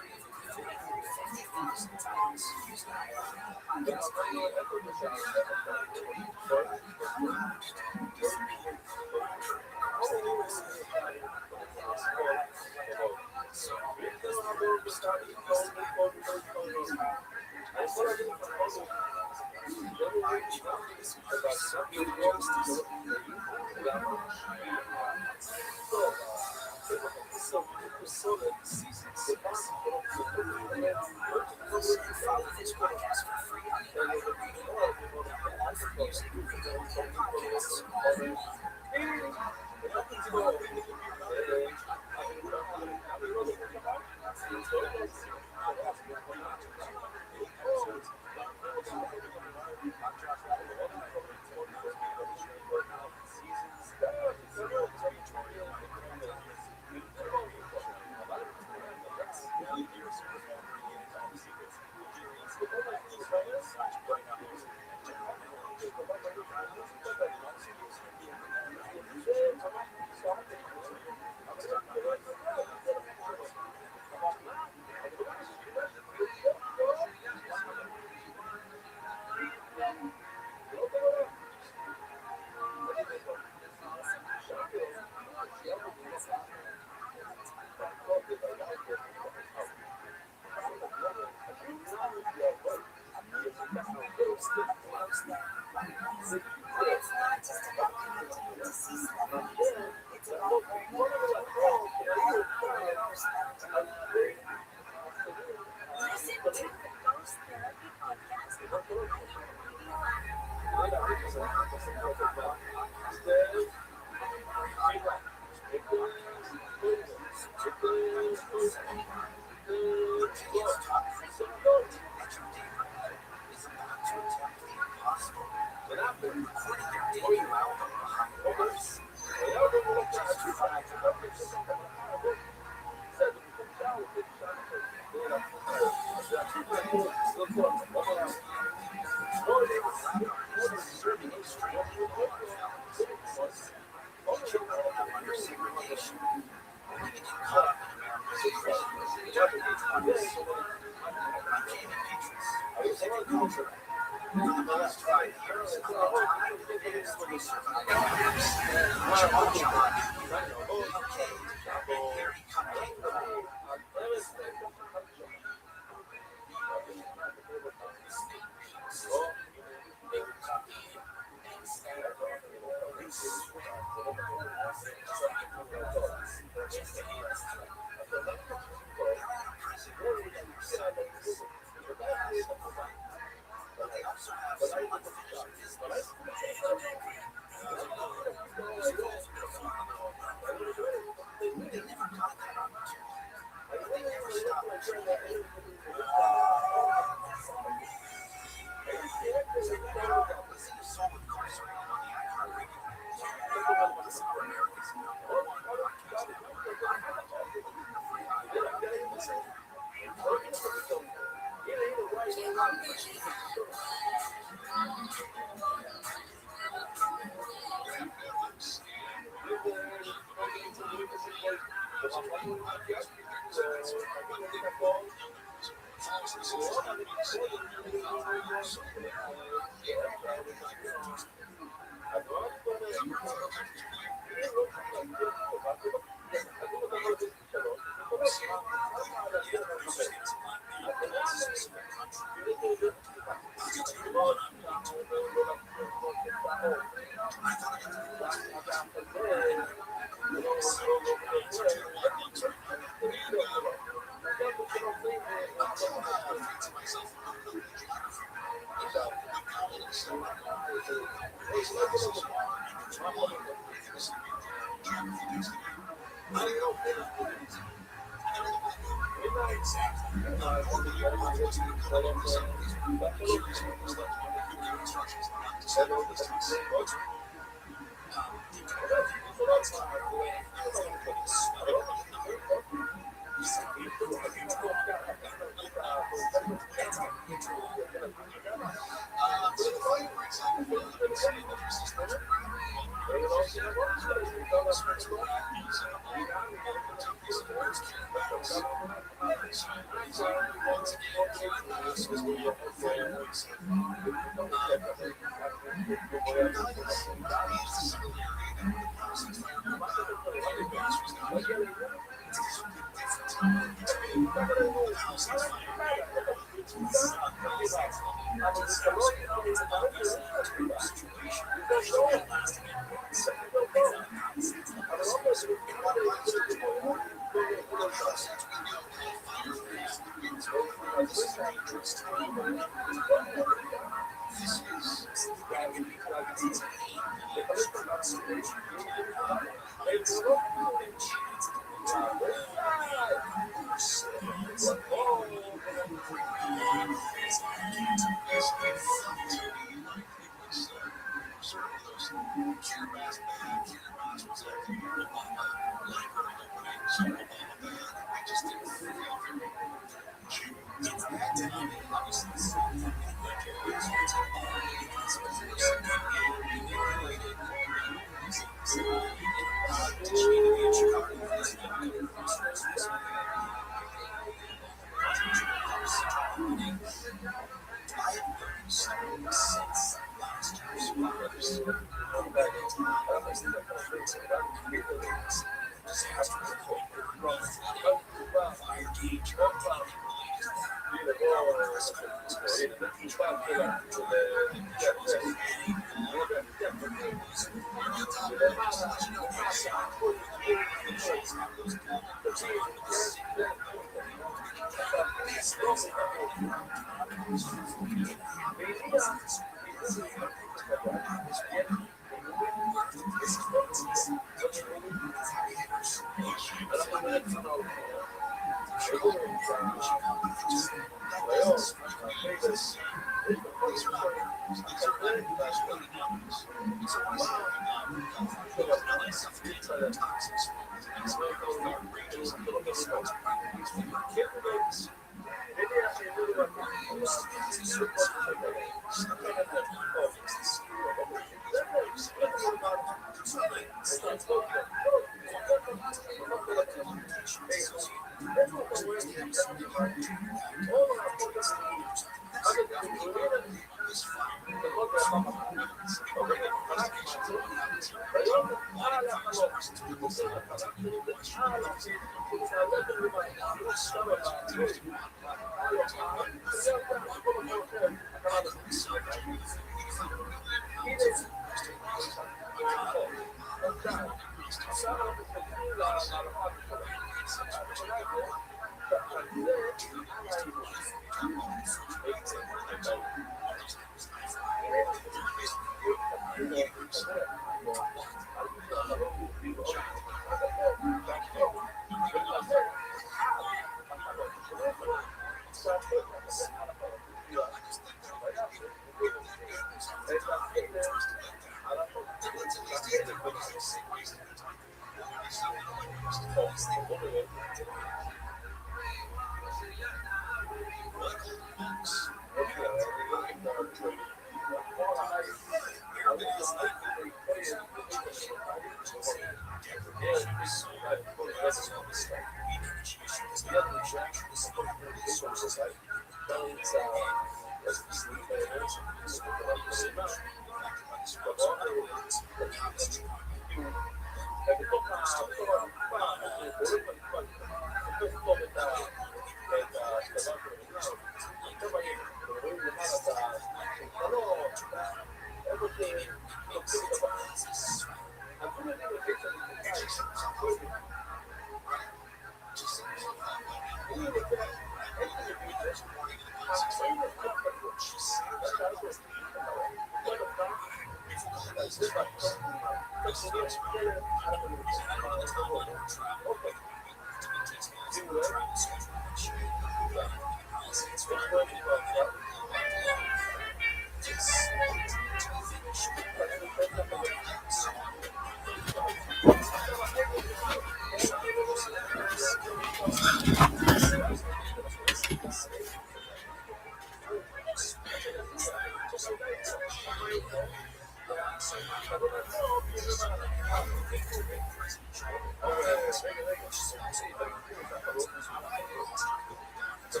Hey,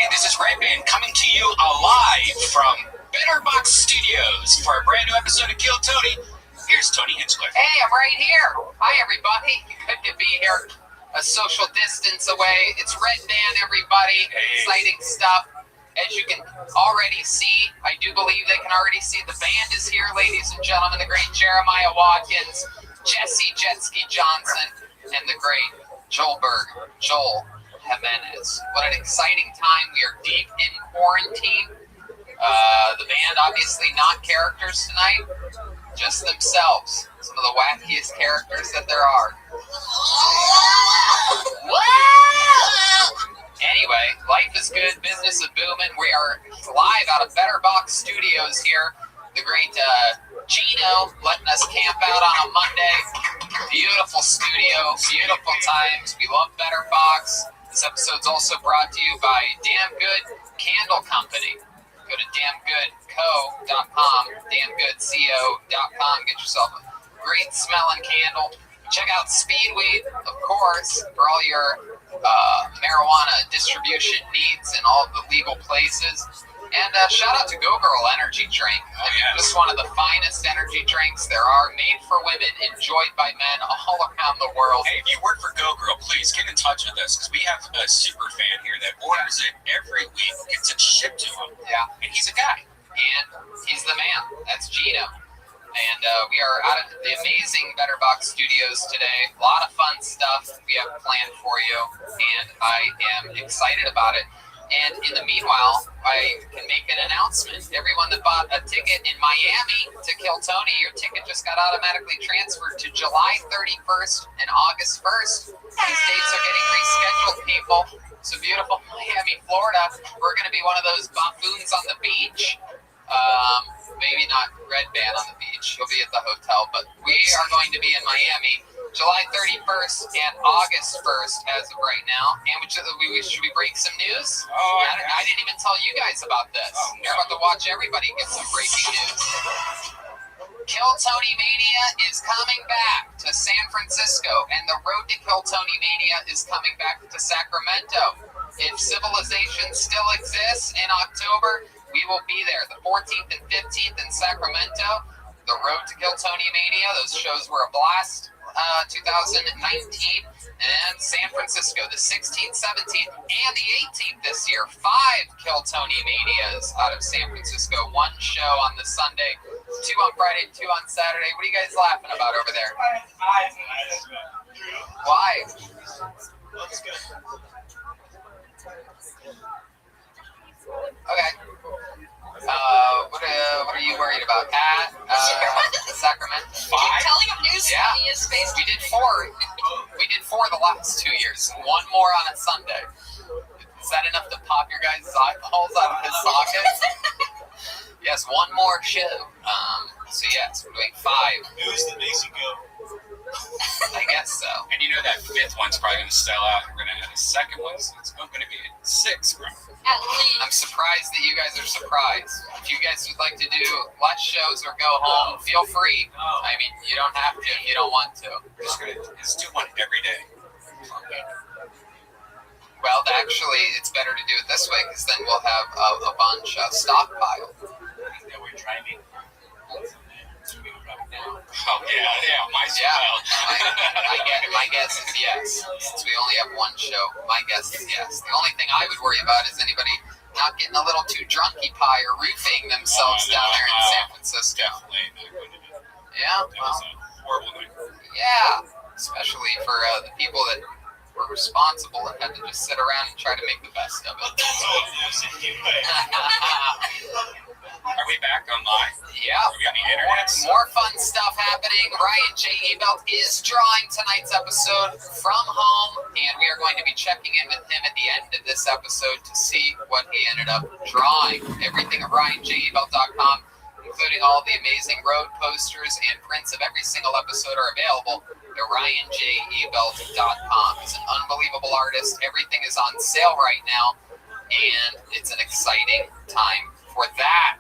this is Redman coming to you alive from Betterbox Studios for a brand new episode of Kill Tony. Here's Tony Hinchcliffe. Hey, I'm right here. Hi, everybody. Good to be here. A social distance away. It's Redman, everybody. Exciting stuff. As you can already see, I do believe they can already see the band is here, ladies and gentlemen. The great Jeremiah Watkins, Jesse Jetski Johnson, and the great Joel Jimenez. What an exciting time. We are deep in quarantine. The band, obviously not characters tonight, just themselves. Some of the wackiest characters that there are. Anyway, life is good, business is booming. We are live out of Betterbox Studios here. The great Gino letting us camp out on a Monday. Beautiful studio, beautiful times. We love Betterbox. This episode's also brought to you by Damn Good Candle Company. Go to damngoodco.com, damngoodco.com. Get yourself a great smelling candle. Check out Speedweed, of course, for all your marijuana distribution needs in all the legal places. And shout out to Go Girl Energy Drink. Just one of the finest energy drinks there are, made for women, enjoyed by men all around the world. Hey, if you work for Go Girl, please get in touch with us because we have a super fan here that orders it every week, gets it shipped to him. Yeah. And he's a guy. And he's the man. That's Gino. And we are out of the amazing Betterbox Studios today. A lot of fun stuff we have planned for you, and I am excited about it. And in the meanwhile, I can make an announcement. Everyone that bought a ticket in Miami to Kill Tony, your ticket just got automatically transferred to July 31st and August 1st. These dates are getting rescheduled, people. So beautiful Miami, Florida. We're going to be one of those buffoons on the beach. Maybe not Red Band on the beach. He'll be at the hotel, but we are going to be in Miami July 31st and August 1st as of right now. And should we break some news? I didn't even tell you guys about this. You're about to watch everybody get some breaking news. Kill Tony Mania is coming back to San Francisco, and the road to Kill Tony Mania is coming back to Sacramento. If Civilization still exists in October, we will be there the 14th and 15th in Sacramento. The road to Kill Tony Mania, those shows were a blast. 2019, and San Francisco the 16th, 17th, and the 18th this year. 5 Kill Tony Manias out of San Francisco. 1 show on the Sunday, 2 on Friday, 2 on Saturday. What are you guys laughing about over there? Why? Okay. What are you worried about? Sacramento. 5? Telling him news in his face. We did 4. We did 4 the last 2 years. 1 more on a Sunday. Is that enough to pop your guys' eyeballs out of his sockets? Yes, 1 more show. So yes, we're doing 5. News that makes you go. I guess so. And you know that 5th one's probably going to sell out. We're going to have a 2nd one, so it's going to be 6. At least. I'm surprised that you guys are surprised. If you guys would like to do less shows or go home, feel free. I mean, you don't have to if you don't want to. Just do one every day. Well, actually, it's better to do it this way because then we'll have a bunch of stockpile. That we're driving. Oh, yeah, my style. My guess is yes. Since we only have 1 show, my guess is yes. The only thing I would worry about is anybody not getting a little too drunky pie or roofing themselves down there in San Francisco. Definitely. Yeah, That was a horrible night. yeah. Especially for the people that were responsible and had to just sit around and try to make the best of it. Are we back online? Yeah. Are we on the internet? More fun stuff happening. Ryan J. Ebelt is drawing tonight's episode from home, and we are going to be checking in with him at the end of this episode to see what he ended up drawing. Everything at RyanJEbelt.com, including all the amazing road posters and prints of every single episode, are available at RyanJEbelt.com. He's an unbelievable artist. Everything is on sale right now, and it's an exciting time for that.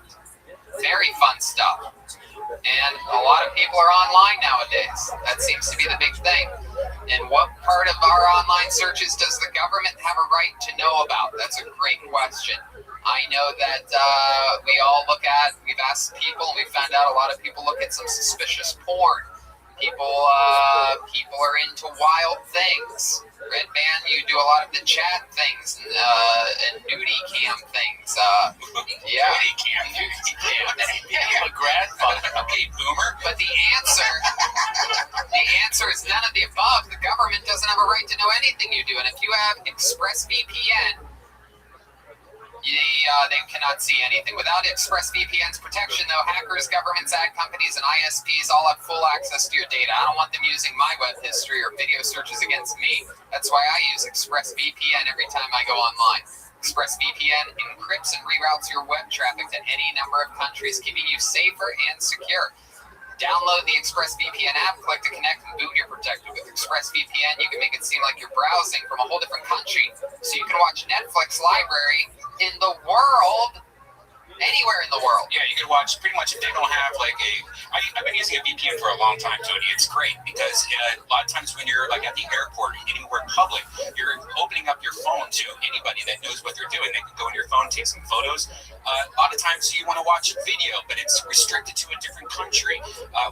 Very fun stuff. And a lot of people are online nowadays. That seems to be the big thing. And what part of our online searches does the government have a right to know about? That's a great question. I know that we've asked people, and we found out a lot of people look at some suspicious porn. People are into wild things. Red Band, you do a lot of the chat things and nudie cam things. Yeah. Nudie cam. I'm a grandfather. Okay, boomer. But the answer is none of the above. The government doesn't have a right to know anything you do. And if you have ExpressVPN, they cannot see anything. Without ExpressVPN's protection, though, hackers, governments, ad companies, and ISPs all have full access to your data. I don't want them using my web history or video searches against me. That's why I use ExpressVPN every time I go online. ExpressVPN encrypts and reroutes your web traffic to any number of countries, keeping you safer and secure. Download the ExpressVPN app, click to connect, and boom, you're protected. With ExpressVPN, you can make it seem like you're browsing from a whole different country, so you can watch Netflix library in the world, anywhere in the world. Yeah, you can watch pretty much if they don't have like I've been using a VPN for a long time, Tony. It's great because a lot of times when you're like at the airport, anywhere public, you're opening up your phone to anybody that knows what they're doing. They can go in your phone, take some photos. A lot of times you want to watch video, but it's restricted to a different country.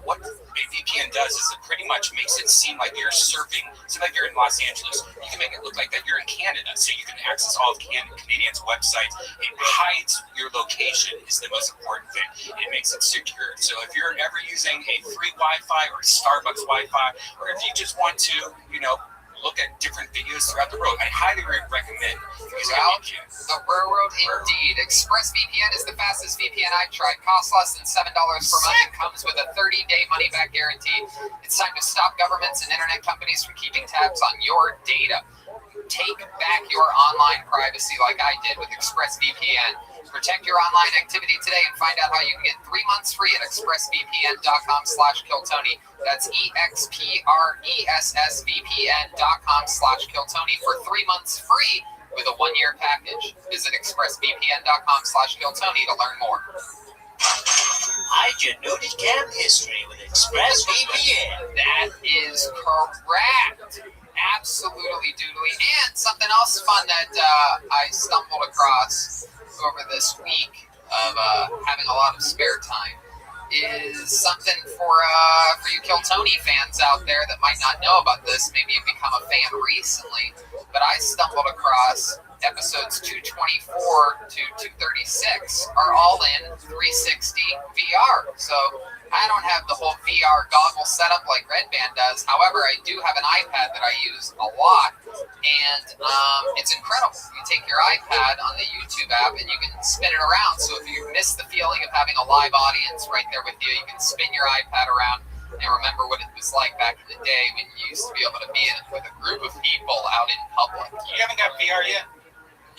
What a VPN does is it pretty much makes it seem like you're surfing, seem like you're in Los Angeles. You can make it look like that you're in Canada, so you can access all of Canadians' websites. It hides your location is the most important thing. It makes it secure. So if you're ever using a free Wi-Fi or Starbucks Wi-Fi, or if you just want to, look at different videos throughout the road, I highly recommend using a VPN. The railroad, indeed. ExpressVPN is the fastest VPN I've tried. Costs less than $7 per month and comes with a 30-day money-back guarantee. It's time to stop governments and internet companies from keeping tabs on your data. Take back your online privacy like I did with ExpressVPN. Protect your online activity today and find out how you can get 3 months free at expressvpn.com/KillTony. That's expressvpn.com/KillTony for 3 months free with a 1-year package. Visit expressvpn.com/KillTony to learn more. Hide your nudie cam history with ExpressVPN. That is correct. Absolutely doodly. And something else fun that I stumbled across over this week of having a lot of spare time is something for you Kill Tony fans out there that might not know about this. Maybe you've become a fan recently, but I stumbled across episodes 224 to 236 are all in 360 VR. So I don't have the whole VR goggle setup like Red Band does. However, I do have an iPad that I use a lot, and it's incredible. You take your iPad on the YouTube app and you can spin it around. So if you miss the feeling of having a live audience right there with you, you can spin your iPad around and remember what it was like back in the day when you used to be able to be with a group of people out in public. You haven't got VR yet?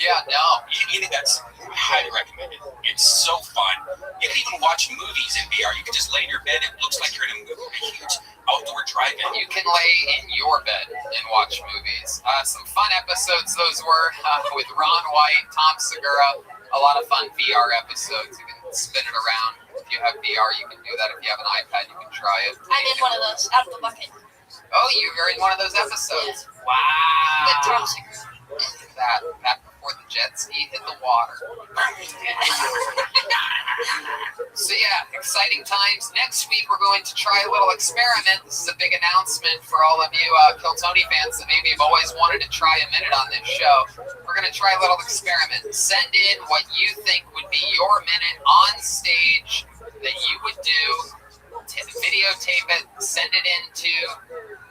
Yeah, no. That's highly recommended. It's so fun. You can even watch movies in VR. You can just lay in your bed. It looks like you're in a huge outdoor drive-in. You can lay in your bed and watch movies. Some fun episodes those were with Ron White, Tom Segura. A lot of fun VR episodes. You can spin it around. If you have VR, you can do that. If you have an iPad, you can try it. I'm in one of those, out of the bucket. Oh, you're in one of those episodes? Yeah. Wow. With Tom Segura. That before the jet ski hit the water. So yeah, exciting times. Next week we're going to try a little experiment. This is a big announcement for all of you Kill Tony fans that maybe have always wanted to try a minute on this show. We're going to try a little experiment. Send in what you think would be your minute on stage that you would do. Videotape it, send it into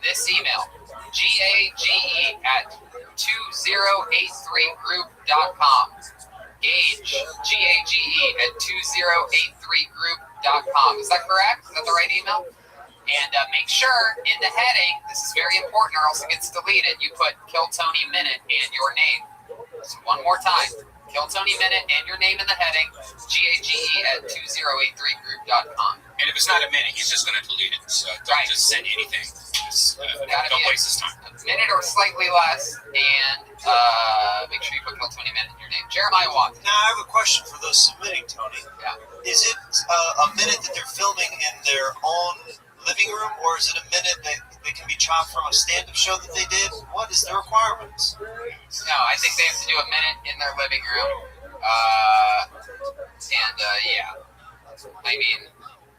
this email, GAGE at 2083group.com. Gage, G-A-G-E, at 2083group.com. Is that correct? Is that the right email? And make sure in the heading, this is very important or else it gets deleted, you put Kill Tony Minute and your name. So one more time, Kill Tony Minute and your name in the heading, G-A-G-E at 2083group.com. And if it's not a minute, he's just going to delete it. So don't just send anything. Just, don't waste his time. A minute or slightly less, and make sure you put Kill Tony Minute in your name. Jeremiah Watson. Now, I have a question for those submitting, Tony. Yeah. Is it a minute that they're filming in their own living room, or is it a minute that they can be chopped from a stand-up show that they did? What is the requirements? No, I think they have to do a minute in their living room. Yeah. I mean,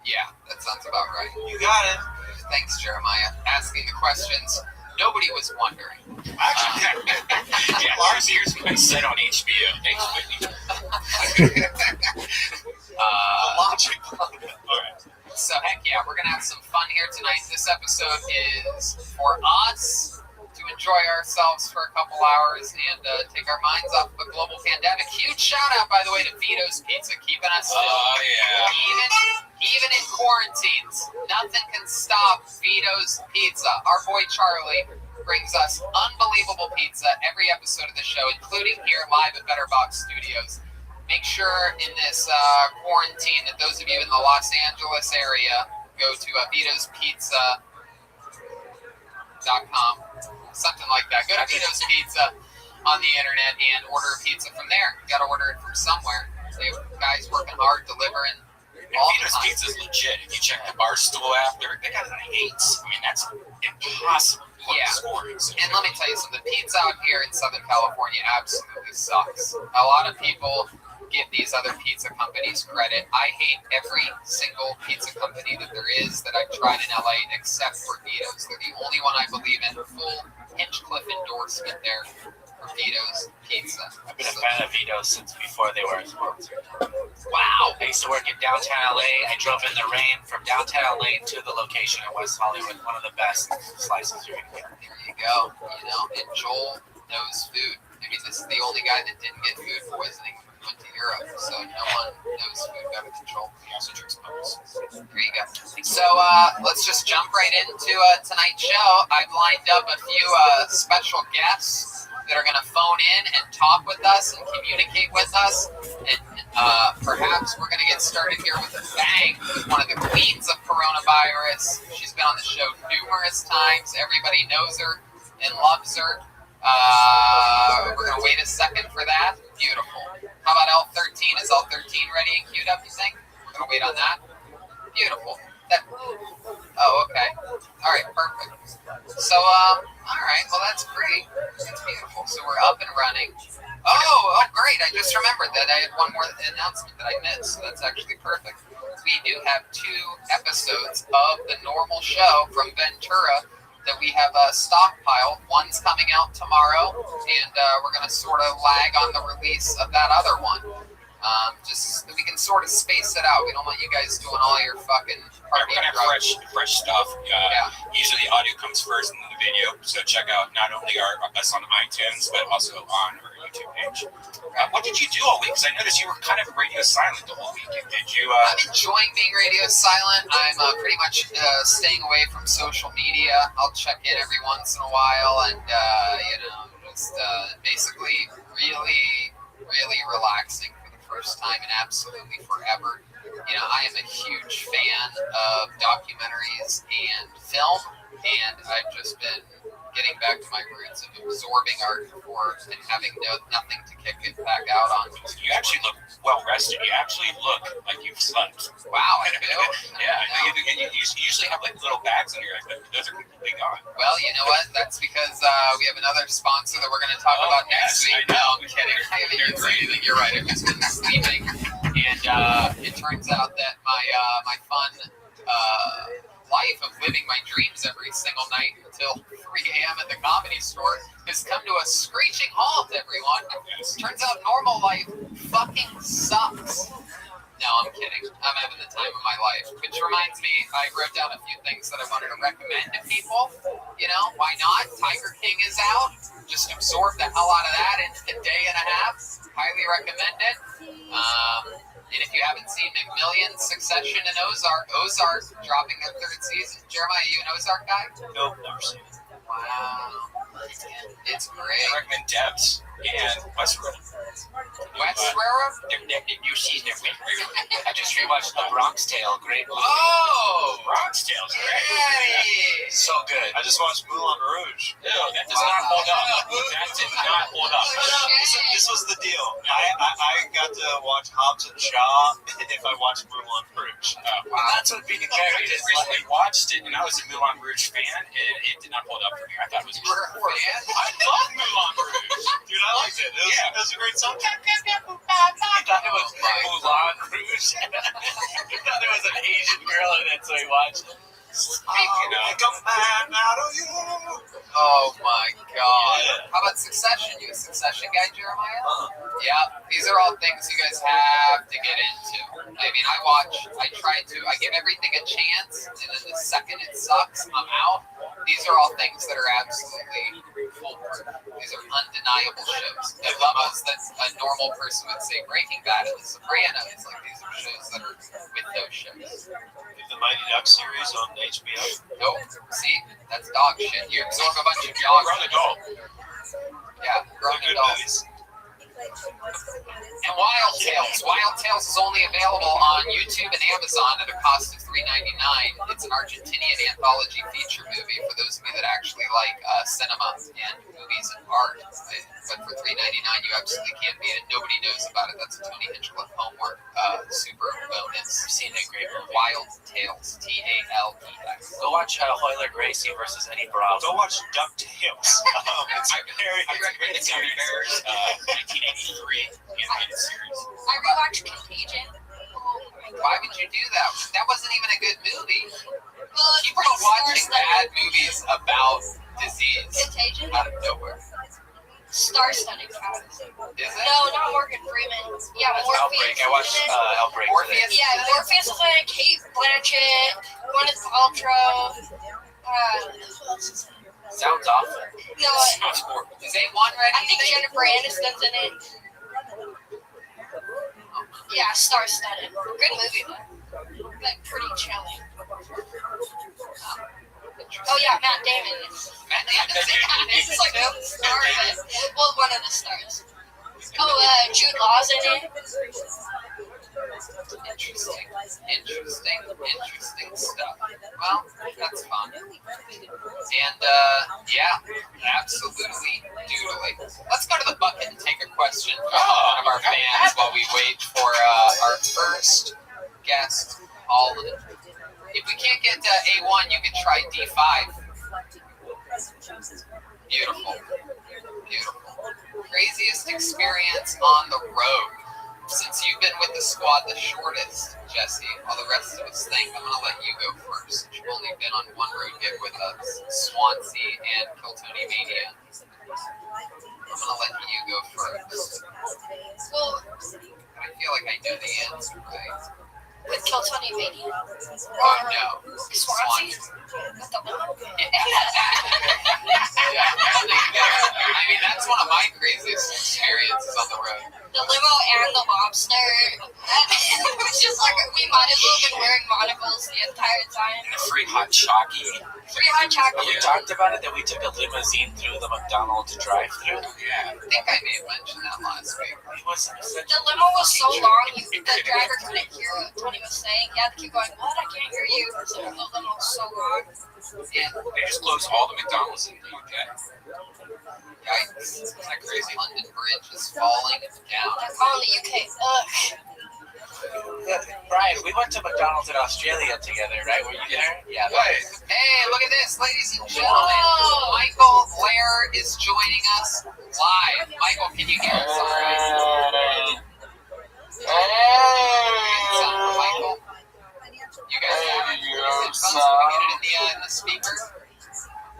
yeah, that sounds about right. You got it. Thanks, Jeremiah. Asking the questions nobody was wondering. Here's what I said on HBO. Thanks, Whitney. Logic. All right. So, heck yeah, we're going to have some fun here tonight. This episode is for us to enjoy ourselves for a couple hours and take our minds off the global pandemic. Huge shout out, by the way, to Vito's Pizza, keeping us still. Oh, yeah. Even in quarantines, nothing can stop Vito's Pizza. Our boy Charlie brings us unbelievable pizza every episode of the show, including here live at Better Box Studios. Make sure in this quarantine that those of you in the Los Angeles area go to Vito'sPizza.com, something like that. Go to Vito's Pizza on the internet and order a pizza from there. You got to order it from somewhere. They have guys working hard, delivering. Vito's Pizza is legit. If you check the Barstool app, they got it in the 8s. I mean, that's impossible. Yeah, and let me tell you something. The pizza out here in Southern California absolutely sucks. A lot of people give these other pizza companies credit. I hate every single pizza company that there is that I've tried in LA except for Vito's. They're the only one I believe in. Full Hinchcliffe endorsement there for Vito's Pizza. I've been a fan of Vito's since before they were a sponsor. Wow. I used to work in downtown LA. I drove in the rain from downtown LA to the location in West Hollywood. One of the best slices you're going to get. There you go. You know, and Joel knows food. I mean, this is the only guy that didn't get food poisoning when he went to Europe. So no one knows food better than Joel. He also drinks bubbles. There you go. So let's just jump right into tonight's show. I've lined up a few special guests that are going to phone in and talk with us and communicate with us. And perhaps we're going to get started here with a bang with one of the queens of coronavirus. She's been on the show numerous times. Everybody knows her and loves her. We're going to wait a second for that. Beautiful. How about L13? Is L13 ready and queued up, you think? We're going to wait on that. Beautiful. Oh, okay. All right, perfect. So, all right. Well, that's great. That's beautiful. So we're up and running. Oh, great. I just remembered that I had one more announcement that I missed. So that's actually perfect. We do have 2 episodes of the normal show from Ventura that we have stockpiled. One's coming out tomorrow, and we're going to sort of lag on the release of that other one. Just so we can sort of space it out. We don't want you guys doing all your fucking We're going to have fresh stuff. Usually the audio comes first and then the video. So check out not only us on iTunes, but also on our YouTube page. What did you do all week? Because I noticed you were kind of radio silent the whole week. Did you? I'm enjoying being radio silent. I'm pretty much staying away from social media. I'll check in every once in a while and, just basically really relaxing for the first time in absolutely forever. You know, I am a huge fan of documentaries and film, and I've just been getting back to my roots of absorbing art forms and having nothing to kick it back out on. You actually look well rested. You actually look like you've slept. Wow, I do. Yeah, you usually have like little bags under your eyes, but those are completely gone. Well, you know what? That's because we have another sponsor that we're going to talk about next week. No, I'm kidding. I haven't used anything. You're right. I've just been sleeping, and it turns out that my fun life of living my dreams every single night until 3 a.m. at the Comedy Store has come to a screeching halt, everyone. Turns out normal life fucking sucks. No, I'm kidding. I'm having the time of my life. Which reminds me, I wrote down a few things that I wanted to recommend to people. You know, why not? Tiger King is out. just absorb the hell out of that in a day and a half. Highly recommend it. And if you haven't seen McMillions, Succession, and Ozark dropping their 3rd season. Jeremiah, you an Ozark guy? Nope, never seen it. Wow. It's great. I recommend Debs and Westworld. Westworld? You see the I just rewatched The Bronx Tale. Great movie. Oh! Bronx Tale's great. Yay! So good. I just watched Moulin Rouge. No, that does not hold up. That did not hold up. This was the deal. I got to watch Hobbs and Shaw if I watched Moulin Rouge. Well, that's what being a character I is just recently watched it, and I was a Moulin Rouge fan, and it did not hold up for me. I thought it was You were a fan? I love Moulin Rouge. Dude, I liked it. It was a great song. You thought it was Moulin Rouge? You thought there was an Asian girl in it, so he watched it. Oh my god. How about Succession? You a Succession guy, Jeremiah? Yeah. These are all things you guys have to get into. I mean, I give everything a chance, and then the second it sucks, I'm out. These are all things that are absolutely foolproof. These are undeniable shows. Dilemmas that a normal person would say Breaking Bad and The Sopranos. Like, these are shows that are with those shows. The Mighty Duck series on HBO. Nope. See? That's dog shit. You absorb a bunch of dog shit. Yeah, grown adults. And Wild Tales. Wild Tales is only available on YouTube and Amazon at a cost of $3.99. It's an Argentinian anthology feature movie for those of you that actually like cinema and movies and art. But for $3.99, you absolutely can't beat it. Nobody knows about it. That's a Tony Hinchcliffe homework. Super bonus. I've seen a great movie. Wild Tales. TALES. Go watch Hoyler Gracie versus Eddie Bravo. Go watch DuckTales. It's a very recommend the Gummy Bears 1983 animated series. I rewatched Contagion. Why would you do that? That wasn't even a good movie. Well, it's Keep on pretty watching star-studded. bad movies about disease Contagion? out of nowhere. Star-studded cast. Is it? No, not Morgan Freeman. Yeah, That's Morpheus. Outbreak. I watched Outbreak Morpheus? today. Yeah, Morpheus is in it. Kate Blanchett, Gwyneth Paltrow. Sounds awful. No, Is A1 ready? I think Jennifer Aniston's in it. Yeah, star-studded. Good movie, though. Like, pretty chilling. Oh, yeah, Matt Damon. He's like one of the stars. Well, one of the stars. Oh, Jude Law's in it. Interesting stuff. Well, that's fun. And, yeah, absolutely doodly. Let's go to the bucket and take a question from one of our fans while we wait for our first guest, Holland. If we can't get A1, you can try D5. Beautiful. Craziest experience on the road. Since you've been with the squad the shortest, Jesse, while the rest of us think, I'm going to let you go first. You've only been on one road gig with us, Swansea and Kiltony Mania. I'm going to let you go first. Well, I feel like I know the answer, right? with Kiltony Mania. Oh, no. Swansea? I mean, that's one of my craziest experiences on the road. The limo and the lobster. It was just like, we might as well have been wearing monocles the entire time. And a free hot chalky. Free hot chocolate. We talked about it, that we took a limousine through the McDonald's drive-thru. Yeah, I think I may have mentioned that last week. The limo was so long, the driver couldn't hear what Tony was saying. He had to keep going, what? I can't hear you. So the limo was so long. Yeah. They just closed all the McDonald's in the UK. Yikes. Isn't that crazy? London Bridge is falling down. They're calling the UK. Ugh. Brian, we went to McDonald's in Australia together, right? Were you there? Yeah. Hey, look at this, ladies and gentlemen. Michael Blair is joining us live. Michael, can you hear us all right? Sound for Michael? You guys have it? Is it fun? So we get it in the speaker?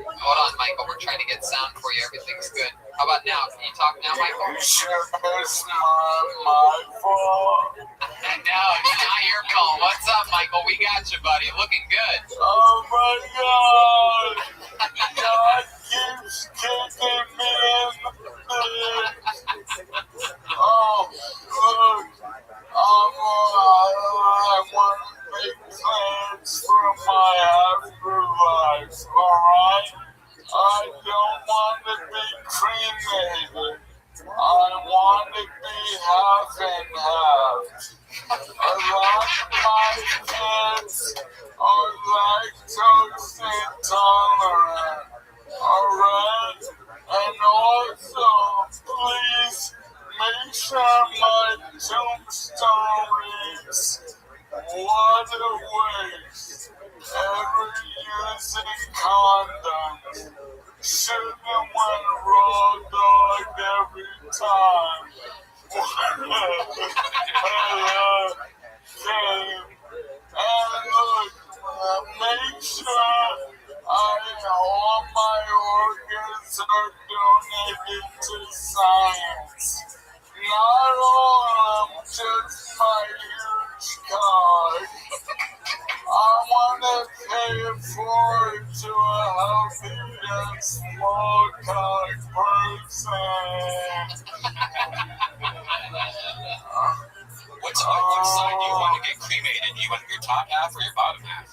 Hold on, Michael. We're trying to get sound for you. Everything's good. How about now? Can you talk now, Michael? No, now you're calling. What's up, Michael? We got you, buddy. Looking good. Oh my God! God keeps kicking me in I don't want to be cremated. I want to be half and half. I like my kids are lactose intolerant. Alright? And also, please make sure my tombstone reads, what a waste. Ever using condoms. Should've went raw dog every time. And look, make sure all my organs are donated to science. Not all of them, just my huge cock. I want to pay it forward to a healthy and small cock person. Which side do you want to get cremated? Do you want your top half or your bottom half?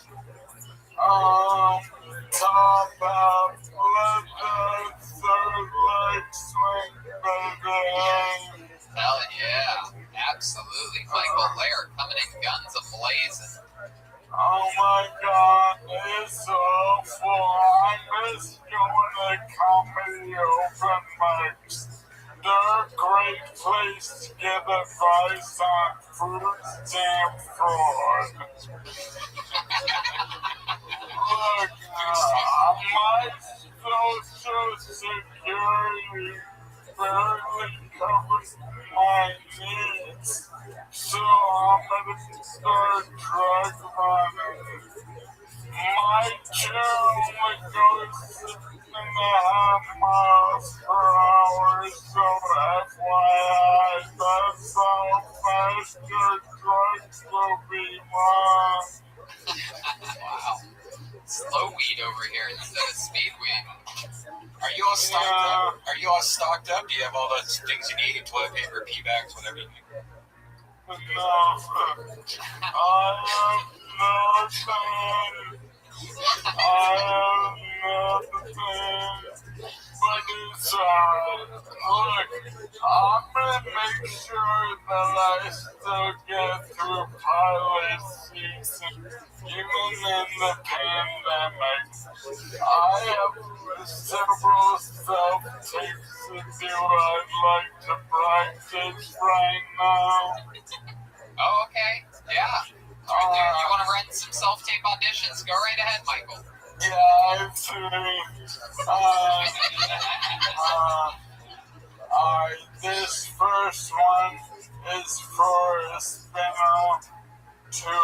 Top half, let the third leg swing, baby. Hell yeah, absolutely. Michael Lair coming in guns a-blazing. Oh my God, it's awful. I miss going to comedy open mics. They're a great place to get advice on food stamp fraud. Look, my social security barely covers my needs, so I'm gonna start drug running. My chair only goes 6.5 miles per hour, so FYI, that's how fast your drugs will be run. Wow. Slow weed over here instead of speed weed. Are you all stocked up? Are you all stocked up? Do you have all the things you need? Toilet paper, pee bags, whatever you need? No, I have nothing. I have nothing. But it's alright. Look, I'm gonna make sure that I still get through pilot season, even in the pandemic. I have several self-tapes to do I'd like to practice right now. Oh, okay. Yeah. You want to run some self-tape auditions? Go right ahead, Michael. Yeah, I've seen this first one is for a spin-off to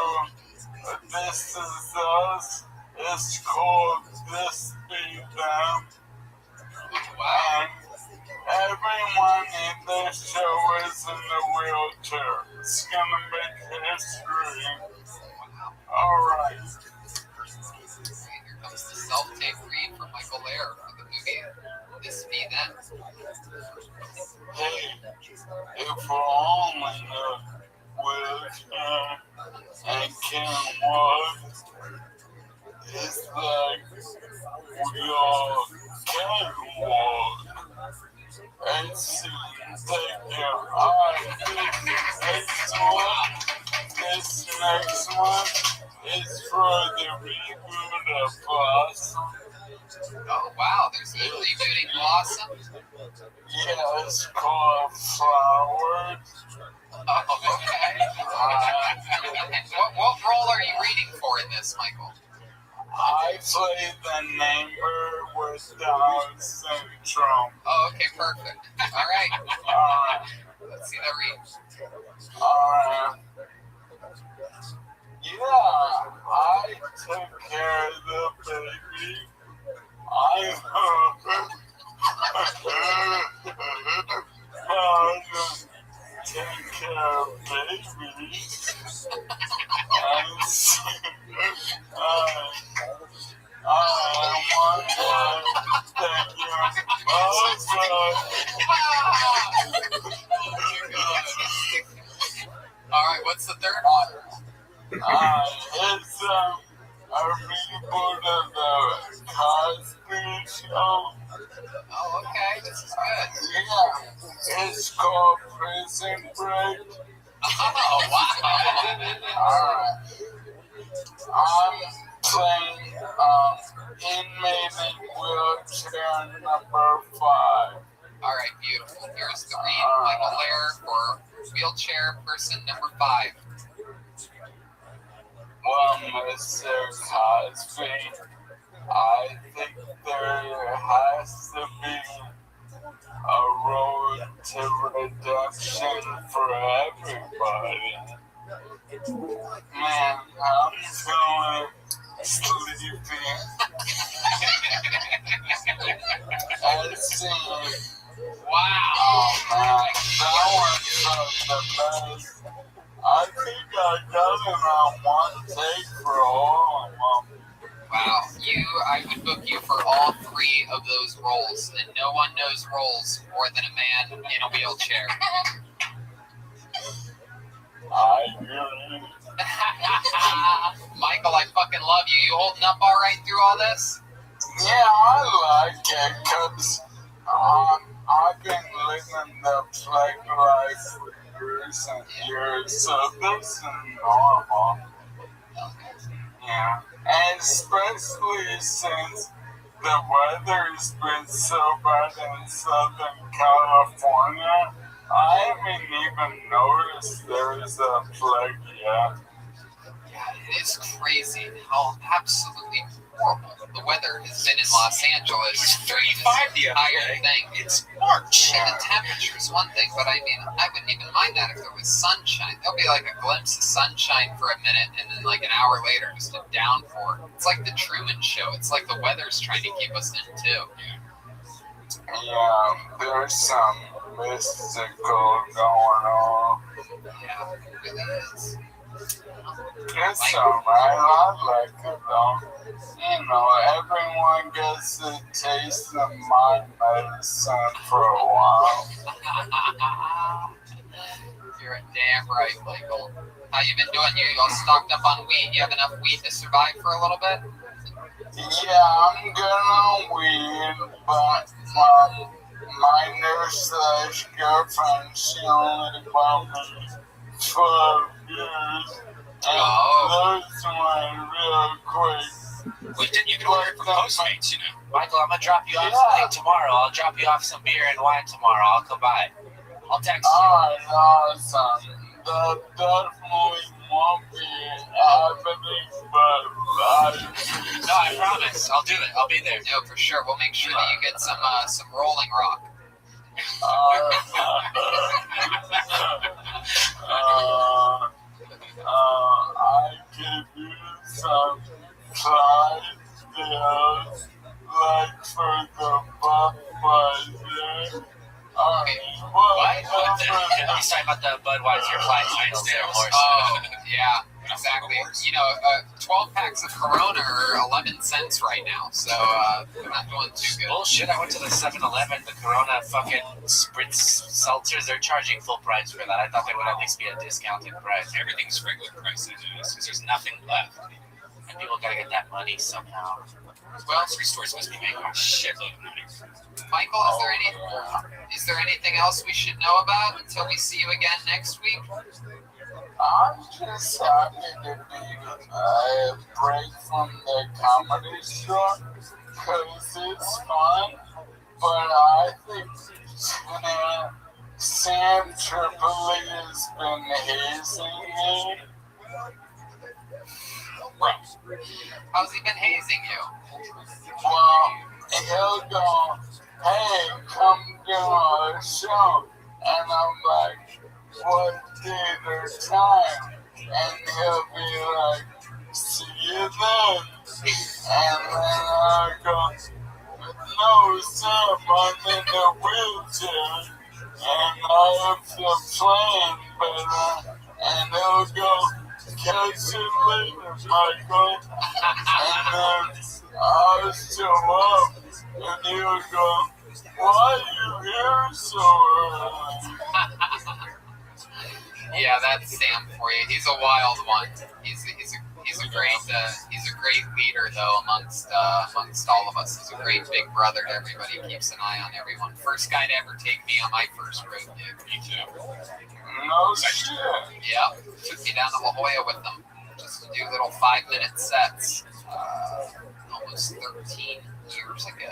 This Is Us. It's called This Be Them. And everyone in this show is in a wheelchair. It's gonna make history. Alright. Here comes the self-tape read from Michael Lair for the movie This Be Them. Hey, if we're all in a wheelchair and can't walk, it's like we all can walk. And see, take your eye. This next one is for the reboot of Blossom. Oh, wow, there's a rebooting Blossom? Yeah, it's called Flowers. Oh, okay. What role are you reading for in this, Michael? I play the neighbor with Down syndrome. Oh, okay, perfect. All right. Let's see that read. Yeah, I took care of the baby. I take care of babies. I want to thank you. All right, what's the third one? It's a reboot of the Cosby new show. Oh, okay. This is good. Yeah, it's called Prison Break. Oh, wow. Alright. I'm playing inmate in wheelchair number 5. All right, beautiful. Here's the read, Michael Lair for wheelchair person number 5. Well, Mr. Cosby, I think there has to be a road to redemption for everybody. Man, I'm feeling sleepy. I see. Wow. Oh, man, that one's the best. I think I got it on one take for all of them. Wow. I would book you for all 3 of those roles, and no one knows roles more than a man in a wheelchair. I agree. Michael, I fucking love you. You holding up all right through all this? Yeah, I like it because I've been living the plague life for recent years, so this is normal. Yeah, and especially since the weather's been so bad in Southern California, I haven't even noticed there's a plague yet. Yeah, it is crazy how absolutely horrible the weather has been in Los Angeles. It's 35 the other day. Thing. It's March. And the temperature's one thing, but I mean, I wouldn't even mind that if there was sunshine. There'll be like a glimpse of sunshine for a minute, and then like an hour later, just a downpour. It's like the Truman Show. It's like the weather's trying to keep us in too. Yeah, there's some mystical going on. Yeah, it really is. It's alright, I like it though. You know, everyone gets a taste of my medicine for a while. You're damn right, Michael. How you been doing? You all stocked up on weed? You have enough weed to survive for a little bit? Yeah, I'm good on weed, but my nurse/girlfriend, she only bought me 12 years. And those went real quick. Well, you can order it from Postmates, you know. Michael, I'm gonna drop you off something tomorrow. I'll drop you off some beer and wine tomorrow. I'll come by. I'll text you. Alright, awesome. That definitely won't be happening, but No, I promise. I'll do it. I'll be there. No, for sure. We'll make sure that you get some Rolling Rock. I could use some Clyde deals, like for the Budweiser. What? He's talking about the Budweiser Clydesdale there, of course. Oh, yeah, exactly. You know, 12 packs of Corona are 11 cents right now, so they're not doing too good. Bullshit, I went to the 7-Eleven, the Corona fucking Spritz seltzers, they're charging full price for that. I thought they would at least be a discounted price. Everything's regular price because there's nothing left. And people gotta get that money somehow. Well, grocery stores must be making a shitload of money. Michael, is there anything else we should know about until we see you again next week? I'm just happy to be a break from the comedy show because it's fun, but I think Sam Tripoli has been hazing me. Bro, how's he been hazing you? Well, he'll go, hey, come do a show. And I'm like, what day or time? And he'll be like, see you then. And then I go, no, Sam, I'm in a wheelchair. And I have to plan better. And he'll go, catch you later, Michael. And then I'll show up, and he'll go, why are you here so early? Yeah, that's Sam for you. He's a wild one. He's a great great leader, though, amongst all of us. He's a great big brother to everybody. Keeps an eye on everyone. First guy to ever take me on my first road gig. Me too. No shit. Yeah, took me down to La Jolla with them just to do little 5-minute sets. Almost 13 years ago.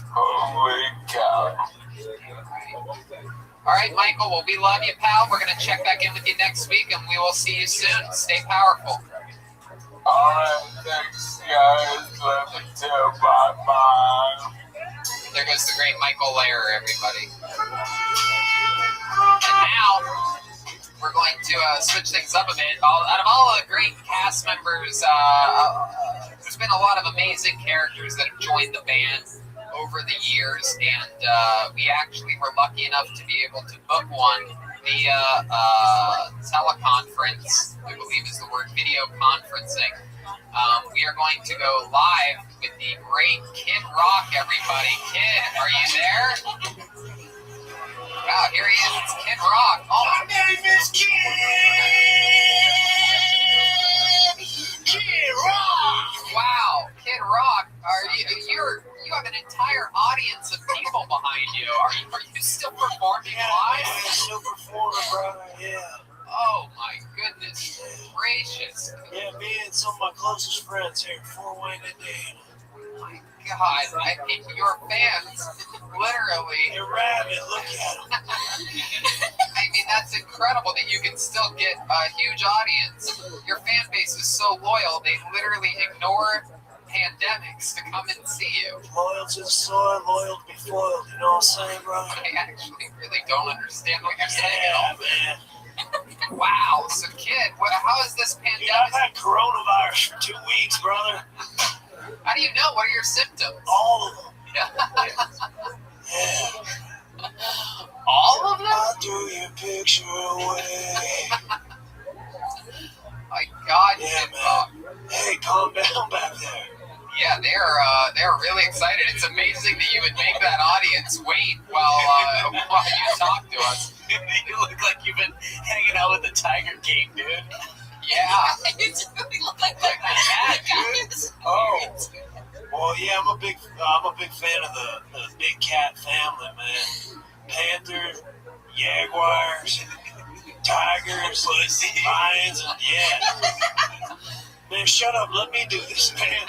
Holy cow. All right, Michael. Well, we love you, pal. We're gonna check back in with you next week, and we will see you soon. Stay powerful. All right, thanks, guys. Let me tell my mom. There goes the great Michael Lehrer, everybody. And now we're going to switch things up a bit. Out of all the great cast members, there's been a lot of amazing characters that have joined the band over the years, and we actually were lucky enough to be able to book one via teleconference. I believe is the word, video conferencing. We are going to go live with the great Kid Rock, everybody. Kid, are you there? Wow, here he is. It's Kid Rock. Oh, my name is Kid Rock. Wow, Kid Rock. You have an entire audience of people behind you. Are you still performing live? Yeah, still performing, brother. Yeah. Oh my goodness gracious. Yeah, me and some of my closest friends here, Fort Wayne, Indiana. My God, I think your fans, literally. They're rabid, look at them. I mean, that's incredible that you can still get a huge audience. Your fan base is so loyal, they literally ignore pandemics to come and see you. Loyal to the soil, loyal to be foiled, you know what I'm saying, bro? I actually really don't understand what you're saying. Yeah, man. Wow, so kid, how is this pandemic? Yeah, I've had coronavirus for 2 weeks, brother. How do you know? What are your symptoms? All of them. Yeah. All of them? I threw your picture away. My God, yeah, man. Hey, calm down back there. Yeah, they're really excited. It's amazing that you would make that audience wait while you talk to us. You look like you've been hanging out with the Tiger King, dude. Yeah. You really look like that, dude. Oh. Well, yeah, I'm a big fan of the big cat family, man. Panthers, jaguars, tigers, lions, and yeah. Man, shut up. Let me do this, man.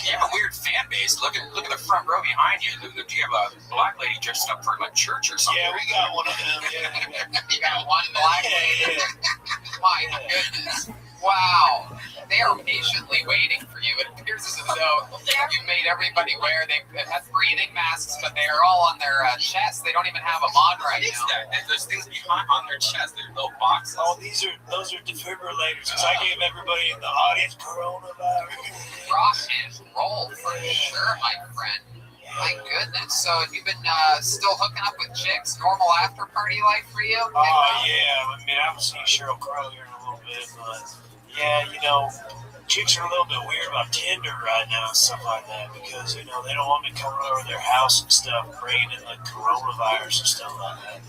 You have a weird fan base. Look at the front row behind you. Do you have a black lady dressed up for like church or something? Yeah, we got one of them. Yeah. You got one black lady. Yeah. My goodness. Wow. They are patiently waiting for you. It appears as though you made everybody wear. They have breathing masks, but they are all on their chest. They don't even have them on right now. There's things behind on their chest. They're little boxes. Oh, those are defibrillators. Because I gave everybody in the audience coronavirus. Rock and roll for sure, my friend. My goodness. So you've been still hooking up with chicks? Normal after party life for you? Oh, yeah. I mean, I haven't seen Sheryl Crow here in a little bit, but yeah, you know, chicks are a little bit weird about Tinder right now and stuff like that because, you know, they don't want me coming over to their house and stuff, bringing in the coronavirus and stuff like that.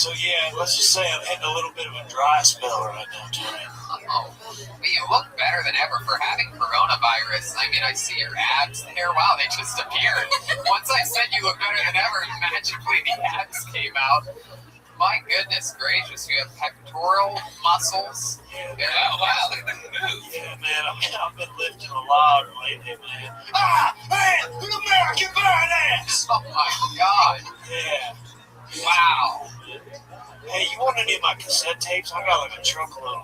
So, yeah, let's just say I'm hitting a little bit of a dry spell right now, Tony. Oh, well, you look better than ever for having coronavirus. I mean, I see your abs there. Wow, they just appeared. Once I said you look better than ever, magically the abs came out. My goodness gracious, you have pectoral muscles. Yeah, wow, look at the move. Yeah, man, I've been lifting a lot lately, man. Ah, man, an American badass! Oh my God. Yeah. Wow. Hey, you want any of my cassette tapes? I got like a truckload.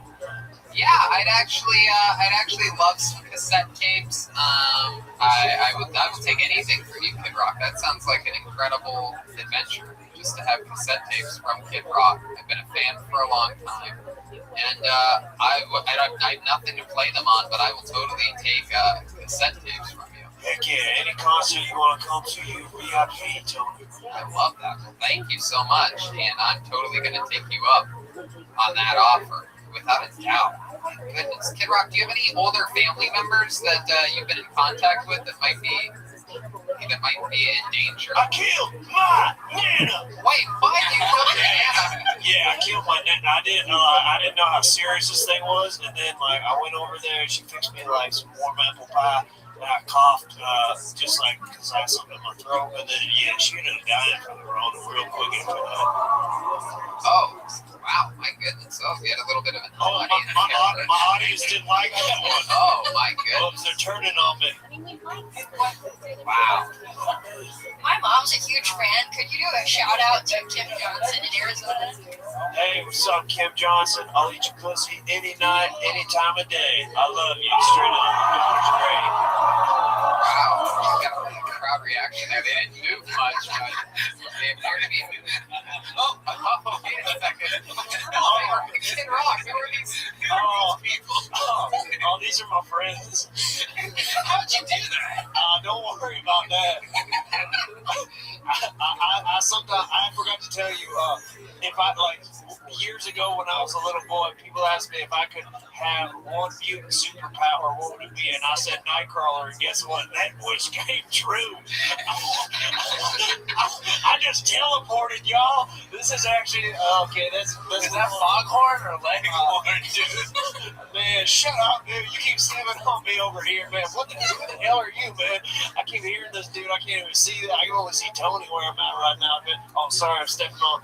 Yeah, I'd actually love some cassette tapes. I would take anything from you, Kid Rock. That sounds like an incredible adventure. Just to have cassette tapes from Kid Rock. I've been a fan for a long time, and I have nothing to play them on, but I will totally take cassette tapes from you. Heck yeah, any concert you want to come to, you VIP, Tony. I love that. Well, thank you so much, and I'm totally going to take you up on that offer, without a doubt. My goodness. Kid Rock, do you have any older family members that you've been in contact with that might be that might be in danger? I killed my Nana. Wait, what? You killed your Nana? Yeah, I killed my Nana. I didn't know how serious this thing was, and then like I went over there and she fixed me like some warm apple pie, and I coughed just like because I had something in my throat, and then yeah, she ended up dying from the Rona real quick after that. Oh, wow, my goodness. Oh, we had a little bit of an audience. My audience didn't like that one. Oh, my goodness. They're turning on me. Wow. My mom's a huge fan. Could you do a shout out to Kim Johnson in Arizona? Hey, what's up, Kim Johnson? I'll eat your pussy any night, any time of day. I love you. Straight up. It's great. Wow. You got a really crowd reaction there. They didn't move much, but they appear to be moving. Oh, wait a second. Kid Rock, who are these people? Oh, these are my friends. How'd you do that? Don't worry about that. I sometimes I forgot to tell you. If I like years ago when I was a little boy, people asked me if I could have one mutant superpower, what would it be? And I said Nightcrawler, and guess what? That wish came true. I just teleported, y'all. This is actually okay. That's is that Foghorn or Leghorn, dude? Man, shut up, dude. You keep slamming on me over here, man. Who the hell are you, man? I keep hearing this dude. I can't even see that. I can only see Tony where I'm at right now, man. Oh, sorry, I'm stepping on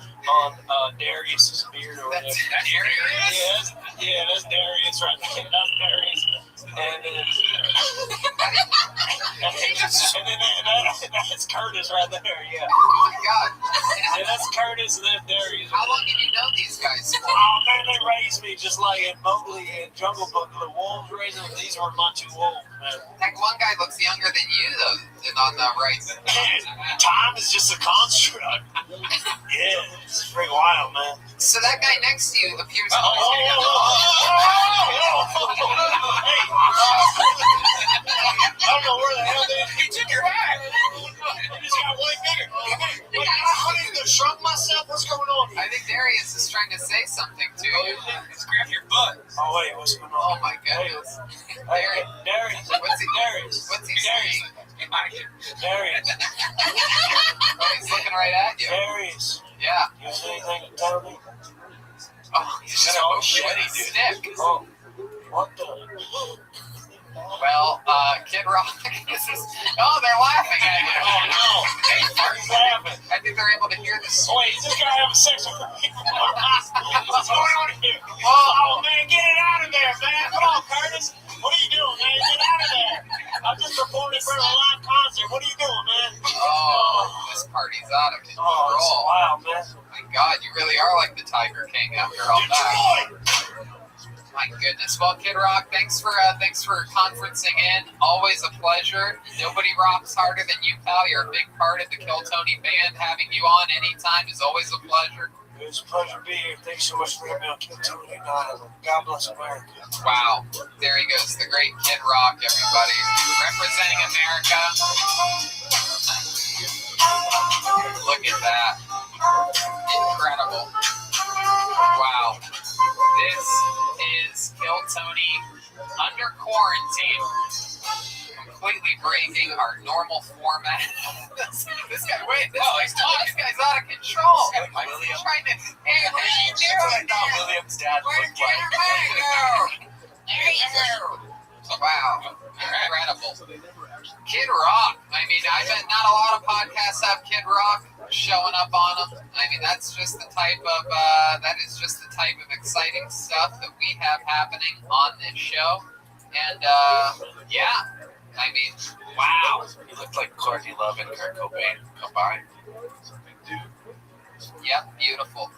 Darius's beard or whatever. That's Darius? Yeah, that's Darius right there. That's Darius. And then that's Curtis right there, yeah. Oh my God. Yeah, that's Curtis and that's Darius. How long did you know these guys for? Oh man, they raised me just like in Mowgli and Jungle Book. The wolves raised them. These were my two wolves, man. Heck, one guy looks younger than you, though, than on the right. Time is just a construct. Yeah, it's pretty wild, man. So that guy next to you appears to be I don't know where the hell he took your hat. I just got way bigger. Wait, I couldn't even shrunk myself. What's going on here? I think Darius is trying to say something to you. He's grabbed your butt. Oh wait, what's going on? Oh my goodness. Darius. What's he saying? Darius. Oh, he's looking right at you. Darius. Yeah. You have anything to tell me? Oh, he's so shitty, dude. Oh, what the? Well, Kid Rock, this is. Oh, they're laughing at you. Oh no! Hey, who's laughing? I think they're able to hear this. Oh, wait, is this guy having sex with me? What's going on here? Oh man, get it out of there, man! Come on, Curtis. What are you doing, man? Get out of there! I'm just performing for a live concert. What are you doing, man? Oh, this party's out of control. Oh, it's wild, man. My God, you really are like the Tiger King after all that. My goodness. Well, Kid Rock, thanks for conferencing in. Always a pleasure. Nobody rocks harder than you, pal. You're a big part of the Kill Tony band. Having you on anytime is always a pleasure. It's a pleasure to be here. Thanks so much for having me on Kill Tony. God bless America. Wow. There he goes, the great Kid Rock, everybody. Representing America. Look at that. Incredible. Wow. This is Kill Tony under quarantine, completely breaking our normal format. This guy, wait, this guy's out of control. He's trying to, hey, what are you doing? William's dad Where'd looked like. Jeremiah go? There you go. Wow, incredible. Kid Rock. I mean, I bet not a lot of podcasts have Kid Rock showing up on them. I mean, that's just the type of exciting stuff that we have happening on this show. And yeah, I mean, wow. He looked like Courtney Love and Kurt Cobain combined. Yep, beautiful.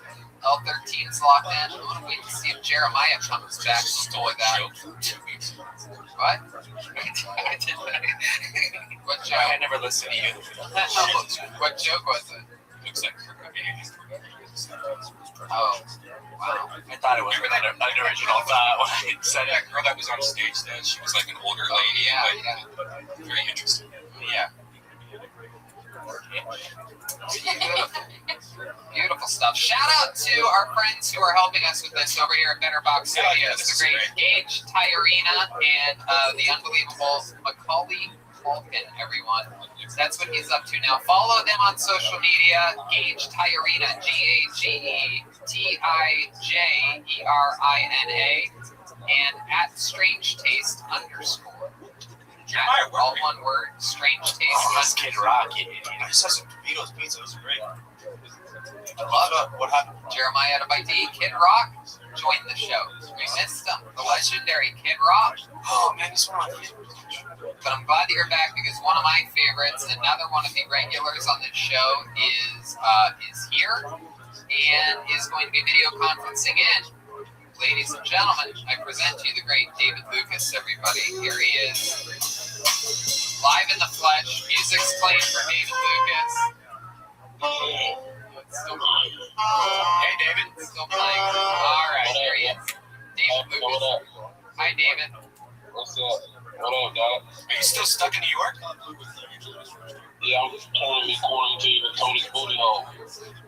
L13's locked in. I want to wait to see if Jeremiah comes back before that. What? What joke? I never listened to you. What joke was it? Looks like Kurt Cobain. Oh, wow. I thought it was an original thought when I said That girl that was on stage then, she was like an older lady, but very interesting. Yeah. Beautiful stuff. Shout out to our friends who are helping us with this over here at Better Box Studios. The great Gage Tyrena and the unbelievable Macaulay Tolkien, everyone. That's what he's up to now. Follow them on social media. Gage Tijerina, GageTijerina, and at Strange Taste _. All one word, Strange Taste. Kid Rock. I just had some Doritos pizza. It was great. I love it. What happened? Jeremiah had a bite to eat. Kid Rock joined the show. We missed him. The legendary Kid Rock. Oh man, he's one of my favorites. But I'm glad that you're back because one of my favorites, another one of the regulars on this show, is here and is going to be video conferencing in. Ladies and gentlemen, I present to you the great David Lucas, everybody. Here he is, live in the flesh. Music's played for David Lucas. Hey, David. Still playing. All right, here he is. David Lucas. Hi, David. What's up? What up, dog? Are you still stuck in New York? Yeah, I'm currently quarantined in Tony's booty hole.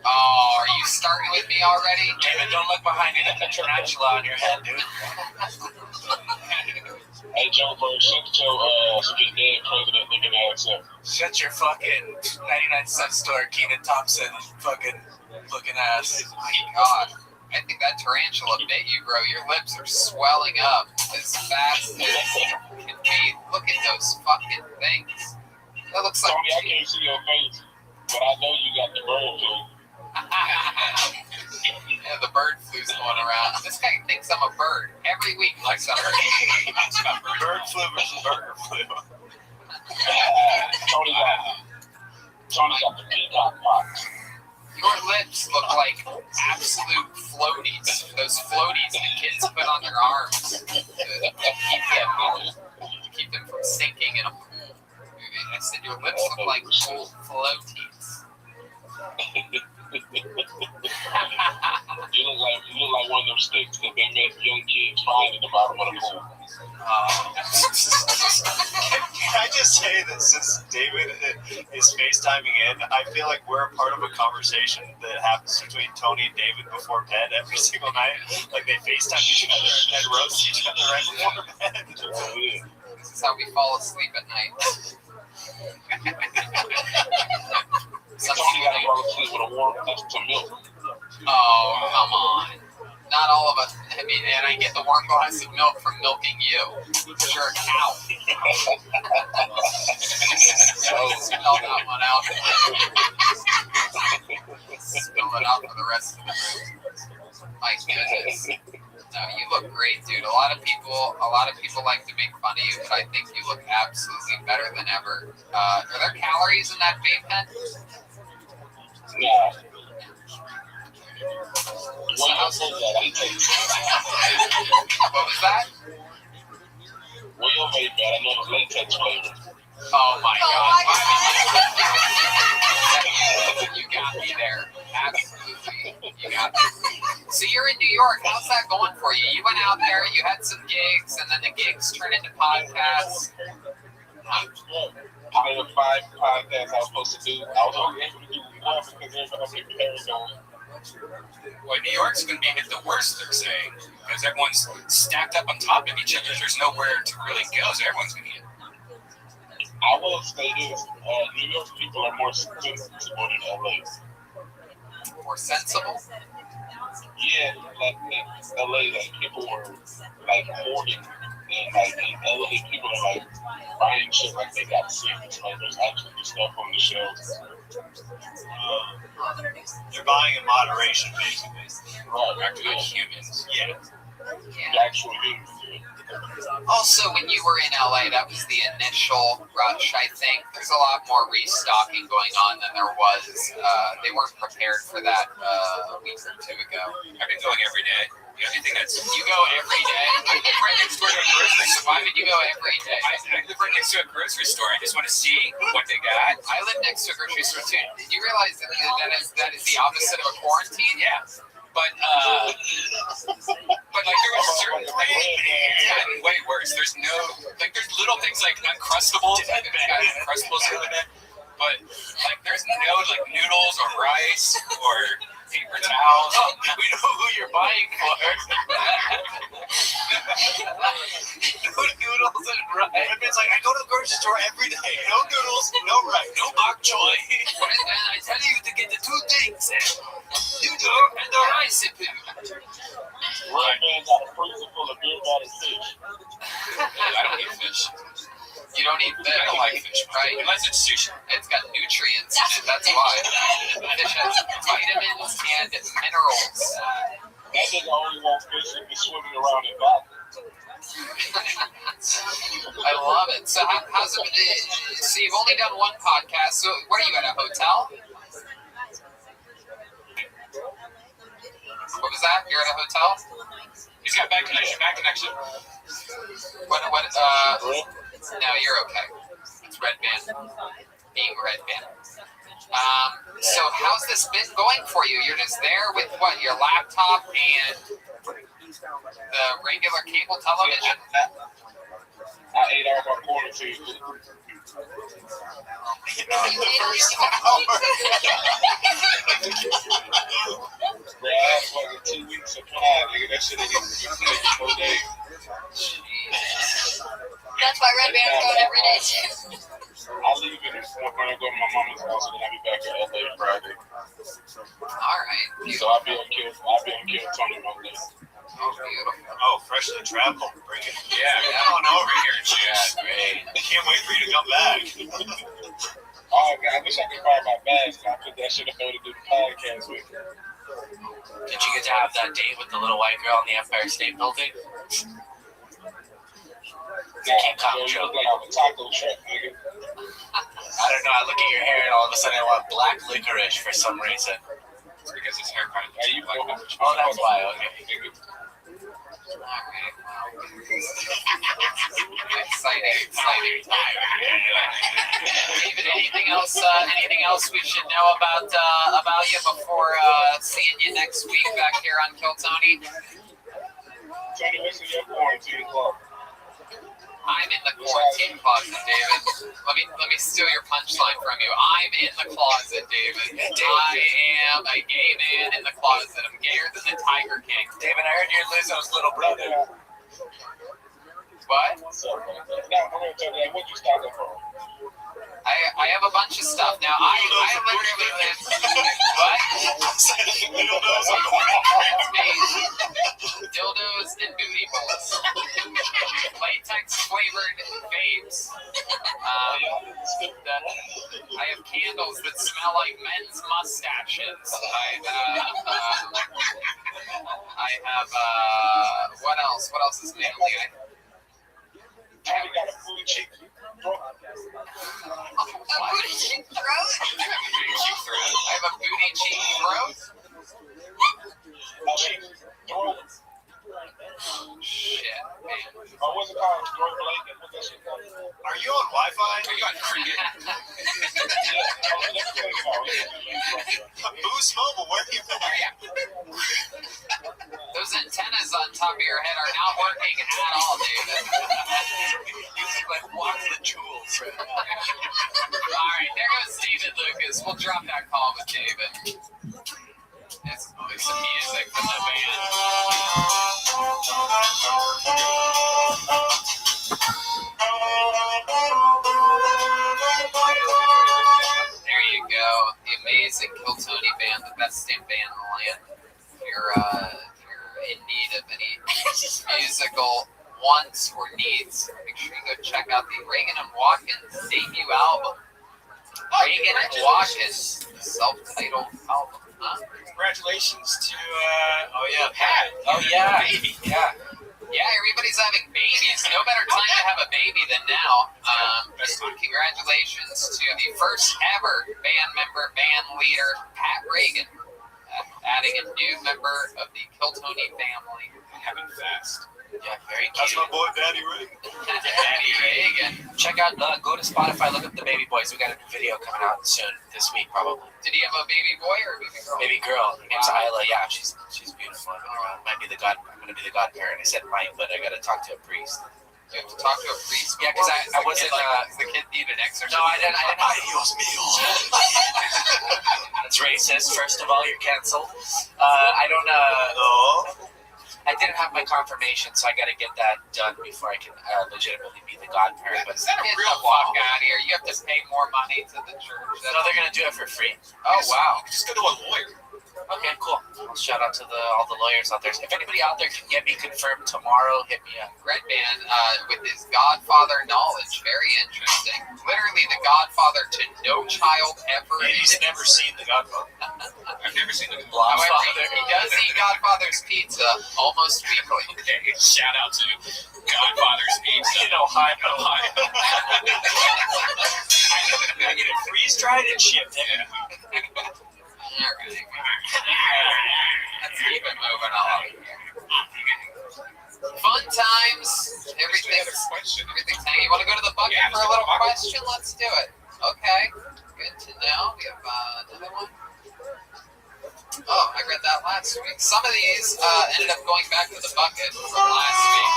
Oh, are you starting with me already? David, don't look behind you. That's a tarantula on your head, dude. Hey, Joe Bird, shut your dead president looking ass up. Shut your fucking 99-cent store, Keenan Thompson fucking looking ass. My God. I think that tarantula bit you, bro. Your lips are swelling up as fast as can be. Look at those fucking things. That looks like. Tony, I can't see your face, but I know you got the bird flu. Yeah, the bird flu's going around. This guy thinks I'm a bird. Every week, like something. Bird flu versus burger flu. Tony got the peacock pox. Your lips look like absolute floaties. Those floaties that kids put on their arms to keep them from sinking in a pool. I said your lips look like pool floaties. You look like one of them sticks that they make young kids find at the bottom of the pool. Can I just say that since David is FaceTiming in, I feel like we're a part of a conversation that happens between Tony and David before bed every single night. Like they FaceTime each other and roast each other right before bed. This is how we fall asleep at night. Tony got to fall asleep with a warm glass of milk. Oh, come on. Not all of us. I mean, and I get the warm glass of milk from milking you. You're a cow. Spell that one out. Spill it out for the rest of the room. My goodness. No, you look great, dude. A lot of people like to make fun of you, but I think you look absolutely better than ever. Are there calories in that vape pen? Yeah. What was that? Where your vape at? I know it's latex flavor. Oh my God. You got me there. Absolutely. You got me. So you're in New York. How's that going for you? You went out there, you had some gigs, and then the gigs turned into podcasts. Out of the 5 podcasts I was supposed to do, I was only able to do one because everybody was going. Well, New York's going to be hit the worst, they're saying, because everyone's stacked up on top of each other. There's nowhere to really go, so everyone's going to get. I will say this: New York people are more sensible than LA. More sensible? Yeah, like in LA, like people were like hoarding, and like in LA, people are like buying shit like they got secrets. Like there's actually stuff on the shelves. They're buying in moderation, basically. Right, actually humans. Yeah. The actual humans. Also, when you were in LA, that was the initial rush, I think. There's a lot more restocking going on than there was. They weren't prepared for that a week or two ago. I've been going every day. The only thing that's you go every day. I live right next door to a grocery store. Why would you go every day? I live right next to a grocery store. I just want to see what they got. I live next to a grocery store too. Did you realize that that is the opposite of a quarantine? Yeah. But like there was certain it's gotten way worse. There's little things like Uncrustables. I've got Uncrustables the other day. But like there's no like noodles or rice or paper towels. We know who you're buying for. No noodles and rice. It's like, I go to the grocery store every day. No noodles, no rice, no bok choy. And I tell you to get the two things. Noodle and the rice food. Red Man got a freezer full of beer battered fish. I don't eat fish. You don't eat fish. I don't like fish, right? Unless it's sushi. It's got nutrients in it. That's why. Fish has vitamins and minerals. That nigga only wants fish if he's swimming around in back. I love it. So how's it? So you've only done one podcast. So where are you at? A hotel? What was that? You're at a hotel? He's got bad connection. Bad connection. What? No, you're okay. It's Red Band. Being Red Band. So how's this been going for you? You're just there with what? Your laptop and the regular cable television? I ate all my corn food. The first hour. Bro, I had fucking 2 weeks supply, nigga. That shit ain't even 4 days. That's why Red Band's going every day too. I leave it when I go to my mama's house, and then I'll be back in LA Friday. All right. So I'll be on Kill Tony Monday. Oh, beautiful. Oh, freshly traveled. Bring it. Yeah, Come on over here, yeah, Juice. great. I can't wait for you to come back. Oh, God, I wish I could find my bags. I put that shit up there to do the podcast with. Did you get to have that date with the little white girl in the Empire State Building? Nah, so you look like I'm a taco truck, nigga. I don't know. I look at your hair and all of a sudden I want black licorice for some reason. It's because his hair kind of Hey, you like that. Oh, that's why. Okay. All right. Exciting time. David, anything else we should know about you before seeing you next week back here on Kill Tony? Tony, listen to your quarantine clock. I'm in the quarantine closet, David. Let me steal your punchline from you. I'm in the closet, David. I am a gay man in the closet. I'm gayer than the Tiger King. David, I heard you're Lizzo's little brother. What? What's up, man? Now, I'm going to tell you, what you started from? I have a bunch of stuff now. I literally live. What? Dildos and booty balls. Latex flavored vapes. I have candles that smell like men's mustaches. I have what else? What else is manly? Johnny got a booty cheek throat. A booty cheek throat? I have a booty cheek throat. Cheek throat. Shit, man. Oh, what's it called? Throat blanket? What's that shit called? Are you on Wi-Fi? Are you on cricket? Boost Mobile, where are you at? Those antennas on top of your head are not working at all, David. You look like Walk the Jewels. All right, there goes David Lucas. We'll drop that call with David. It's some music from the band. There you go. The amazing Kill Tony band, the best damn band in the land. If you're in need of any musical wants or needs, make sure you go check out the Reagan and Watkins debut album. Reagan and Watkins, self-titled album. Huh? Congratulations to Pat. Oh, yeah. Baby. Yeah. Yeah, everybody's having babies. No better time to have a baby than now. Congratulations to the first ever band member, band leader, Pat Reagan, adding a new member of the Kill Tony family. Having fast. Yeah, very cute. That's my boy, Daddy Reagan. Daddy Reagan. Check out go to Spotify, look up the Baby Boys. We got a video coming out soon, this week probably. Did he have a baby boy or a baby girl? Baby girl. Her name's Isla. Yeah, she's beautiful. I'm gonna be the godparent. I said might, but I gotta talk to a priest. You have to talk to a priest. Yeah, because I wasn't. Does the kid need an exorcism? No, I didn't. Adios, míos. That's racist. First of all, you're canceled. I don't know. I didn't have my confirmation, so I got to get that done before I can legitimately be the godparent. But Is that a real fuck out of here? You have to pay more money to the church. no, they're gonna do it for free. Oh wow. Just go to a lawyer. Okay, cool. Shout out to all the lawyers out there. If anybody out there can get me confirmed tomorrow, hit me up. Redman with his Godfather knowledge. Very interesting. Literally the Godfather to no child ever. And he's never seen The Godfather. I've never seen the However, he does eat Godfather's pizza almost weekly. Okay, shout out to Godfather's Pizza. In Ohio. I get it freeze dried and shipped every week. Alright. Let's keep it moving along here. Fun times. Everything's hanging. You want to go to the bucket for a little question? Let's do it. Okay. Good to know. We have another one. Oh, I read that last week. Some of these ended up going back to the bucket from last week.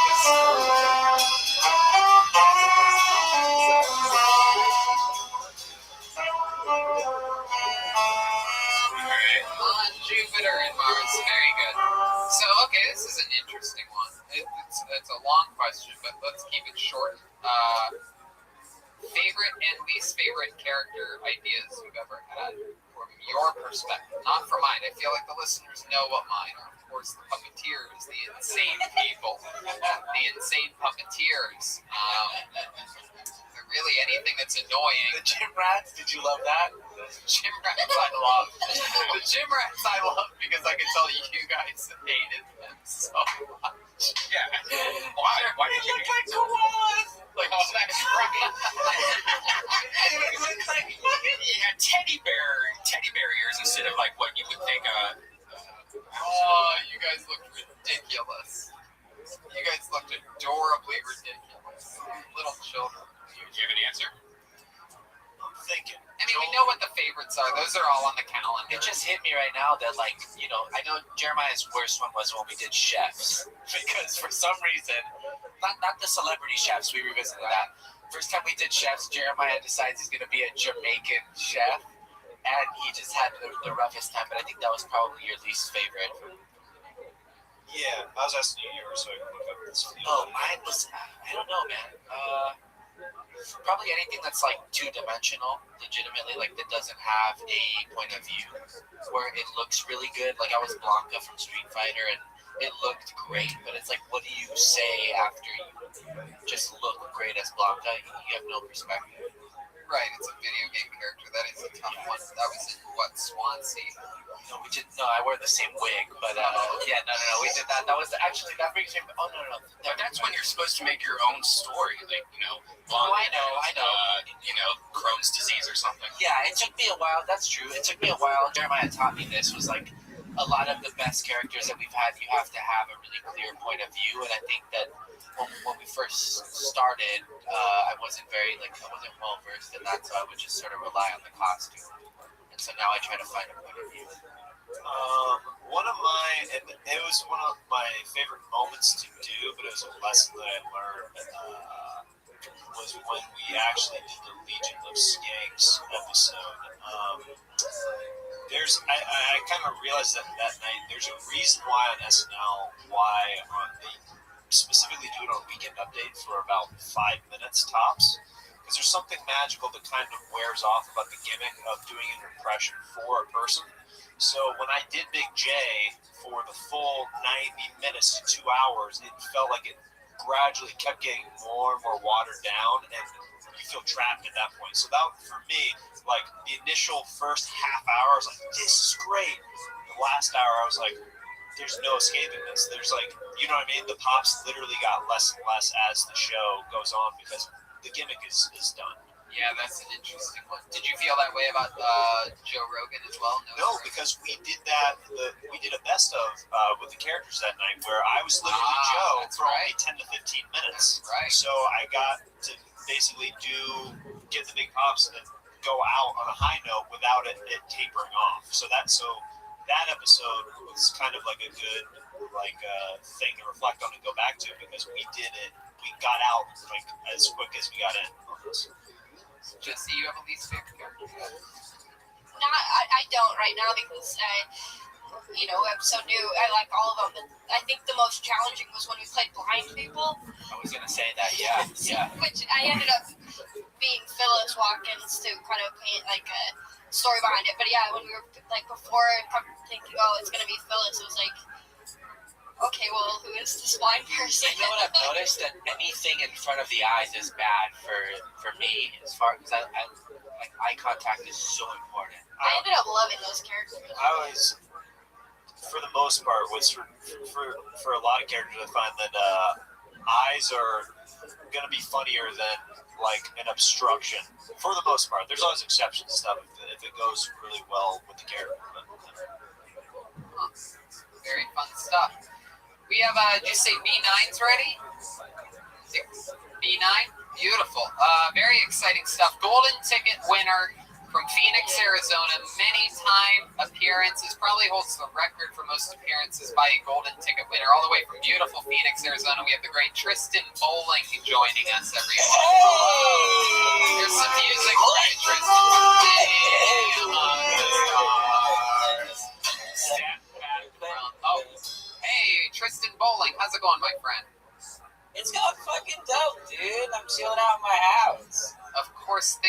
On Jupiter and Mars. Very good. So, okay, this is an interesting one. It's a long question, but let's keep it short. Favorite and least favorite character ideas you've ever had from your perspective, not from mine. I feel like the listeners know what mine are. Of course, the puppeteers, the insane people, the insane puppeteers. Really anything that's annoying. The gym rats, did you love that? The gym rats I love. The gym rats I love because I can tell you guys hated them so much. Yeah. Why did you look like koalas? Like, oh, that's right. It looks like he had teddy bear ears instead of like what you would think. Oh, you guys looked ridiculous. You guys looked adorably ridiculous. Little children. Do you have an answer? I'm thinking. I mean, we know what the favorites are. Those are all on the calendar. It just hit me right now that, like, you know, I know Jeremiah's worst one was when we did chefs. Because for some reason, not the celebrity chefs, we revisited that. First time we did chefs, Jeremiah decides he's going to be a Jamaican chef. And he just had the roughest time. But I think that was probably your least favorite. Yeah, I was asking you yours, so I can look up this. Oh, mine was, I don't know, man. Probably anything that's like two-dimensional, legitimately, like that doesn't have a point of view, where it looks really good. Like I was Blanca from Street Fighter, and it looked great, but it's like, what do you say after you just look great as Blanca? You have no perspective. Right, it's a video game character. That is a tough one. That was in what, Swansea? No, we did. No, I wear the same wig, but yeah, no, we did that. That was actually that brings me. Oh no. That's when you're supposed to make your own story, like Oh, I know. Crohn's disease or something. Yeah, it took me a while. That's true. It took me a while. Jeremiah taught me this. Was like a lot of the best characters that we've had. You have to have a really clear point of view, and I think that when we first started, I wasn't well versed in that, so I would just sort of rely on the costume. And so now I try to find a point of view. One of mine, and it was one of my favorite moments to do, but it was a lesson that I learned, was when we actually did the Legion of Skanks episode. I kind of realized that night, there's a reason why on SNL, they specifically do it on Weekend Update for about 5 minutes tops. Because there's something magical that kind of wears off about the gimmick of doing an impression for a person. So when I did Big J for the full 90 minutes to 2 hours, it felt like it gradually kept getting more and more watered down, and you feel trapped at that point. So that, for me, like the initial first half hour, I was like, this is great. The last hour, I was like, there's no escaping this. There's like, you know what I mean? The pops literally got less and less as the show goes on because the gimmick is done. Yeah, that's an interesting one. Did you feel that way about Joe Rogan as well? No, because we did that. We did a best of with the characters that night, where I was literally Joe for only 10 to 15 minutes. That's right. So I got to basically get the big pops and go out on a high note without it tapering off. So that episode was kind of like a good thing to reflect on and go back to, because we did it. We got out like as quick as we got in on this. Jesse, you have a least favorite character? I don't right now because I'm so new. I like all of them. But I think the most challenging was when we played blind people. I was gonna say that, yeah. Which I ended up being Phyllis Watkins to kind of paint like a story behind it. But yeah, when we were like before thinking, oh, it's gonna be Phyllis, it was like, okay, well, who is this blind person? You know what I've noticed? That anything in front of the eyes is bad for me, as far as I like eye contact is so important. I ended up loving those characters. I was, for the most part, was for a lot of characters, I find that eyes are going to be funnier than like an obstruction. For the most part, there's always exceptions stuff if it goes really well with the character. Very fun stuff. We have, did you say B9's ready? B9? Beautiful. Very exciting stuff. Golden ticket winner from Phoenix, Arizona. Many-time appearances. Probably holds the record for most appearances by a golden ticket winner. All the way from beautiful Phoenix, Arizona, we have the great Tristan Bowling joining us, everyone. Here's some music for you, Tristan. Oh, hey, Tristan Bowling. How's it going, my friend? It's going fucking dope, dude. I'm chilling out in my house. Of course,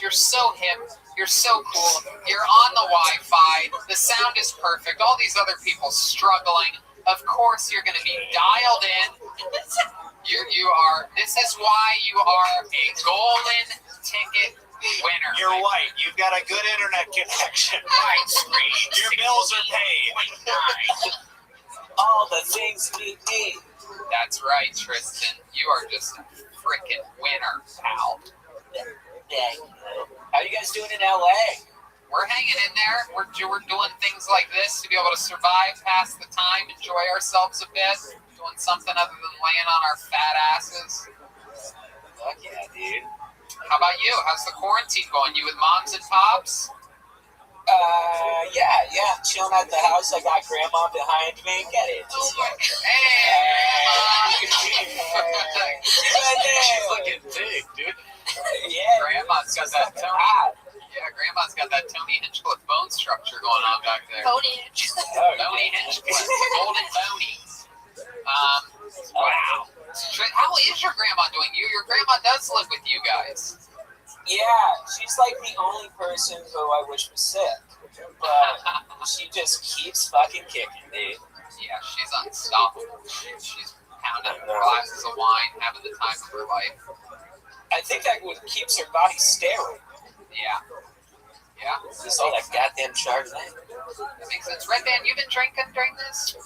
you're so hip. You're so cool. You're on the Wi-Fi. The sound is perfect. All these other people struggling. Of course, you're going to be dialed in. You are. This is why you are a golden ticket winner. You're white. You've got a good internet connection. White screen. Your bills are paid. All the things we need. That's right, Tristan. You are just a freaking winner, pal. Dang. How you guys doing in LA? We're hanging in there. We're doing things like this to be able to survive, pass the time, enjoy ourselves a bit, doing something other than laying on our fat asses. Fuck yeah, dude. How about you? How's the quarantine going? You with moms and pops? Yeah, chilling at the house. I got grandma behind me. Get it? Oh my God. Hey, She's looking big, dude. Yeah. Grandma's got that Tony Hinchcliffe bone structure going on back there. Tony Hinchcliffe. Tony Hinchcliffe. Golden Tony. Wow. How is your grandma doing? Your grandma does live with you guys. Yeah, she's like the only person who I wish was sick. But she just keeps fucking kicking, dude. Yeah, she's unstoppable. She's pounding glasses of wine, having the time of her life. I think that would keeps her body sterile. Yeah. Just all that goddamn Chardonnay. That makes sense. Red Band, you've been drinking during this?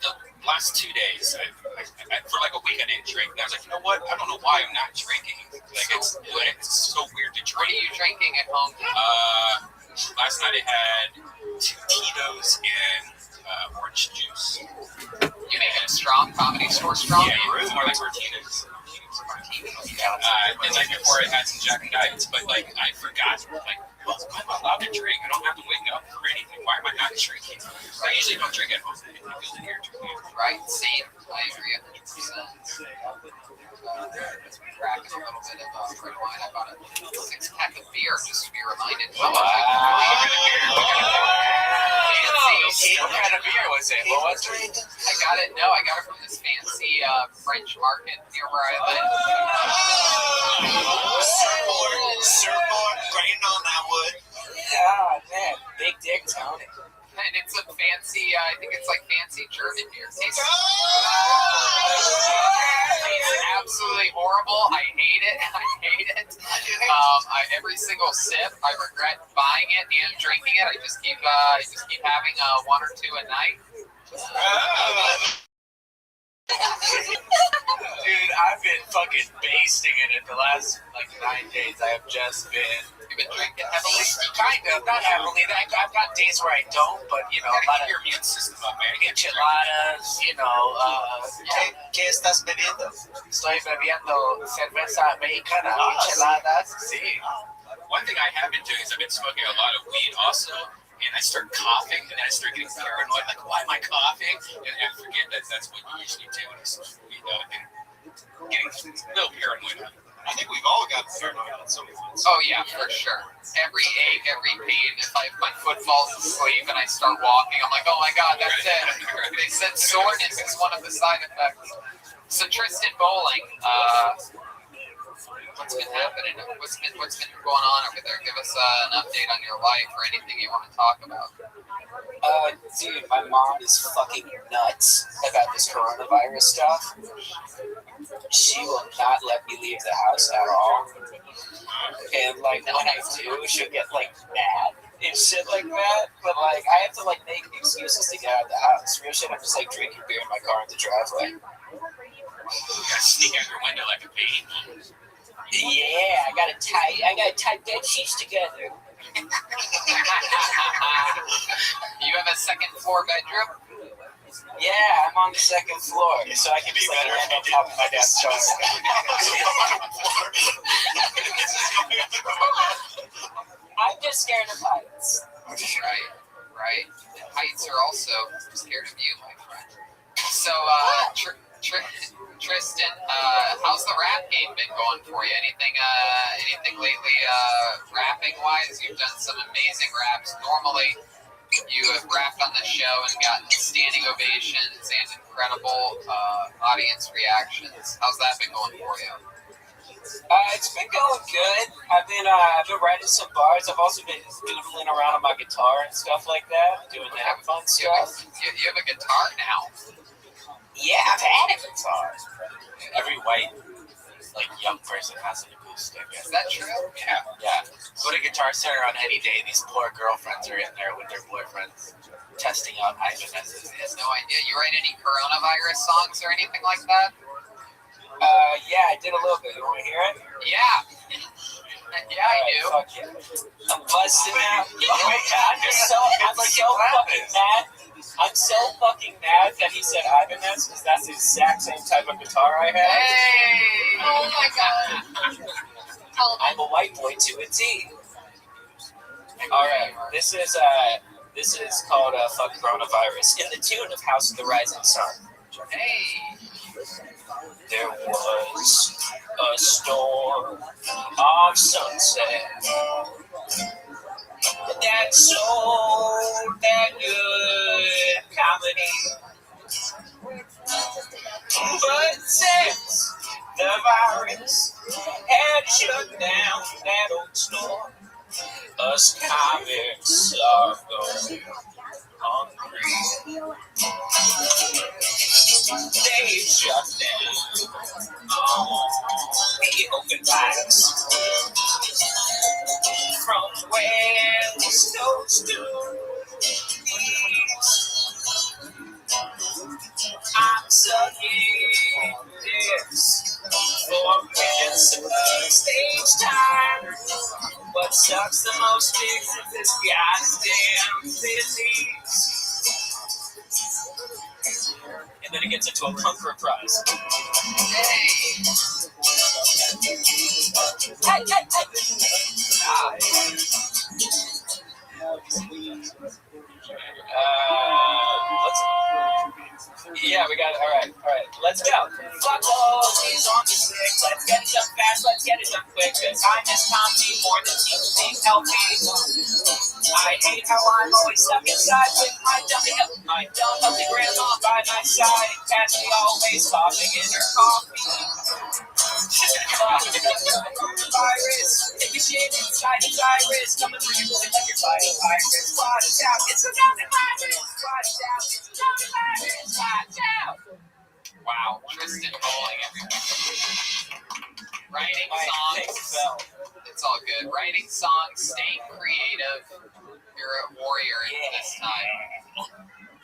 The last 2 days, I for like a week I didn't drink. And I was like, you know what? I don't know why I'm not drinking. Like it's so weird to drink. What are you drinking at home? Last night I had 2 Tito's and orange juice. You make it strong, Comedy Store strong? Yeah, it's more like Martinez. The night before I had some Jack and Diets, but like I forgot. Like, well, I'm allowed to drink. I don't have to wake up or anything. Why am I not drinking? I usually don't drink at home. It feels in here too weird. Right, same. I agree 100%. Cracking a little bit of red wine. I bought a 6-pack of beer just to be reminded. What kind of beer was it? What was it? I got it from this fancy French market near where I live. Surfboard, grinding on that wood. Yeah, man, big dick Tony. And it's a fancy, I think it's like fancy German beer. Tastes absolutely horrible. I hate it. Every single sip, I regret buying it and drinking it. I just keep having 1 or 2 a night. Dude, I've been fucking basting in it the last 9 days. I have just been. You've been drinking heavily? Kind of, not heavily. I've got days where I don't, but a lot of your immune system up, man. Enchiladas, ¿Qué estás bebiendo? Estoy bebiendo cerveza mexicana, enchiladas. Sí. One thing I have been doing is I've been smoking a lot of weed also. And I start coughing, and then I start getting paranoid, like, why am I coughing? And I forget that's what you usually do. And getting a little paranoid. I think we've all got paranoid at some point. Oh yeah, for sure. Every ache, every pain. If my foot falls asleep and I start walking, I'm like, oh my god, that's it. They said soreness is one of the side effects. So Tristan Bowling, what's been happening? What's been going on over there? Give us an update on your life or anything you want to talk about. Dude, my mom is fucking nuts about this coronavirus stuff. She will not let me leave the house at all. And like when I do, she'll get like mad and shit like that. But like I have to like make excuses to get out of the house. Real shit, I'm just like drinking beer in my car in the driveway. You gotta sneak out your window like a bee. Yeah, I gotta tie bed sheets together. You have a second floor bedroom? Yeah, I'm on the second floor, so I can be better on top of my dad's shoulder. I'm just scared of heights. Right. Heights are also scared of you, my friend. So, Tristan, how's the rap game been going for you? Anything lately, rapping wise? You've done some amazing raps. Normally, you have rapped on the show and gotten standing ovations and incredible audience reactions. How's that been going for you? It's been going good. I've been writing some bars. I've also been doodling around on my guitar and stuff like that, doing that fun stuff. You have a guitar now. Yeah, I've had a guitar. Every white, like, young person has an acoustic. Is that true? Yeah. Go to Guitar Center on any day. These poor girlfriends are in there with their boyfriends testing out Ibanez's. He has no idea. You write any coronavirus songs or anything like that? Yeah, I did a little bit. You want to hear it? Yeah. Yeah, I do. Fuck yeah. I'm busting out. Oh my god, I'm so fucking mad. I'm so fucking mad that he said Ibanez because that's the exact same type of guitar I have. Hey! Oh my god. I'm a white boy to a T. Alright, this is called Fuck Coronavirus in the tune of House of the Rising Sun. Hey! There was a storm of sunset that sold that good comedy. But since the virus had shut down that old store, us comics are going hungry. They shut down the open mics from West Coast to East. I'm sucking this for stage time. What sucks the most is this goddamn disease. And then it gets into a punk reprise. Hey, hey, hey. Yeah, we got it. All right. Let's go. Fuck all these on the stick. Let's get it done fast. Let's get it done quick. Cause I miss comedy more than teaching LP. I hate how I'm always stuck inside with my dummy grandma by my side. Catch me always coughing in her coffee. Virus, take a shit inside his iris. Coming for you like you're fighting virus. Watch out, it's a zombie virus. Watch out, it's a zombie virus. Watch out. Wow, Tristan Bowling, everyone. Writing songs. It's all good. Writing songs, staying creative. You're a warrior in this time.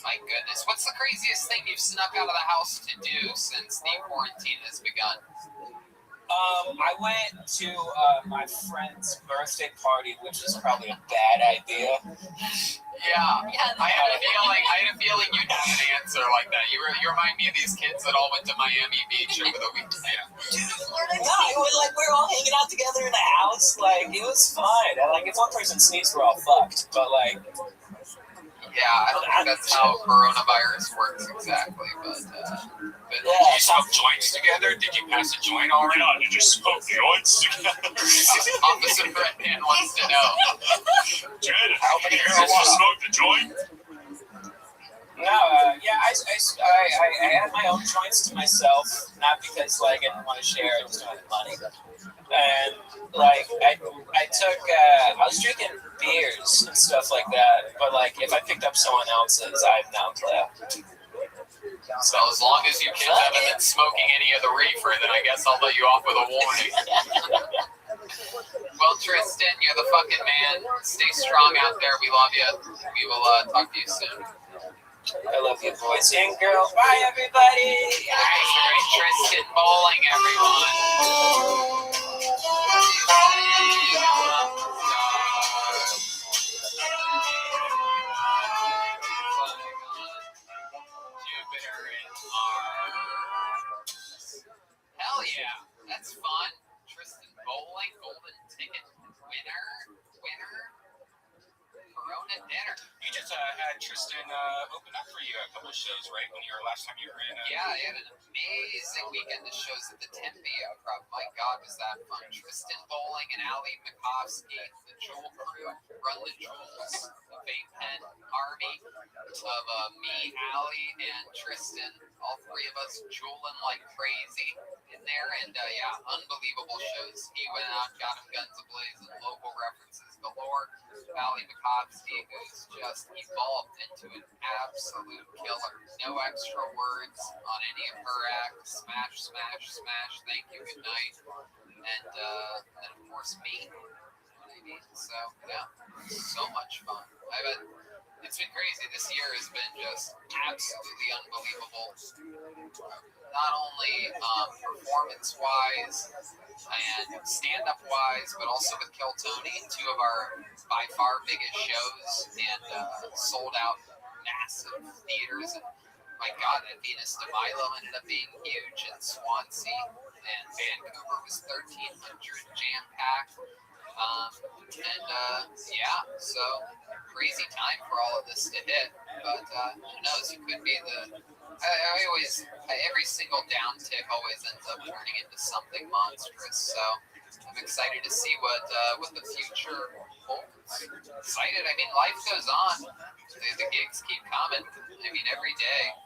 My goodness. What's the craziest thing you've snuck out of the house to do since the quarantine has begun? I went to my friend's birthday party, which is probably a bad idea. Yeah, I had a feeling you'd have an answer like that. You remind me of these kids that all went to Miami Beach over the weekend. No, it was like we were all hanging out together in the house. Like it was fun. Like if one person sneezed, we're all fucked. But like, Yeah, I don't think that's how coronavirus works exactly, but You smoke joints together? Did you pass a joint already? No, did you smoke joints together? Officer Redman wants to know. Jed, how many girls you smoked a joint? No, yeah, I had my own joints to myself, not because like I didn't want to share, I just wanted money. And like I took, I was drinking beers and stuff like that, but like if I picked up someone else's, I'm down for that. So as long as you kids haven't been smoking any of the reefer, then I guess I'll let you off with a warning. Well, Tristan, you're the fucking man. Stay strong out there. We love you. We will talk to you soon. I love you, boys and girls. Bye, everybody. Tristan Bowling, everyone. Jupiter in Mars. Hell yeah, that's fun. Tristan Bowling, golden ticket winner. Corona dinner. You just had Tristan open up for you a couple of shows, right? When you were last time you were in. Yeah, I had an amazing weekend of shows at the Tempe Improv. My God, was that fun. Tristan Bowling and Ali Makovsky, the Jewel Crew, Run the Jewels, the Vape Pen Army of me, Ali, and Tristan. All three of us jeweling like crazy in there. And yeah, unbelievable shows. He went out, got him guns ablaze, and local references galore. Ali Makovsky, who's just evolved into an absolute killer. No extra words on any of her acts. Smash, smash, smash. Thank you, good night. And then of course me. So yeah, so much fun. It's been crazy. This year has been just absolutely unbelievable. Not only performance-wise and stand-up-wise, but also with Kill Tony, two of our by far biggest shows, and sold out massive theaters. And my God, that Venus de Milo ended up being huge, and Swansea and Vancouver was 1,300 jam-packed. Yeah, so crazy time for all of this to hit, but who knows? It could be every single downtick always ends up turning into something monstrous. So I'm excited to see what the future holds. Excited. I mean, life goes on. The gigs keep coming. I mean, every day.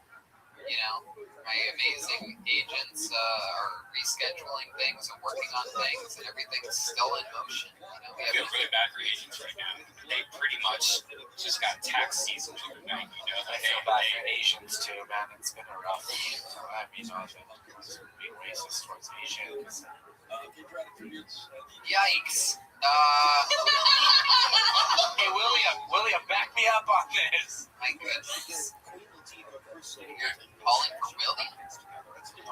You know, my amazing agents are rescheduling things and working on things, and everything's still in motion. You know, I feel really bad for agents right now. They pretty much just got tax season overnight. You know, I feel bad for Asians too, man. It's been a rough. I mean, I've been being racist towards Asians. Yikes. Hey, William, back me up on this. My goodness. You're calling for William?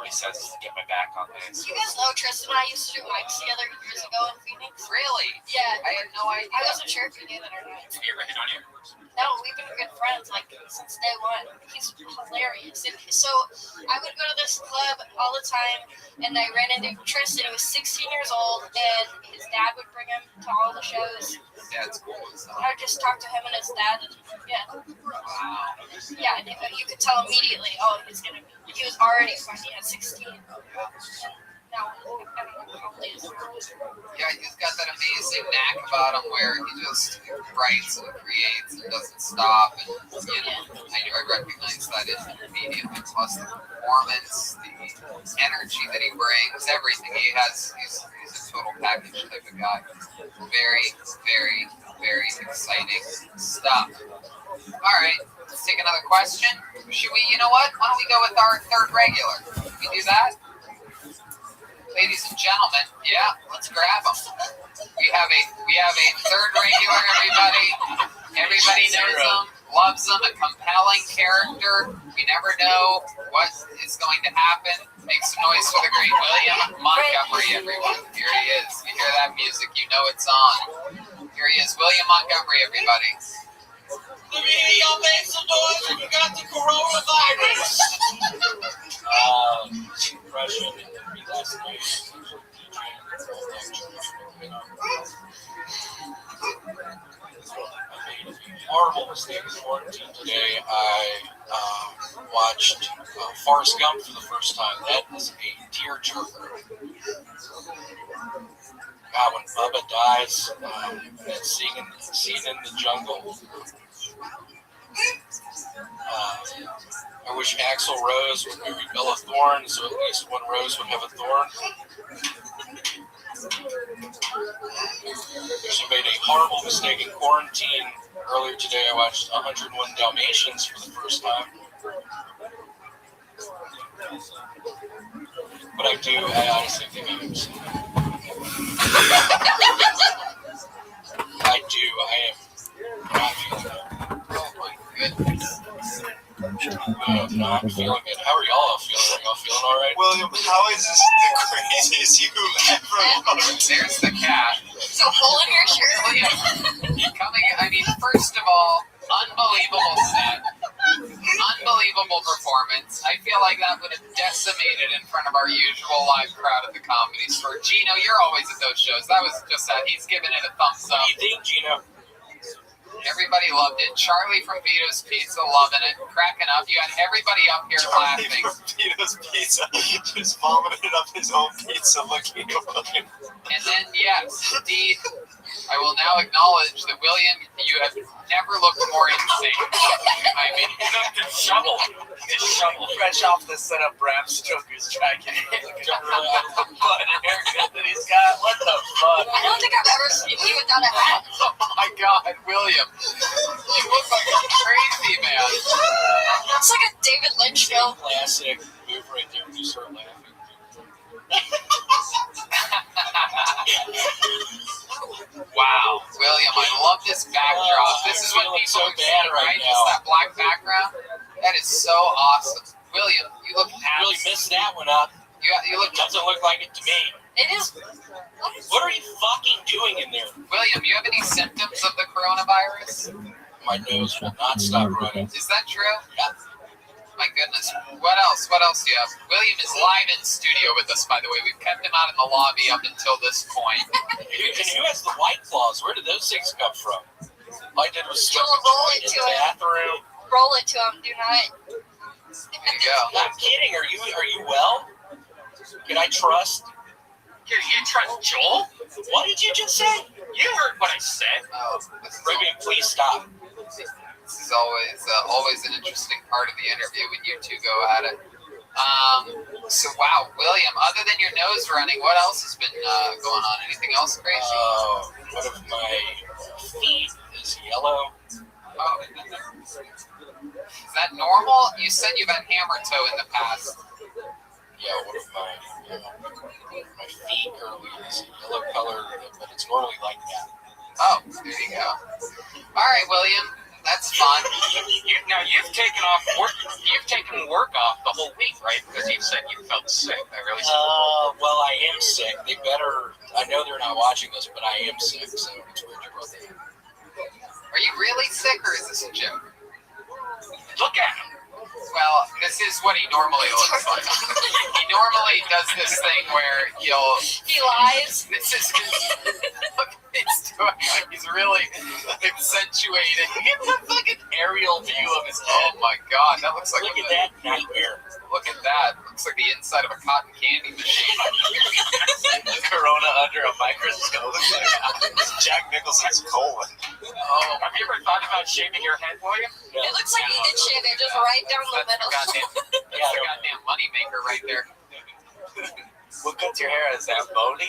He says to get my back on this. You guys know Tristan and I used to do mics together years ago in Phoenix? Really? Yeah. I had no idea. I wasn't sure if you knew that or not. You ever hit on him? No, we've been good friends like since day one. He's hilarious. And so I would go to this club all the time, and I ran into Tristan. He was 16 years old, and his dad would bring him to all the shows. His dad's cool. I would just talk to him and his dad. And, yeah. Wow. Yeah, you could tell immediately. Oh, he was already funny at 16. Now, I don't know how old he is. Yeah, he's got that amazing knack about him where he just writes and creates and doesn't stop. And, you know, I recognize that in him immediately. Plus the performance, the energy that he brings, everything he has. He's a total package type of guy. Very, very, very exciting stuff. All right, let's take another question. Should we, you know what? Why don't we go with our third regular? Can we do that? Ladies and gentlemen, yeah, let's grab them. We have a third regular, everybody. Everybody knows him, loves him, a compelling character. We never know what is going to happen. Make some noise for the great William Montgomery, everyone. Here he is. You hear that music, you know it's on. Here he is, William Montgomery, everybody. The media made some noise when we got the coronavirus. Russia last night. made a horrible mistake in quarantine today. I watched Forrest Gump for the first time. That was a tearjerker. God, when Bubba dies, that scene in the jungle. I wish Axl Rose would marry Bella Thorne, so at least one rose would have a thorn. She made a horrible mistake in quarantine. Earlier today, I watched 101 Dalmatians for the first time. But I honestly think I'm sick. I am not feeling good. Oh my goodness. Not feeling good. How are y'all feeling? Are y'all feeling alright? William, how is this the craziest you've ever There's the cat. So hole in your shirt. First of all, unbelievable set. Unbelievable performance. I feel like that would have decimated in front of our usual live crowd at the Comedy Store. Gino, you're always at those shows. That was just that. He's giving it a thumbs up. What do you think, Gino? Everybody loved it. Charlie from Vito's Pizza loving it, cracking up. You had everybody up here Charlie laughing. from Vito's Pizza just vomited up his own pizza looking at him. And then, yes, indeed, I will now acknowledge that, William, you have never looked more insane. I mean, The shovel fresh off the setup. Bram Stoker's dragging him looking at the butt haircut that he's got. What the fuck? I don't think I've ever seen you without a hat. oh my God, William, you look like a crazy man. It's like a David Lynch film. Classic move right there when you start laughing. Wow, William, I love this backdrop. This is what feeling people so are bad saying, right right? now. Just that black background. That is so awesome. William, you look Really messed that one up. You look. Doesn't look like it to me. It is. What are you fucking doing in there? William, you have any symptoms of the coronavirus? My nose will not stop running. Is that true? Yeah. My goodness. What else? What else do you have? William is live in studio with us, by the way. We've kept him out in the lobby up until this point. And who has the White Claws? Where did those things come from? All I did was slip Joel, roll in it the to him. bathroom. Roll it to him. Do not. There you go. I'm kidding. Are you well? Can I trust? You trust Joel? What did you just say? You heard what I said. Oh, Ruben, please stop. This is always an interesting part of the interview when you two go at it. So wow, William, other than your nose running, what else has been going on? Anything else crazy? One of my feet is yellow. Oh. Is that normal? You said you've had hammer toe in the past. Yeah, one of my feet is yellow color, but it's normally like that. Oh, there you go. All right, William, that's fun. Now you've taken off work. You've taken work off the whole week, right? Because you said you felt sick. I really. Well, I am sick. They better. I know they're not watching this, but I am sick, so it's weird you brought that up. Are you really sick, or is this a joke? Look at him. Well, this is what he normally looks like. He normally does this thing where He lies. This is his. Look, he's doing. He's really accentuating. It's a fucking aerial view of his head. Oh my God, that looks like. Look at that nightmare. Look at that. Looks like the inside of a cotton candy machine. Corona under a microscope. Jack Nicholson's colon. Oh, Have you ever thought about shaving your head, William? It looks like he did shave it just right down the middle. That's the goddamn moneymaker right there. What cuts your hair? Is that bony?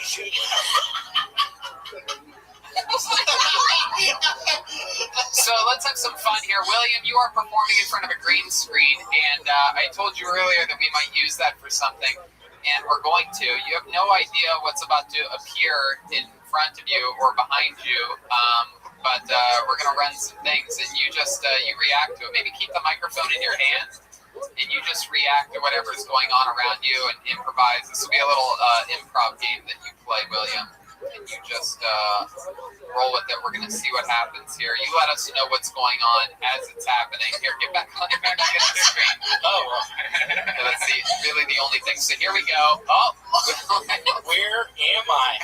So let's have some fun here. William, you are performing in front of a green screen, and I told you earlier that we might use that for something, and we're going to. You have no idea what's about to appear in front of you or behind you, but we're going to run some things, and you just you react to it. Maybe keep the microphone in your hand, and you just react to whatever's going on around you and improvise. This will be a little improv game that you play, William. and you just roll with it. We're gonna see what happens here. You let us know what's going on as it's happening. Here, get back on the screen. Oh, well. Let's see. Really, the only thing. So here we go. Oh, Where am I?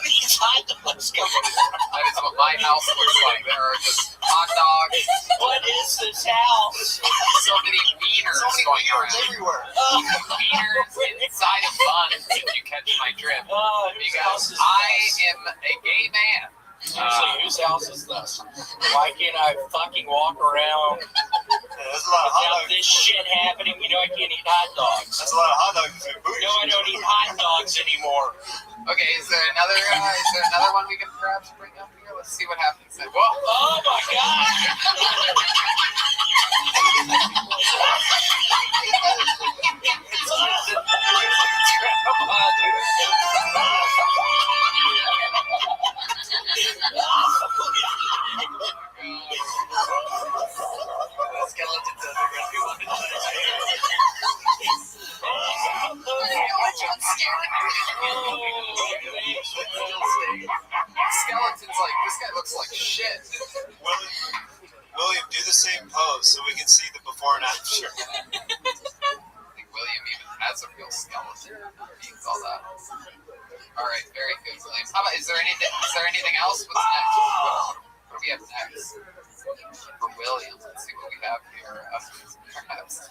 These hot dogs coming from? That is what my house looks like. There are just hot dogs. What is this house? So many wieners going around. Everywhere. Wieners inside of buns, if you catch my drift. Because I am a gay man. So whose house is this? Why can't I fucking walk around There's a lot of hot without dogs. this shit happening? You know I can't eat hot dogs. That's a lot of hot dogs. No, I don't eat hot dogs anymore. Okay, is there another one we can perhaps bring up here? Let's see what happens then. Whoa! Oh my god! Skeletons like this guy looks like shit. William, do the same pose so we can see the before and after. I think William even has a real skeleton. Beats all that. All right, very good, William. How about is there anything else? What's next? What do we have next for William? Let's see what we have here. Perhaps.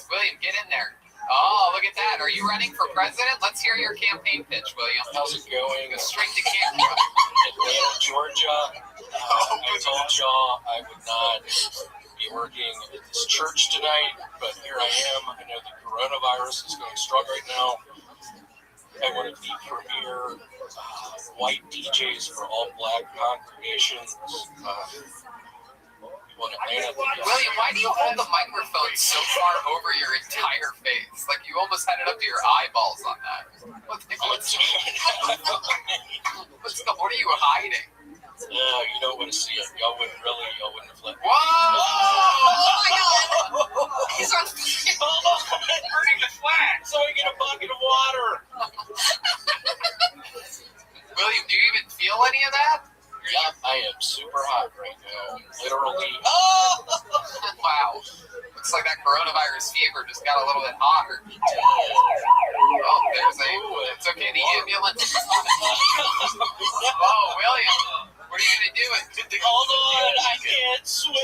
William, get in there. Oh, look at that. Are you running for president? Let's hear your campaign pitch, William. How's it going? Go straight to camera. Atlanta, Georgia. I told y'all I would not be working at this church tonight, but here I am. I know the coronavirus is going strong right now. I wanted the premier white DJs for all black congregations. William, why do you hold the microphone so far over your entire face? Like you almost had it up to your eyeballs on that. What are you hiding? You don't want to see it. Y'all wouldn't have let me. Whoa! Oh my god! He's on burning the flag so I get a bucket of water. William, do you even feel any of that? Yeah, I am super hot right now. Literally. Oh! Wow. Looks like that coronavirus fever just got a little bit hotter. Oh, it's okay, the ambulance is on. Oh, William, what are you going to do? Hold on, I can't swim.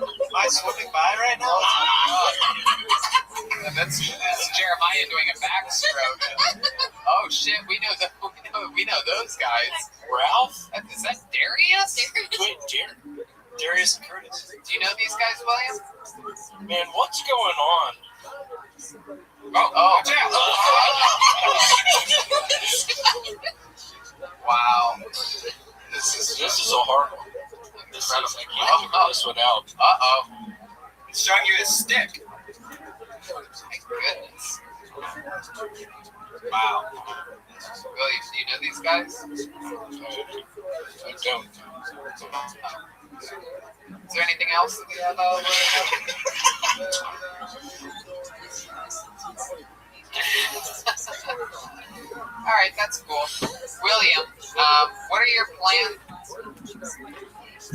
Am I swimming by right now? That's Jeremiah doing a backstroke. Oh shit, we know those guys. Ralph? Is that Darius? Wait, Darius and Curtis. Do you know these guys, William? Man, what's going on? Oh. Wow. This is a hard one. I can't figure this one out. Uh-oh. It's showing you his stick. My goodness. Wow. William, do you know these guys? I don't. Is there anything else that we have out All right, that's cool. William, what are your plans? It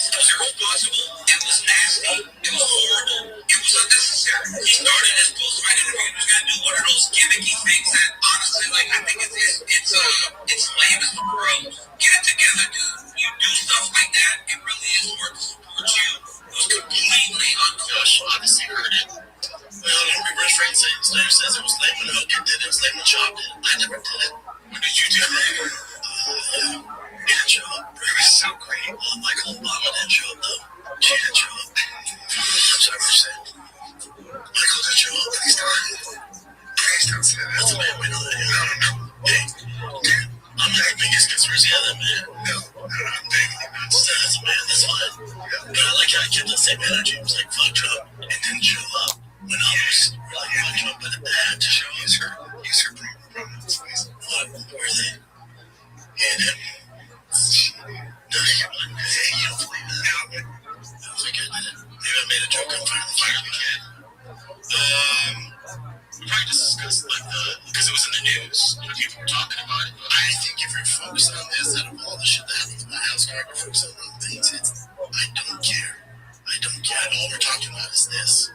was possible. It was nasty. It was horrible. It was unnecessary. He started his post-fight interview and was going to do one of those gimmicky things that, honestly, like, I think it's lame as gross. Get it together, dude. You do stuff like that, it really is worth to support you. It was completely uncalled. Obviously heard it. Well, reverse Frank Slater says it was lame when Hogan did it. It was lame when Chop did it. I never did it. When did you do that? Didn't show up. It was so great. Michael Obama didn't show up, though. She didn't show up. I'm sorry for saying. Michael didn't show up. Please don't say that. That's a man we know that. I don't know. Hey, dude, I'm not the biggest conspiracy of that, man. No, I'm begging not to say that's a man. That's fine. But I like how I kept that same energy. It was like, fuck Trump. And didn't show up. When others really fuck Trump, but had to show up. Use her prominence, please. What? focus on this out of all the shit that happened in the White House. I want to focus on other things. I don't care. I don't care. All we're talking about is this.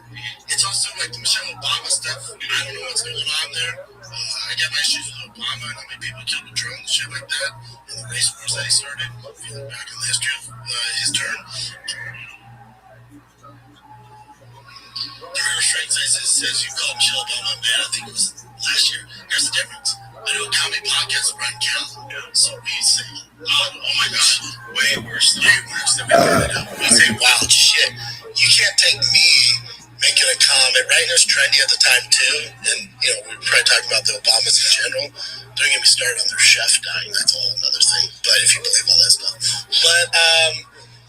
It's also like the Michelle Obama stuff. I don't know what's going on there. I got my issues with Obama and how many people killed with drones and shit like that. And the race wars that he started. If you look back in the history of his term. The River Strikes says you called Michelle Obama a man. I think it was last year. Here's the difference. I do a comedy podcast with Brian Callen. So we say, oh my God, way worse than we did. We say wild shit. You can't take me making a comment, right? It was trendy at the time too. And, you know, we were probably talking about the Obamas in general. Don't get me started on their chef dying. That's a whole other thing. But if you believe all that stuff. But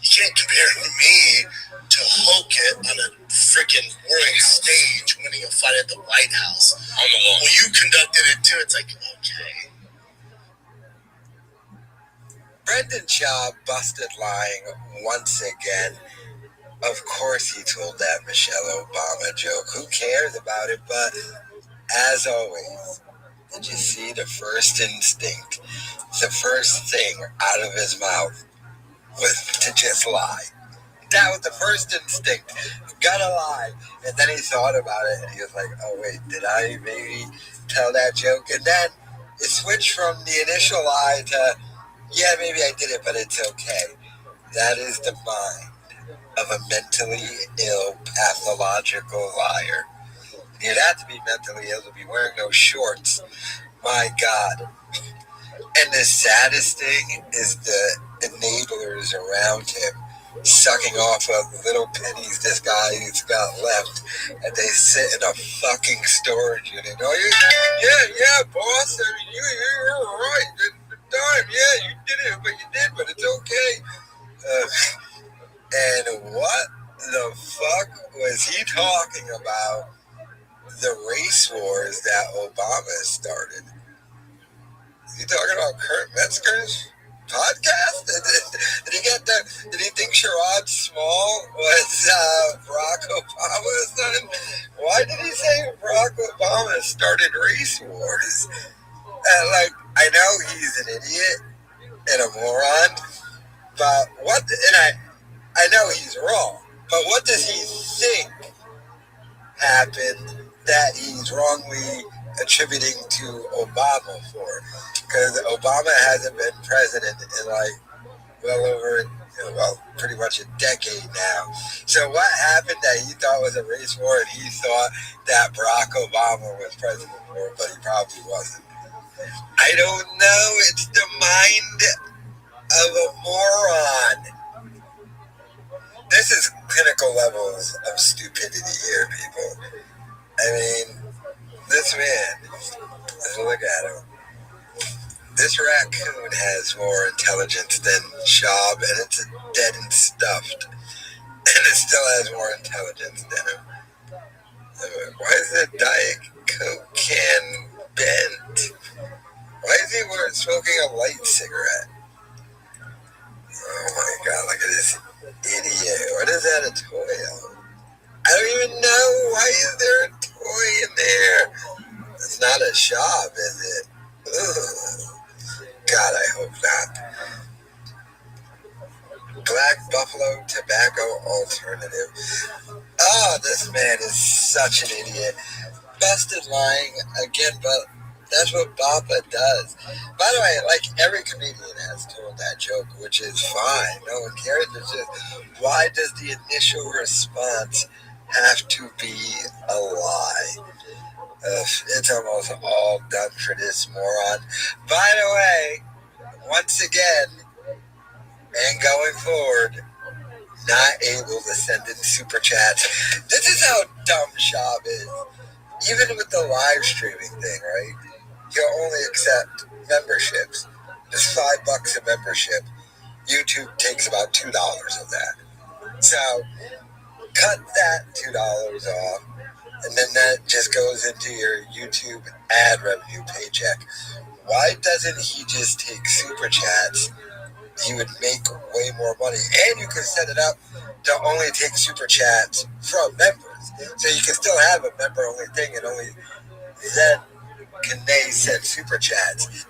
you can't compare me to Hogan on a freaking world stage winning a fight at the White House. On the wall. Well, you conducted it too. It's like, okay. Brendan Schaub busted lying once again. Of course he told that Michelle Obama joke. Who cares about it? But as always, did you see the first instinct? The first thing out of his mouth was to just lie. That was the first instinct. Gotta lie. And then he thought about it and he was like, oh wait, did I maybe tell that joke? And then it switched from the initial lie to, yeah, maybe I did it, but it's okay. That is the mind of a mentally ill, pathological liar. You'd have to be mentally ill to be wearing those shorts. My God. And the saddest thing is the enablers around him sucking off of little pennies this guy's got left, and they sit in a fucking storage unit. Oh, yeah, boss. I mean, you're right. The time, yeah, you did it, but it's okay. And what the fuck was he talking about? The race wars that Obama started. Is he talking about Kurt Metzger's podcast? Did he think Sherrod Small was Barack Obama's son? Why did he say Barack Obama started race wars? I know he's an idiot and a moron, but I know he's wrong, but what does he think happened that he's wrongly attributing to Obama for? Because Obama hasn't been president in pretty much a decade now. So what happened that he thought was a race war and he thought that Barack Obama was president for, but he probably wasn't? I don't know. It's the mind of a moron. This is pinnacle levels of stupidity here, people. I mean, this man, let's look at him. This raccoon has more intelligence than Schaub, and it's dead and stuffed. And it still has more intelligence than him. Why is that Diet Coke can bent? Why is he smoking a light cigarette? Oh my God, look at this idiot. What is that, a toy of? I don't even know. Why is there a toy in there? It's not a Schaub, is it? Ugh. God, I hope not. Black Buffalo Tobacco Alternative. Oh, this man is such an idiot. Busted lying again, but that's what Baba does. By the way, every comedian has told that joke, which is fine. No one cares. It's just, why does the initial response have to be a lie? It's almost all done for this moron. By the way, once again, and going forward, not able to send in super chats. This is how dumb Schaub is. Even with the live streaming thing, right? He'll only accept memberships. Just $5 a membership. YouTube takes about $2 of that. So, cut that $2 off. And then that just goes into your YouTube ad revenue paycheck. Why doesn't he just take super chats? He would make way more money. And you can set it up to only take super chats from members. So you can still have a member only thing, and only then can they send super chats.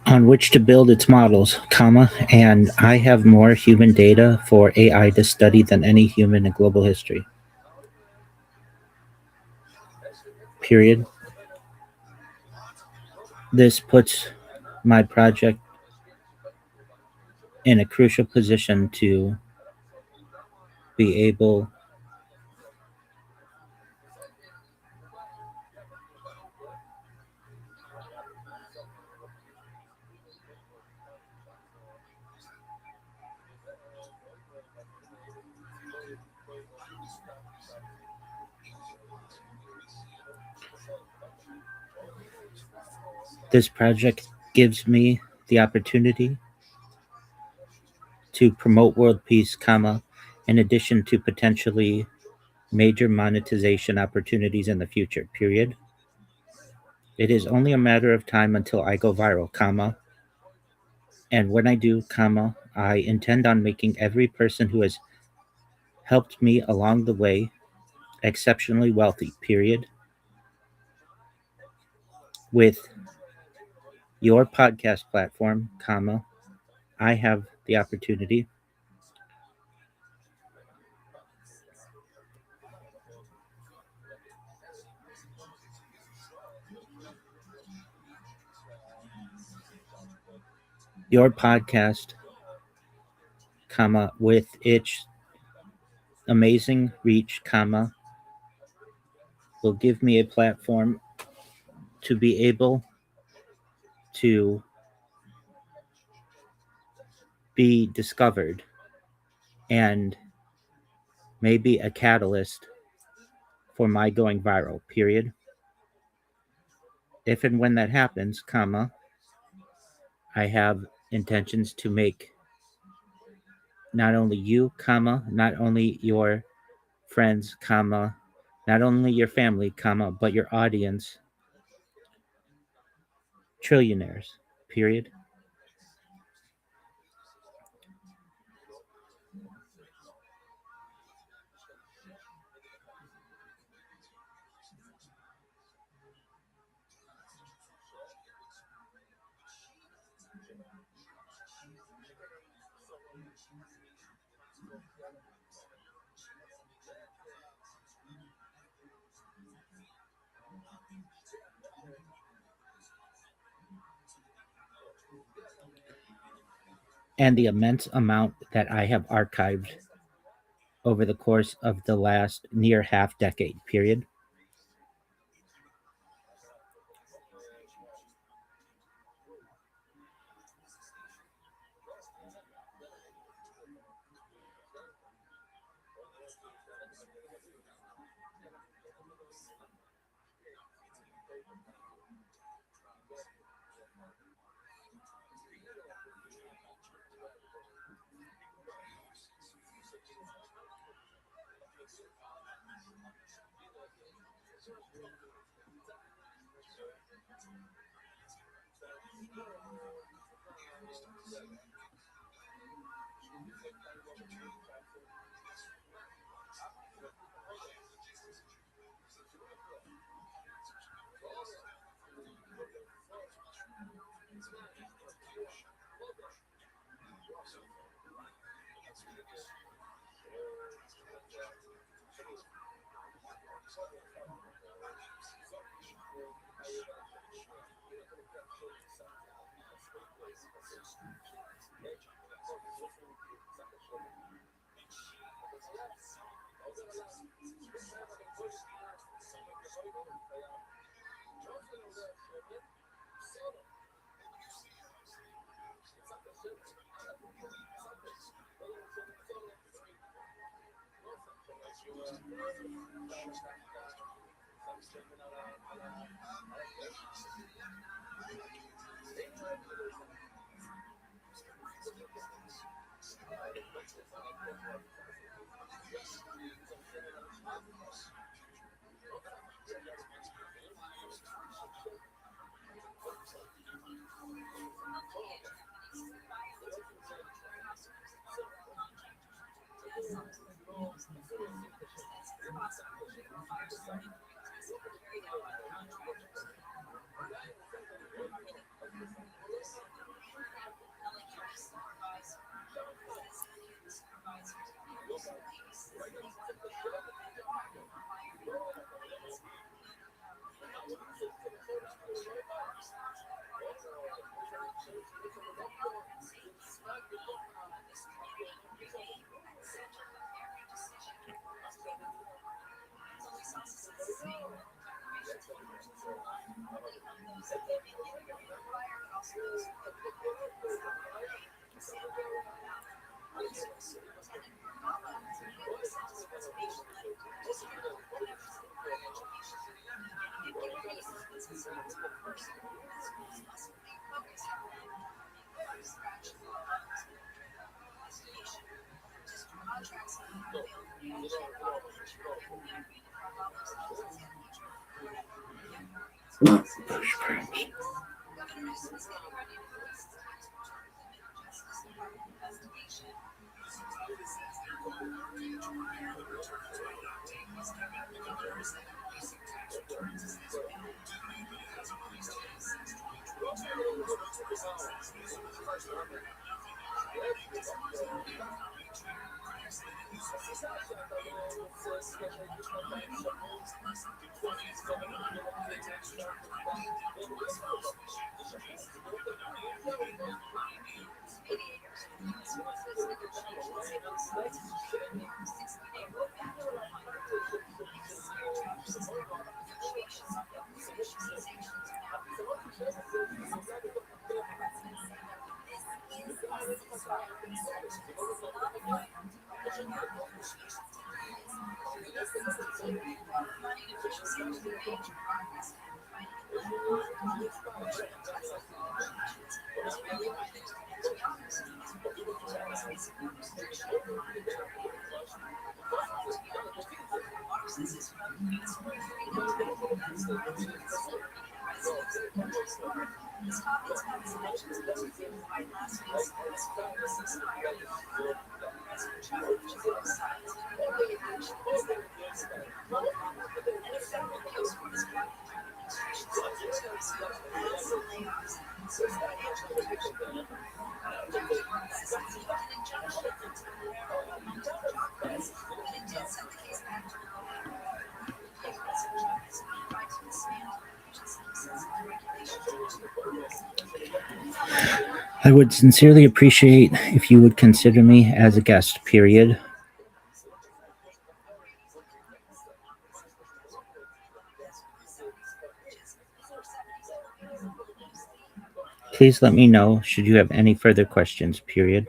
On which to build its models, and I have more human data for AI to study than any human in global history. Period. This puts my project in a crucial position to be able This project gives me the opportunity to promote world peace, in addition to potentially major monetization opportunities in the future, period. It is only a matter of time until I go viral, and when I do, I intend on making every person who has helped me along the way exceptionally wealthy, period. With your podcast platform, I have the opportunity your podcast, with its amazing reach, will give me a platform to be able to be discovered and maybe a catalyst for my going viral, period. If and when that happens, I have intentions to make not only you, not only your friends, not only your family, but your audience, trillionaires, period. And the immense amount that I have archived over the course of the last near half decade, period. I would sincerely appreciate if you would consider me as a guest, period. Please let me know should you have any further questions, period.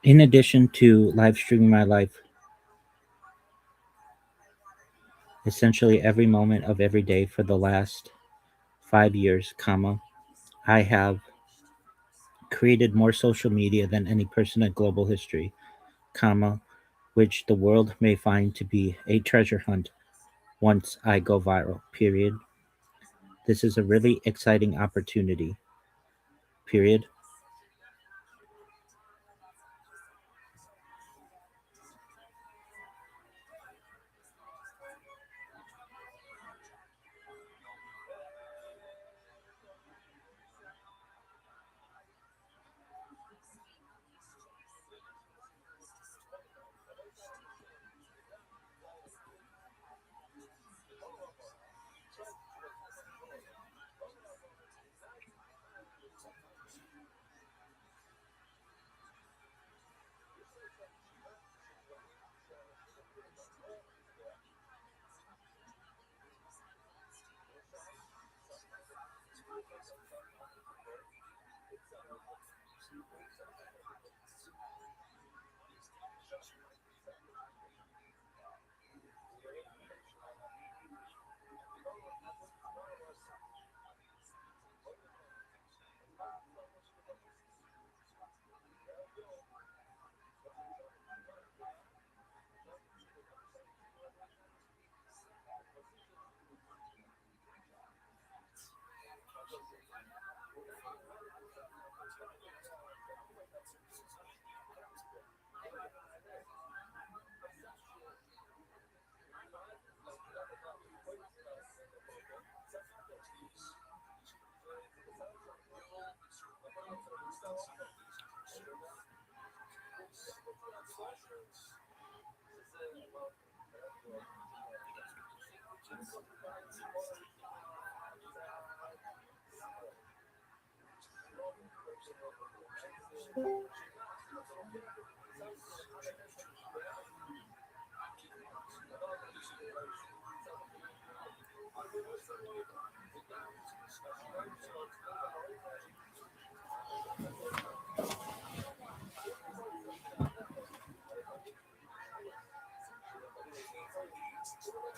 In addition to live streaming my life, essentially every moment of every day for the last 5 years, I have created more social media than any person in global history, which the world may find to be a treasure hunt once I go viral, period. This is a really exciting opportunity, period.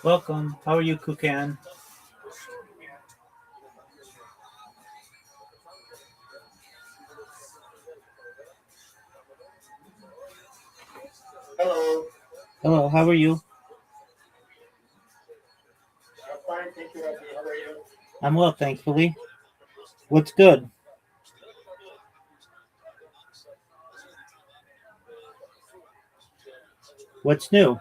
Welcome. How are you, Kukan? Hello. Hello, how are you? I'm fine, thank you, Abby. How are you? I'm well, thankfully. What's good? What's new?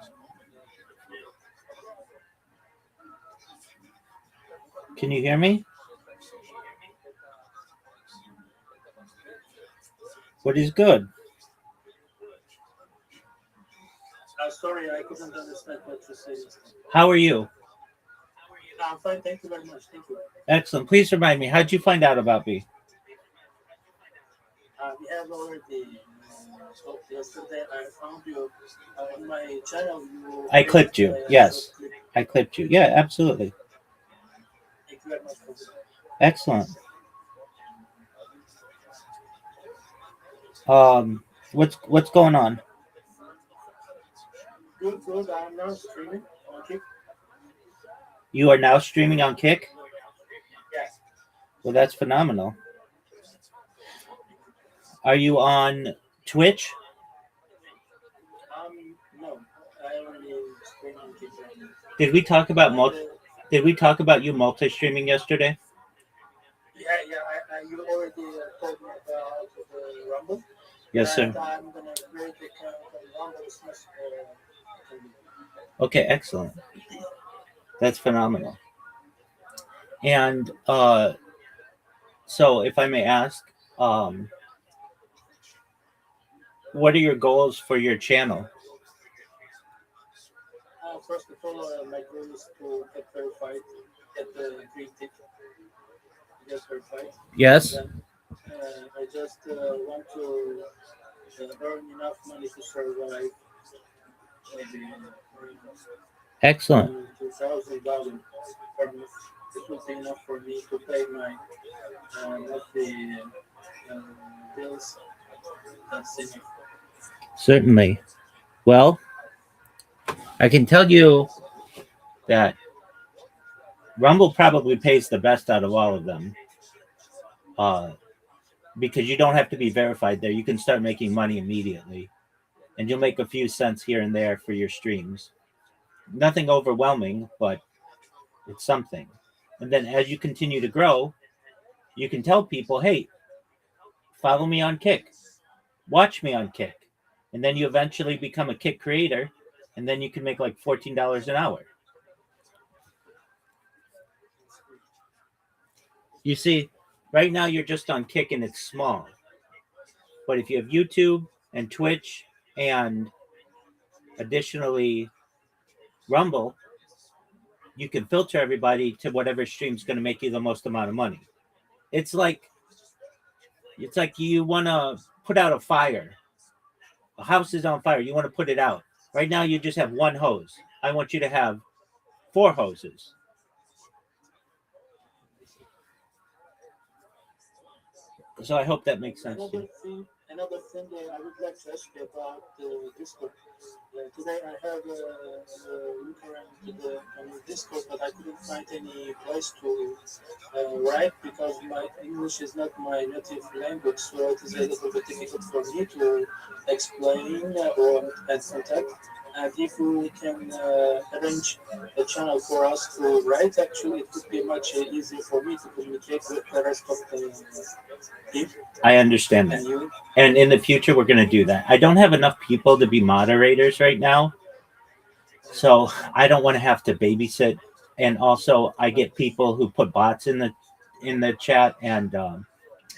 Can you hear me? What is good? Sorry, I couldn't understand what you said. How are you? I'm fine, thank you very much. Thank you. Excellent. Please remind me, how'd you find out about me? We have already talked yesterday. I found you on my channel. I clipped you. Yes. I clipped you. Yeah, absolutely. Thank you very much. Excellent. What's going on? Good, good. I'm now streaming on Kick. You are now streaming on Kick? Yes. Well, that's phenomenal. Are you on Twitch? No. I only stream on Kick. Did we talk about you multi-streaming yesterday? Yeah. You already told me about the Rumble. Yes, sir. I'm gonna create the Rumble Smash. Okay, excellent. That's phenomenal. And so, if I may ask, what are your goals for your channel? First of all, my goal is to get verified, get the green tick, get verified. Yes. Then, I just want to earn enough money to survive. Excellent. $2,000 per month. It would be enough for me to pay my monthly bills. That's enough. Certainly. Well, I can tell you that Rumble probably pays the best out of all of them. Because you don't have to be verified there. You can start making money immediately. And you'll make a few cents here and there for your streams. Nothing overwhelming, but it's something. And then as you continue to grow, you can tell people, hey, follow me on Kick. Watch me on Kick. And then you eventually become a Kick creator. And then you can make like $14 an hour. You see, right now you're just on Kick and it's small. But if you have YouTube and Twitch and additionally Rumble, you can filter everybody to whatever stream's going to make you the most amount of money. It's like you want to put out a fire. A house is on fire. You want to put it out. Right now you just have one hose. I want you to have 4 hoses. So I hope that makes sense to you. Another thing I would like to ask you about Discord. Today I had a look around on Discord, but I couldn't find any place to write because my English is not my native language, so it is a little bit difficult for me to explain or contact. And if we can arrange a channel for us to write, actually, it would be much easier for me to communicate with the rest of the people. I understand that. And in the future, we're going to do that. I don't have enough people to be moderators right now. So I don't want to have to babysit. And also, I get people who put bots in the chat, and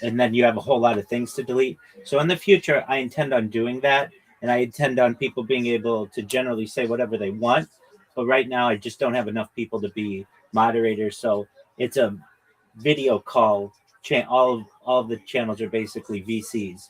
then you have a whole lot of things to delete. So in the future, I intend on doing that. And I intend on people being able to generally say whatever they want. But right now, I just don't have enough people to be moderators. So it's a video call. All of the channels are basically VCs.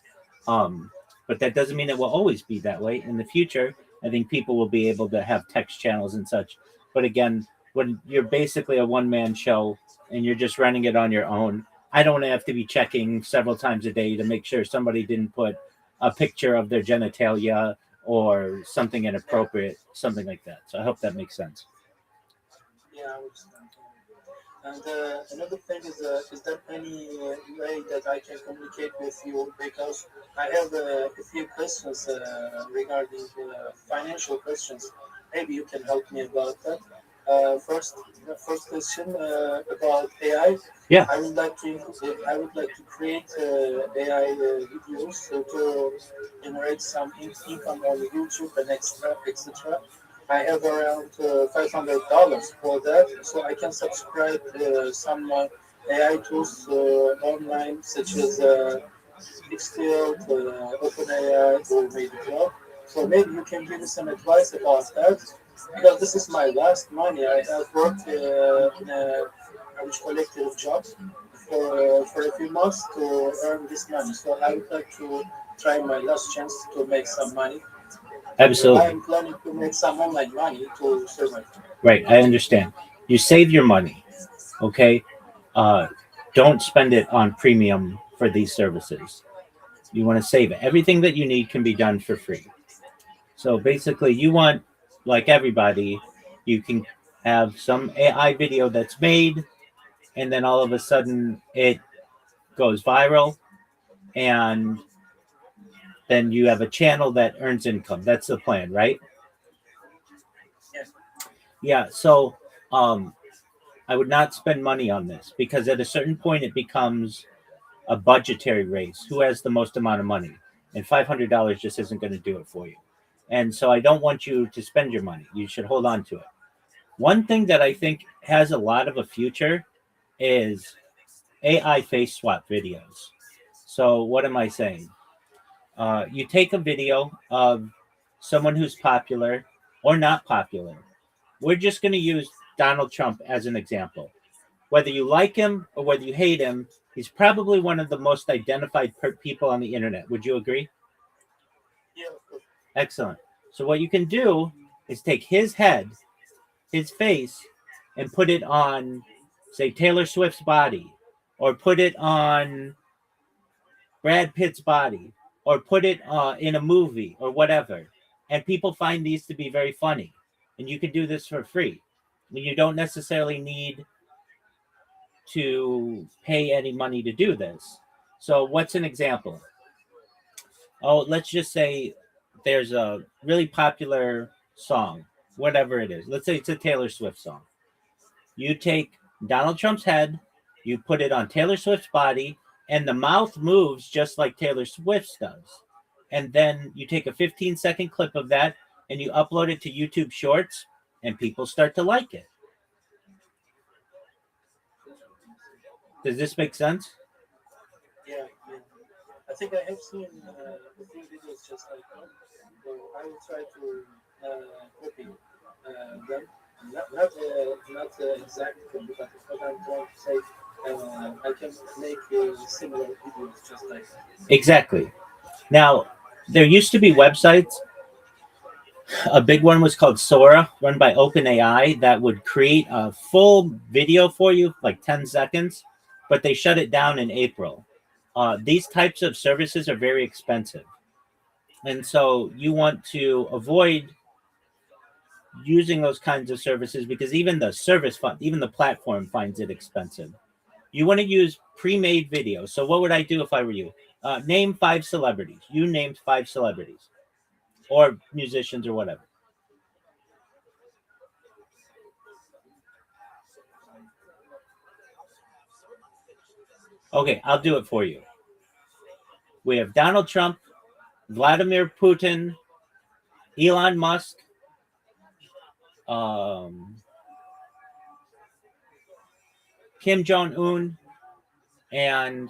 But that doesn't mean it will always be that way. In the future, I think people will be able to have text channels and such. But again, when you're basically a one-man show and you're just running it on your own, I don't have to be checking several times a day to make sure somebody didn't put a picture of their genitalia or something inappropriate, something like that. So I hope that makes sense. Yeah, and another thing is there any way that I can communicate with you? Because I have a few questions regarding financial questions. Maybe you can help me about that. First question about AI. Yeah. I would like to create AI videos to generate some income on YouTube and etc. I have around $500 for that, so I can subscribe some AI tools online, such as Xfield, OpenAI, or maybe Cloud. So maybe you can give me some advice about that. Because this is my last money. I have worked in a collective job for a few months to earn this money. So I would like to try my last chance to make some money. Absolutely. I'm planning to make some online money to survive. Right, I understand. You save your money, okay? Don't spend it on premium for these services. You want to save it. Everything that you need can be done for free. So basically, you want, like everybody, you can have some AI video that's made, and then all of a sudden it goes viral, and then you have a channel that earns income. That's the plan, right? Yes. Yeah, so I would not spend money on this, because at a certain point it becomes a budgetary race. Who has the most amount of money? And $500 just isn't going to do it for you. And so I don't want you to spend your money. You should hold on to it. One thing that I think has a lot of a future is AI face swap videos. So what am I saying? You take a video of someone who's popular or not popular. We're just going to use Donald Trump as an example. Whether you like him or whether you hate him, he's probably one of the most identified people on the internet. Would you agree? Yeah, of course. Excellent. So what you can do is take his head, his face, and put it on, say, Taylor Swift's body, or put it on Brad Pitt's body, or put it in a movie or whatever. And people find these to be very funny. And you can do this for free. You don't necessarily need to pay any money to do this. So what's an example? Oh, let's just say there's a really popular song, whatever it is. Let's say it's a Taylor Swift song. You take Donald Trump's head, you put it on Taylor Swift's body, and the mouth moves just like Taylor Swift's does. And then you take a 15-second clip of that and you upload it to YouTube Shorts, and people start to like it. Does this make sense? Yeah. I think I have seen a few videos just like that. So I will try to copy them. Not exactly, but what I'm trying to say, I can make similar videos just like that. Exactly. Now, there used to be websites. A big one was called Sora, run by OpenAI, that would create a full video for you, like 10 seconds, but they shut it down in April. These types of services are very expensive. And so you want to avoid using those kinds of services because even the service fund, even the platform finds it expensive. You want to use pre-made videos. So what would I do if I were you? Name 5 celebrities. You named 5 celebrities or musicians or whatever. Okay, I'll do it for you. We have Donald Trump, Vladimir Putin, Elon Musk, Kim Jong-un, and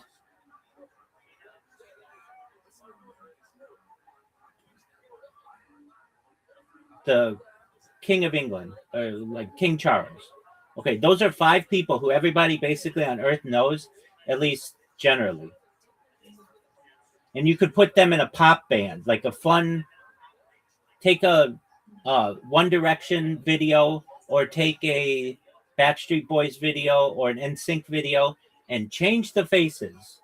the King of England, or like King Charles. Okay, those are 5 people who everybody basically on Earth knows, at least generally. And you could put them in a pop band, like a fun, take a One Direction video, or take a Backstreet Boys video, or an NSYNC video, and change the faces.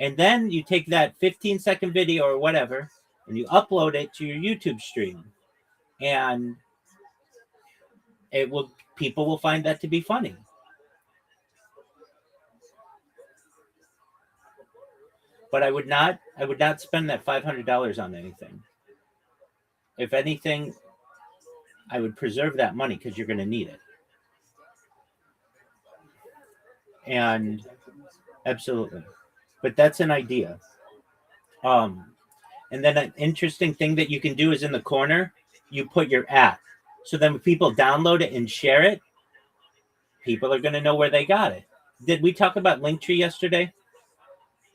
And then you take that 15-second video or whatever, and you upload it to your YouTube stream. And people will find that to be funny. But I would not spend that $500 on anything. If anything, I would preserve that money because you're going to need it. And absolutely. But that's an idea. And then an interesting thing that you can do is in the corner, you put your app. So then when people download it and share it, people are going to know where they got it. Did we talk about Linktree yesterday?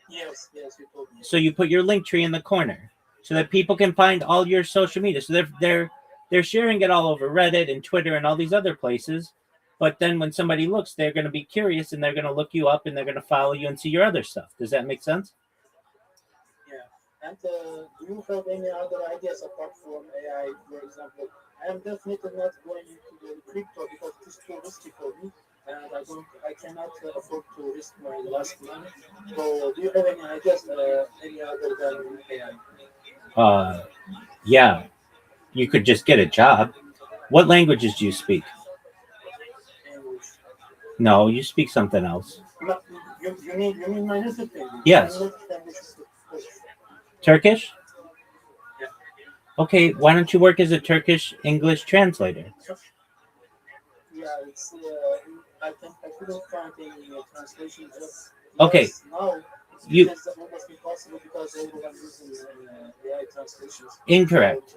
Yes, you told me. So you put your Linktree in the corner so that people can find all your social media. So they're sharing it all over Reddit and Twitter and all these other places. But then when somebody looks, they're going to be curious and they're going to look you up and they're going to follow you and see your other stuff. Does that make sense? Yeah. And do you have any other ideas apart from AI? For example, I am definitely not going into the crypto because it's too risky for me. And I cannot afford to risk my last money. So, do you have any ideas, any other than AI? Yeah, you could just get a job. What languages do you speak? English. No, you speak something else. No, you mean my native language? Yes. Turkish? Yeah. Okay, why don't you work as a Turkish English translator? Yeah, it's I couldn't find any translation jobs. Okay. Now You it's almost impossible because everyone uses AI translations. Incorrect.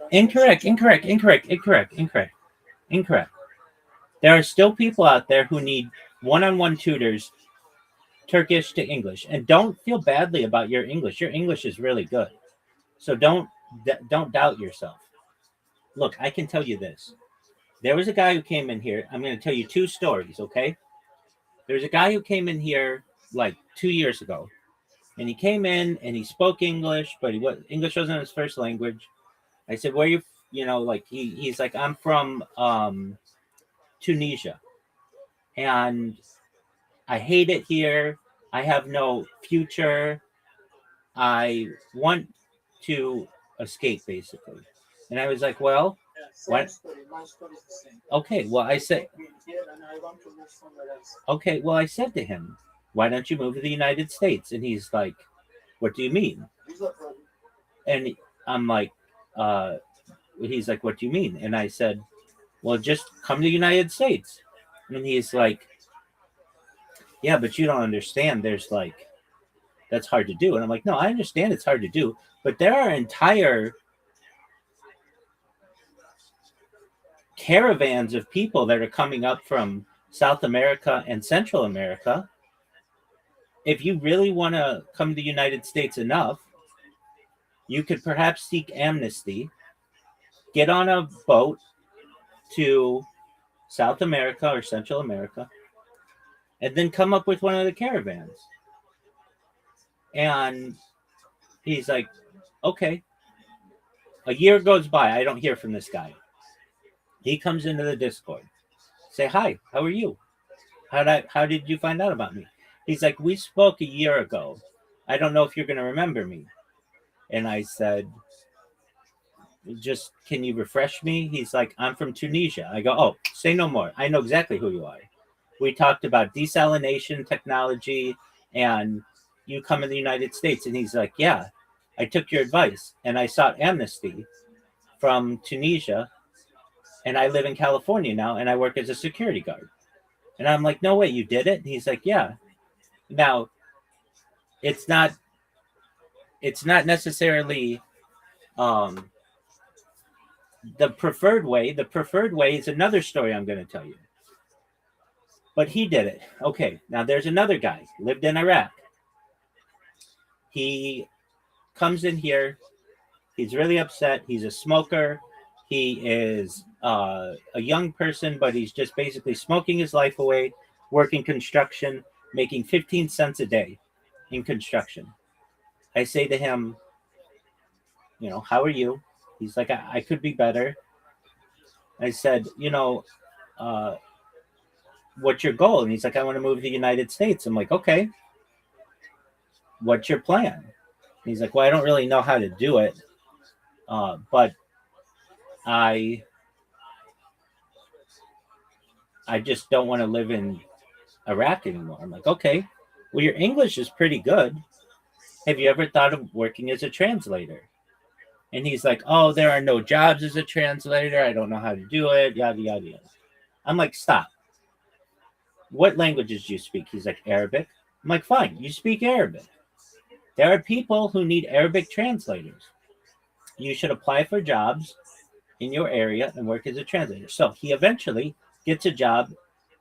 There are still people out there who need one-on-one tutors, Turkish to English, and don't feel badly about your English. Your English is really good, so don't doubt yourself. Look, I can tell you this. There was a guy who came in here. I'm going to tell you 2 stories, okay? There's a guy who came in here like 2 years ago, and he came in and he spoke English, but English wasn't his first language. I said, where you, like he's like, I'm from Tunisia, and I hate it here. I have no future. I want to escape, basically. And I was like, well, what? My story is the same. Okay, well, I said, I've been here and I want to move somewhere else. okay, well, I said to him, why don't you move to the United States? And he's like, what do you mean? Visa problem. And I'm like, he's like, what do you mean? And I said, well, just come to the United States. And he's like, yeah, but you don't understand. There's like, that's hard to do. And I'm like, no, I understand it's hard to do, but there are entire caravans of people that are coming up from South America and Central America. If you really want to come to the United States enough, you could perhaps seek amnesty, get on a boat to South America or Central America, and then come up with one of the caravans. And he's like, okay. A year goes by. I don't hear from this guy. He comes into the Discord. Say, hi, how are you? How did you find out about me? He's like, we spoke a year ago. I don't know if you're going to remember me. And I said, just, can you refresh me? He's like, I'm from Tunisia. I go, oh, say no more. I know exactly who you are. We talked about desalination technology and you come in the United States. And he's like, yeah, I took your advice and I sought amnesty from Tunisia. And I live in California now and I work as a security guard. And I'm like, no way, you did it? And he's like, yeah. Now, it's not necessarily the preferred way. The preferred way is another story I'm going to tell you. But he did it. Okay, now there's another guy, lived in Iraq. He comes in here. He's really upset. He's a smoker. He is a young person, but he's just basically smoking his life away, working construction, making 15 cents a day in construction. I say to him, how are you? He's like, I could be better. I said, what's your goal? And he's like, I want to move to the United States. I'm like, okay. What's your plan? And he's like, well, I don't really know how to do it. But I just don't want to live in Iraq anymore. I'm like, okay, well, your English is pretty good. Have you ever thought of working as a translator? And he's like, oh, there are no jobs as a translator. I don't know how to do it, yada, yada, yada. I'm like, stop. What languages do you speak? He's like, Arabic. I'm like, fine, you speak Arabic. There are people who need Arabic translators. You should apply for jobs in your area and work as a translator. So he eventually gets a job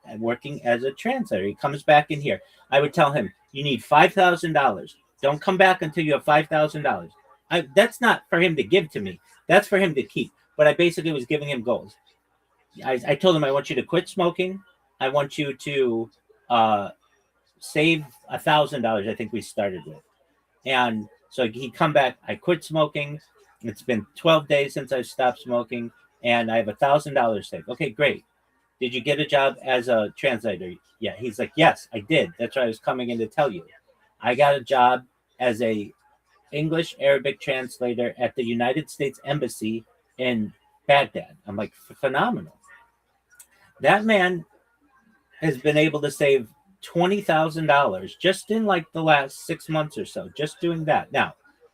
and working as a translator. He comes back in here. I would tell him, you need $5,000. Don't come back until you have $5,000. That's not for him to give to me. That's for him to keep. But I basically was giving him goals. I told him, I want you to quit smoking. I want you to save $1,000, I think we started with. And so he'd come back. I quit smoking. It's been 12 days since I've stopped smoking, and I have $1,000 saved. Okay, great. Did you get a job as a translator? Yeah. He's like, yes, I did. That's what I was coming in to tell you. I got a job as a English Arabic translator at the United States Embassy in Baghdad. I'm like, phenomenal. That man has been able to save $20,000 just in like the last 6 months or so, just doing that. Now,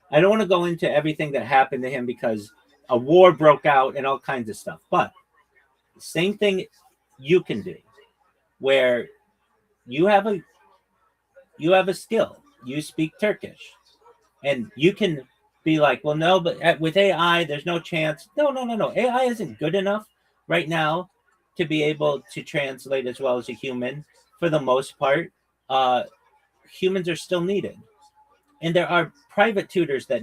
I don't want to go into everything that happened to him because a war broke out and all kinds of stuff. But the same thing you can do, where you have a skill. You speak Turkish, and you can be like, well, no, but with AI, there's no chance. No. AI isn't good enough right now to be able to translate as well as a human. For the most part, humans are still needed. And there are private tutors that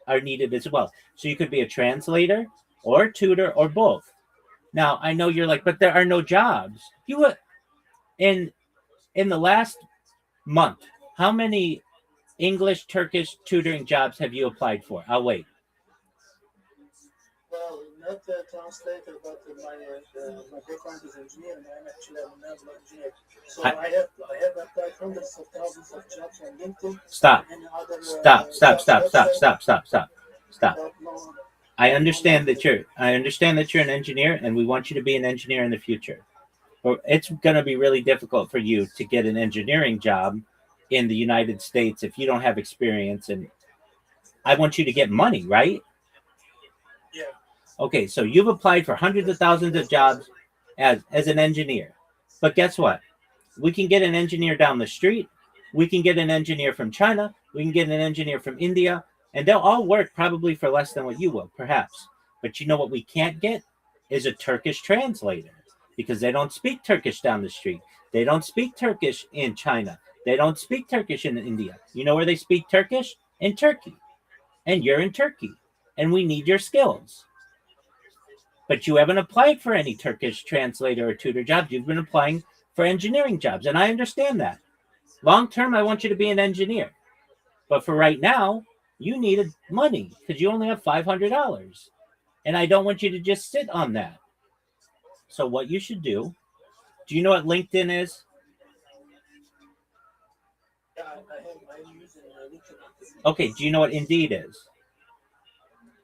are needed as well. So you could be a translator or a tutor or both. Now, I know you're like, but there are no jobs. In the last month, how many English, Turkish tutoring jobs have you applied for? I'll wait. Well, not a translator, but my background is engineering. I'm actually a naval engineer. So I have applied hundreds of thousands of jobs on LinkedIn. Stop. And other, Stop. I understand that you're an engineer, and we want you to be an engineer in the future. But it's going to be really difficult for you to get an engineering job in the United States if you don't have experience. And I want you to get money, right? Yeah. Okay, so you've applied for hundreds of thousands of jobs as an engineer. But guess what? We can get an engineer down the street. We can get an engineer from China. We can get an engineer from India. And they'll all work probably for less than what you will, perhaps. But you know what we can't get is a Turkish translator, because they don't speak Turkish down the street. They don't speak Turkish in China. They don't speak Turkish in India. You know where they speak Turkish? In Turkey. And you're in Turkey. And we need your skills. But you haven't applied for any Turkish translator or tutor jobs. You've been applying for engineering jobs. And I understand that. Long term, I want you to be an engineer. But for right now, you needed money because you only have $500. And I don't want you to just sit on that. So what you should do you know what LinkedIn is? Yeah, I'm using LinkedIn. Okay, do you know what Indeed is?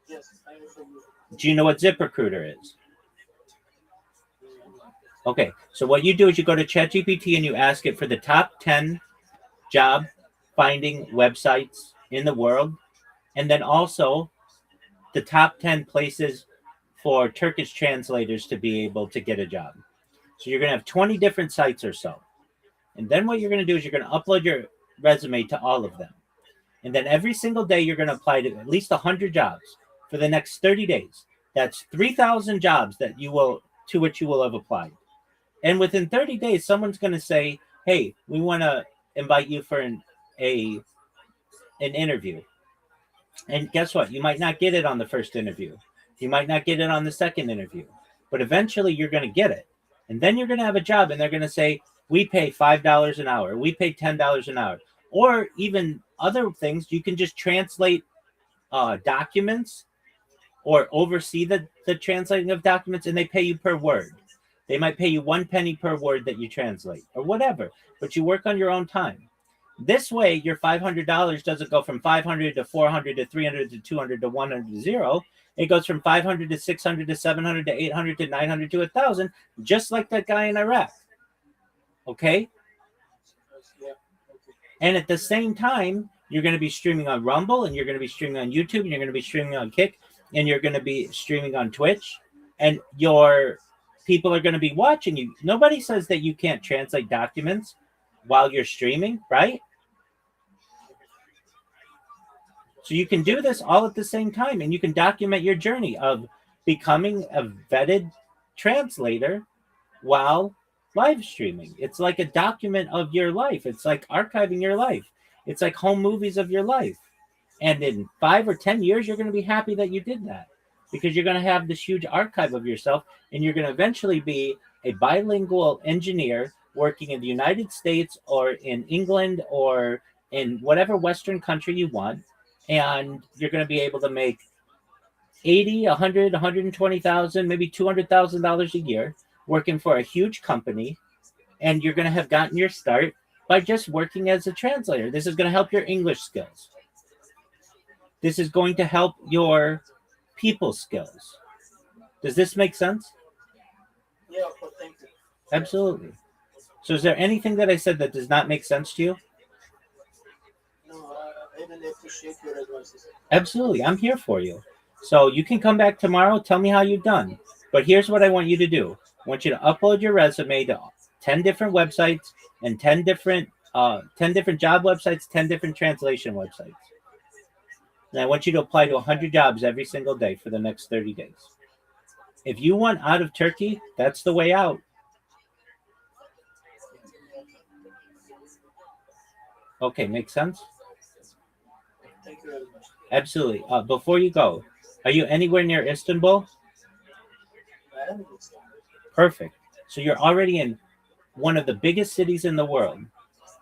Yes, I also use it. Do you know what ZipRecruiter is? Okay, so what you do is you go to ChatGPT and you ask it for the top 10 job finding websites in the world, and then also the top 10 places for Turkish translators to be able to get a job. So you're going to have 20 different sites or so. And then what you're going to do is you're going to upload your resume to all of them. And then every single day you're going to apply to at least 100 jobs for the next 30 days. That's 3,000 jobs to which you will have applied. And within 30 days, someone's going to say, hey, we want to invite you for an interview. And guess what? You might not get it on the first interview. You might not get it on the second interview. But eventually you're going to get it. And then you're going to have a job and they're going to say, we pay $5 an hour. We pay $10 an hour. Or even other things, you can just translate documents or oversee the translating of documents, and they pay you per word. They might pay you 1 penny per word that you translate or whatever, but you work on your own time. This way, your $500 doesn't go from 500 to 400 to 300 to 200 to 100 to 0. It goes from 500 to 600 to 700 to 800 to 900 to 1,000, just like that guy in Iraq. Okay? And at the same time, you're going to be streaming on Rumble, and you're going to be streaming on YouTube, and you're going to be streaming on Kick, and you're going to be streaming on Twitch, and your people are going to be watching you. Nobody says that you can't translate documents while you're streaming, right? So you can do this all at the same time, and you can document your journey of becoming a vetted translator while live streaming. It's like a document of your life. It's like archiving your life. It's like home movies of your life. And in 5 or 10 years, you're going to be happy that you did that, because you're going to have this huge archive of yourself, and you're going to eventually be a bilingual engineer working in the United States or in England or in whatever Western country you want. And you're going to be able to make $80,000, $100,000, $120,000, maybe $200,000 a year working for a huge company. And you're going to have gotten your start by just working as a translator. This is going to help your English skills. This is going to help your people skills. Does this make sense? Yeah, but thank you. Absolutely. So is there anything that I said that does not make sense to you? No, I really appreciate your advices. Absolutely. I'm here for you. So you can come back tomorrow, tell me how you've done. But here's what I want you to do. I want you to upload your resume to 10 different websites and 10 different job websites, 10 different translation websites. And I want you to apply to 100 jobs every single day for the next 30 days. If you want out of Turkey, that's the way out. Okay, makes sense? Thank you very much. Absolutely. Before you go, are you anywhere near Istanbul? I am in Istanbul. Perfect. So you're already in one of the biggest cities in the world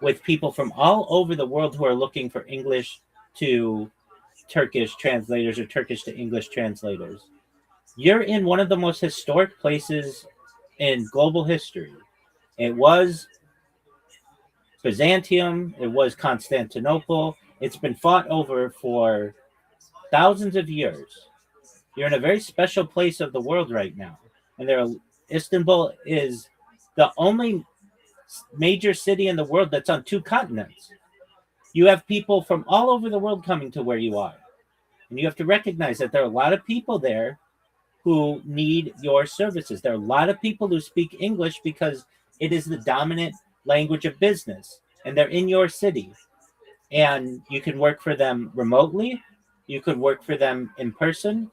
with people from all over the world who are looking for English to Turkish translators or Turkish to English translators. You're in one of the most historic places in global history. It was Byzantium, it was Constantinople. It's been fought over for thousands of years. You're in a very special place of the world right now. And Istanbul is the only major city in the world that's on two continents. You have people from all over the world coming to where you are. And you have to recognize that there are a lot of people there who need your services. There are a lot of people who speak English because it is the dominant language of business, and they're in your city. And you can work for them remotely, you could work for them in person,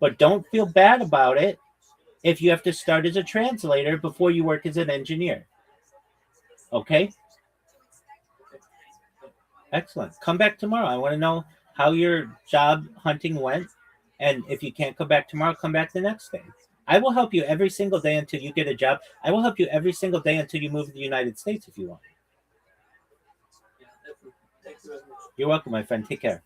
but don't feel bad about it if you have to start as a translator before you work as an engineer. Okay? Excellent. Come back tomorrow. I want to know how your job hunting went. And if you can't come back tomorrow, come back the next day. I will help you every single day until you get a job. I will help you every single day until you move to the United States if you want. You're welcome, my friend. Take care.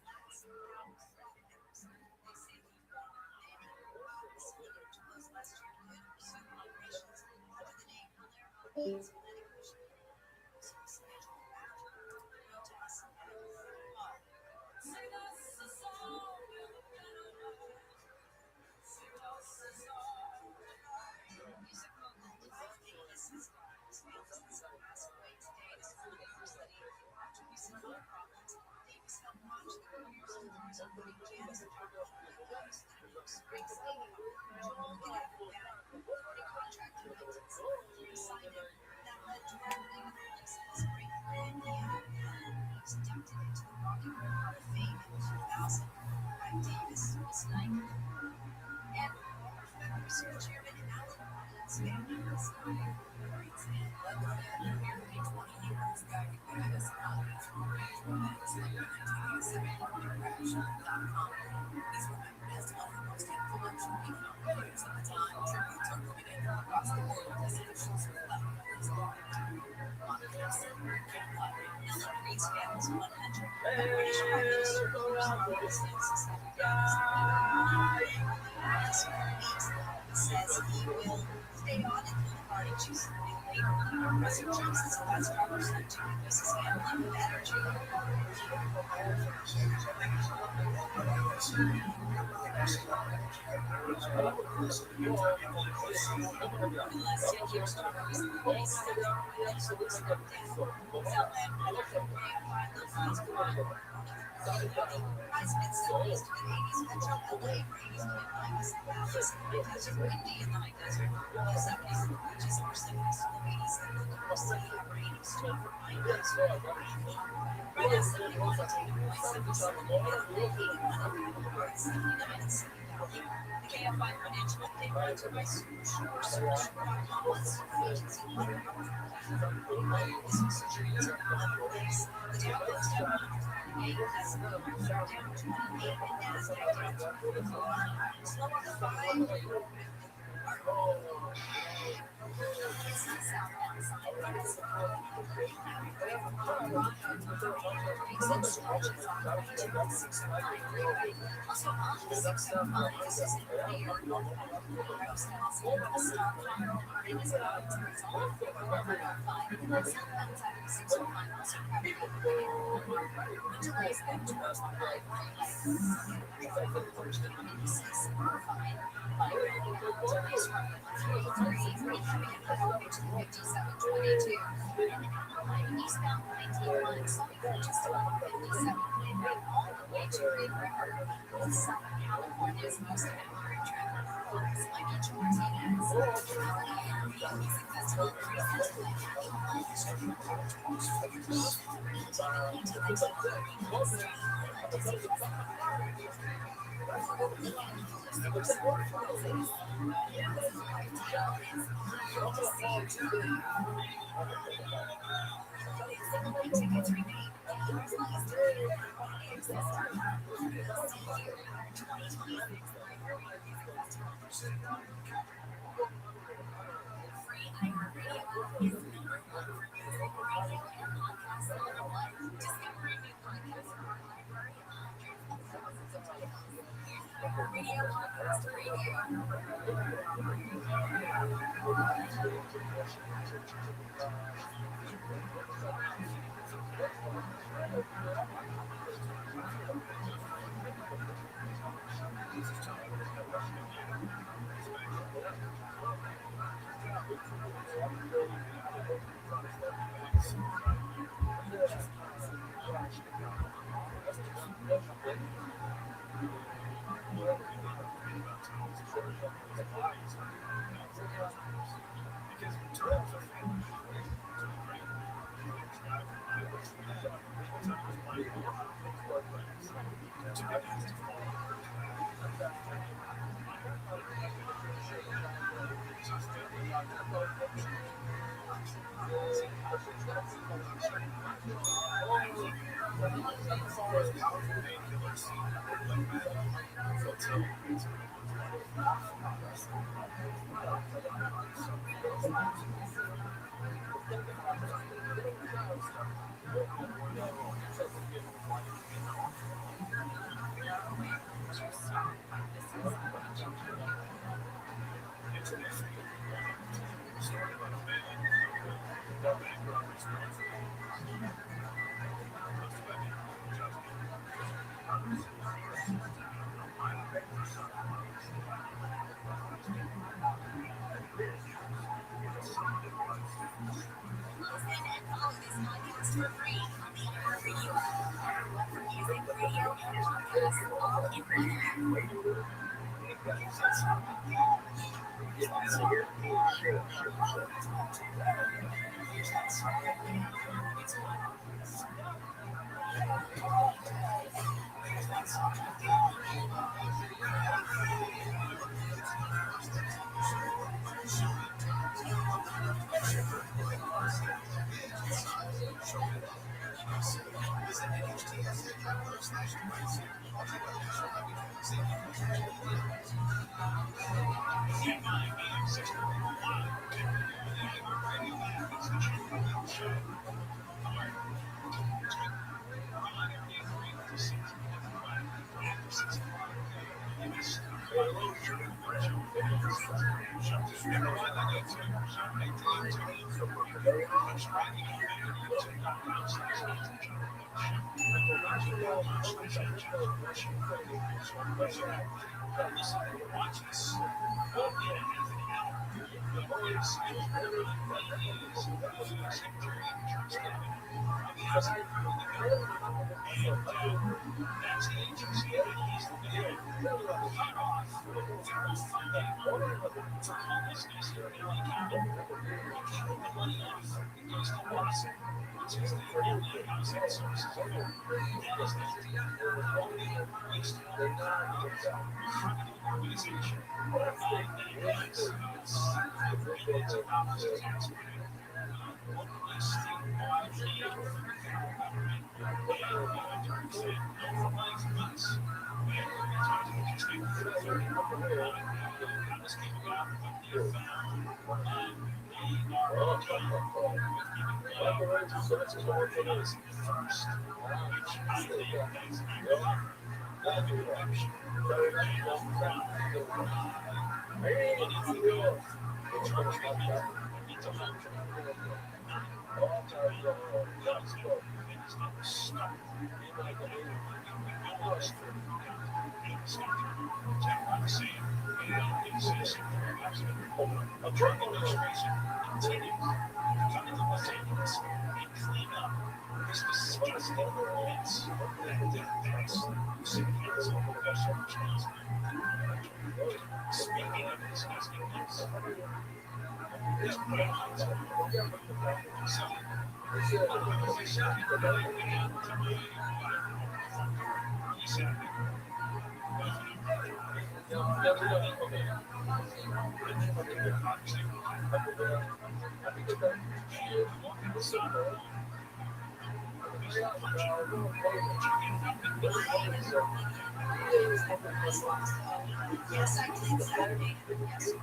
Yes, I did Saturday. Yesterday.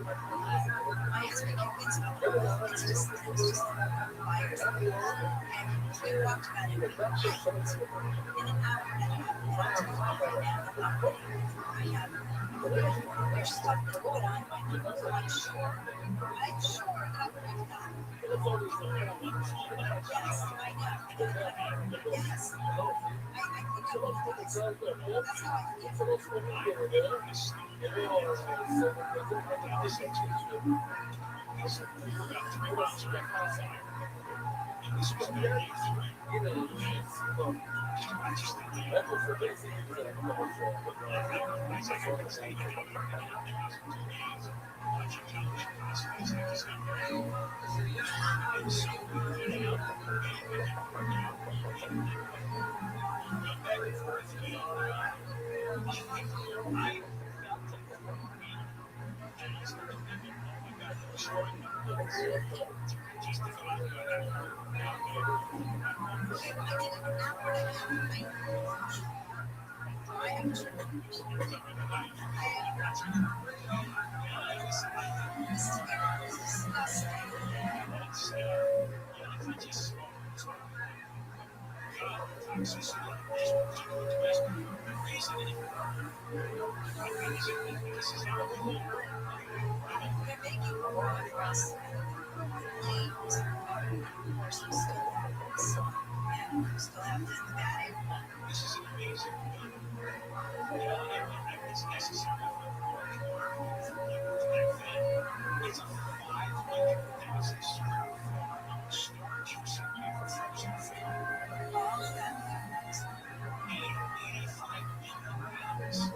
My husband convinced me. It's just fires. And we walked about it in an hour and a half. I have there's stuff going on. I'm sure that I'm going to yes, I know. Yes. That's how I This is an amazing it's necessary. It's a 500,000 storage facility for frozen food. All of that matters. 85 million pounds.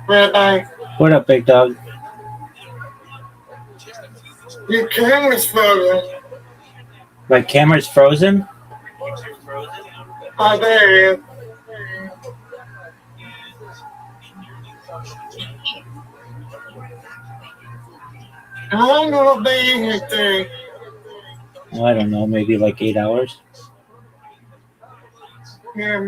Rabbi, What up, big dog? your camera's frozen. My camera's frozen? Oh, there it is. How long will it be in this thing? Well, I don't know, maybe like 8 hours. Yeah,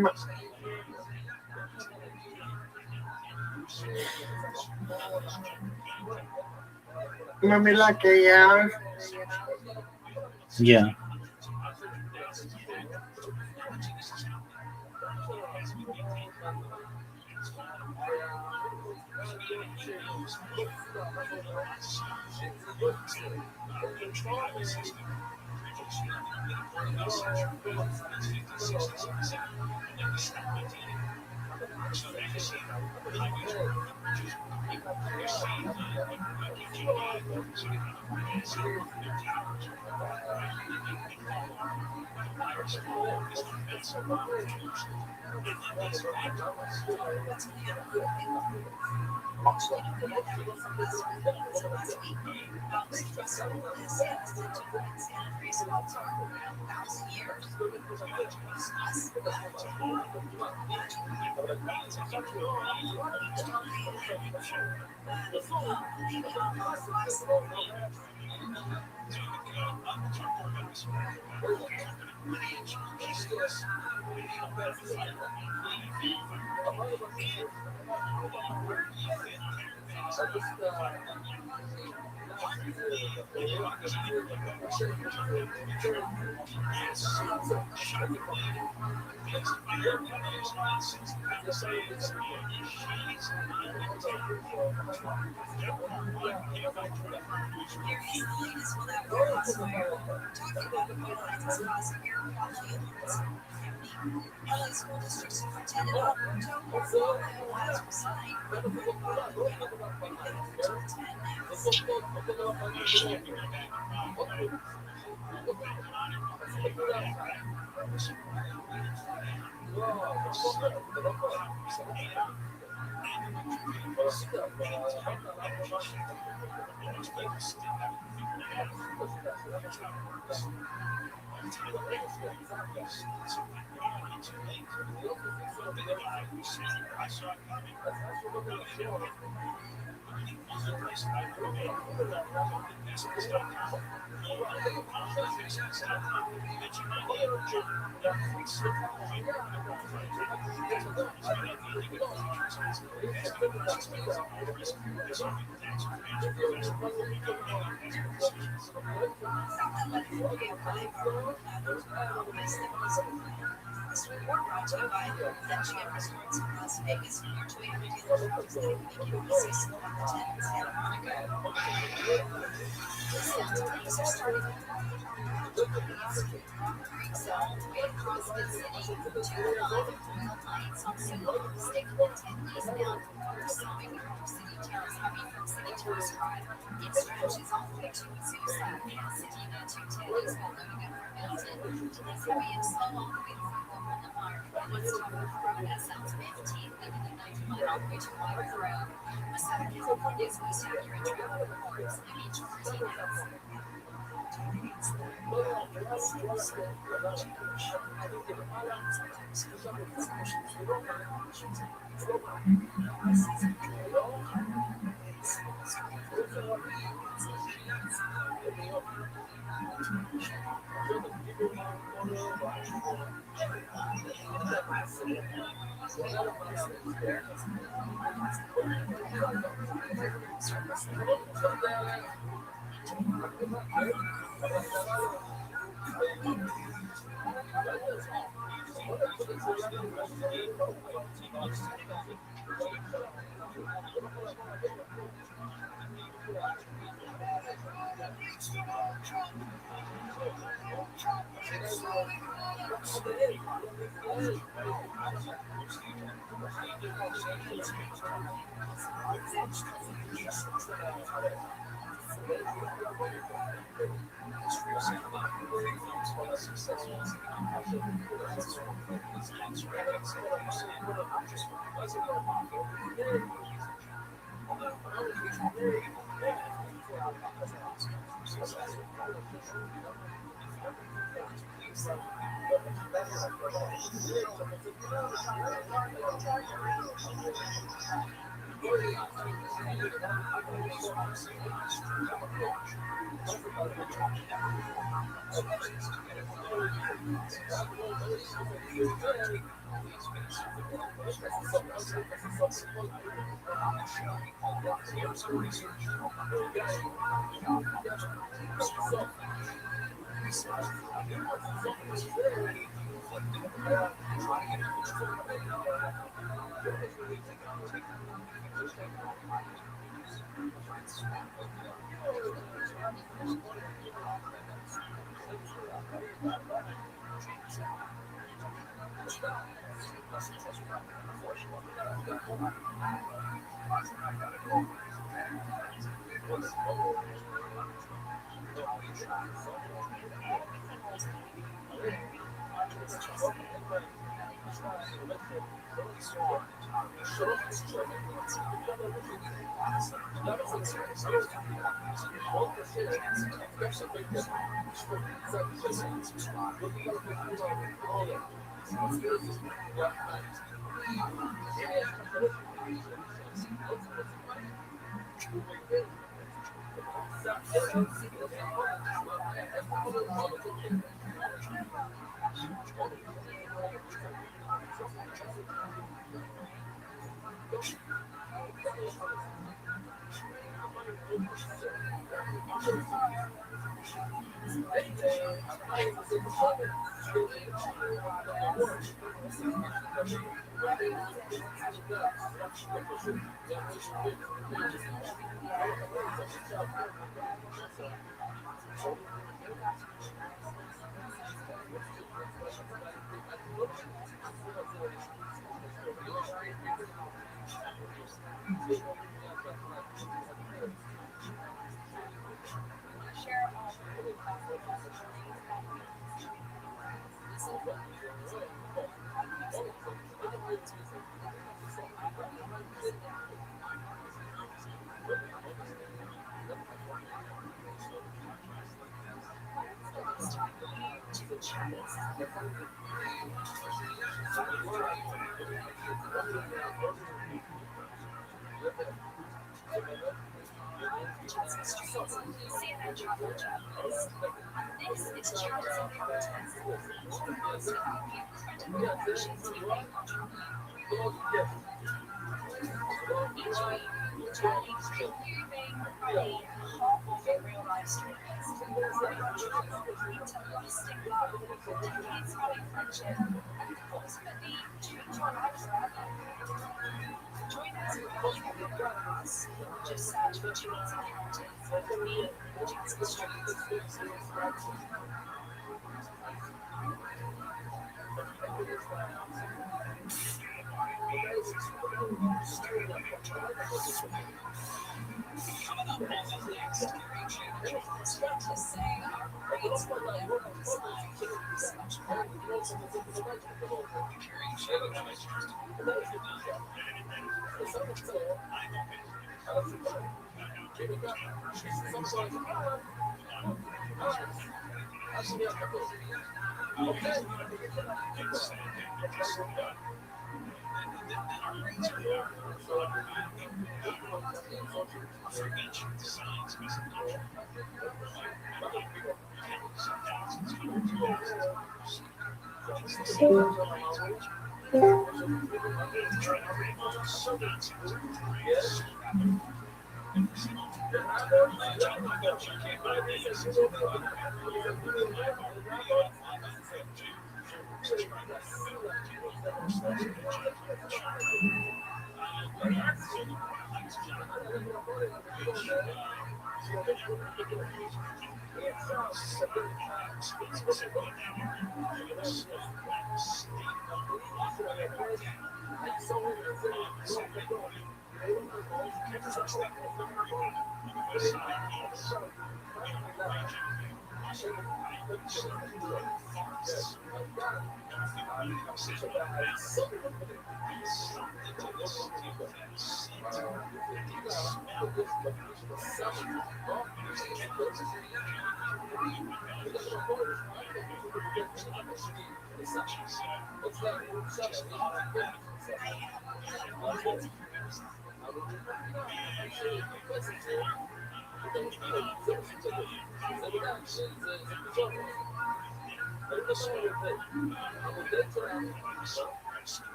maybe like 8 hours. Yeah.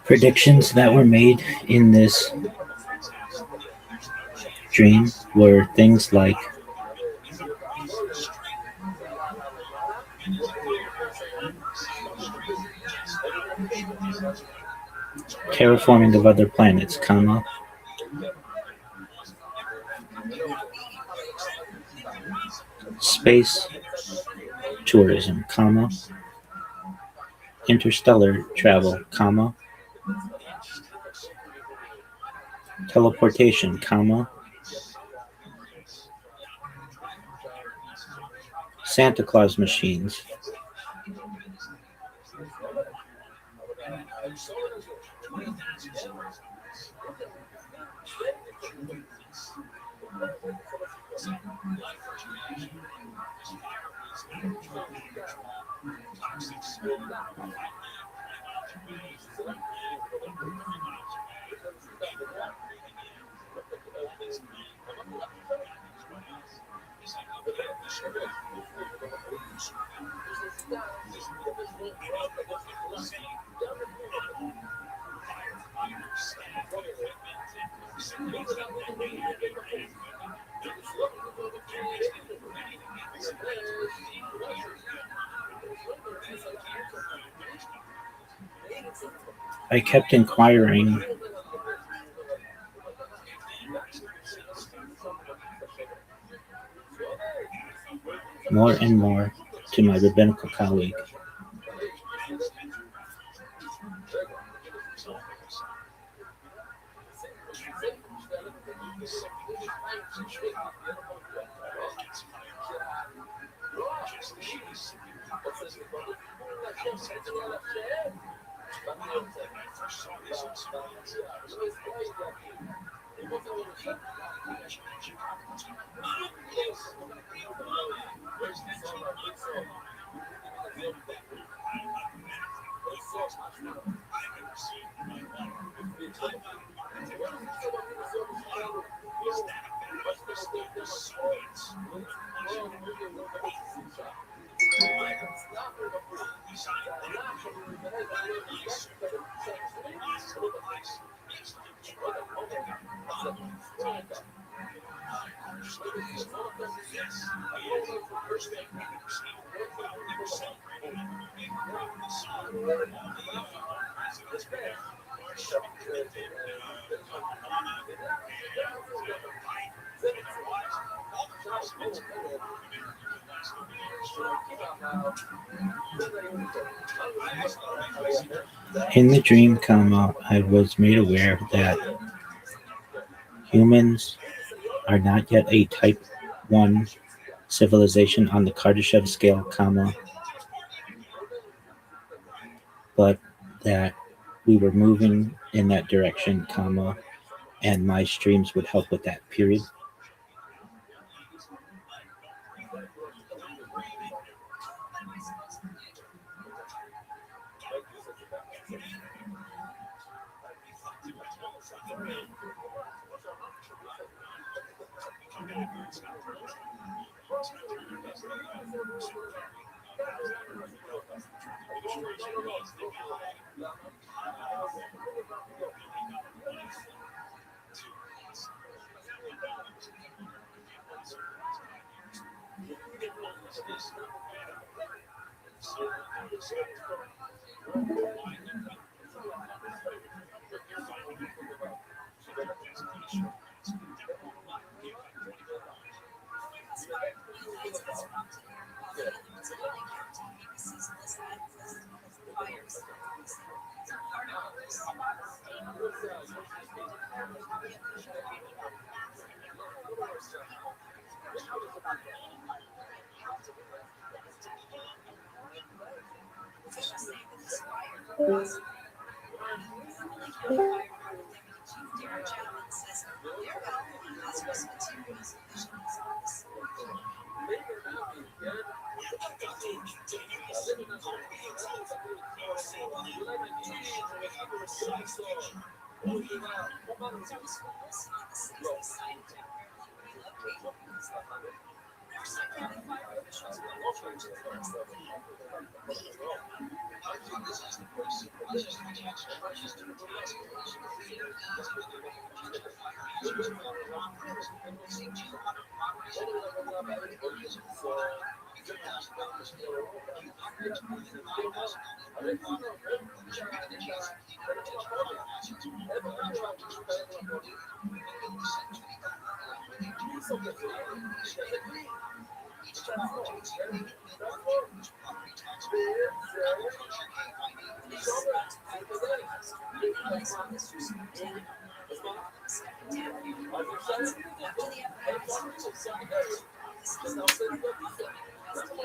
Predictions that were made in this dream were things like terraforming of other planets, comma, space tourism, comma, interstellar travel, comma, teleportation, comma, Santa Claus machines, I kept inquiring more and more to my rabbinical colleague. In the dream, I was made aware that humans are not yet a Type 1 civilization on the Kardashev scale, but that we were moving in that direction, and my streams would help with that, period.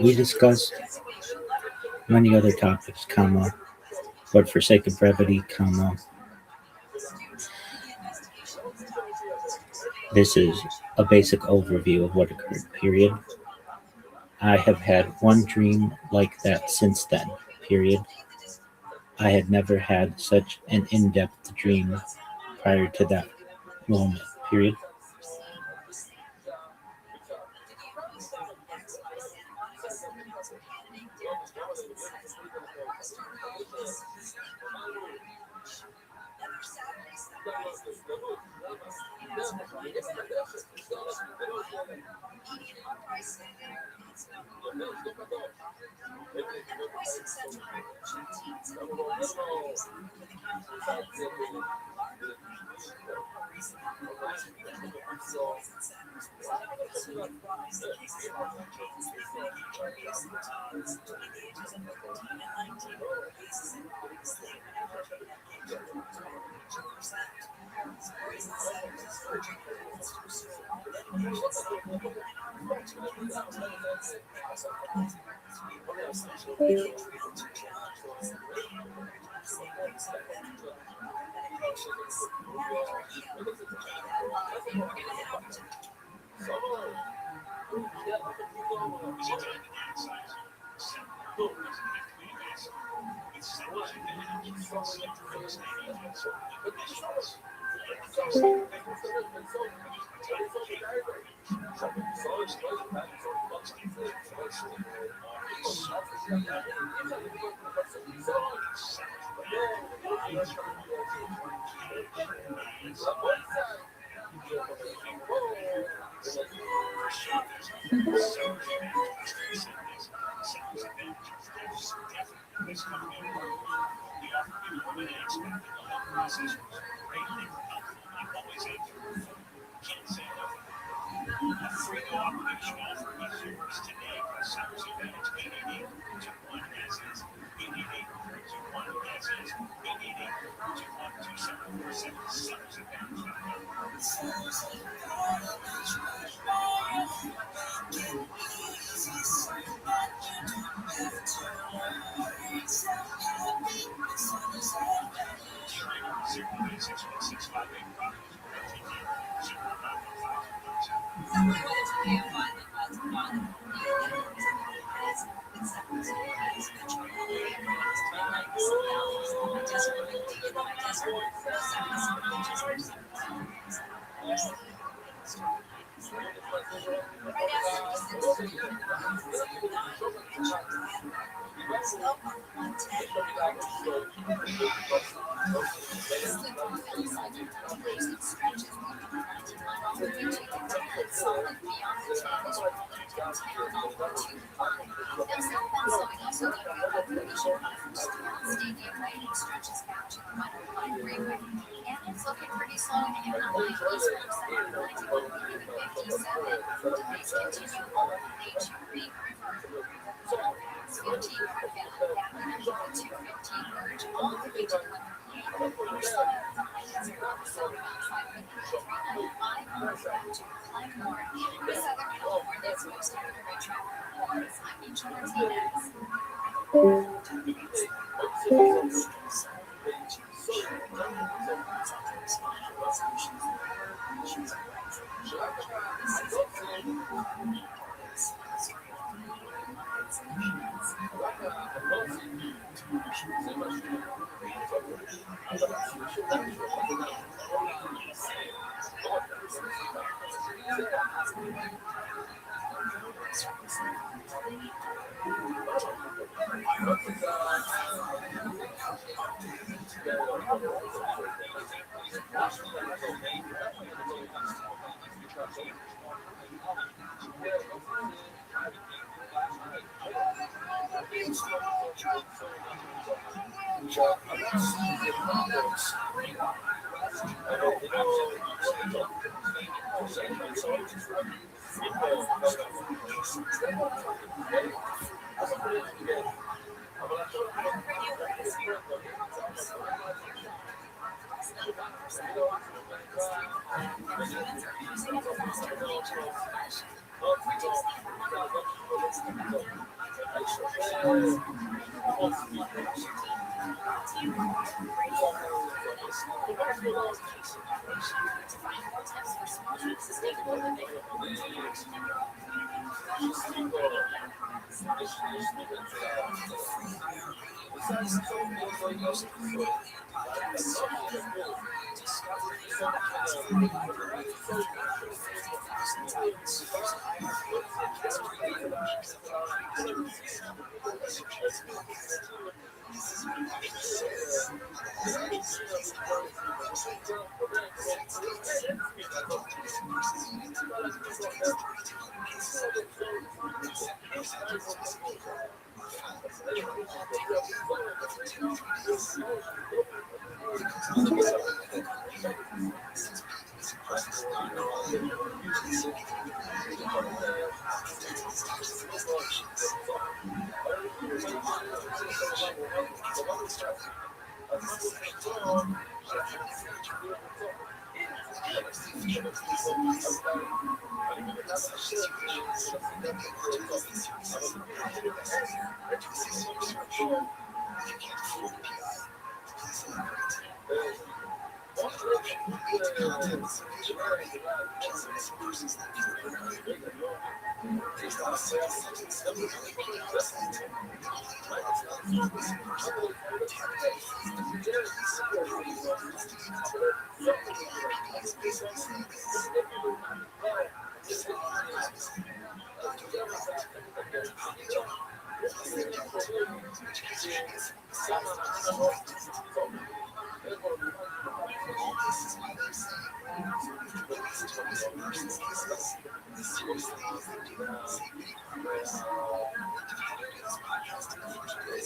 We discussed many other topics, but for sake of brevity, this is a basic overview of what occurred, period. I have had one dream like that since then, period. I had never had such an in-depth dream prior to that moment, period.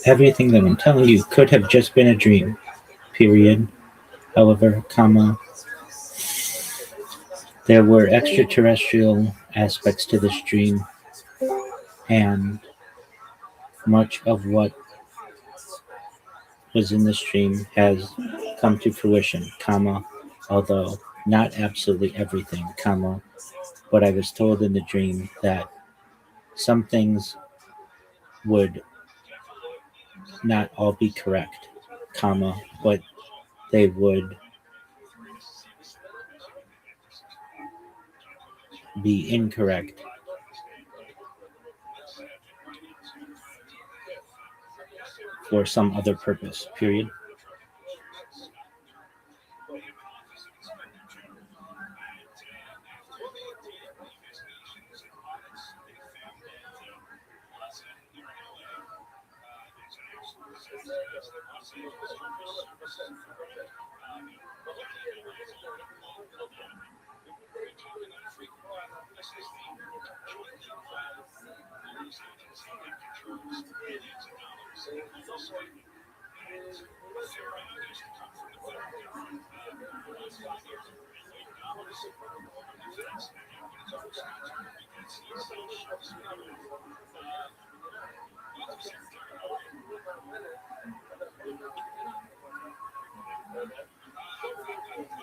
Everything that I'm telling you could have just been a dream. Period. However, comma, there were extraterrestrial aspects to this dream, and much of what was in this dream has come to fruition, comma, although not absolutely everything, comma, but I was told in the dream that some things would not all be correct, comma, but they would be incorrect for some other purpose, period.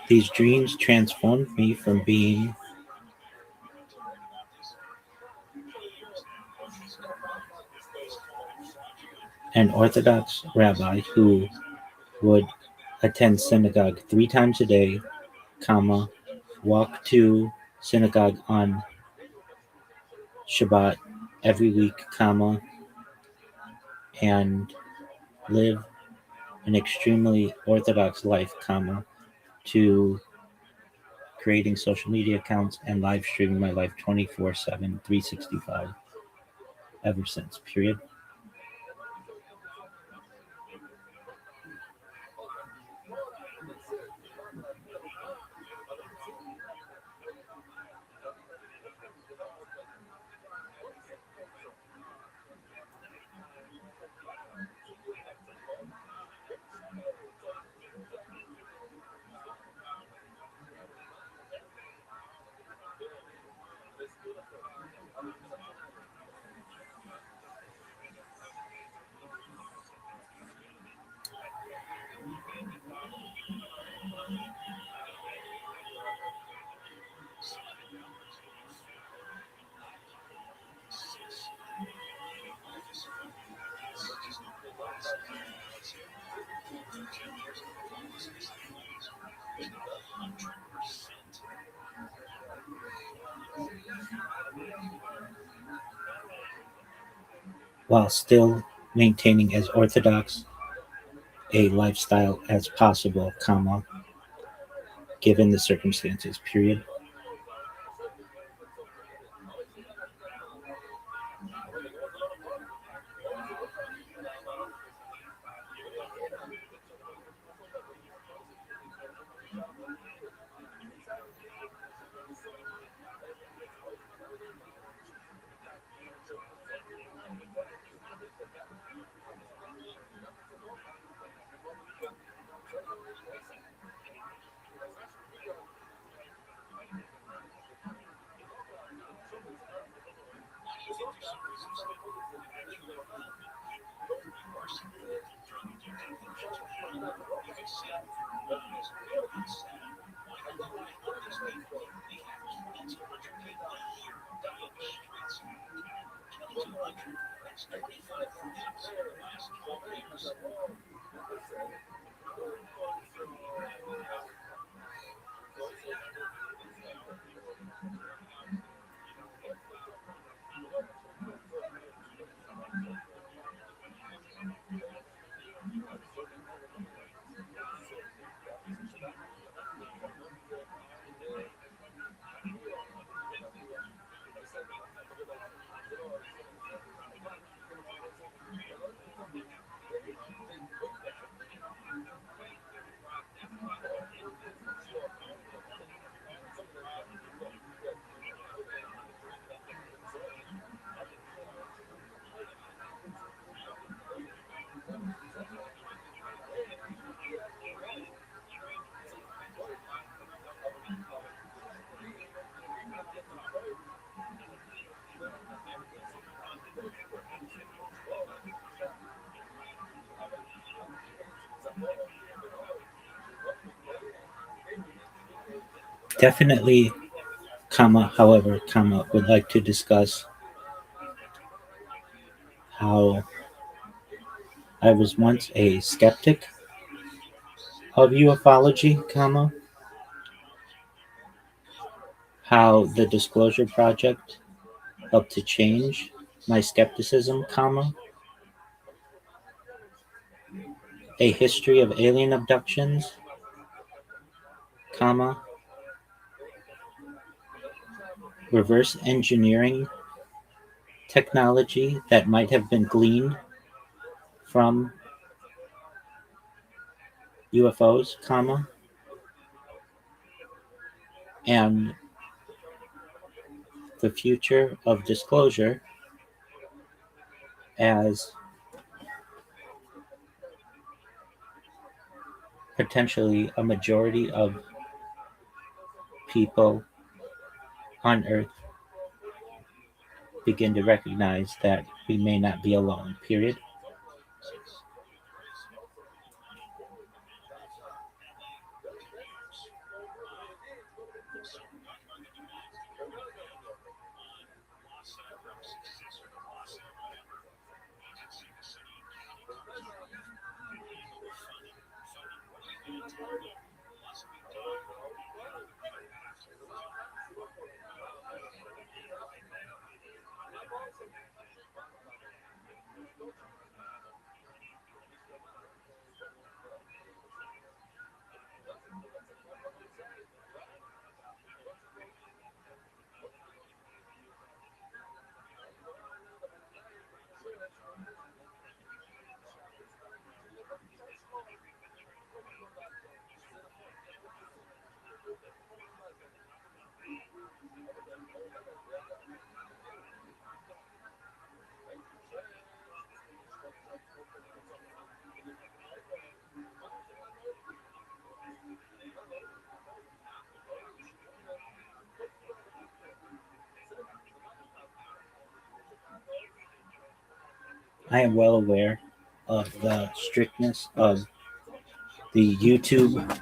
These dreams transformed me from being an Orthodox rabbi who would attend synagogue 3 times a day, comma, walk to synagogue on Shabbat every week, comma, and live an extremely Orthodox life, comma, to creating social media accounts and live streaming my life 24/7, 365 ever since, period. While still maintaining as orthodox a lifestyle as possible, comma, given the circumstances, period. definitely, however, would like to discuss how I was once a skeptic of ufology, how the Disclosure Project helped to change my skepticism, a history of alien abductions, reverse engineering technology that might have been gleaned from UFOs, and the future of disclosure as potentially a majority of people on Earth begin to recognize that we may not be alone, period. I am well aware of the strictness of the YouTube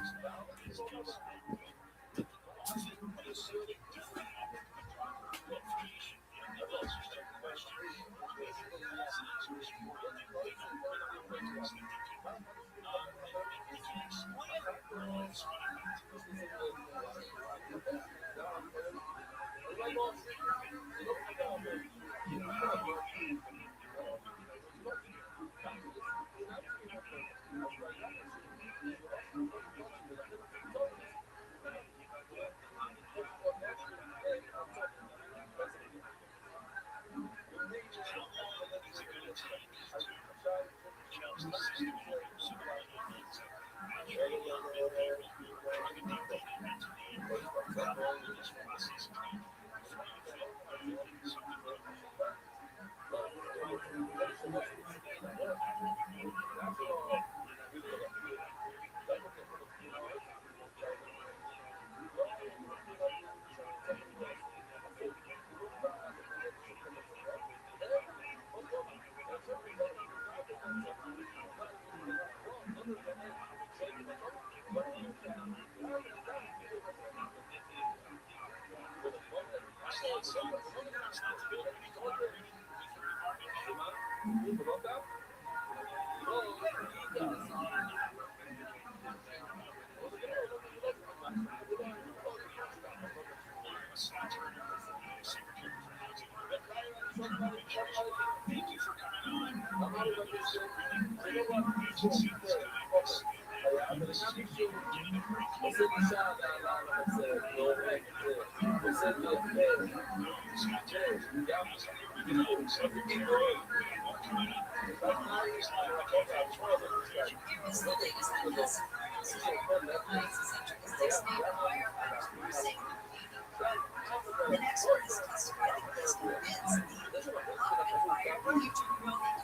The next witness testified that he is convinced the Muhammad fire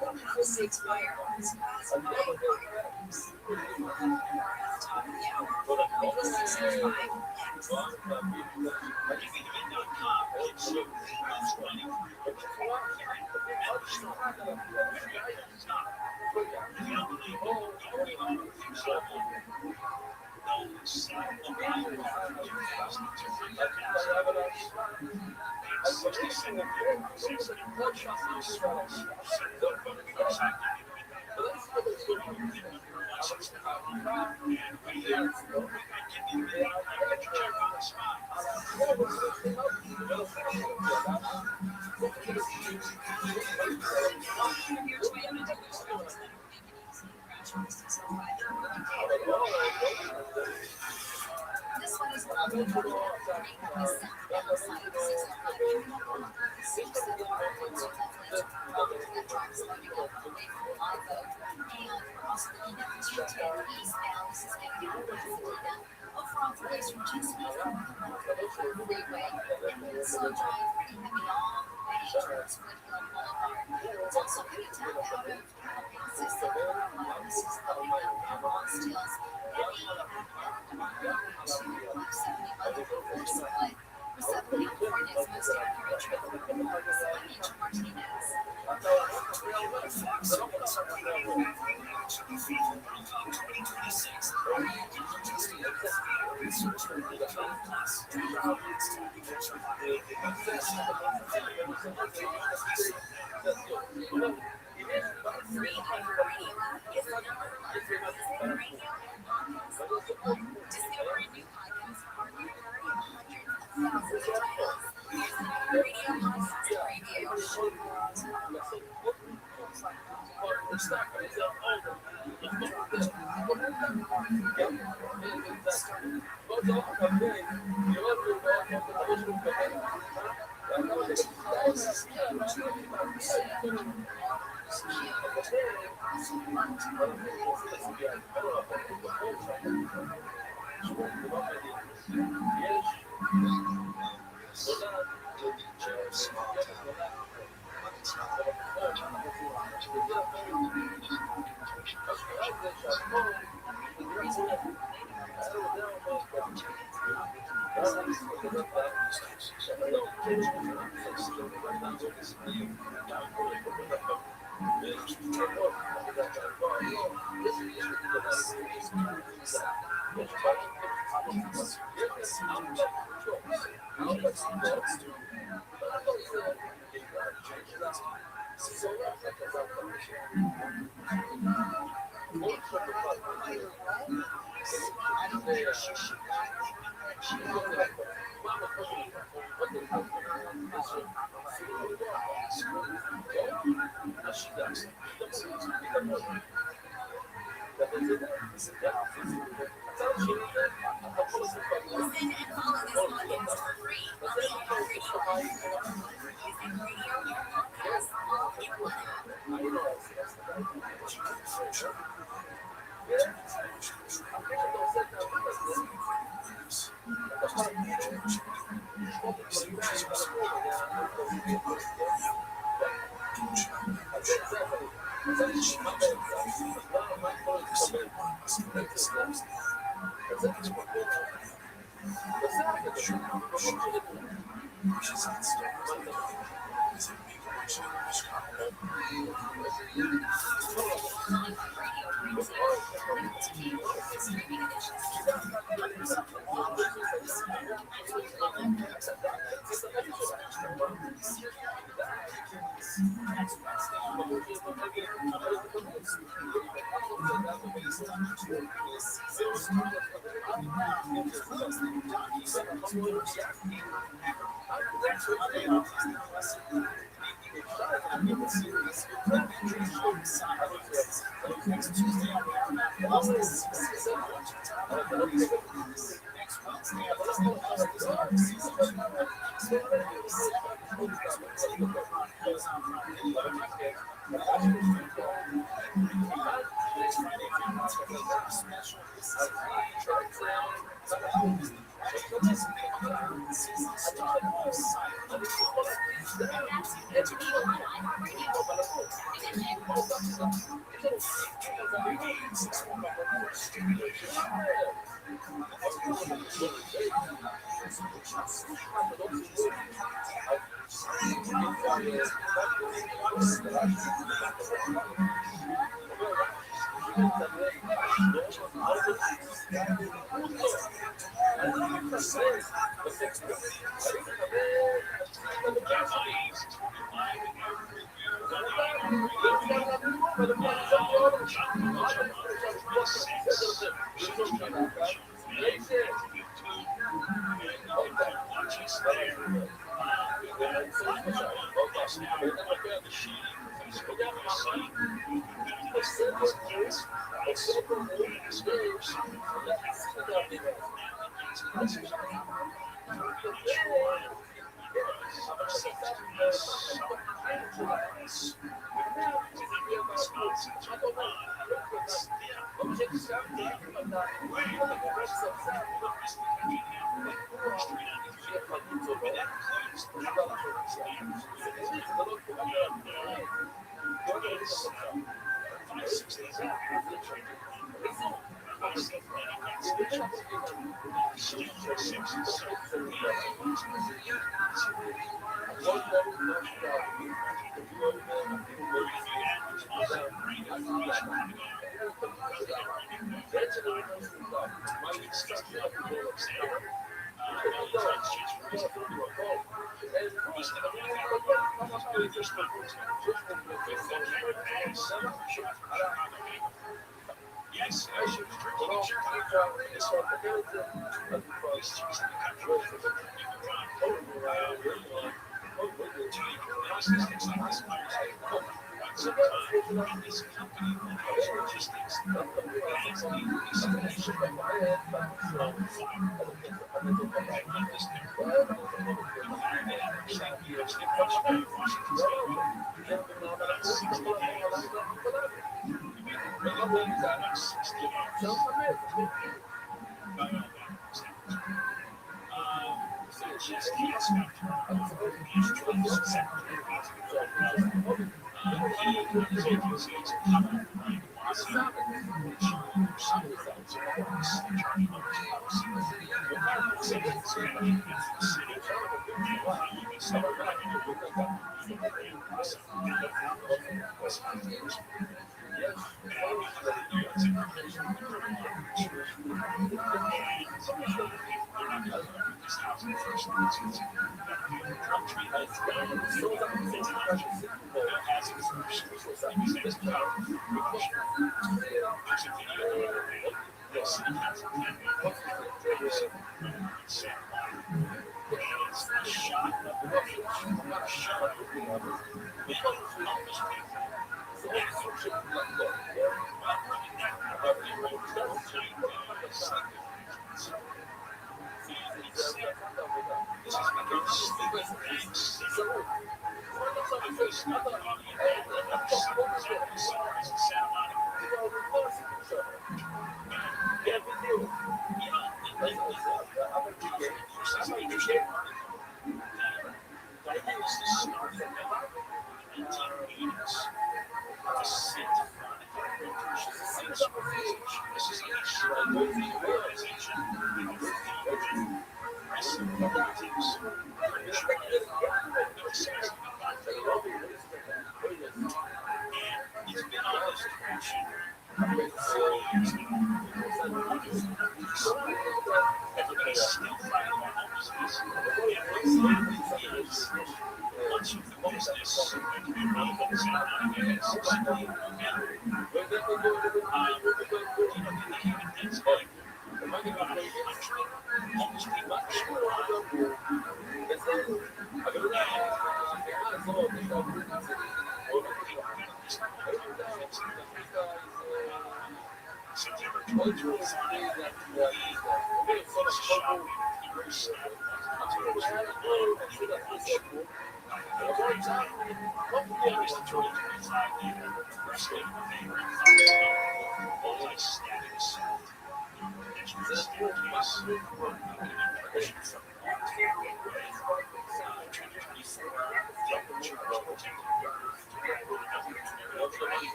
how the 6 firearms caused by firearms. More at the top of the hour, witness 65 next. This one is called the it's also pretty town out of Calabasas, this is the Stills. California's most accurate trip. Signage Martinez. Discover new podcasts for hundreds of thousands of titles. Listen and follow this podcast for free on the iHeartRadio app. Music, radio, and podcasts all in one app.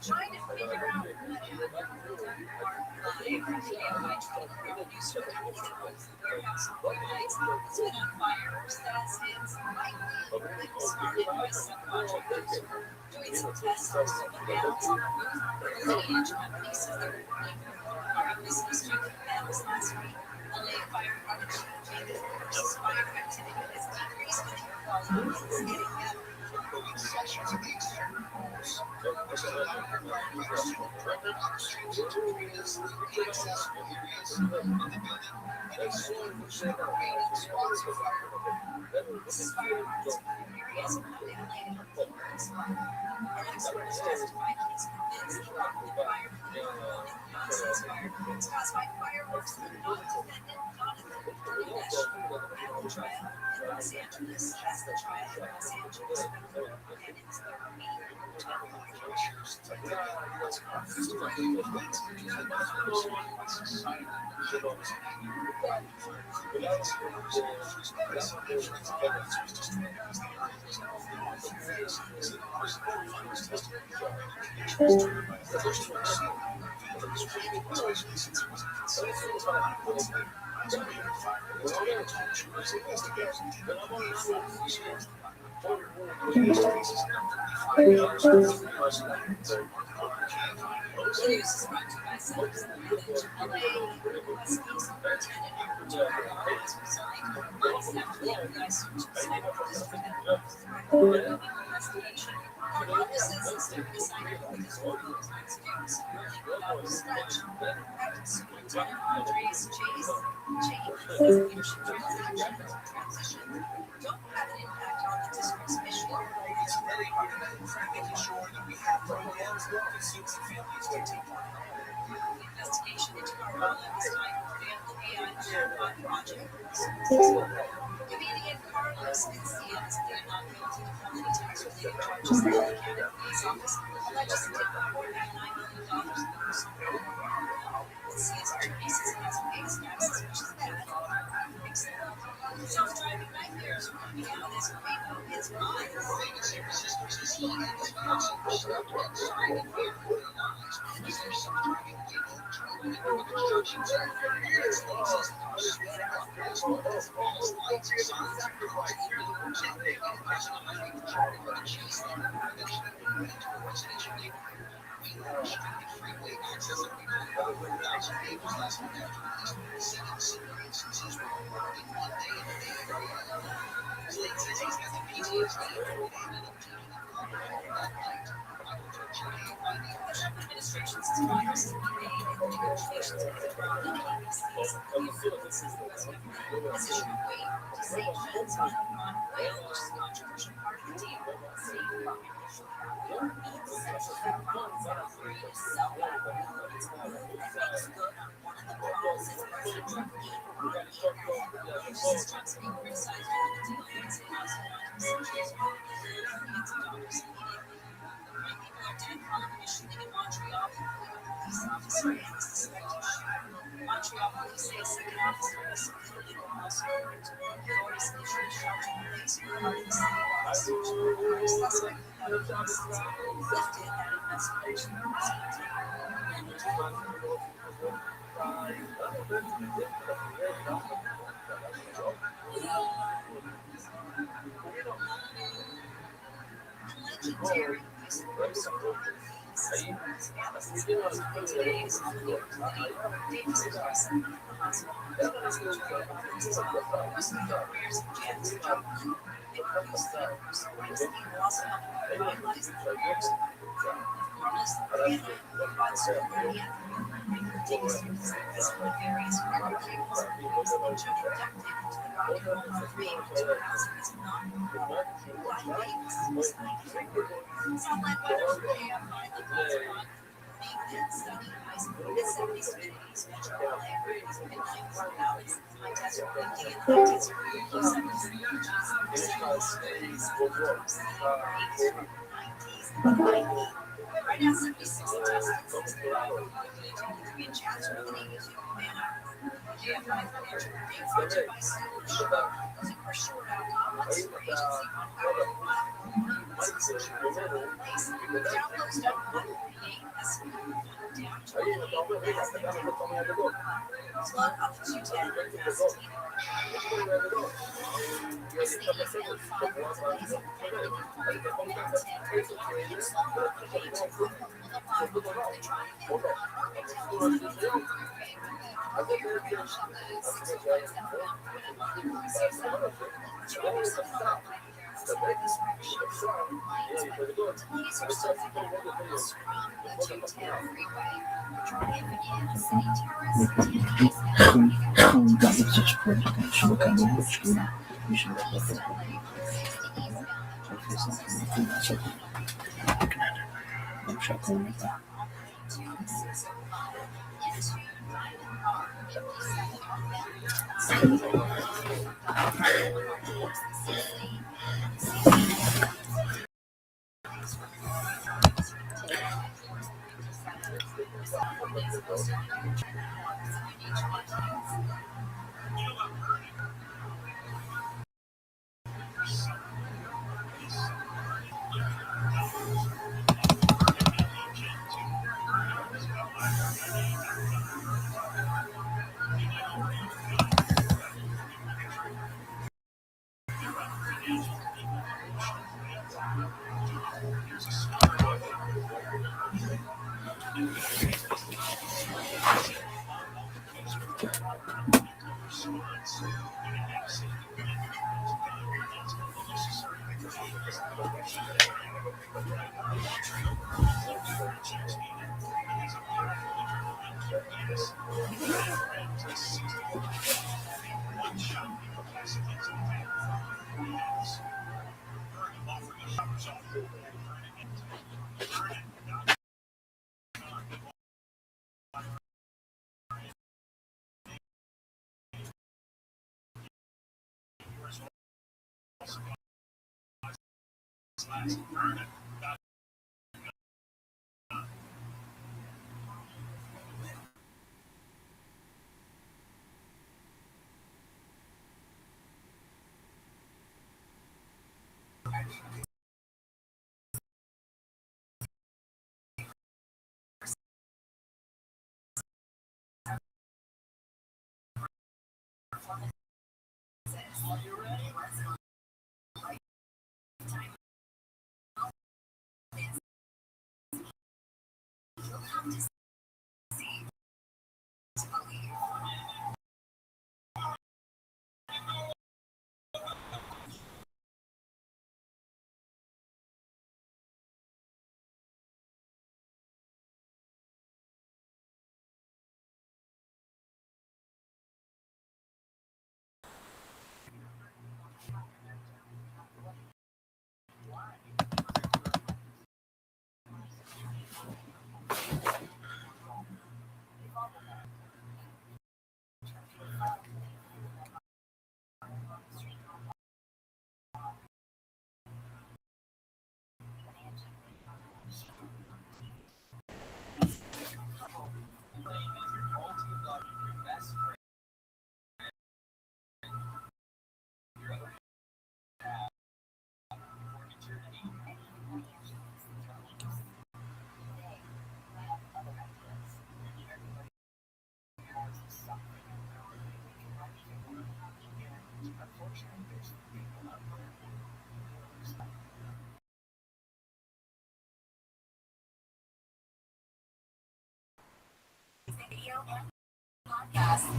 Trying to figure out what live produce for a company that owns the warehouse in Boylights has been on fire, says it's likely started by subcontractors doing some tests of solar panels. The lineage company says they were working on business with panels last week. LA Fire Department chief indicates fire activity has decreased, but air quality is getting better. This is fire department's areas of LA Our expert has testified that he's convinced the fire is caused by fireworks that are not defended, not in the mesh. At the trial in Los Angeles, that's the trial in Los Angeles, and it's their The news is brought to you by Sellers Advantage. LA USP Superintendent Andrew Garland has resigned. Months after the FBI search of Snyder's investigation. Garland says instead of resigning because of the times news, without a stretch. Acting Superintendent Andres Chase says leadership transition don't have an impact on the district's mission. It's really hard making sure that we have programs that students and families can take part in. The investigation into Carvana is tied with failed AI chatbot project. Comedian Carlos Mencia is pleaded not guilty to felony tax-related charges in the Canada Police Office, alleges he did report $9 million in personal fraud. Mencia's attorney says he hasn't paid his taxes, which is bad. Self-driving nightmares are coming out as Waymo hits mines. San Francisco says he and his fiancée were stuck outside and fear for their lives. Is there self-driving Waymo traveling in the construction zone? United States says the car sped up as well as lights and signs are provided for the percent they can President Biden controlling the chase on the prevention into a residential neighborhood. Waymo restricted freeway access of nearly 1,000 vehicles last week after at least 7 similar instances were reported in one day in the Bay Area. The state says he's got the PTSD from being The Trump administration says progress has been made in negotiations with Iran and ABC's has issued a waiver to sanctions on Iran oil, which is a controversial part of the deal. Iran's not free to sell that oil. It makes good on one of the promises President Trump gave Iran. This is Trump's being criticized for the deal because it has millions of dollars immediately. Nine people are dead following a shooting in Montreal. A police officer and a suspected shooter. Montreal police say a second officer was severely also hurt. Authorities initially sheltered the police who were part of the city while the suspect who had a lifted that investigation was legendary music person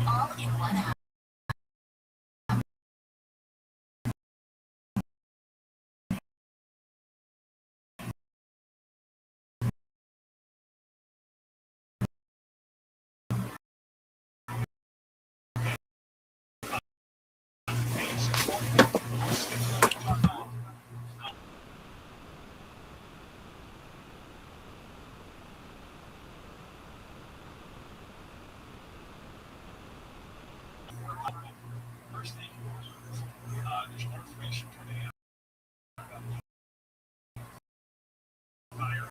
all in one app. First thing, there's more information coming out about fire.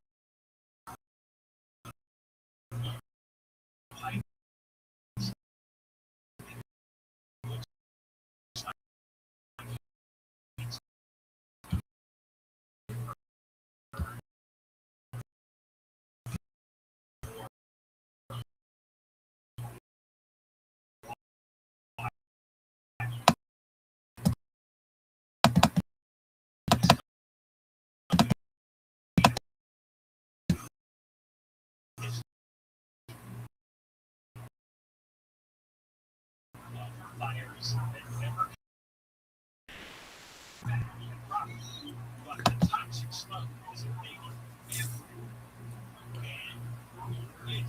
Fires that never but the toxic smoke is a big issue. And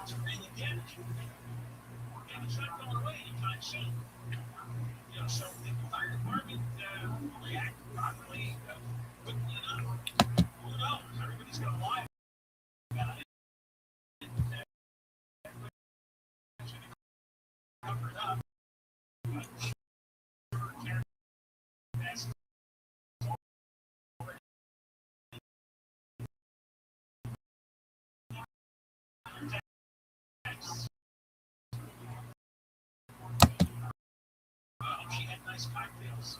it's really damaging. And it's not going away anytime soon. You know, so if the fire department will react properly, quickly enough, who knows? Everybody's going to lie about it. Cover it up. But that's she had nice cocktails.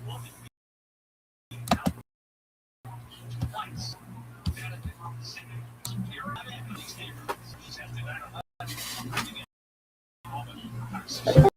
Woman twice. He's